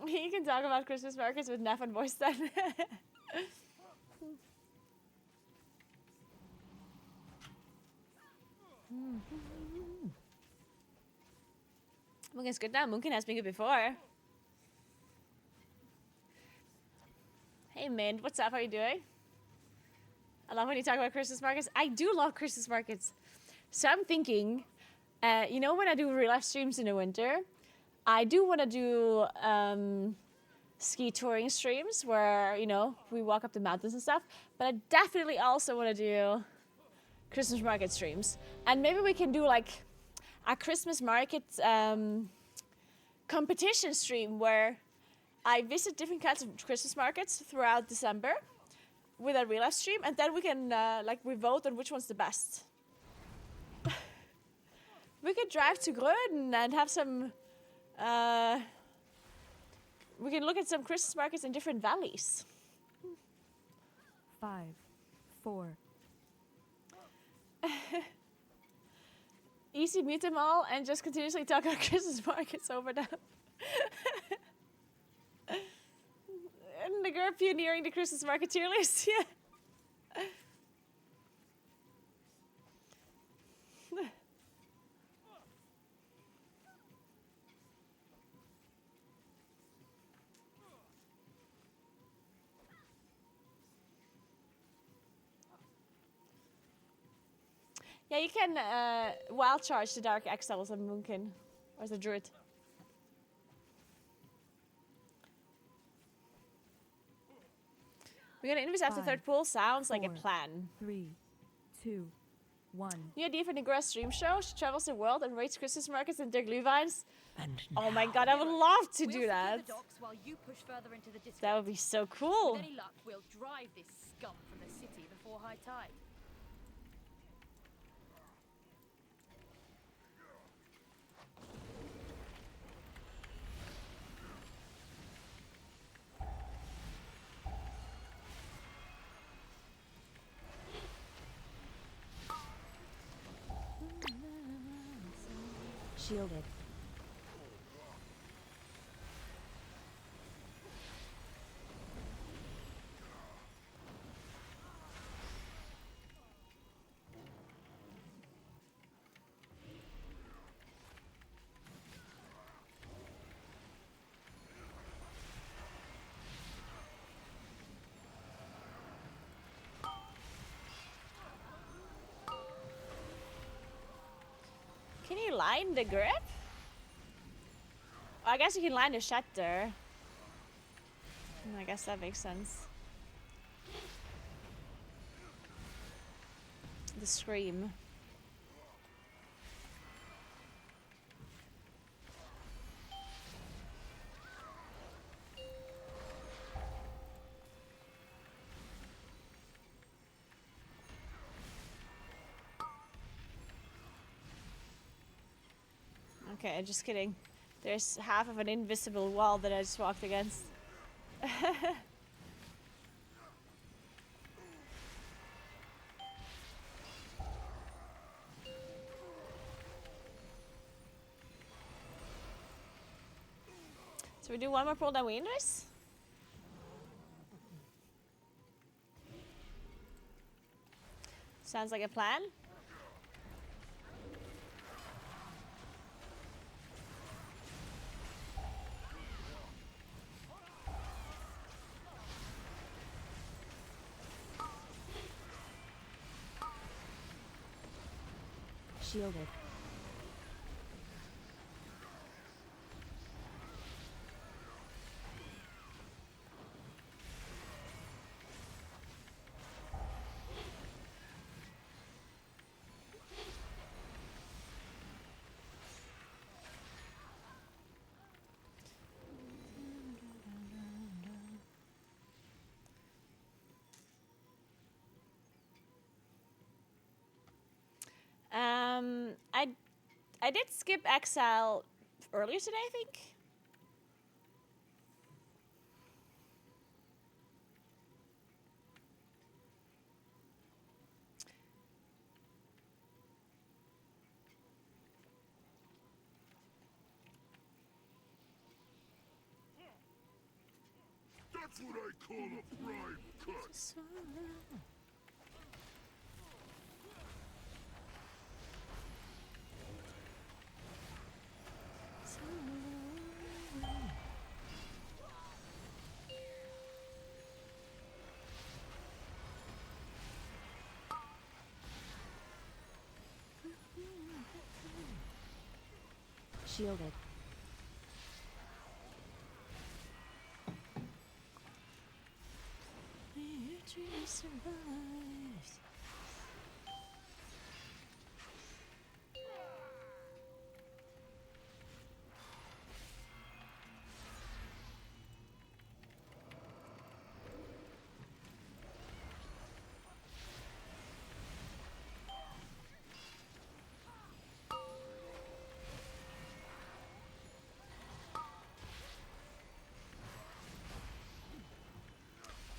You can talk about Christmas markets with Neff and voice then. Moonkin's good now. Moonkin has been good before. Hey, Mint, what's up? How are you doing? I love when you talk about Christmas markets. I do love Christmas markets. So I'm thinking, you know, when I do real life streams in the winter, I do want to do ski touring streams where, you know, we walk up the mountains and stuff. But I definitely also want to do Christmas market streams. And maybe we can do like a Christmas market competition stream where I visit different kinds of Christmas markets throughout December with a real life stream, and then we can we vote on which one's the best. We could drive to Gröden and have some. We can look at some Christmas markets in different valleys. 5, 4. Easy, mute them all and just continuously talk about Christmas markets over them. And the girl pioneering the Christmas market tier list, yeah. Yeah, you can wild charge the Dark Exile as a Moonkin. Or as a Druid. We're gonna invest after 5, third pool. Sounds like a 4, plan. 3, 2, 1. New idea for Naguura stream show. She travels the world and rates Christmas markets and Dirk Glühweins. And Oh my now god, I would love to We'll do secure that. the docks while you push further into the district. That would be so cool. With any luck, we'll drive this scum from the city before high tide. Shielded. Can you line the grip? I guess you can line the shatter. I guess that makes sense. The scream. Okay, just kidding. There's half of an invisible wall that I just walked against. So we do one more pull, then we end this? Sounds like a plan. Shielded. I did skip Exile earlier today, I think. That's what I call a prime cut. Shielded.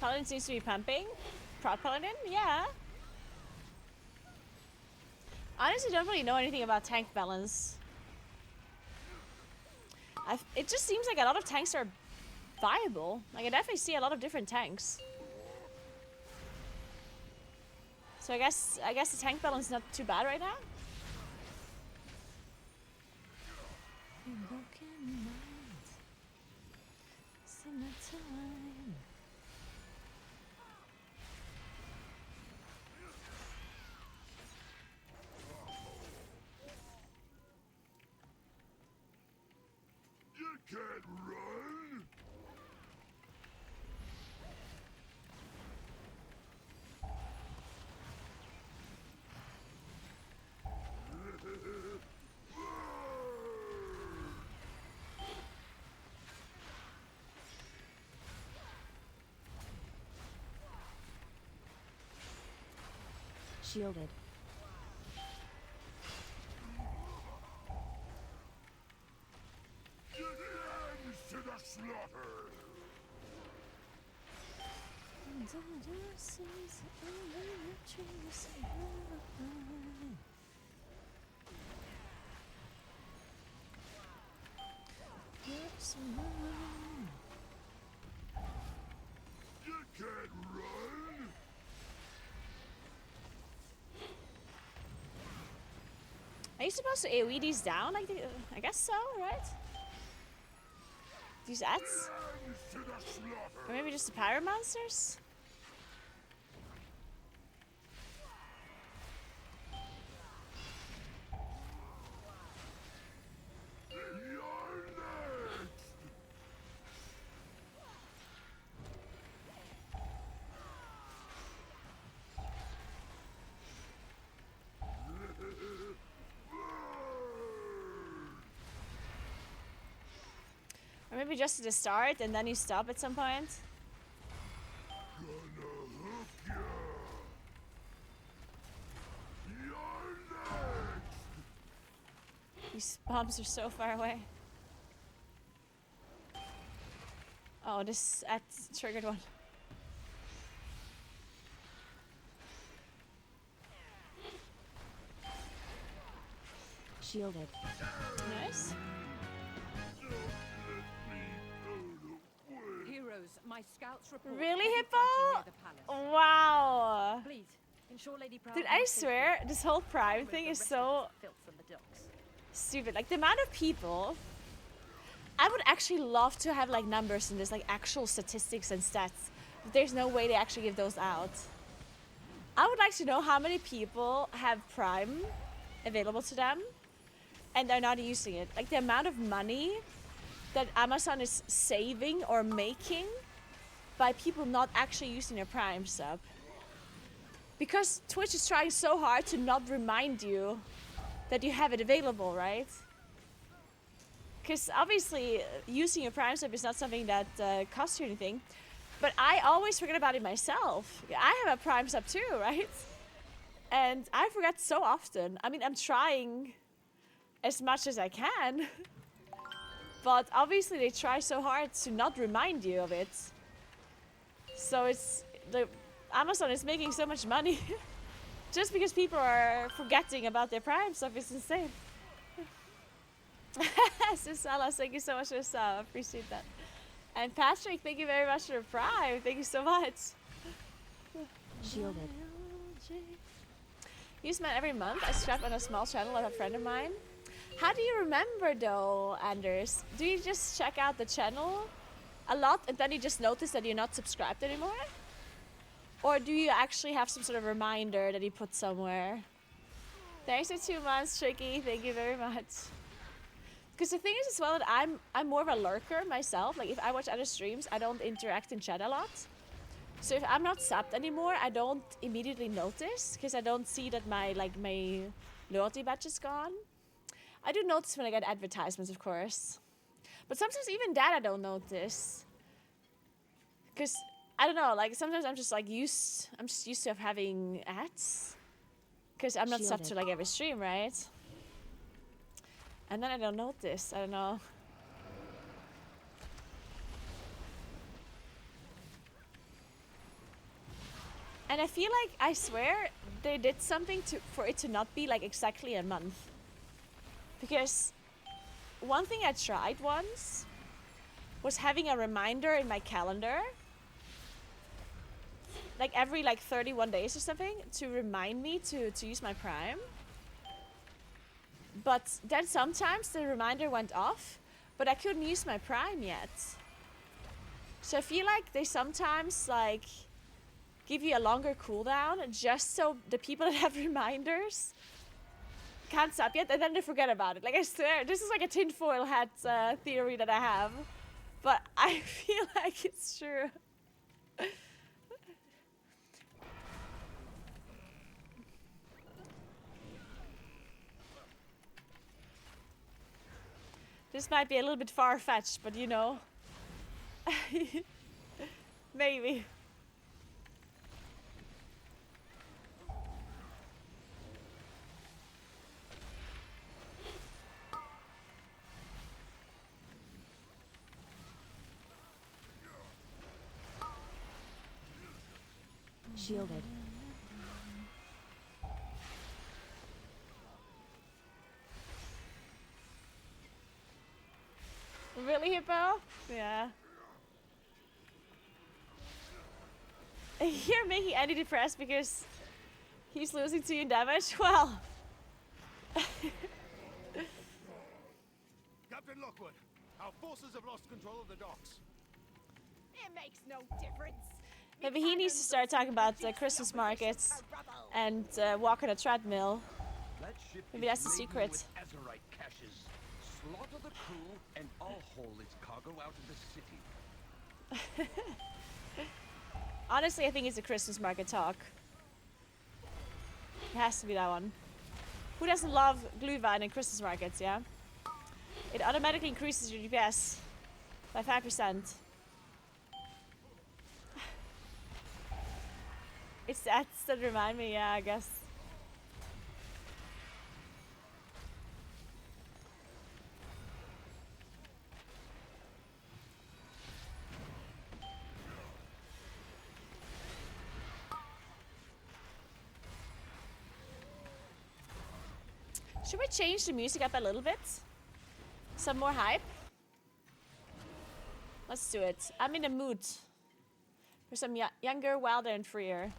Paladin seems to be pumping. Prot Paladin? Yeah. Honestly, don't really know anything about tank balance. It just seems like a lot of tanks are viable. Like, I definitely see a lot of different tanks. So I guess the tank balance is not too bad right now. can't run? Shielded. It ends to the slaughter. You can't run. Are you supposed to AoE these down? Like, I guess so, right? These ads? Ends to the slaughter. Or maybe just the pyro monsters? You're next. Or maybe just at the start and then you stop at some point? Gonna hook ya. You're next. These bombs are so far away. Oh, this ad triggered one. Shielded. Nice. Heroes, my scouts report. Really, heavy Hippo? fighting near the palace. Wow. Please, ensure Lady Proud Dude, has I safety. swear, this whole Prime With thing the is rest so of the filth from the docks. stupid. Like, the amount of people... I would actually love to have, like, numbers in this, like, actual statistics and stats. But there's no way they actually give those out. I would like to know how many people have Prime available to them and they're not using it. Like, the amount of money that Amazon is saving or making by people not actually using their Prime sub. Because Twitch is trying so hard to not remind you that you have it available, right? Because obviously using your Prime sub is not something that costs you anything. But I always forget about it myself. I have a Prime sub too, right? And I forget so often. I mean, I'm trying as much as I can. But obviously they try so hard to not remind you of it. So it's... Amazon is making so much money. Just because people are forgetting about their Prime stuff is insane. Susala, thank you so much for the sub. I appreciate that. And Patrick, thank you very much for the Prime. Thank you so much. Shielded. Use mine every month. I subscribe on a small channel of a friend of mine. How do you remember though, Anders? Do you just check out the channel a lot and then you just notice that you're not subscribed anymore? Or do you actually have some sort of reminder that you put somewhere? Thanks for 2 months, Tricky. Thank you very much. Because the thing is as well that I'm more of a lurker myself. Like if I watch other streams, I don't interact in chat a lot. So if I'm not subbed anymore, I don't immediately notice because I don't see that my loyalty badge is gone. I do notice when I get advertisements, of course. But sometimes even that I don't notice. Because I don't know, like sometimes I'm just used to having ads. Because I'm not subbed to like every stream, right? And then I don't notice. I don't know. And I feel like, I swear, they did something for it to not be like exactly a month. Because one thing I tried once was having a reminder in my calendar. Like every 31 days or something to remind me to use my Prime. But then sometimes the reminder went off, but I couldn't use my Prime yet. So I feel like they sometimes like give you a longer cooldown just so the people that have reminders can't stop yet, and then they forget about it. Like, I swear, this is like a tinfoil hat theory that I have. But I feel like it's true. This might be a little bit far-fetched, but you know. Maybe. Shielded. Really, Hippo? Yeah. You're making Andy depressed because he's losing to you in damage? Well. Captain Lockwood, our forces have lost control of the docks. It makes no difference. Maybe he needs to start talking about Christmas markets and walk on a treadmill. Maybe that's the secret. Azurite caches. Slaughter the crew and I'll haul its cargo out of the city. Honestly, I think it's a Christmas market talk. It has to be that one. Who doesn't love Glühwein and Christmas markets, yeah? It automatically increases your DPS by 5%. It's that that remind me, yeah, I guess. Should we change the music up a little bit? Some more hype? Let's do it. I'm in the mood for some younger, wilder, and freer.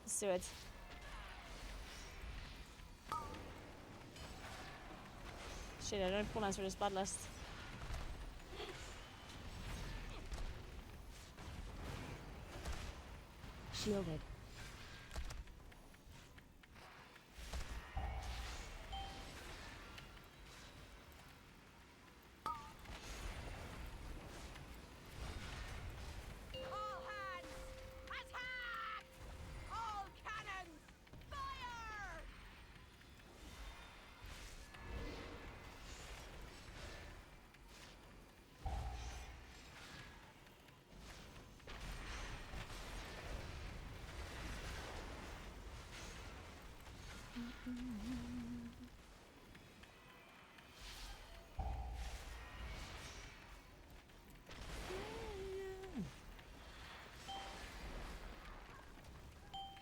Let's do it. Shit, I don't have cooldowns for this bloodlust. Shielded. All hands! Attack! All cannons! Fire!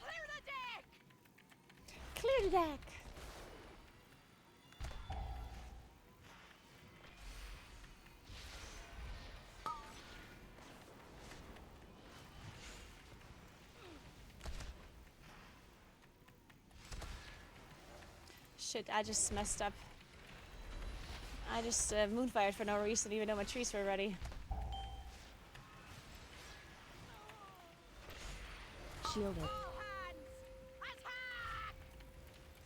Clear the deck! Clear the deck! Shit, I just messed up. I just moonfired for no reason, even though my trees were ready. Shielded. All hands! Attack!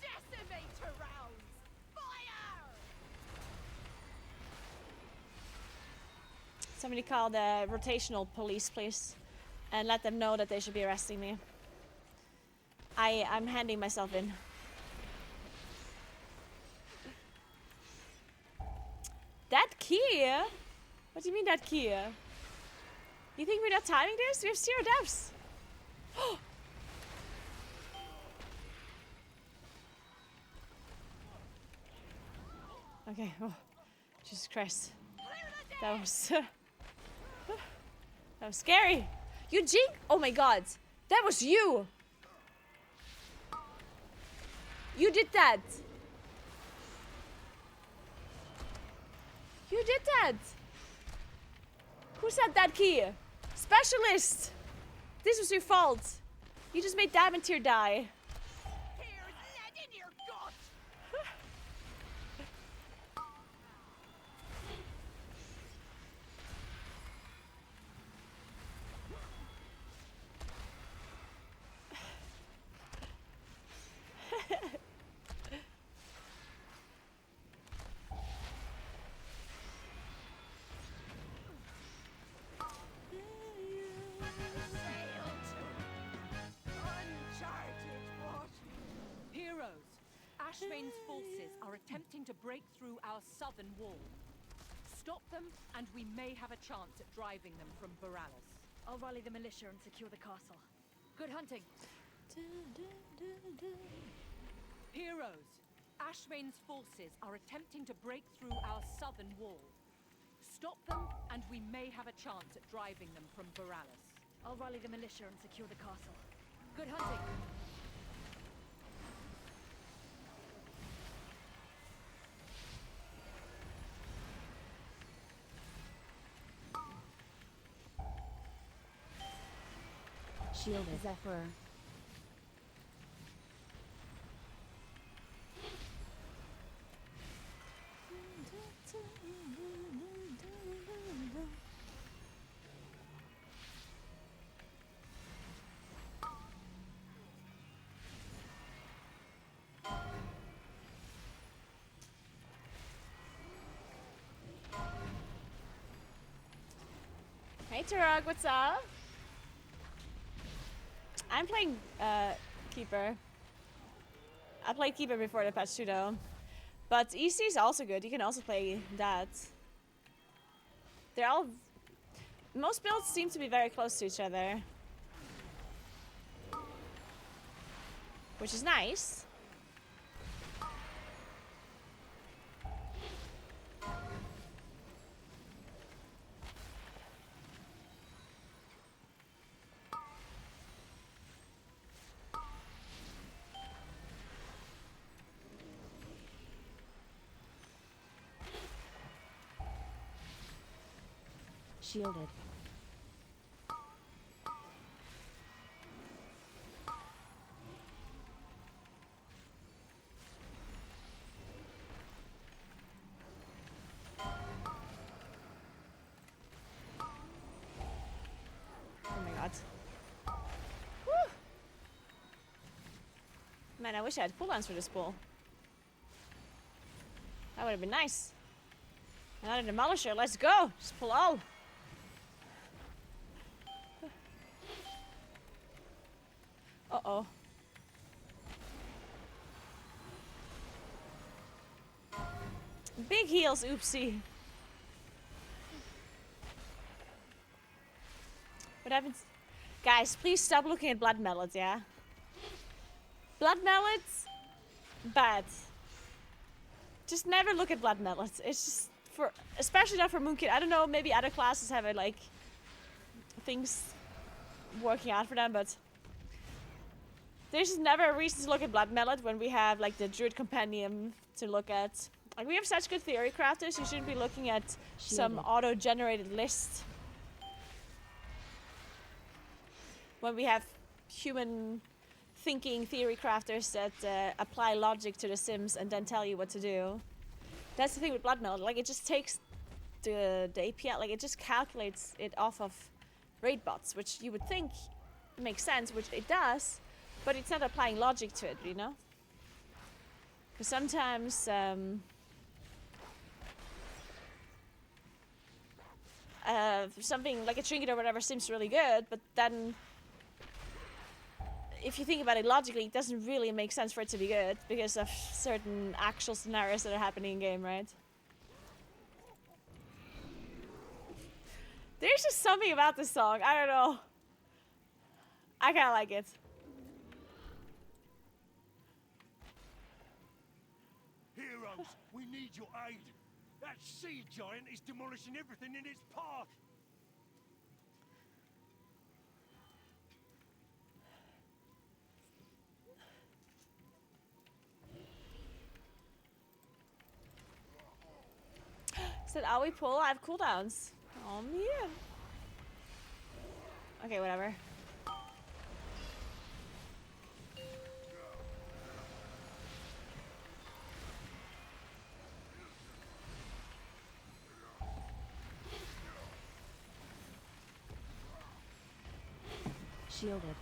Decimate rounds! Fire! Somebody call the rotational police, please, and let them know that they should be arresting me. I'm handing myself in. That key? What do you mean that key? You think we're not timing this? We have 0 deaths. Okay. Oh, Jesus Christ. That was that was scary. You jink? Oh my God, that was you. You did that. You did that. Who said that key? Specialist. This was your fault. You just made Diamond-Tier die. Here's lead in your gut! Ashvane's forces are attempting to break through our southern wall. Stop them, and we may have a chance at driving them from Boralis. I'll rally the militia and secure the castle. Good hunting. Heroes, Ashvane's forces are attempting to break through our southern wall. Stop them, and we may have a chance at driving them from Boralis. I'll rally the militia and secure the castle. Good hunting. Shielded. Zephyr. Hey Turok, what's up? I'm playing Keeper. I played Keeper before the patch too though. But EC is also good, you can also play that. They're all... Most builds seem to be very close to each other. Which is nice. Shielded. Oh my god. Woo! Man, I wish I had cooldowns for this bull. That would have been nice. Another demolisher, let's go! Just pull all. Uh-oh. Big heals, oopsie. What happens? Guys, please stop looking at blood mallets, yeah? Blood mallets? Bad. Just never look at blood mallets. It's just for, especially not for Moonkin. I don't know, maybe other classes have it like things working out for them, but there's just never a reason to look at blood mallet when we have like the Druid Compendium to look at. Like we have such good theory crafters, you shouldn't be looking at some auto-generated list. When we have human thinking theory crafters that apply logic to the sims and then tell you what to do. That's the thing with blood mallet, like it just takes the API, like it just calculates it off of raid bots, which you would think makes sense, which it does, but it's not applying logic to it, you know? Because sometimes something like a trinket or whatever seems really good, but then if you think about it logically, it doesn't really make sense for it to be good because of certain actual scenarios that are happening in game, right? There's just something about this song, I don't know. I kinda like it. Heroes, we need your aid. That sea giant is demolishing everything in its path. Said Aoi pull, I have cooldowns. Oh yeah. Okay, whatever. Shielded.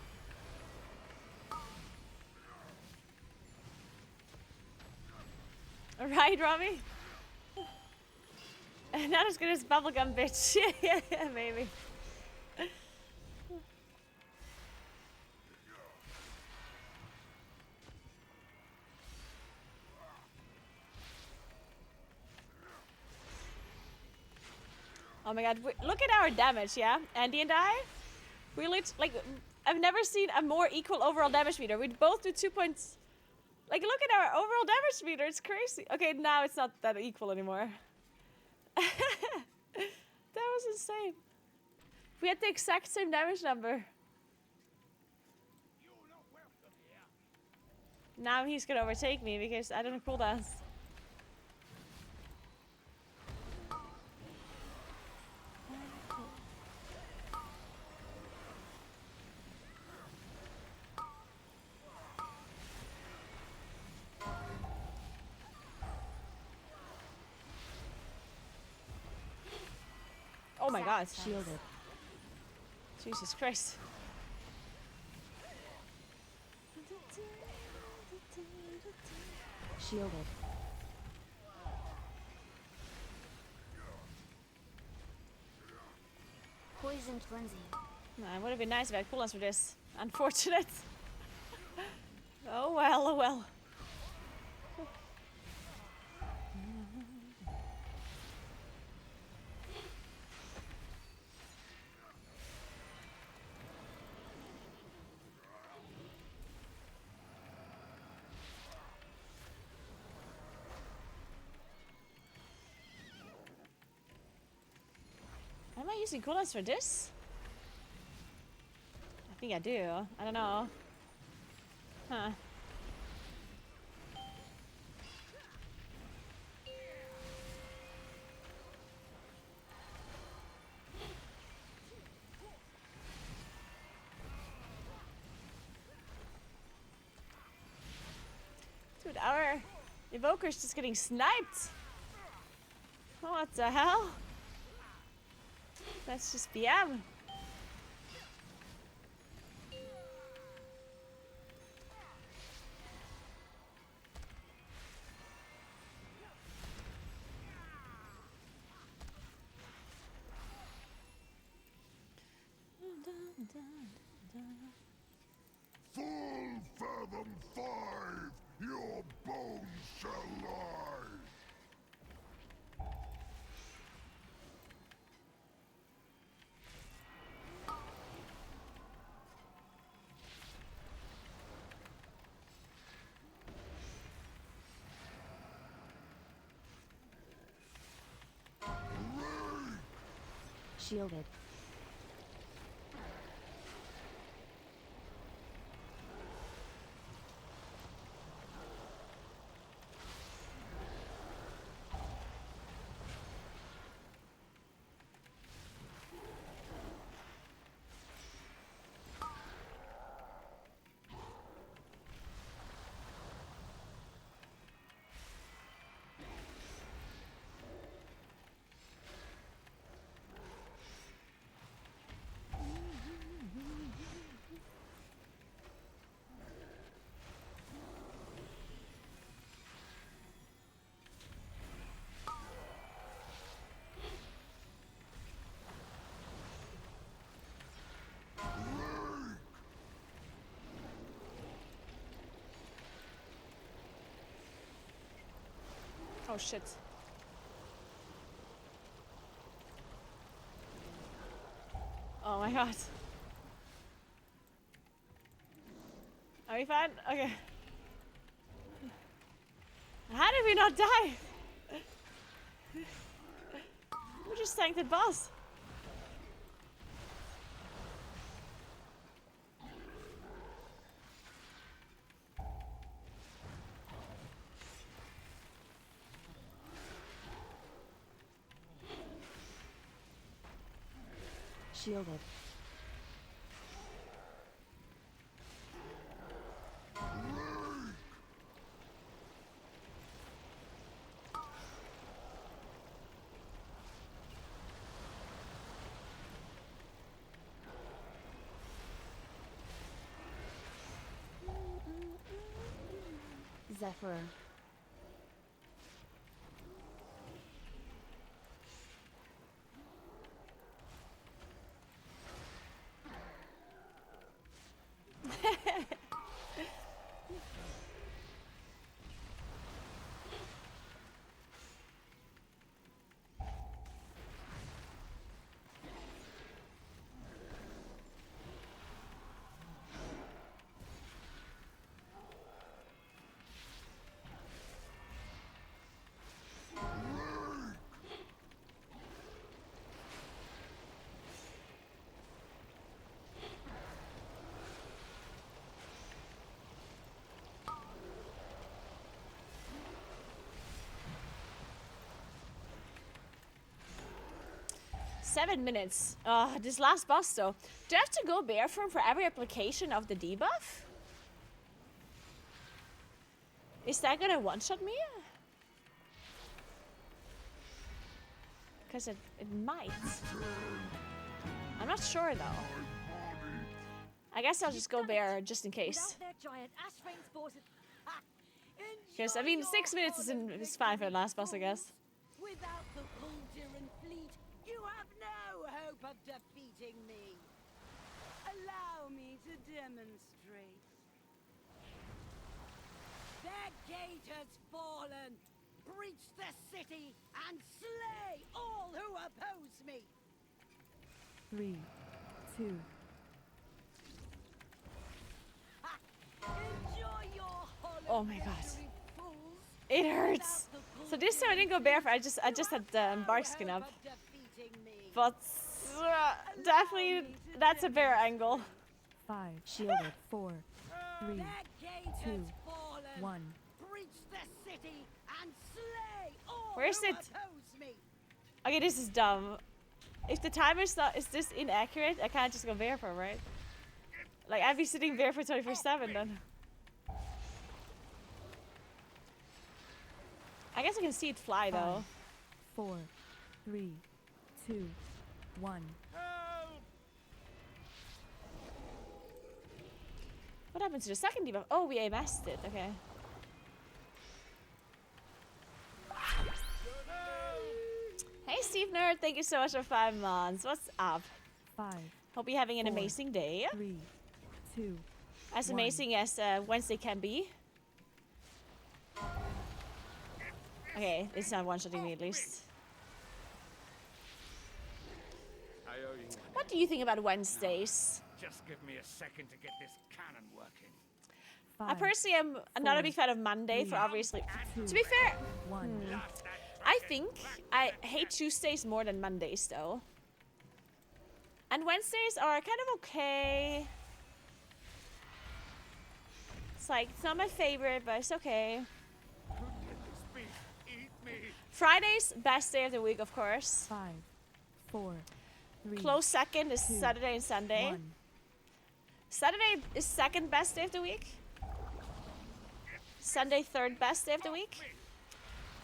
Right, Rami? Not as good as bubblegum, bitch. Yeah, maybe. Oh my god, look at our damage, yeah? Andy and I, we like, I've never seen a more equal overall damage meter. We both do 2 points. Like, look at our overall damage meter, it's crazy. Okay, now it's not that equal anymore. That was insane. We had the exact same damage number. Now he's gonna overtake me because I don't have cooldowns. Oh my god. Shielded. Jesus Christ. Shielded. Poison cleansing. Nah, it would have been nice if I had cooldowns for this. Unfortunate. Oh well, oh well. Am I using cooldowns for this? I think I do. I don't know. Huh. Dude, our evoker's just getting sniped. What the hell? That's just BM. Full fathom 5, your bones shall lie. Shielded. Oh shit. Oh my god. Are we fine? Okay. How did we not die? We just tanked the boss. Shielded. Zephyr. 7 minutes. This last boss though. Do I have to go bear form for every application of the debuff? Is that gonna one-shot me? Because it might. I'm not sure though. I guess I'll just go bear just in case. Because I mean, 6 minutes is fine for the last boss, I guess. Without the Kuldiran fleet, you have no hope of defeating me. Allow me to demonstrate. Their gate has fallen. Breach the city and slay all who oppose me. 3, 2. Enjoy your holiday, Oh my god. fools. It hurts. So this time I didn't go bare for. I just had bark skin up. But definitely that's a bear angle. 5. Shielded. 4, 3, 2, 1. Breach the city and slay all Where is who it? oppose me. Okay, this is dumb. If the timer's not is this inaccurate, I can't just go bare for, right? Like I'd be sitting bare for 24/7 then. I guess I can see it fly though. 4, 3, 2, 1. What happened to the second debuff? Oh, we AMS'd it. Okay. Hey, Steve Nerd. Thank you so much for 5 months. What's up? 5. Hope you're having an 4, amazing day. 3, 2. As 1. amazing as Wednesday can be. Okay, it's not one-shotting me at least. I owe you. What do you think about Wednesdays? Just give me a second to get this cannon working. I personally am not a big fan of Monday for obviously. To be fair, I think I hate Tuesdays more than Mondays though. And Wednesdays are kind of okay. It's like, it's not my favorite, but it's okay. Friday's best day of the week, of course. 5, 4, 3. Close second is 2, Saturday and Sunday. 1. Saturday is second best day of the week. Sunday third best day of the week.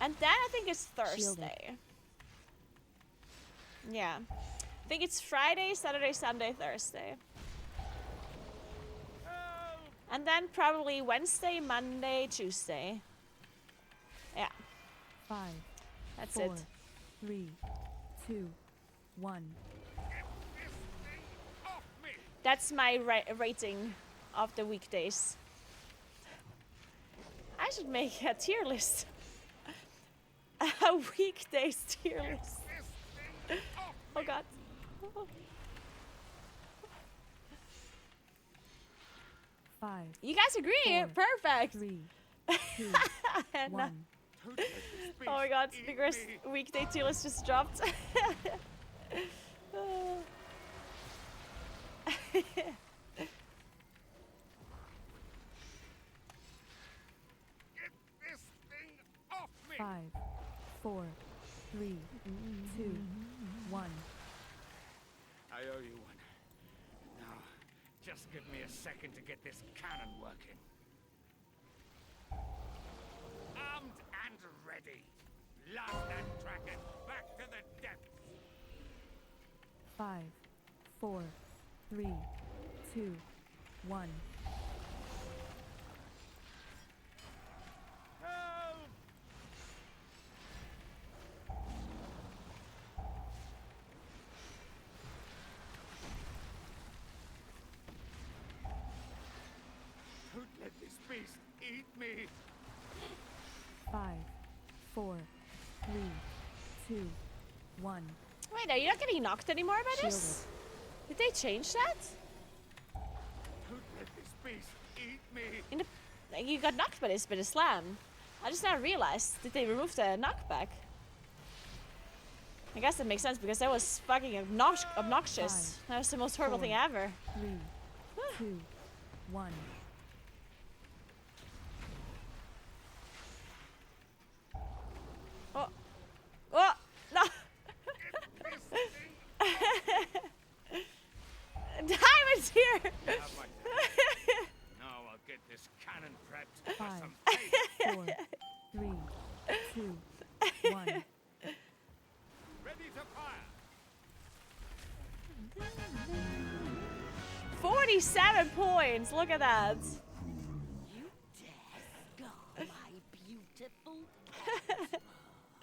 And then I think it's Thursday. Yeah. I think it's Friday, Saturday, Sunday, Thursday. And then probably Wednesday, Monday, Tuesday. Yeah. 5. That's 4, it. 3, 2, 1. That's my rating of the weekdays. I should make a tier list. A weekdays tier list. Oh god. Five. You guys agree? 4, Perfect. 3, 2, And, 1. oh my god, Speaker's weekday tier list just dropped. Five, 4, 3, 2, 1. I owe you one. Now, just give me a second to get this cannon working. Armed and ready. Blast that dragon back to the depths. 5, 4, 3, 2, 1. Don't let this beast eat me. 5, 4, 3, 2, 1. Wait, are you not getting knocked anymore by this? Did they change that? Don't let this beast eat me. In the, like, you got knocked by this, slam. I just now realized. Did they remove the knockback? I guess that makes sense because that was fucking obnoxious. That was the most horrible thing ever. 3, 2, 1. Oh, oh, no! 7 points. Look at that. You dare scar my beautiful cat?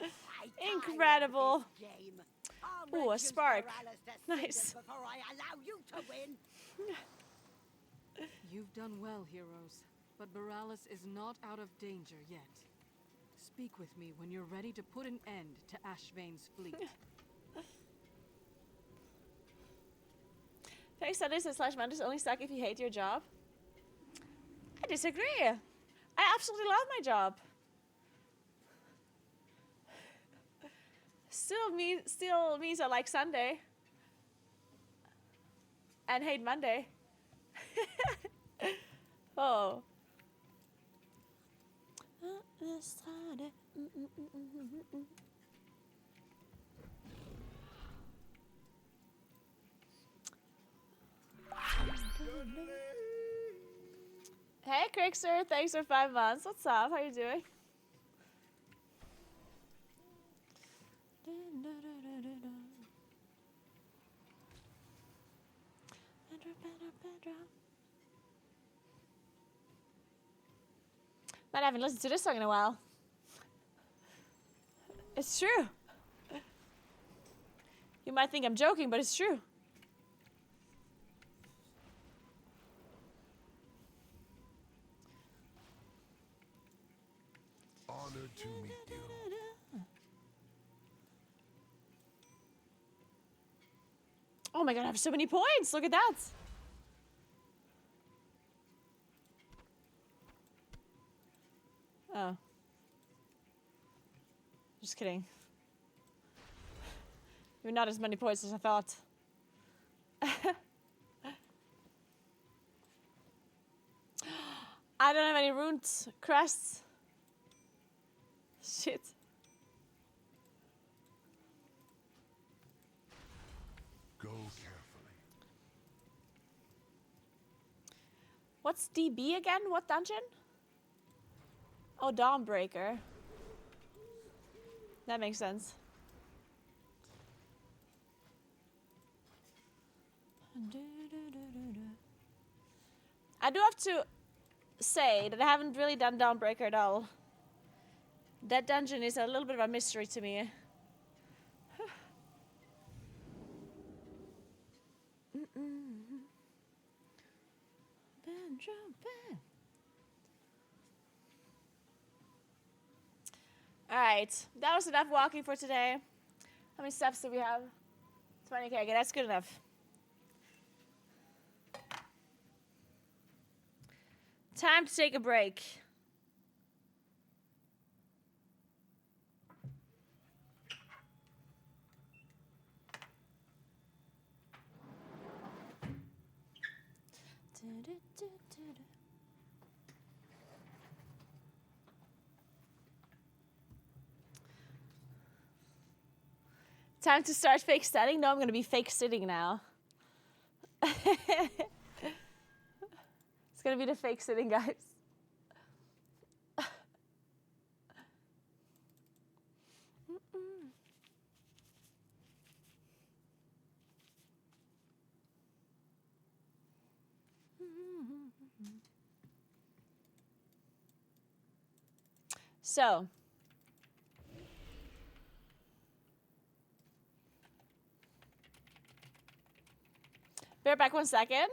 I Incredible. tired of this game. I'll Ooh, a reduce spark. Morales to Nice. cinders before I allow you to win. You've done well, heroes. But Morales is not out of danger yet. Speak with me when you're ready to put an end to Ashvane's fleet. Fake Sundays and slash Mondays only suck if you hate your job. I disagree. I absolutely love my job. Still means I like Sunday. And hate Monday. Oh. Hey, Crickster, thanks for 5 months. What's up? How you doing? Man, I haven't listened to this song in a while. It's true. You might think I'm joking, but it's true. Honor to meet you. Oh my god, I have so many points. Look at that. Oh. Just kidding. You're not as many points as I thought. I don't have any ruined crests. Shit. Go carefully. What's DB again? What dungeon? Oh, Dawnbreaker. That makes sense. I do have to say that I haven't really done Dawnbreaker at all. That dungeon is a little bit of a mystery to me. Alright, that was enough walking for today. How many steps do we have? 20k, okay, that's good enough. Time to take a break. Time to start fake standing? No, I'm gonna be fake sitting now. It's gonna be the fake sitting, guys. So, bear back 1 second.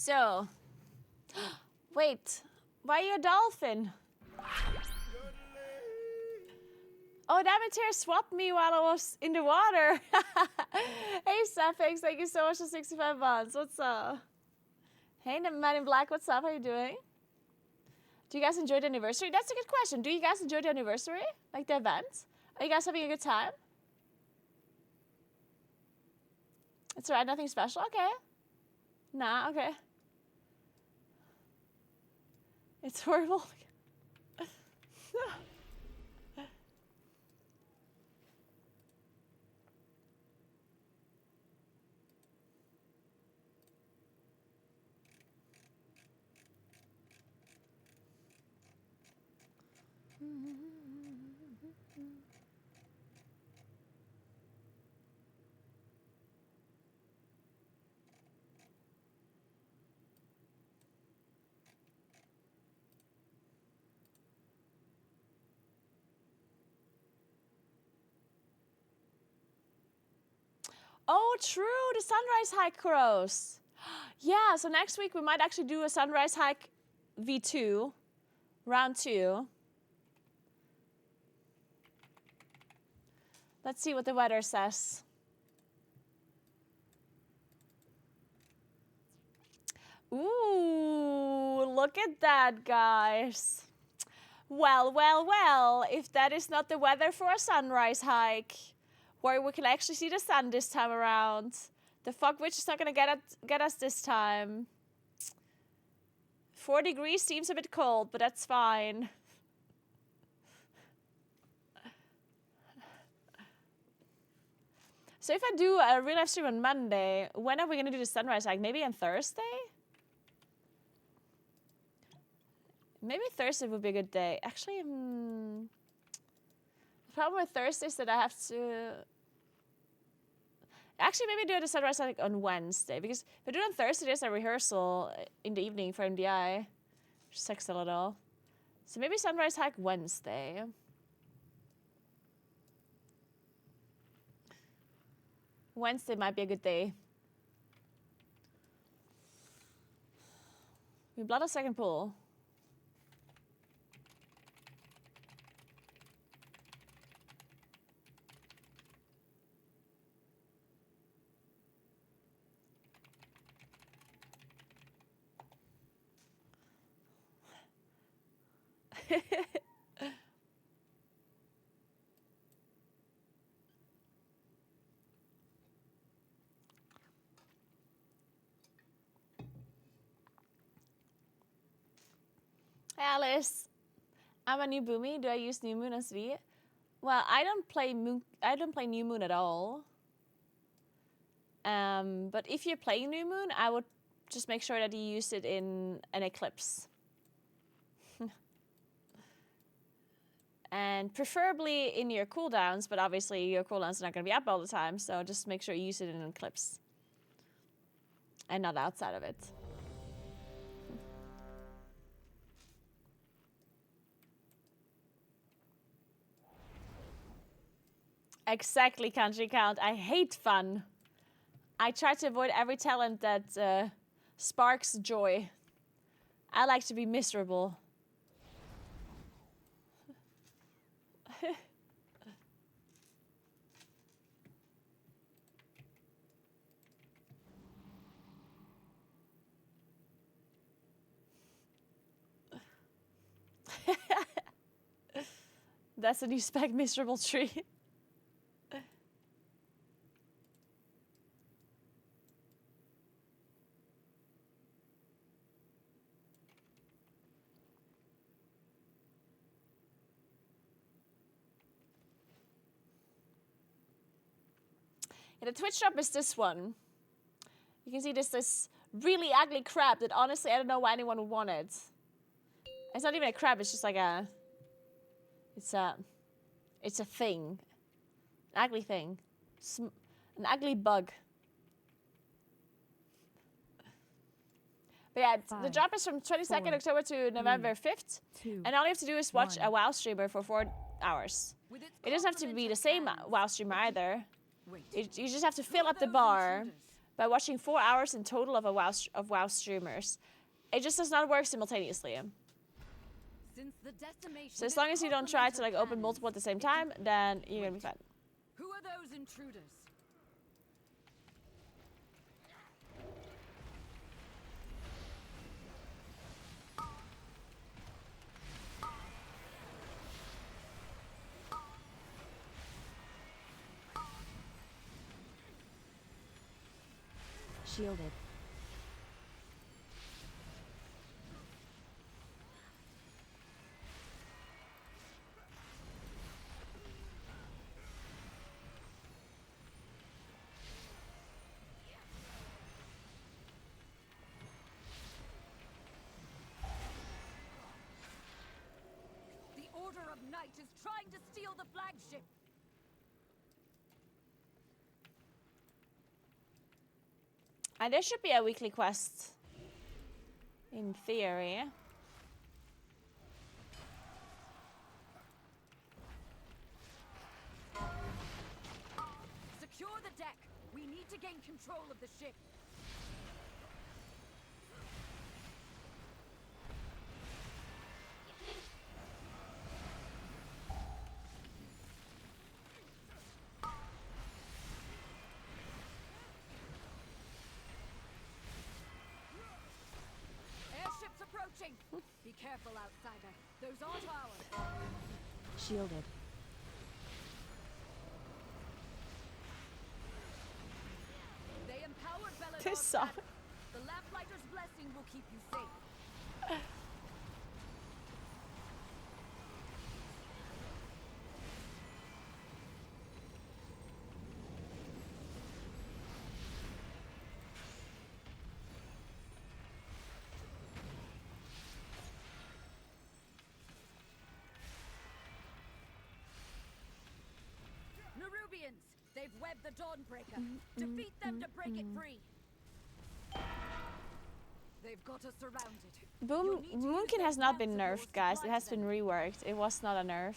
So, wait, why are you a dolphin? Oh, Dameter swapped me while I was in the water. Hey, Sapphics, thank you so much for 65 months. What's up? Hey, the Man in Black, what's up? How you doing? Do you guys enjoy the anniversary? That's a good question. Do you guys enjoy the anniversary? Like the event? Are you guys having a good time? It's alright, nothing special? Okay. Nah, okay. It's horrible. Oh, true, the sunrise hike crows. Yeah, so next week we might actually do a sunrise hike V2, round 2. Let's see what the weather says. Ooh, look at that, guys. Well, well, well, if that is not the weather for a sunrise hike, where we can actually see the sun this time around. The fog witch is not gonna get us this time. 4 degrees seems a bit cold, but that's fine. So if I do a real life stream on Monday, when are we gonna do the sunrise hike? Maybe on Thursday? Maybe Thursday would be a good day. Actually, the problem with Thursday is that I have to... Actually, maybe do the sunrise hike on Wednesday, because if I do it on Thursday, there's a rehearsal in the evening for MDI, which sucks a little. So maybe sunrise hike Wednesday. Wednesday might be a good day. We blood a second pool. Alice, I'm a new boomy. Do I use New Moon as V? Well, I don't play New Moon at all. But if you're playing New Moon, I would just make sure that you use it in an eclipse. And preferably in your cooldowns, but obviously your cooldowns are not going to be up all the time, so just make sure you use it in an eclipse. And not outside of it. Exactly, country count. I hate fun. I try to avoid every talent that sparks joy. I like to be miserable. That's a new spec miserable tree. Yeah, the Twitch shop is this one. You can see this really ugly crab that honestly I don't know why anyone would want it. It's not even a crab, it's just like a... It's a thing. An ugly thing. An ugly bug. But yeah, the drop is from 22nd October to November 5th. And all you have to do is watch a WoW streamer for 4 hours. It doesn't have to be the same WoW streamer either. You just have to fill up the bar by watching 4 hours in total of WoW streamers. It just does not work simultaneously. Since the decimation So as long as you don't try to like open multiple at the same time, then you're gonna be fine. Who are those intruders? Shielded. The Order of Night is trying to steal the flagship. And there should be a weekly quest. In theory. Secure the deck. We need to gain control of the ship. Airship's approaching. Be careful, outsider. Those aren't ours. Shielded. They empowered Belladon's This song. banner. The Lamplighter's blessing will keep you safe. Nerubians! They've webbed the Dawnbreaker. Defeat them to break it free. They've got us surrounded. Moonkin has not been nerfed, guys. It has been reworked. It was not a nerf.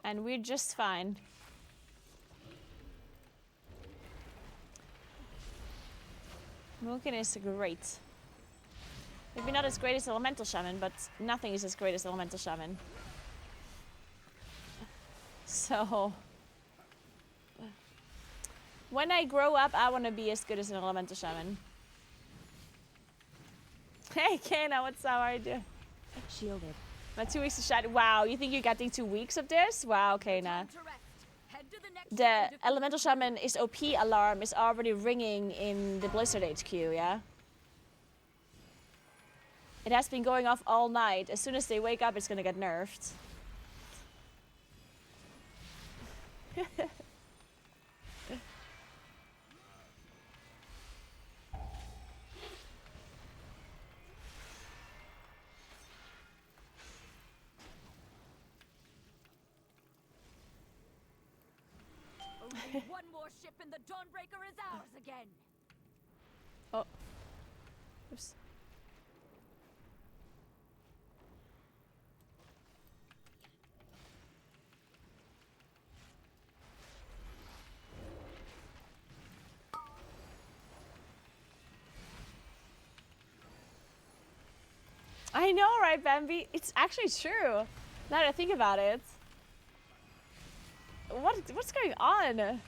And we're just fine. Moonkin is great. Maybe not as great as Elemental Shaman, but nothing is as great as Elemental Shaman. So... when I grow up, I want to be as good as an Elemental Shaman. Hey, Kana, what's up? How are you doing? Shielded. My 2 weeks of shot. Wow, you think you're getting 2 weeks of this? Wow, Kana. The Elemental Shaman is OP alarm is already ringing in the Blizzard HQ, yeah? It has been going off all night. As soon as they wake up, it's gonna get nerfed. Only one more ship and the Dawnbreaker is ours again. Oh. Oops. I know, right, Bambi? It's actually true. Now that I think about it. What's going on?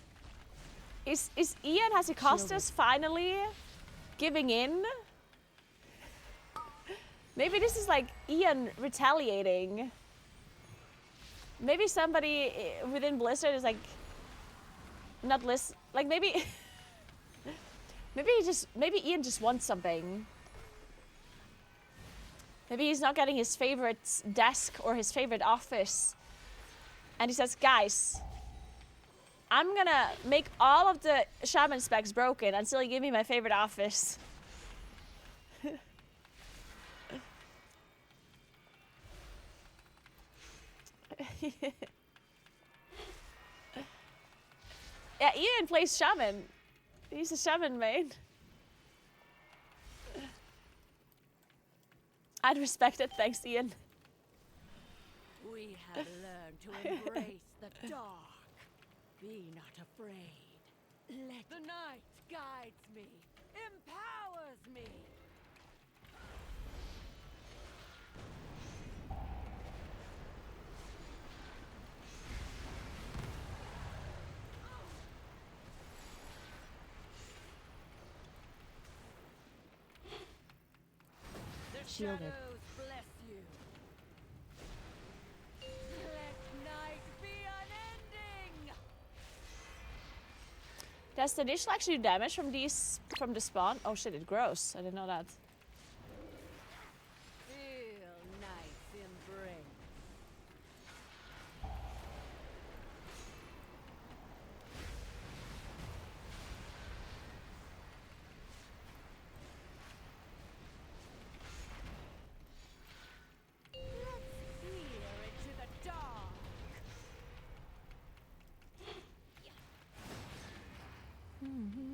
Is Ian Hazzikostas finally giving in? Maybe this is like Ian retaliating. Maybe somebody within Blizzard is like not list like maybe maybe Ian just wants something. Maybe he's not getting his favorite desk or his favorite office. And he says, guys, I'm gonna make all of the shaman specs broken until you give me my favorite office. Yeah, Ian plays shaman. He's a shaman main. I'd respect it, thanks, Ian. We have learned to embrace the dark. Be not afraid. Let the night guides me, empowers me. The Shielded. shadows bless you. Let night be unending. Does the dish actually do damage from the spawn? Oh shit, it grows. I didn't know that. Feel night's embrace. Let's peer into the dark.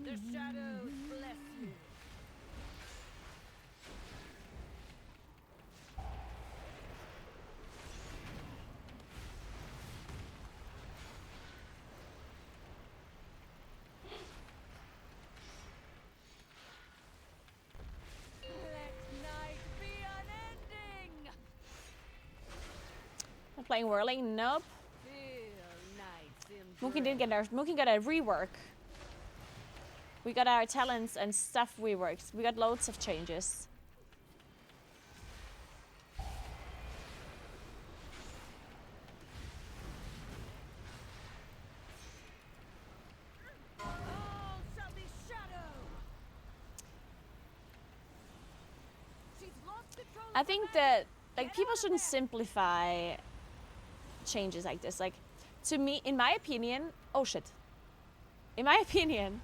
The shadows bless you. Let night be unending. I'm playing Whirling? Nope. Feel night's embrace. Moonkin didn't get nerfed. Moonkin got a rework. We got our talents and stuff reworked. We got loads of changes. All shall be shadow. She's lost control. I think that like people shouldn't simplify changes like this. Like to me, in my opinion, oh shit. In my opinion,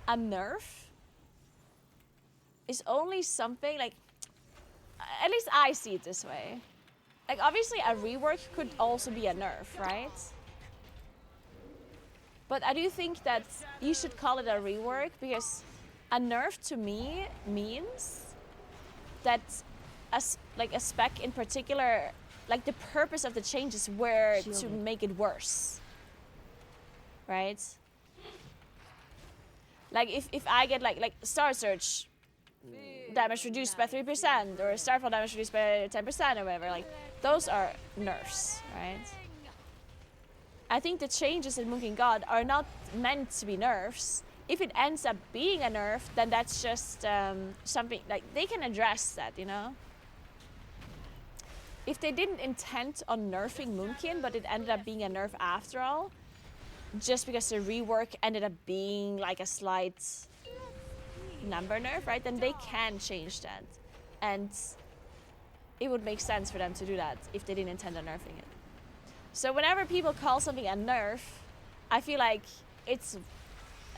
a nerf is only something like, at least I see it this way. Like obviously a rework could also be a nerf, right? But I do think that you should call it a rework because a nerf to me means that a spec in particular, like the purpose of the changes were to Shielded. make it worse, right? Like if I get like Star Search damage reduced by 3% or Starfall damage reduced by 10% or whatever, like those are nerfs, right? I think the changes in Moonkin God are not meant to be nerfs. If it ends up being a nerf, then that's just something, like they can address that, you know? If they didn't intend on nerfing Moonkin, but it ended up being a nerf after all, just because the rework ended up being like a slight number nerf, right? Then they can change that. And it would make sense for them to do that if they didn't intend on nerfing it. So whenever people call something a nerf, I feel like it's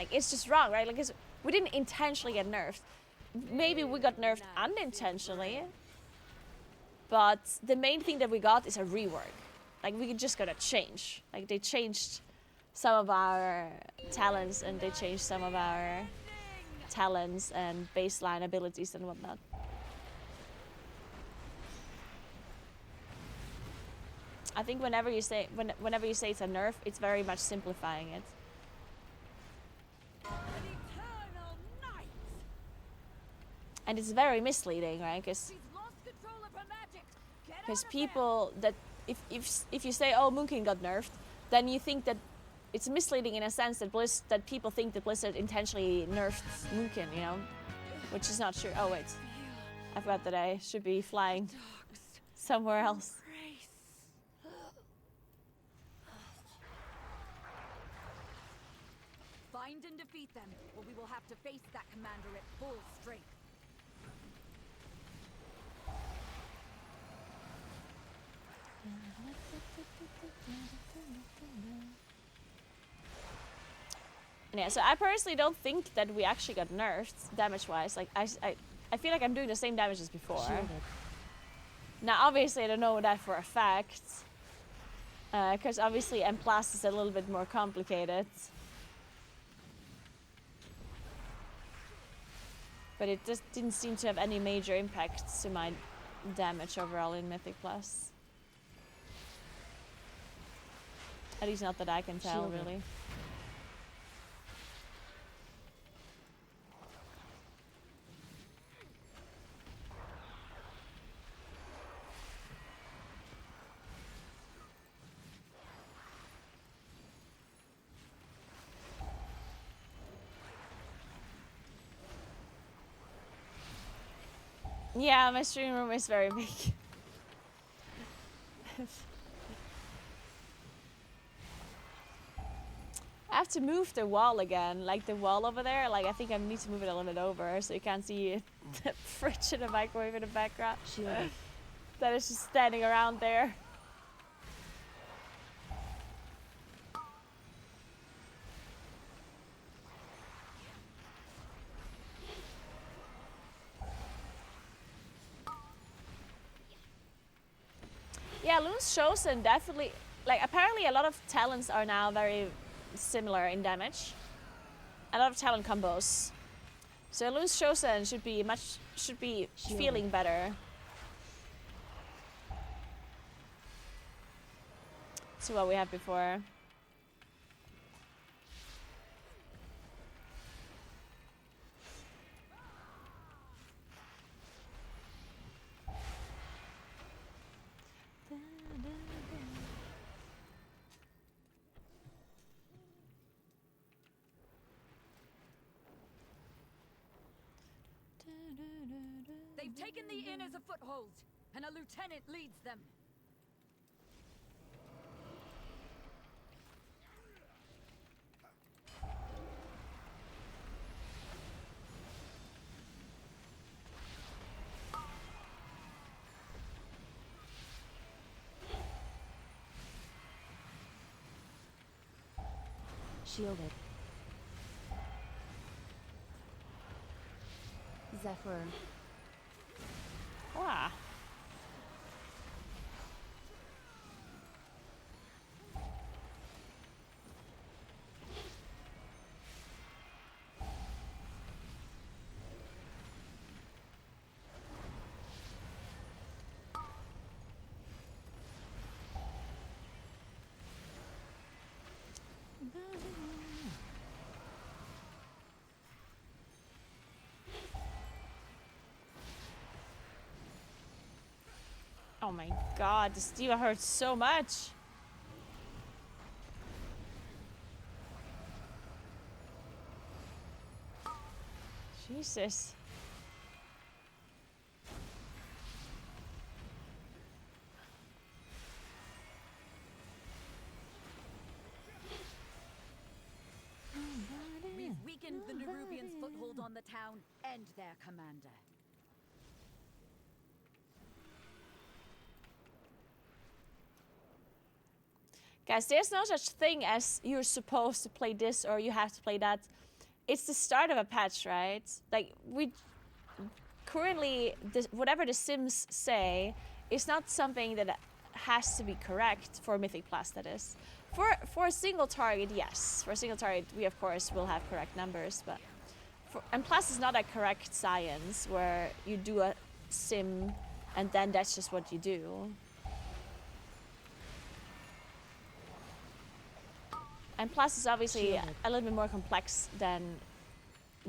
just wrong, right? Like we didn't intentionally get nerfed. Maybe we got nerfed unintentionally, but the main thing that we got is a rework. Like we just got a change. Like they changed some of our talents and they changed some of our talents and baseline abilities and whatnot. I think whenever you say it's a nerf, it's very much simplifying it. An eternal night. And it's very misleading, right? Because She's lost control of her magic. Get out of people that if you say, oh, Moonkin got nerfed, then you think that it's misleading in a sense that people think that Blizzard intentionally nerfed Moonkin, you know, which is not true. Oh wait, I forgot that I should be flying somewhere else. Find and defeat them, or we will have to face that commander at full strength. Yeah, so I personally don't think that we actually got nerfed damage-wise. Like I feel like I'm doing the same damage as before. Shielded. Now, obviously, I don't know that for a fact, because obviously M+ is a little bit more complicated. But it just didn't seem to have any major impacts to my damage overall in Mythic+. At least not that I can tell, Shielded. really. Yeah, my stream room is very big. I have to move the wall again, like the wall over there. Like I think I need to move it a little bit over so you can't see the fridge and the microwave in the background. That is just standing around there. Yeah, Loon's Chosen definitely, like apparently a lot of talents are now very similar in damage. A lot of talent combos. So Loon's Chosen should be feeling better. To what we had before. They've taken the inn as a foothold, and a lieutenant leads them. Shielded. Zephyr. Wow. Oh my god, this diva hurts so much. Jesus. We've weakened the Nerubians' foothold on the town and their commander. Guys, there's no such thing as you're supposed to play this or you have to play that. It's the start of a patch, right? Like, we currently, whatever the Sims say, is not something that has to be correct for Mythic Plus, that is. For a single target, yes. For a single target, we of course will have correct numbers, but and Plus is not a correct science where you do a sim and then that's just what you do. And Plus is obviously a little bit more complex than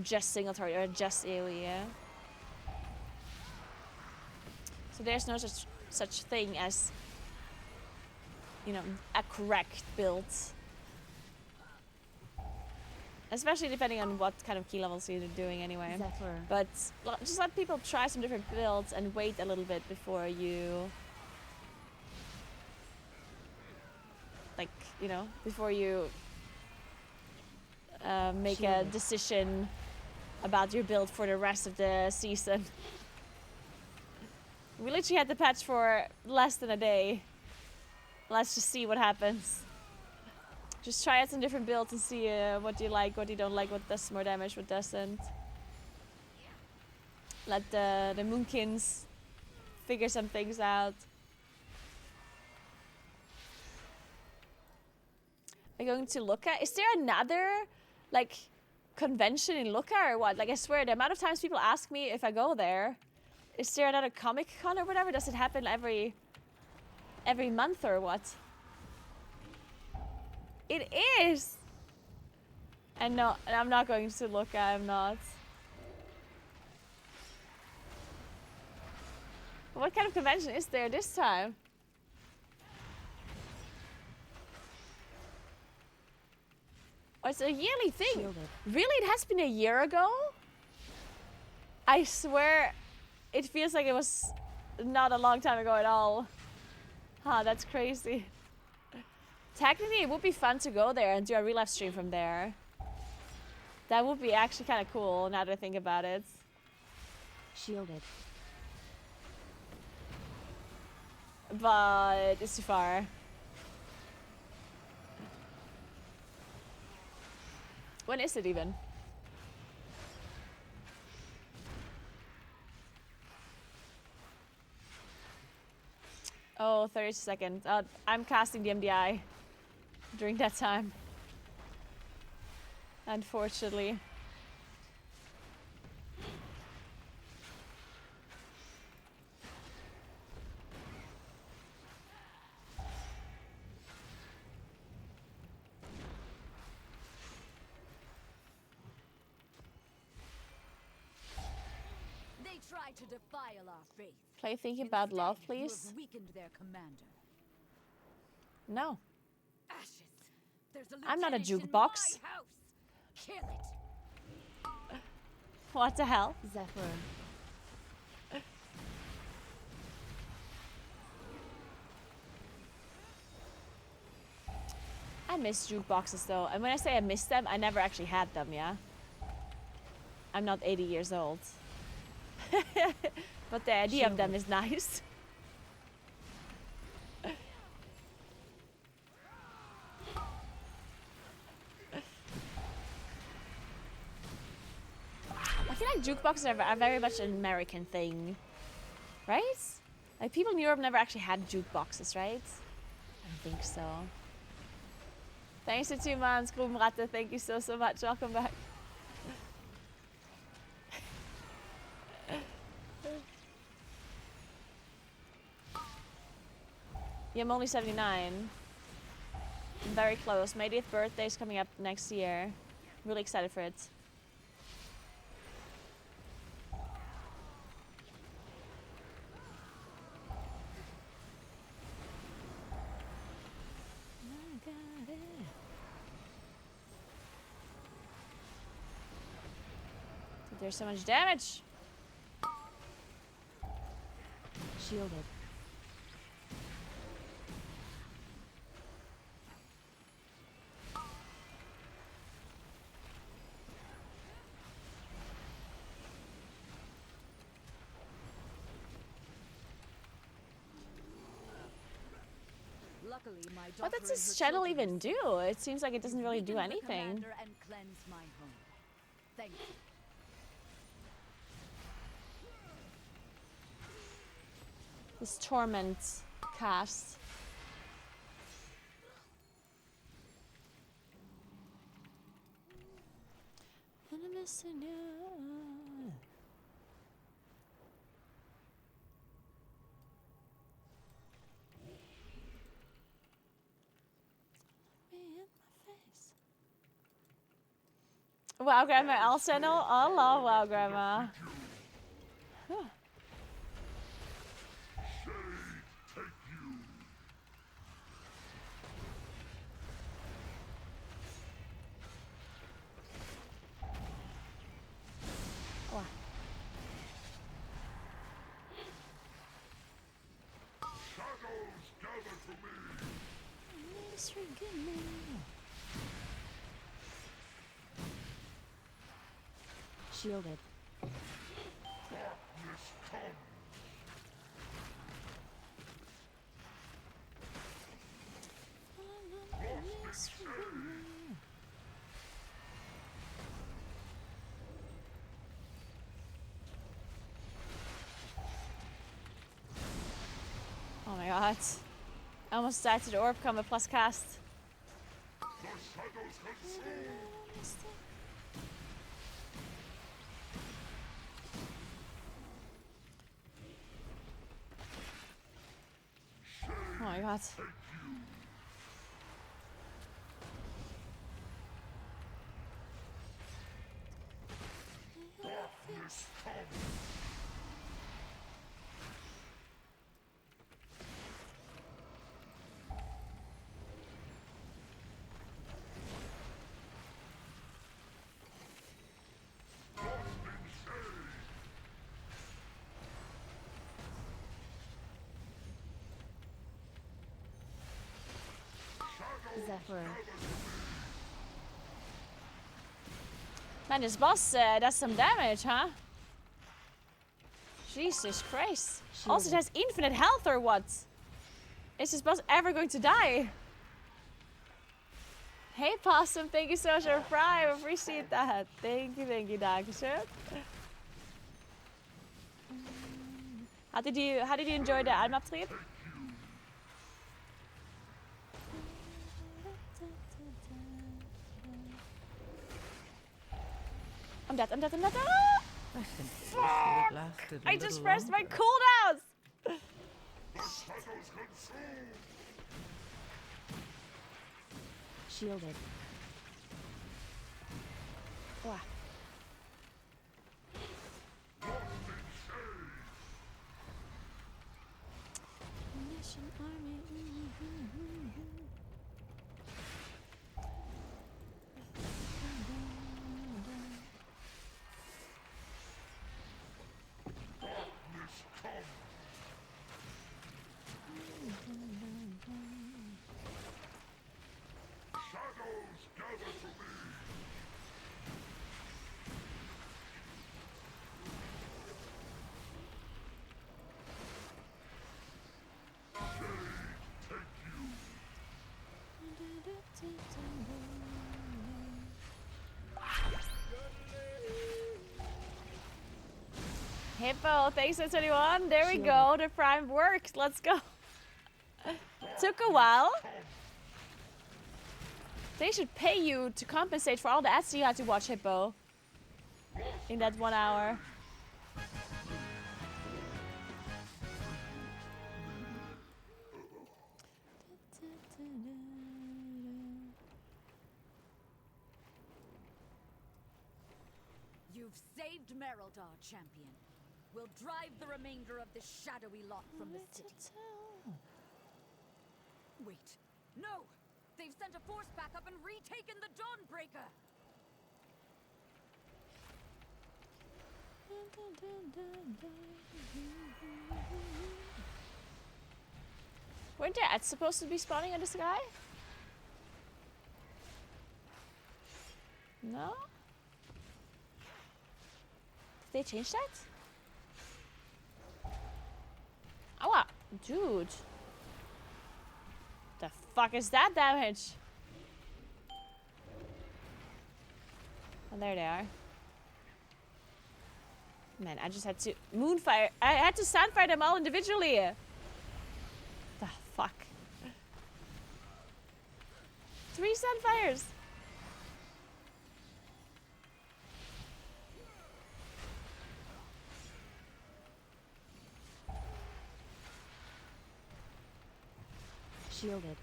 just single target or just AoE. Yeah? So there's no such thing as, you know, a correct build. Especially depending on what kind of key levels you're doing anyway. Zephyr. But just let people try some different builds and wait a little bit before you, like, you know, before you make a decision about your build for the rest of the season. We literally had the patch for less than a day. Let's just see what happens. Just try out some different builds and see what you like, what you don't like, what does more damage, what doesn't. Let the Moonkins figure some things out. Are you going to Lucca? Is there another, like, convention in Lucca or what? Like, I swear, the amount of times people ask me if I go there. Is there another Comic Con or whatever? Does it happen every month or what? It is! And no, I'm not going to Lucca, I'm not. What kind of convention is there this time? Oh, it's a yearly thing. Really? It has been a year ago? I swear it feels like it was not a long time ago at all. Huh, that's crazy. Technically, it would be fun to go there and do a real life stream from there. That would be actually kind of cool now that I think about it. Shielded. But it's too far. When is it even? Oh, 30 seconds. I'm casting the MDI during that time. Unfortunately. They tried to defile our faith. Play Thinking About Love, Instead, you please. have weakened their commander. No. Ashes. There's a I'm not a lieutenant in jukebox. my house. Kill it. What the hell? Zephyr. I miss jukeboxes though. And when I say I miss them, I never actually had them, yeah? I'm not 80 years old. But the idea of them is nice. I feel like jukeboxes are very much an American thing. Right? Like people in Europe never actually had jukeboxes, right? I don't think so. Thanks for 2 months, Groomratte. Thank you so much. Welcome back. Yeah, I'm only 79. I'm very close. My 80th birthday is coming up next year. Really excited for it. There's so much damage. Shielded. Luckily, my What daughter does and this her channel children even do? It seems like it doesn't really do weakened the anything. commander and cleansed my home. Thank you. This torment cast. And I'm missing you. Me in my face. Wow, Grandma, I'll send all love, wow, Grandma. Huh. Wow. Shadows gather to me. Shielded. Darkness come. Oh my god. I almost died to the orb combo plus cast. The shadows consume. Oh my god. Darkness come. Zephyr. Man, this boss does some damage, huh? Jesus Christ. Also, it has infinite health or what? Is this boss ever going to die? Hey Possum, thank you so much for Prime. Appreciate that. Thank you, Dankeschön. How did you enjoy the Almabtrip? I'm dead. Ah! I think this would have lasted a I just little pressed my longer. cooldowns! Shielded. Wow. Hippo, thanks for 21. There we go. The prime worked. Let's go. Took a while. They should pay you to compensate for all the ads you had to watch, Hippo. In that 1 hour. You've saved Merildar, champion. We'll drive the remainder of this shadowy lot from the city. Wait. No! They've sent a force backup and retaken the Dawnbreaker! Weren't the ads supposed to be spawning in the sky? No? Did they change that? Oh, wow. Dude. The fuck is that damage? Oh, there they are. Man, I just had to moonfire. I had to sandfire them all individually. The fuck. 3 sandfires. Shielded.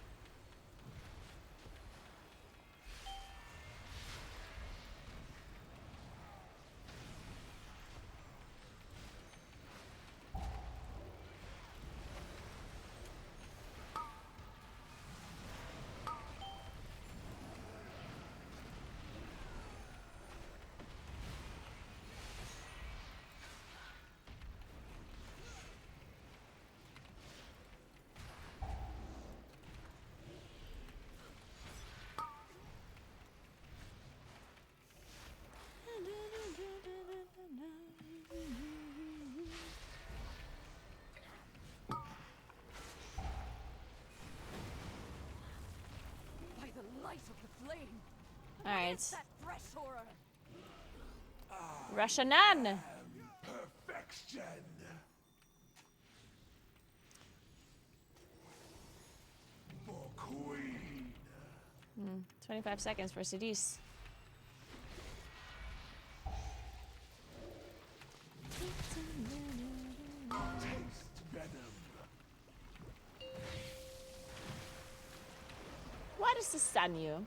By the light of the flame! Alright. That fresh horror! Rashanan! Perfection. For Queen. 25 seconds for CDs. Taste venom. Why does this stun you?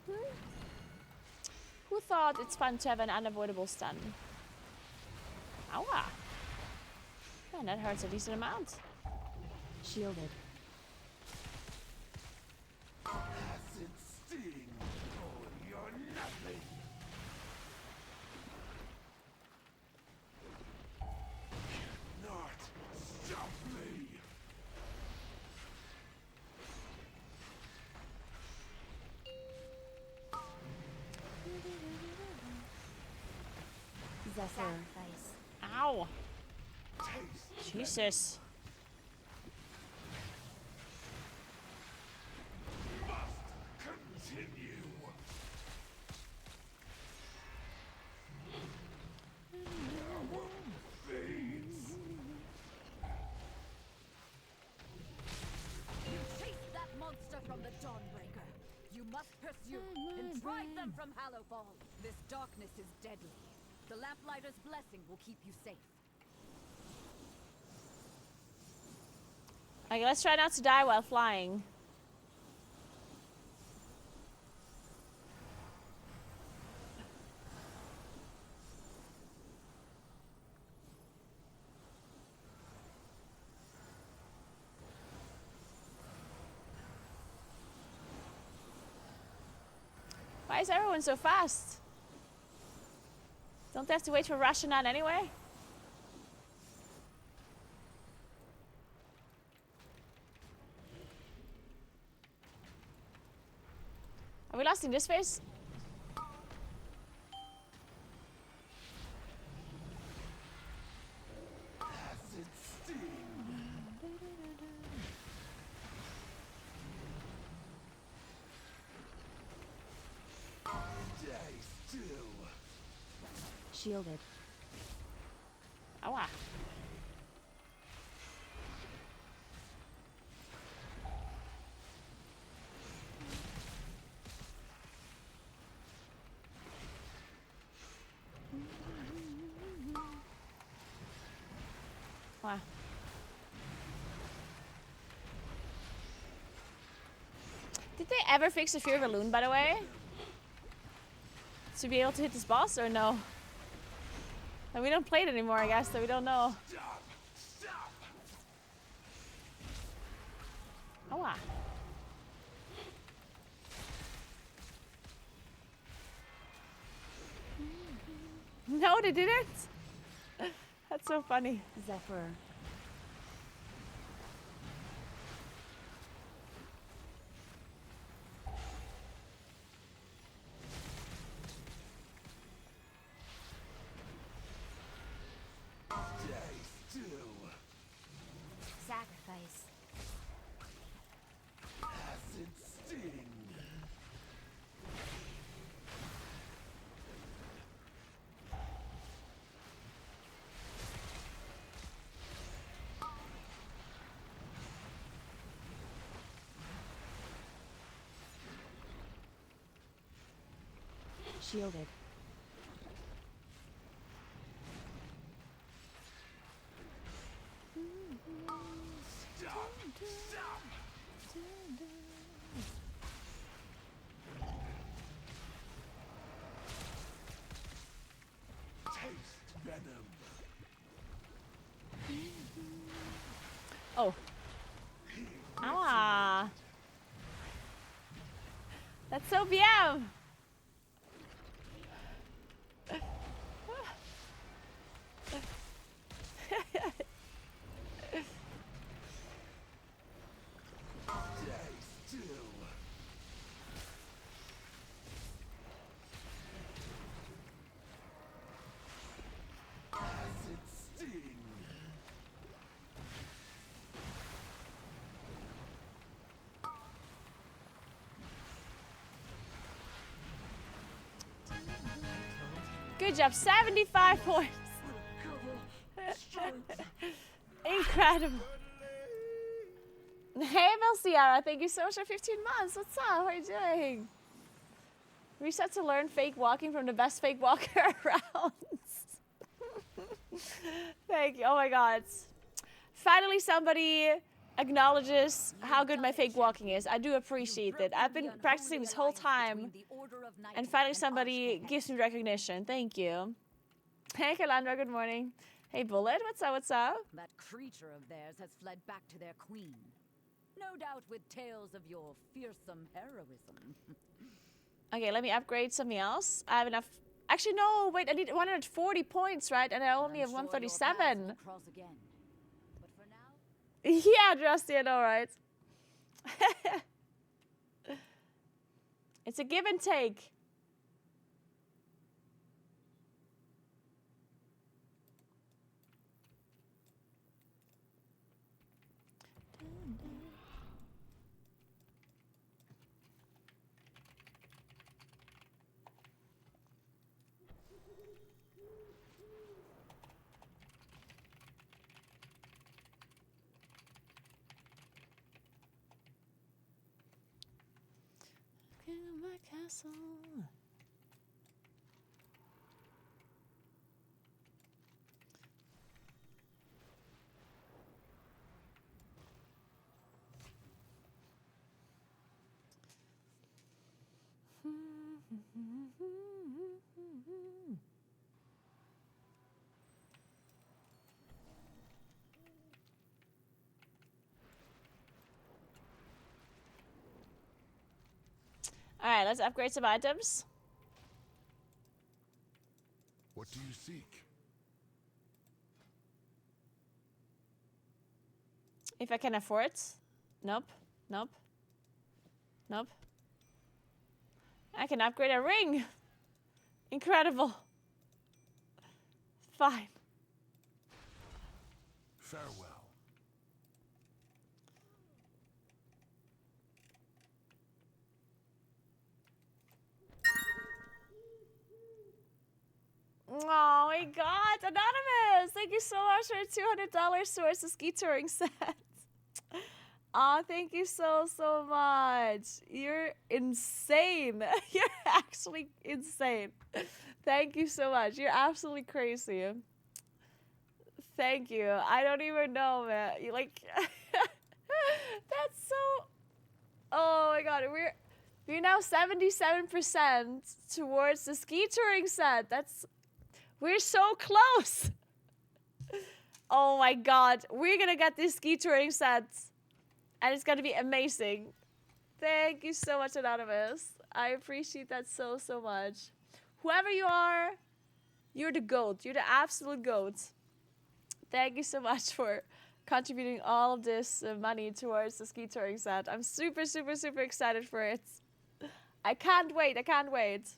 Who thought it's fun to have an unavoidable stun? Ow. Man, that hurts a decent amount. Shielded. Acid sting. Oh, you're nothing. Not stop me. Sacrifice. Ow. Jesus. Continue. Chase that monster from the Dawnbreaker. You must pursue and drive them from Hallowfall. This darkness is deadly. The Lamplighter's blessing will keep you safe. Okay, let's try not to die while flying. Why is everyone so fast? Don't they have to wait for Rashanan anyway? Are we lost in this phase? Acid sting. Die still. Shielded. Aua. Wow. Did they ever fix the Fear Balloon, by the way? To be able to hit this boss, or no? And we don't play it anymore, I guess, so we don't know. Stop. Stop. Oh, wow. No, they didn't? That's so funny. Zephyr. Die still. Sacrifice. Acid sting. Shielded. Stop. Stop. Taste venom. Oh. Ah. That's so BM. Die still. Acid sting. Good job, 75 points. Incredible. Hey, Belciara, thank you so much for 15 months. What's up? How are you doing? Reset to learn fake walking from the best fake walker around. Thank you. Oh my god. Finally, somebody acknowledges how good my fake walking is. I do appreciate it. I've been practicing this whole time, and finally somebody gives me recognition. Thank you. Hey, Kalandra, good morning. Hey, Bullet, what's up, what's up? That creature of theirs has fled back to their queen. No doubt with tales of your fearsome heroism. Okay, let me upgrade something else. I have enough. Actually, no, wait, I need 140 points, right? And I only have 137. Cross again. But for now, Yeah, Drusty, I know, right? It's a give and take. castle. Alright, let's upgrade some items. What do you seek? If I can afford. Nope. Nope. Nope. I can upgrade a ring. Incredible. Fine. Farewell. Oh my god, Anonymous! Thank you so much for $200 towards the ski touring set. Oh, thank you so much. You're insane. You're actually insane. Thank you so much. You're absolutely Crazy. Thank you. I don't even know, man. You like that's so. Oh my god, we're now 77% towards the ski touring set. We're so close. Oh my god, we're gonna get this ski touring set, and it's gonna be amazing. Thank you so much, Anonymous. I appreciate that so much. Whoever you are, you're the GOAT. You're the absolute GOAT. Thank you so much for contributing all of this money towards the ski touring set. I'm super excited for it. I can't wait. I can't wait.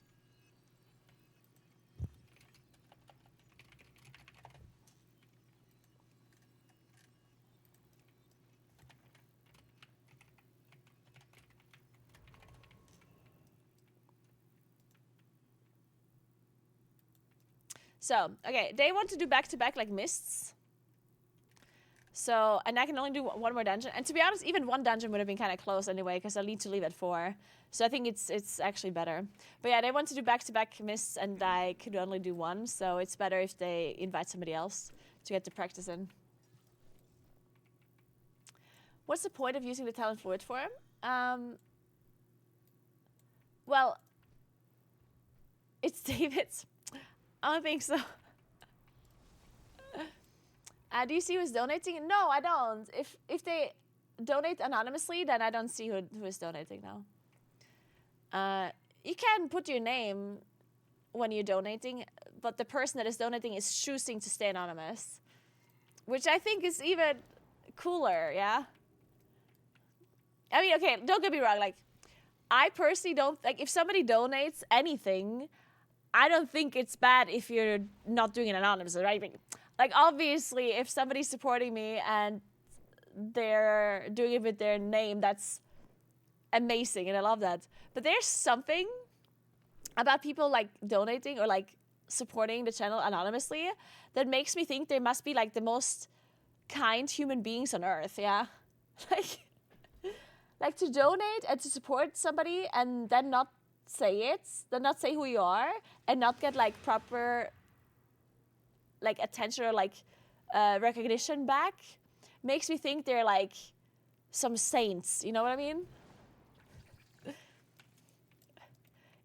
So, okay, they want to do back-to-back like mists. So, and I can only do one more dungeon. And to be honest, even one dungeon would have been kind of close anyway, because I'll need to leave at 4. So I think it's actually better. But yeah, they want to do back-to-back mists, and I could only do one. So it's better if they invite somebody else to get the practice in. What's the point of using the talent fluid form? Well, it's David's. I don't think so. Do you see who's donating? No, I don't. If they donate anonymously, then I don't see who is donating now. You can put your name when you're donating, but the person that is donating is choosing to stay anonymous, which I think is even cooler, yeah? I mean, okay, don't get me wrong. Like, I personally don't, like, if somebody donates anything, I don't think it's bad if you're not doing it anonymously, right? Like, obviously, if somebody's supporting me and they're doing it with their name, that's amazing, and I love that. But there's something about people, like, donating or, like, supporting the channel anonymously that makes me think they must be, like, the most kind human beings on earth, yeah? Like, to donate and to support somebody and then not say it, then not say who you are, and not get, like, proper, like, attention or, like, recognition back, makes me think they're, like, some saints, you know what I mean?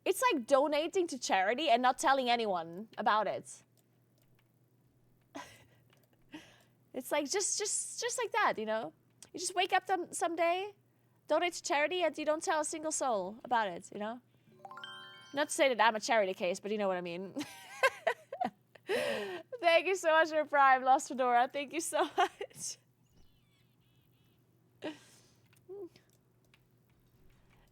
It's like donating to charity and not telling anyone about it. It's like, just like that, you know? You just wake up someday, donate to charity, and you don't tell a single soul about it, you know? Not to say that I'm a charity case, but you know what I mean. Thank you so much for Prime, Lost Fedora. Thank you so much.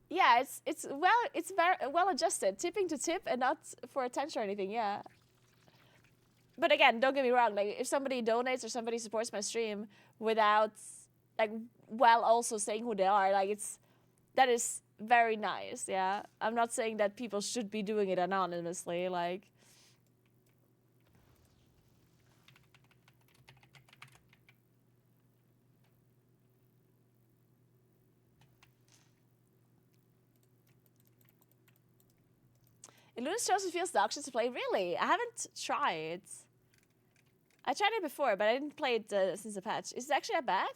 Yeah, it's very well adjusted, tipping to tip and not for attention or anything. Yeah. But again, don't get me wrong. Like, if somebody donates or somebody supports my stream without, like, while also saying who they are, like, that is very nice. Yeah. I'm not saying that people should be doing it anonymously. Like. Luna's Chosen feels Darkshield to play. Really? I haven't tried. I tried it before, but I didn't play it since the patch. Is it actually that bad?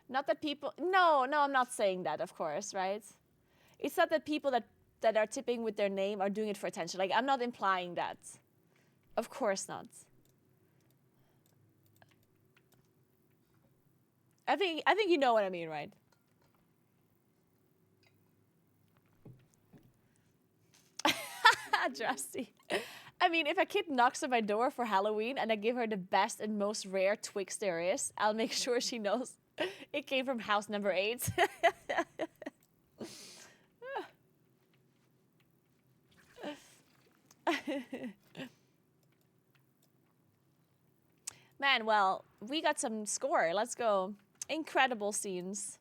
Not that people... No, I'm not saying that, of course, right? It's not that people that are tipping with their name are doing it for attention. Like, I'm not implying that. Of course not. I think you know what I mean, right? Drusty. I mean, if a kid knocks on my door for Halloween and I give her the best and most rare Twix there is, I'll make sure she knows it came from house number 8. Man, well, we got some score. Let's go. Incredible scenes.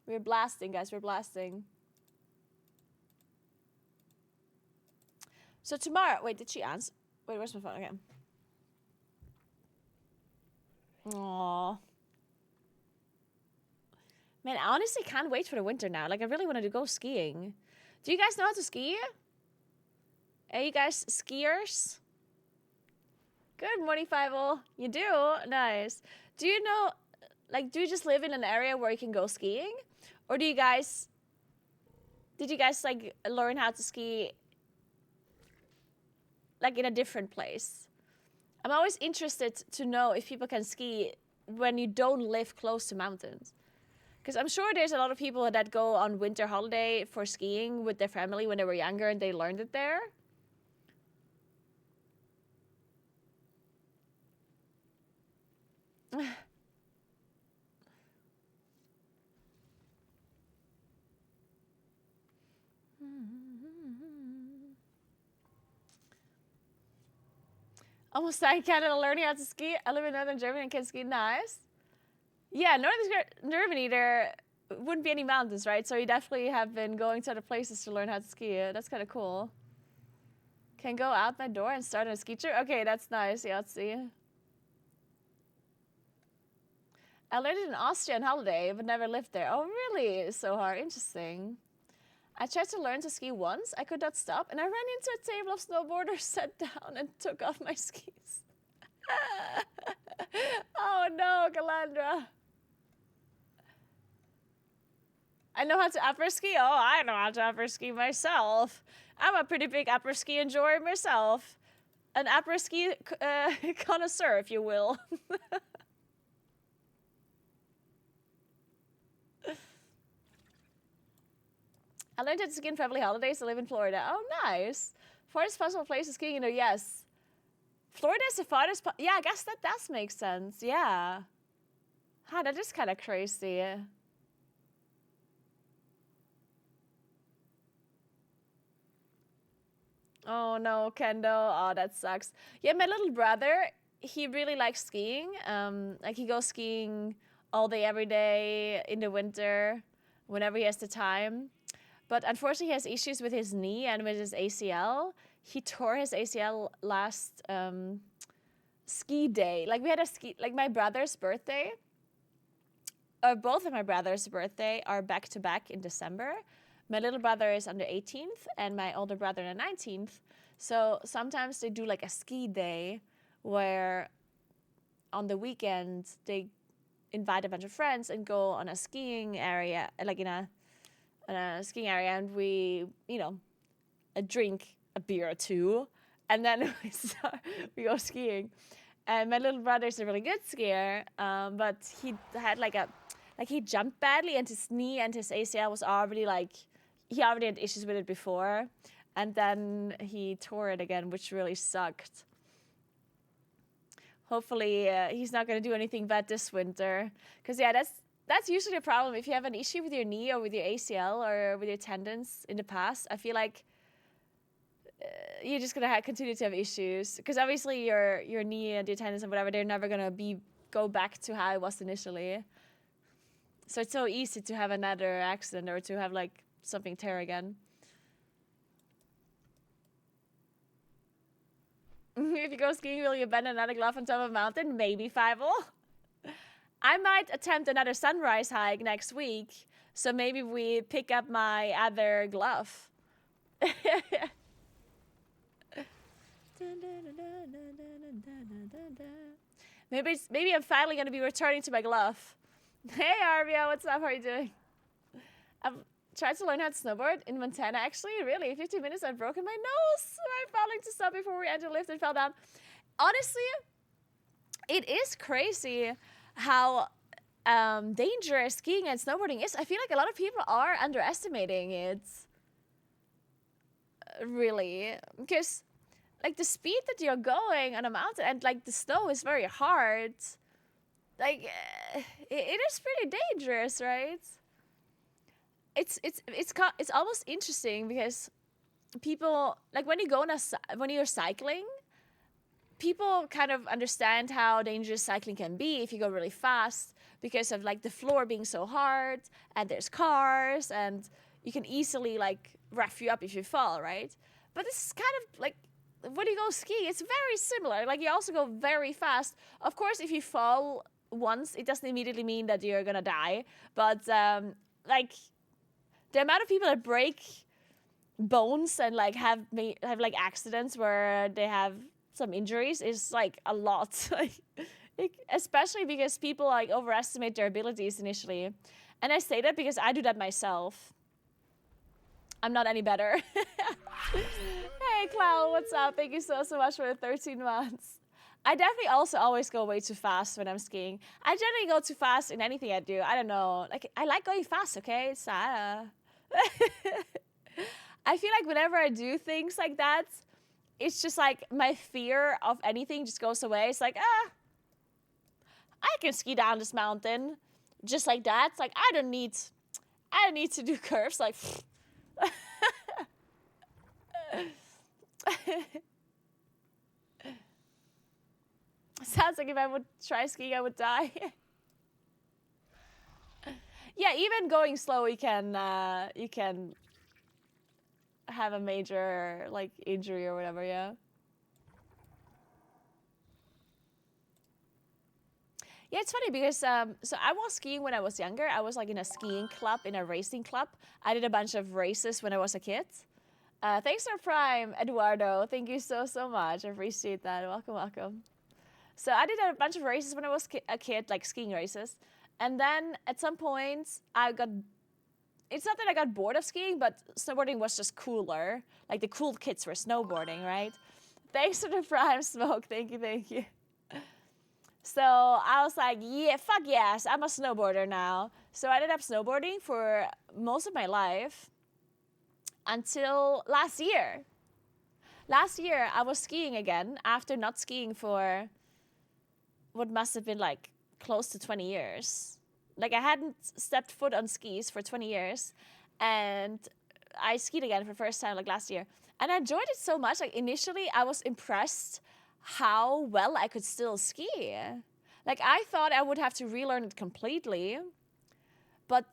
We're blasting, guys. We're blasting. So tomorrow... Wait, did she answer? Wait, where's my phone? Okay. Aww. Man, I honestly can't wait for the winter now. Like, I really wanted to go skiing. Do you guys know how to ski? Are you guys skiers? Good morning, Fievel. You do? Nice. Do you know, like, do you just live in an area where you can go skiing? Or did you guys, like, learn how to ski, like, in a different place? I'm always interested to know if people can ski when you don't live close to mountains. Because I'm sure there's a lot of people that go on winter holiday for skiing with their family when they were younger and they learned it there. Almost like Canada learning how to ski. I live in northern Germany and can ski. Nice. Yeah, northern Germany, there wouldn't be any mountains, right? So you definitely have been going to other places to learn how to ski. That's kind of cool. Can go out my door and start on a ski trip. Okay, that's nice. Yeah, let's see. I learned it in Austria on holiday, but never lived there. Oh, really? So hard. Interesting. I tried to learn to ski once. I could not stop, and I ran into a table of snowboarders, sat down, and took off my skis. Oh no, Calandra. I know how to upper ski. Oh, I know how to upper ski myself. I'm a pretty big upper ski enjoyer myself. An upper ski connoisseur, if you will. I learned how to ski in family holidays. I live in Florida. Oh, nice. Farthest possible place to skiing. Yes. Florida is the farthest. Yeah, I guess that does make sense. Yeah. Huh, that is kind of crazy. Oh no, Kendo. Oh, that sucks. Yeah, my little brother, he really likes skiing. Like he goes skiing all day, every day in the winter, whenever he has the time. But unfortunately, he has issues with his knee and with his ACL. He tore his ACL last ski day. Like we had a ski, like my brother's birthday, or both of my brother's birthday are back to back in December. My little brother is on the 18th and my older brother on the 19th. So sometimes they do like a ski day where on the weekend they invite a bunch of friends and go on a skiing area, like in a skiing area, and we, drink a beer or two, and then we go skiing. And my little brother's a really good skier, but he had he jumped badly, and his knee and his ACL was already he already had issues with it before, and then he tore it again, which really sucked. Hopefully, he's not going to do anything bad this winter, because that's usually the problem. If you have an issue with your knee or with your ACL or with your tendons in the past, I feel like you're just going to continue to have issues. Because obviously your knee and your tendons and whatever, they're never going to go back to how it was initially. So it's so easy to have another accident or to have something tear again. If you go skiing, will you bend another glove on top of a mountain? Maybe, Fievel. I might attempt another sunrise hike next week. So maybe we pick up my other glove. Maybe I'm finally gonna be returning to my glove. Hey Arvia, what's up? How are you doing? I've tried to learn how to snowboard in Montana. Actually, really, 15 minutes. I've broken my nose. I'm falling to stop before we entered the lift and fell down. Honestly, it is crazy how dangerous skiing and snowboarding is. I feel like a lot of people are underestimating it. Really, because like the speed that you're going on a mountain and like the snow is very hard. Like it is pretty dangerous, right? It's almost interesting because people like when you're cycling, people kind of understand how dangerous cycling can be if you go really fast because of like the floor being so hard and there's cars and you can easily like rough you up if you fall, right? But this is kind of like when you go skiing, it's very similar. Like you also go very fast. Of course, if you fall once, it doesn't immediately mean that you're gonna die. But like the amount of people that break bones and like have like accidents where they have some injuries is like a lot. Like, especially because people like overestimate their abilities initially. And I say that because I do that myself. I'm not any better. Hey Cloud, what's up? Thank you so much for the 13 months. I definitely also always go way too fast when I'm skiing. I generally go too fast in anything I do. I don't know. Like I like going fast, okay? It's I feel like whenever I do things like that, it's just like my fear of anything just goes away. It's like, I can ski down this mountain just like that. It's like I don't need to do curves. Like sounds like if I would try skiing, I would die. Yeah, even going slow, you can have a major like injury or whatever. Yeah. Yeah, it's funny because so I was skiing when I was younger. I was like in a skiing club, in a racing club. I did a bunch of races when I was a kid. Thanks for Prime, Eduardo. Thank you so much. I appreciate that. Welcome. So I did a bunch of races when I was a kid, like skiing races. And then at some point, it's not that I got bored of skiing, but snowboarding was just cooler. Like the cool kids were snowboarding, right? Thanks for the Prime Smoke. Thank you. So I was like, yeah, fuck yes, I'm a snowboarder now. So I ended up snowboarding for most of my life until last year. Last year, I was skiing again after not skiing for what must have been like close to 20 years. Like I hadn't stepped foot on skis for 20 years and I skied again for the first time like last year. And I enjoyed it so much. Like initially I was impressed how well I could still ski. Like I thought I would have to relearn it completely, but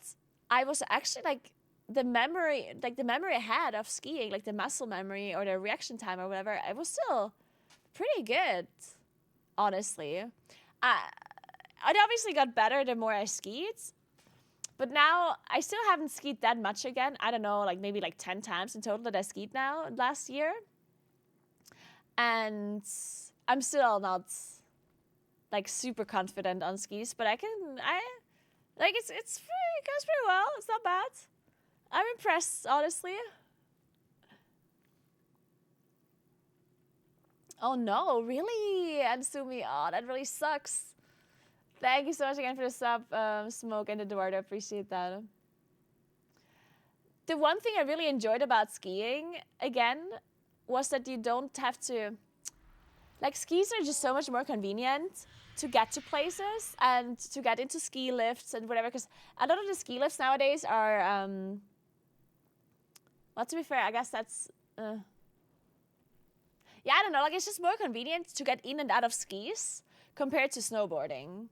I was actually like the memory I had of skiing, like the muscle memory or the reaction time or whatever, it was still pretty good, honestly. It obviously got better the more I skied, but now I still haven't skied that much again. I don't know, like maybe like 10 times in total that I skied now last year. And I'm still not like super confident on skis, but it goes pretty well. It's not bad. I'm impressed, honestly. Oh no, really? Ansumi, oh, that really sucks. Thank you so much again for the sub, Smoke and Eduardo. Appreciate that. The one thing I really enjoyed about skiing, again, was that you don't have to... Like, skis are just so much more convenient to get to places and to get into ski lifts and whatever, because a lot of the ski lifts nowadays are... well, to be fair, I guess that's... Yeah, I don't know, like, it's just more convenient to get in and out of skis compared to snowboarding.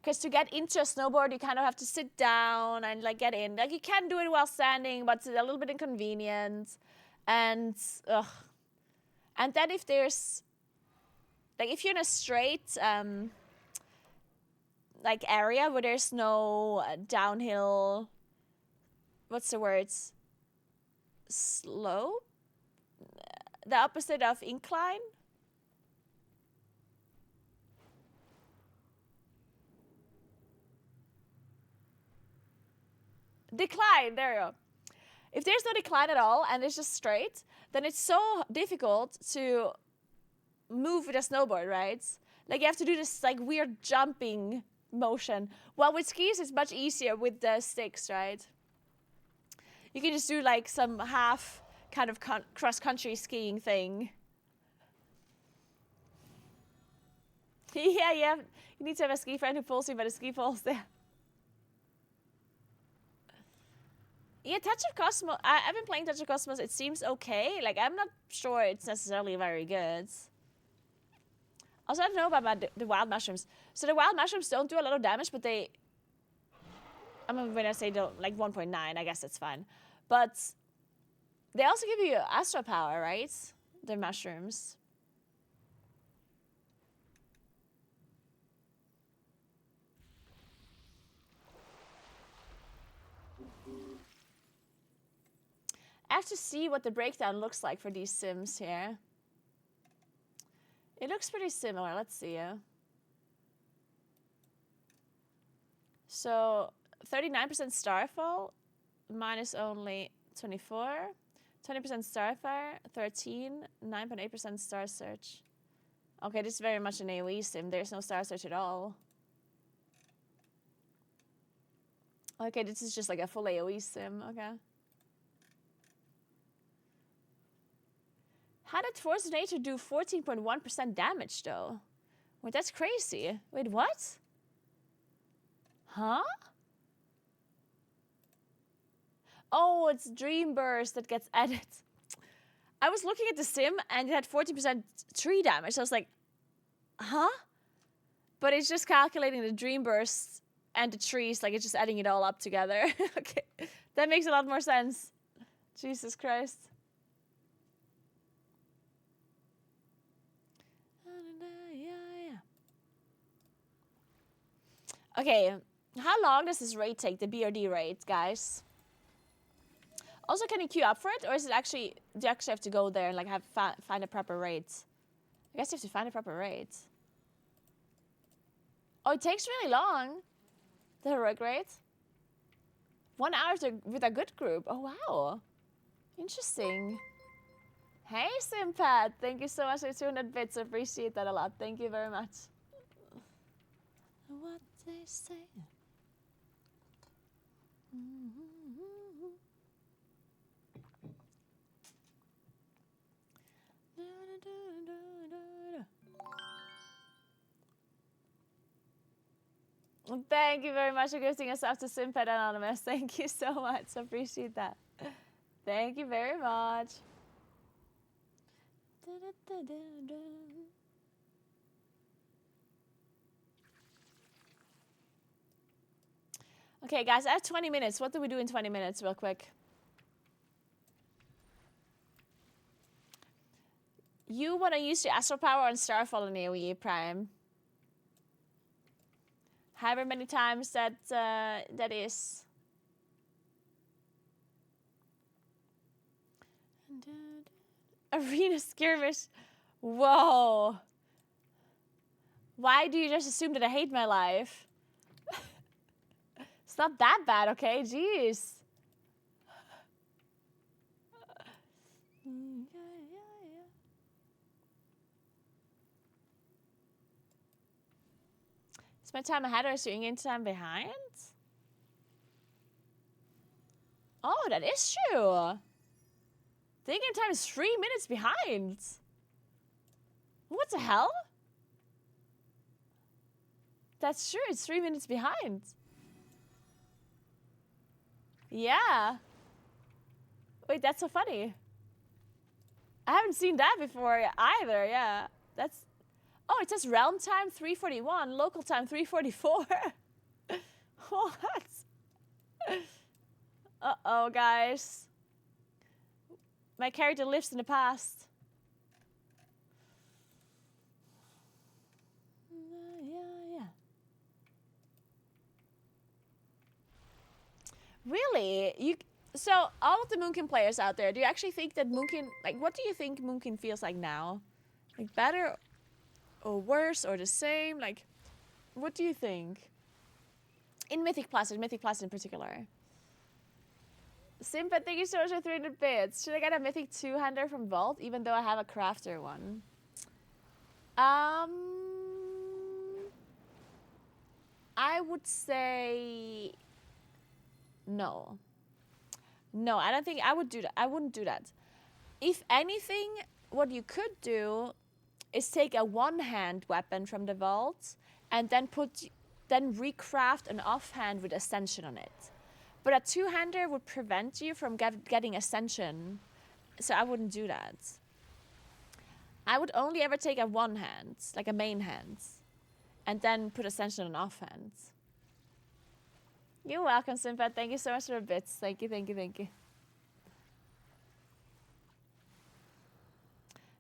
Because to get into a snowboard, you kind of have to sit down and, like, get in. Like, you can do it while standing, but it's a little bit inconvenient. And, and then if there's... Like, if you're in a straight like area where there's no downhill. What's the words? Slope? The opposite of incline? Decline, there you go. If there's no decline at all and it's just straight, then it's so difficult to move with a snowboard, right? Like you have to do this like weird jumping motion. While with skis, it's much easier with the sticks, right? You can just do like some half kind of cross-country skiing thing. Yeah. You need to have a ski friend who pulls you by the ski poles there. Yeah, Touch of Cosmos. I've been playing Touch of Cosmos. It seems okay. Like, I'm not sure it's necessarily very good. Also, I don't know about the wild mushrooms. So the wild mushrooms don't do a lot of damage, but they... I mean, when I say don't, like 1.9, I guess that's fine. But they also give you astral power, right? The mushrooms. I have to see what the breakdown looks like for these sims here. It looks pretty similar. Let's see. So 39% Starfall, minus only 24. 20% Starfire, 13. 9.8% Star Search. Okay, this is very much an AoE sim. There's no Star Search at all. Okay, this is just like a full AoE sim. Okay. How did Force of Nature do 14.1% damage, though? Wait, that's crazy. Wait, what? Huh? Oh, it's Dream Burst that gets added. I was looking at the sim, and it had 40% tree damage. I was like, huh? But it's just calculating the Dream Burst and the trees. Like, it's just adding it all up together. Okay, that makes a lot more sense. Jesus Christ. Okay, how long does this raid take, the BRD raid, guys? Also, can you queue up for it, or is it actually, do you actually have to go there and like find a proper raid? I guess you have to find a proper raid. Oh, it takes really long, the heroic raid. 1 hour with a good group. Oh, wow. Interesting. Hey, Simpat. Thank you so much for 200 bits. I appreciate that a lot. Thank you very much. What they say. Thank you very much for gifting us up to Simpet Anonymous. Thank you so much. I appreciate that. Thank you very much. Okay, guys, I have 20 minutes. What do we do in 20 minutes, real quick? You want to use your Astral Power on Starfall in AoE Prime. However many times that is. Arena Skirmish. Whoa. Why do you just assume that I hate my life? It's not that bad, okay? Jeez. Is my time ahead or is your in-game time behind? Oh, that is true. The in-game time is 3 minutes behind. What the hell? That's true, it's 3 minutes behind. Yeah. Wait, that's so funny. I haven't seen that before either, yeah. That's... Oh, it says realm time 3:41, local time 3:44. What? Uh-oh, guys. My character lives in the past. Yeah. Really? So all of the Moonkin players out there, do you actually think that Moonkin, like, what do you think Moonkin feels like now? Like, better or worse or the same? Like, what do you think? In Mythic Plus in particular. Simpa, thank you so much for 300 bits. Should I get a Mythic 2-hander from Vault, even though I have a crafter one? I would say no. No, I don't think I would do that. I wouldn't do that. If anything, what you could do is take a one-hand weapon from the vault and then recraft an offhand with Ascension on it. But a two-hander would prevent you from getting Ascension, so I wouldn't do that. I would only ever take a one-hand, like a main hand, and then put Ascension on offhand. You're welcome, Simpa. Thank you so much for the bits. Thank you, thank you, thank you.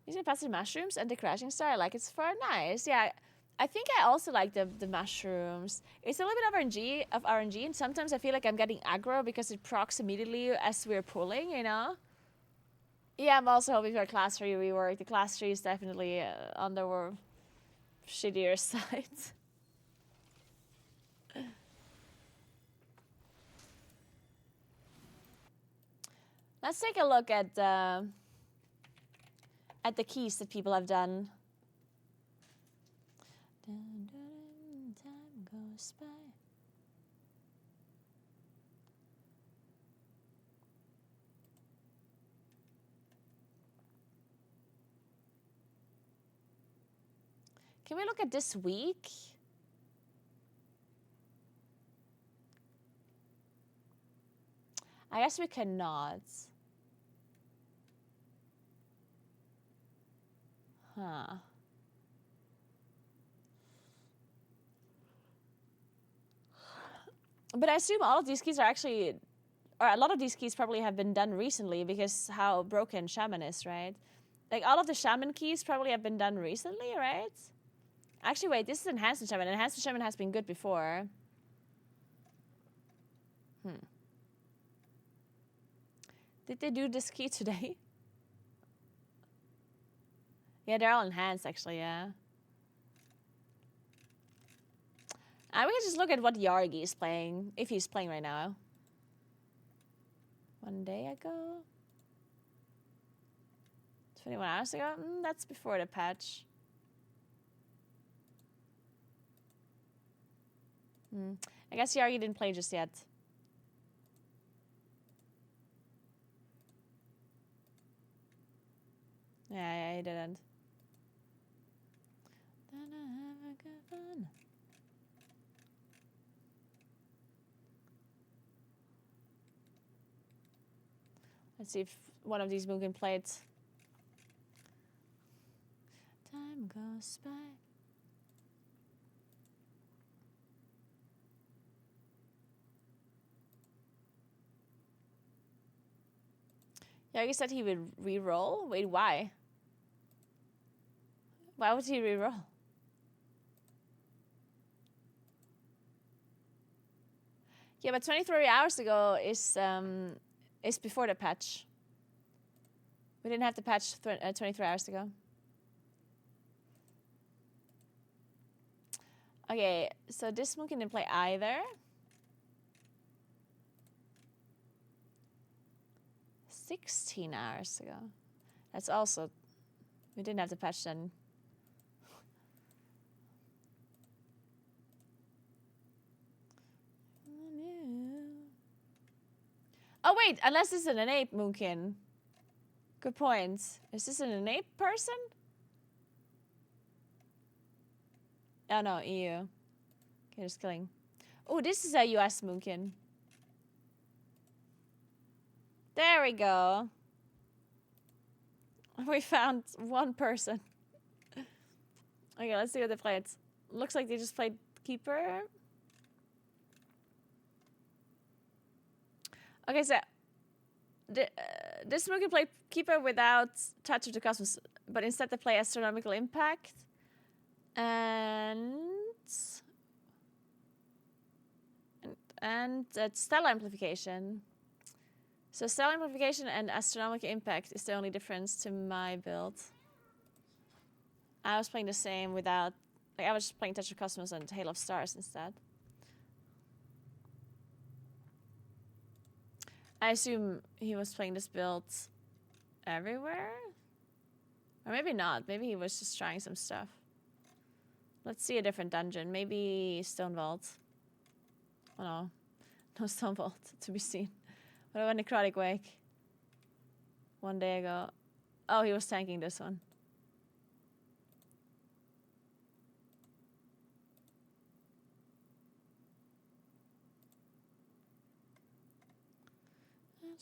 Using passive mushrooms and the crashing star, I like it's far nice. Yeah, I think I also like the mushrooms. It's a little bit of RNG, and sometimes I feel like I'm getting aggro because it procs immediately as we're pulling, you know? Yeah, I'm also hoping for a class 3 rework. The class 3 is definitely on the shittier side. Let's take a look at the keys that people have done. Dun, dun, time goes by. Can we look at this week? I guess we cannot. Huh. But I assume all of these keys are actually, or a lot of these keys probably have been done recently because how broken Shaman is, right? Like all of the Shaman keys probably have been done recently, right? Actually, wait, this is Enhanced Shaman. Enhanced Shaman has been good before. Did they do this key today? Yeah, they're all enhanced, actually, yeah. We can just look at what Yargi is playing, if he's playing right now. 1 day ago? 21 hours ago? That's before the patch. I guess Yargi didn't play just yet. Yeah, he didn't. Fun. Let's see if one of these Moonkin played. Time goes by. Yeah, you said he would re-roll? Wait, why? Why would he re-roll? Yeah, but 23 hours ago is before the patch. We didn't have the patch 23 hours ago. Okay, so this Moonkin didn't play either. 16 hours ago. That's also... We didn't have the patch then. Oh wait, unless this is an ape Moonkin. Good point. Is this an ape person? Oh no, EU. Okay, just killing. Oh, this is a US Moonkin. There we go. We found one person. Okay, let's see what they played. Looks like they just played Keeper. Okay, so this Moonkin played Keeper without Touch of the Cosmos, but instead they play Astronomical Impact. And And stellar amplification. So stellar amplification and astronomical impact is the only difference to my build. I was playing the same without... Like, I was just playing Touch of Cosmos and Hail of Stars instead. I assume he was playing this build everywhere? Or maybe not. Maybe he was just trying some stuff. Let's see a different dungeon. Maybe Stone Vault. Oh no. No Stone Vault to be seen. What about Necrotic Wake? One day ago. Oh, he was tanking this one.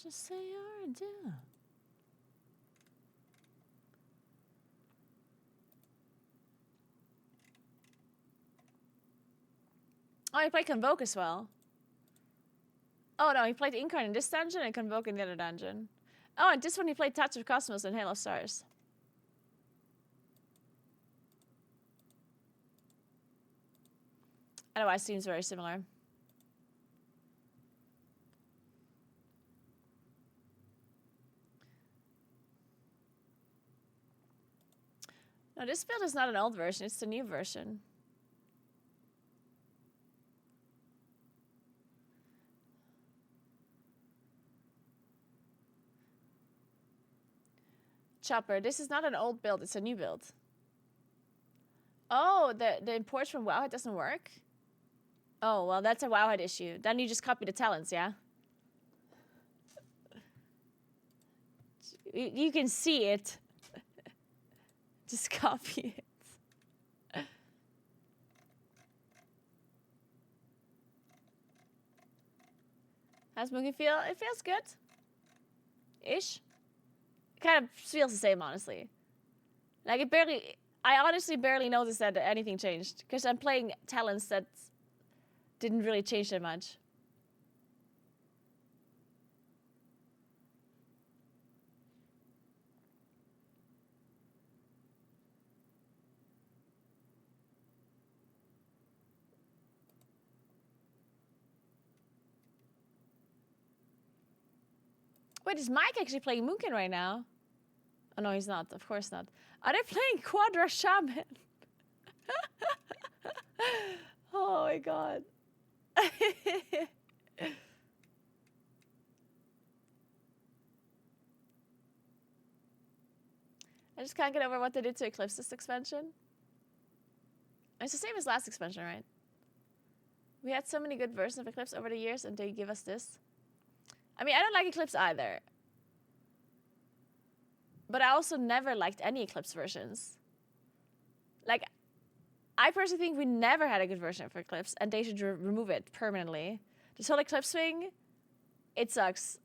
Just say or do. Oh, he played Convoke as well. Oh no, he played Incarn in this dungeon and Convoke in the other dungeon. Oh, and this one he played Touch of Cosmos and Hail of Stars. Otherwise, seems very similar. No, this build is not an old version, it's the new version. Chopper, this is not an old build, it's a new build. Oh, the imports from Wowhead doesn't work? Oh, well, that's a Wowhead issue. Then you just copy the talents, yeah? You can see it. Just copy it. How's Moonkin feel? It feels good. Ish. It kind of feels the same, honestly. Like, I honestly barely noticed that anything changed. Because I'm playing talents that didn't really change that much. Wait, is Mike actually playing Moonkin right now? Oh, no, he's not. Of course not. Are they playing Quadra Shaman? Oh, my God. I just can't get over what they did to Eclipse this expansion. It's the same as last expansion, right? We had so many good versions of Eclipse over the years, and they give us this. I mean, I don't like Eclipse either. But I also never liked any Eclipse versions. Like, I personally think we never had a good version for Eclipse, and they should remove it permanently. This whole Eclipse thing, it sucks.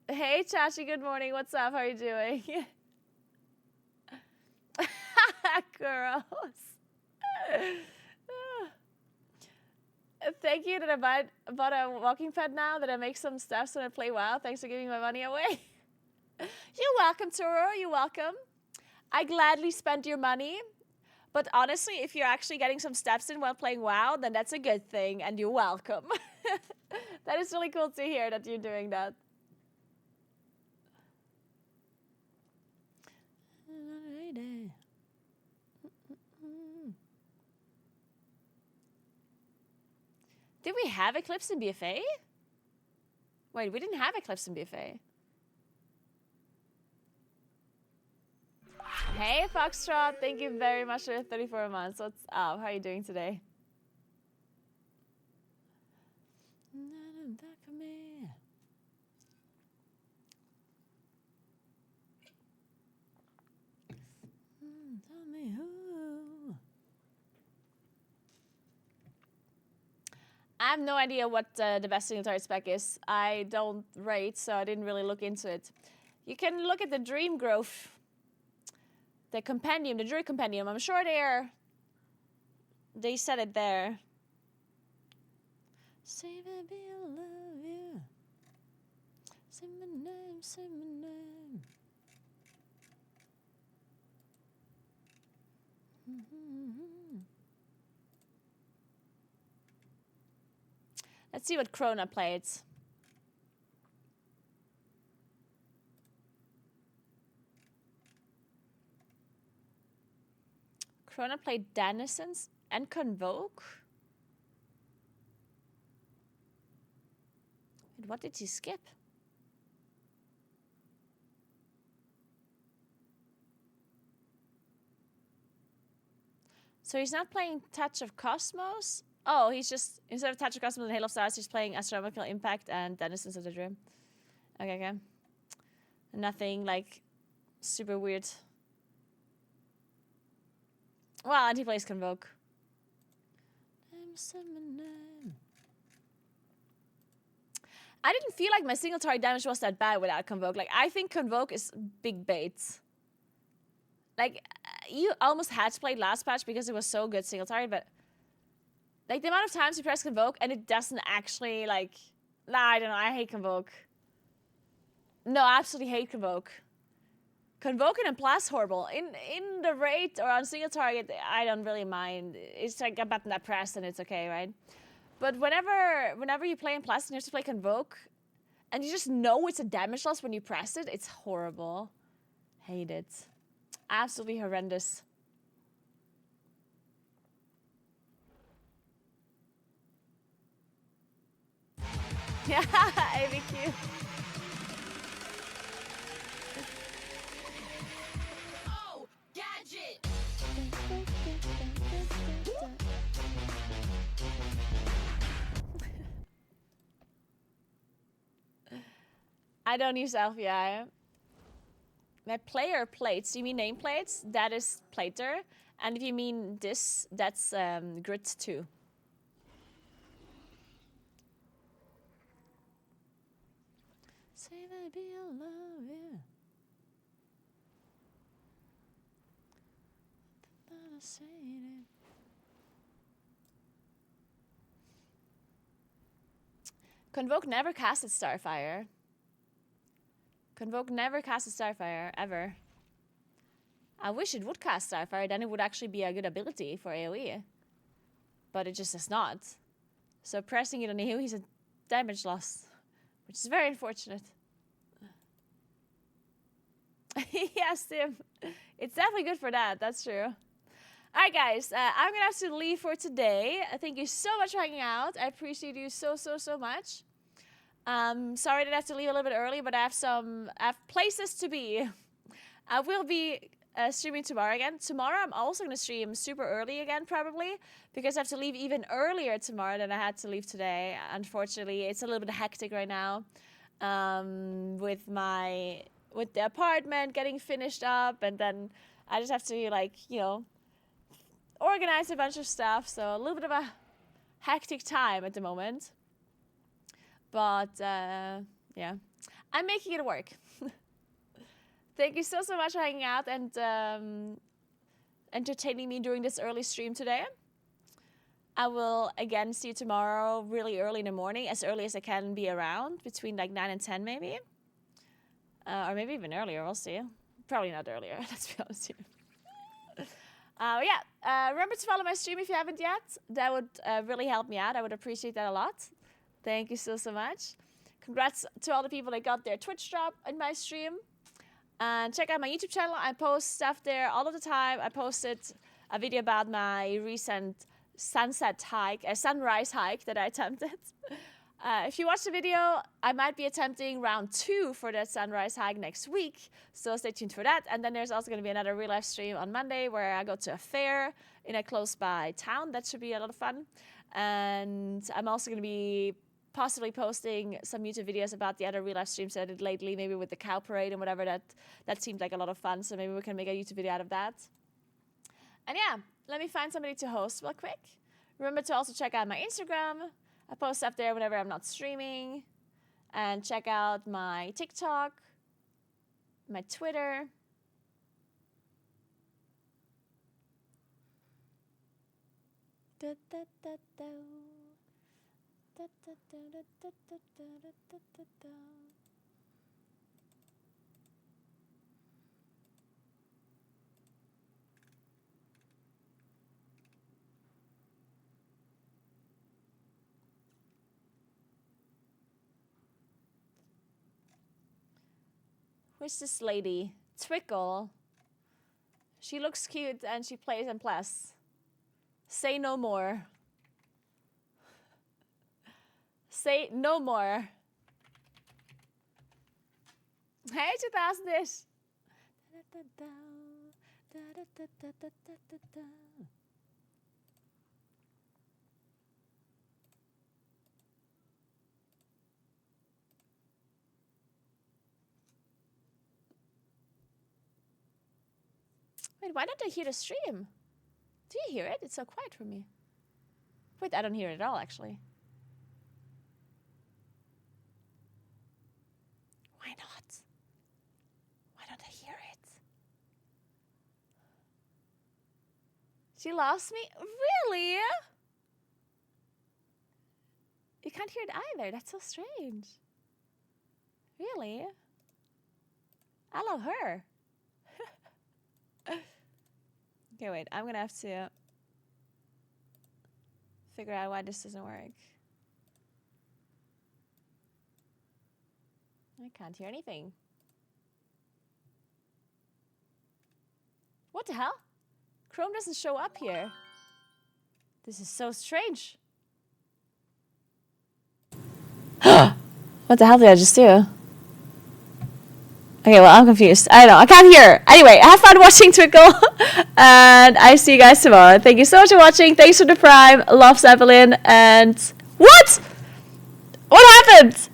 Hey, Chachi, good morning. What's up? How are you doing? Gross. Thank you that I bought a walking pad now, that I make some steps when I play WoW. Thanks for giving my money away. You're welcome, Toro. You're welcome. I gladly spent your money. But honestly, if you're actually getting some steps in while playing WoW, then that's a good thing, and you're welcome. That is really cool to hear that you're doing that. Did we have Eclipse in BFA? Wait, we didn't have Eclipse in BFA. Hey, Foxtrot. Thank you very much for 34 months. What's up? How are you doing today? Back for me. Tell me who. I have no idea what the best single target spec is. I don't rate, so I didn't really look into it. You can look at the Dream Growth, the compendium, the Druid compendium. I'm sure they said it there. Say baby, I love you. Say my name, say my name. Let's see what Krona played. Krona played Denizens and Convoke. And what did he skip? So he's not playing Touch of Cosmos? Oh, he's just, instead of Touch of Cosmos and Hail of Stars, he's playing Astronomical Impact and Denizens of the Dream. Okay, okay. Nothing, like, super weird. Well, and he plays Convoke. I didn't feel like my single target damage was that bad without Convoke. Like, I think Convoke is big bait. Like, you almost had to play last patch because it was so good single target, but like the amount of times you press Convoke and it doesn't actually like, nah, I don't know, I hate Convoke. No, I absolutely hate Convoke. Convoking and Blast horrible. In the raid or on single target, I don't really mind. It's like a button that pressed and it's okay, right? But whenever you play in Blast and you have to play Convoke, and you just know it's a damage loss when you press it, it's horrible. Hate it. Absolutely horrendous. Yeah, ABQ. Oh, gadget! I don't use LVI. My player plates, you mean nameplates? That is plater. And if you mean this, that's grit 2. Say that be love, yeah. Convoke never casted Starfire. Convoke never casted Starfire, ever. I wish it would cast Starfire, then it would actually be a good ability for AoE. But it just does not. So pressing it on AoE is a damage loss, which is very unfortunate. Yes, Tim. It's definitely good for that, that's true. Alright guys, I'm gonna have to leave for today. Thank you so much for hanging out. I appreciate you so much. Sorry that I have to leave a little bit early, but I have places to be. I will be streaming tomorrow again. Tomorrow I'm also gonna stream super early again, probably, because I have to leave even earlier tomorrow than I had to leave today. Unfortunately, it's a little bit hectic right now, with the apartment getting finished up, and then I just have to, like, you know, organize a bunch of stuff, so a little bit of a hectic time at the moment. But, yeah, I'm making it work. Thank you so much for hanging out and entertaining me during this early stream today. I will, again, see you tomorrow really early in the morning, as early as I can be around, between like 9 and 10 maybe. Or maybe even earlier, we'll see. Probably not earlier, let's be honest here. Yeah, remember to follow my stream if you haven't yet. That would really help me out. I would appreciate that a lot. Thank you so much. Congrats to all the people that got their Twitch drop in my stream. And check out my YouTube channel. I post stuff there all of the time. I posted a video about my recent sunrise hike that I attempted. If you watch the video, I might be attempting round 2 for that sunrise hike next week, so stay tuned for that. And then there's also going to be another real life stream on Monday where I go to a fair in a close by town. That should be a lot of fun. And I'm also going to be possibly posting some YouTube videos about the other real life streams I did lately, maybe with the cow parade and whatever. That seemed like a lot of fun, so maybe we can make a YouTube video out of that. And yeah, let me find somebody to host real quick. Remember to also check out my Instagram. I post stuff there whenever I'm not streaming. And check out my TikTok, my Twitter. Who's this lady? Twickle. She looks cute and she plays in Plus. Say no more. Say no more. Hey, 2000-ish. Wait, why don't I hear the stream? Do you hear it? It's so quiet for me. Wait, I don't hear it at all, actually. Why not? Why don't I hear it? She lost me? Really? You can't hear it either. That's so strange. Really? I love her. Okay, wait. I'm gonna have to figure out why this doesn't work. I can't hear anything. What the hell? Chrome doesn't show up here. This is so strange. What the hell did I just do? Okay, well, I'm confused. I don't know. I can't hear. Anyway, have fun watching Twinkle. And I see you guys tomorrow. Thank you so much for watching. Thanks for the Prime. Love Zeppelin. And... What? What happened?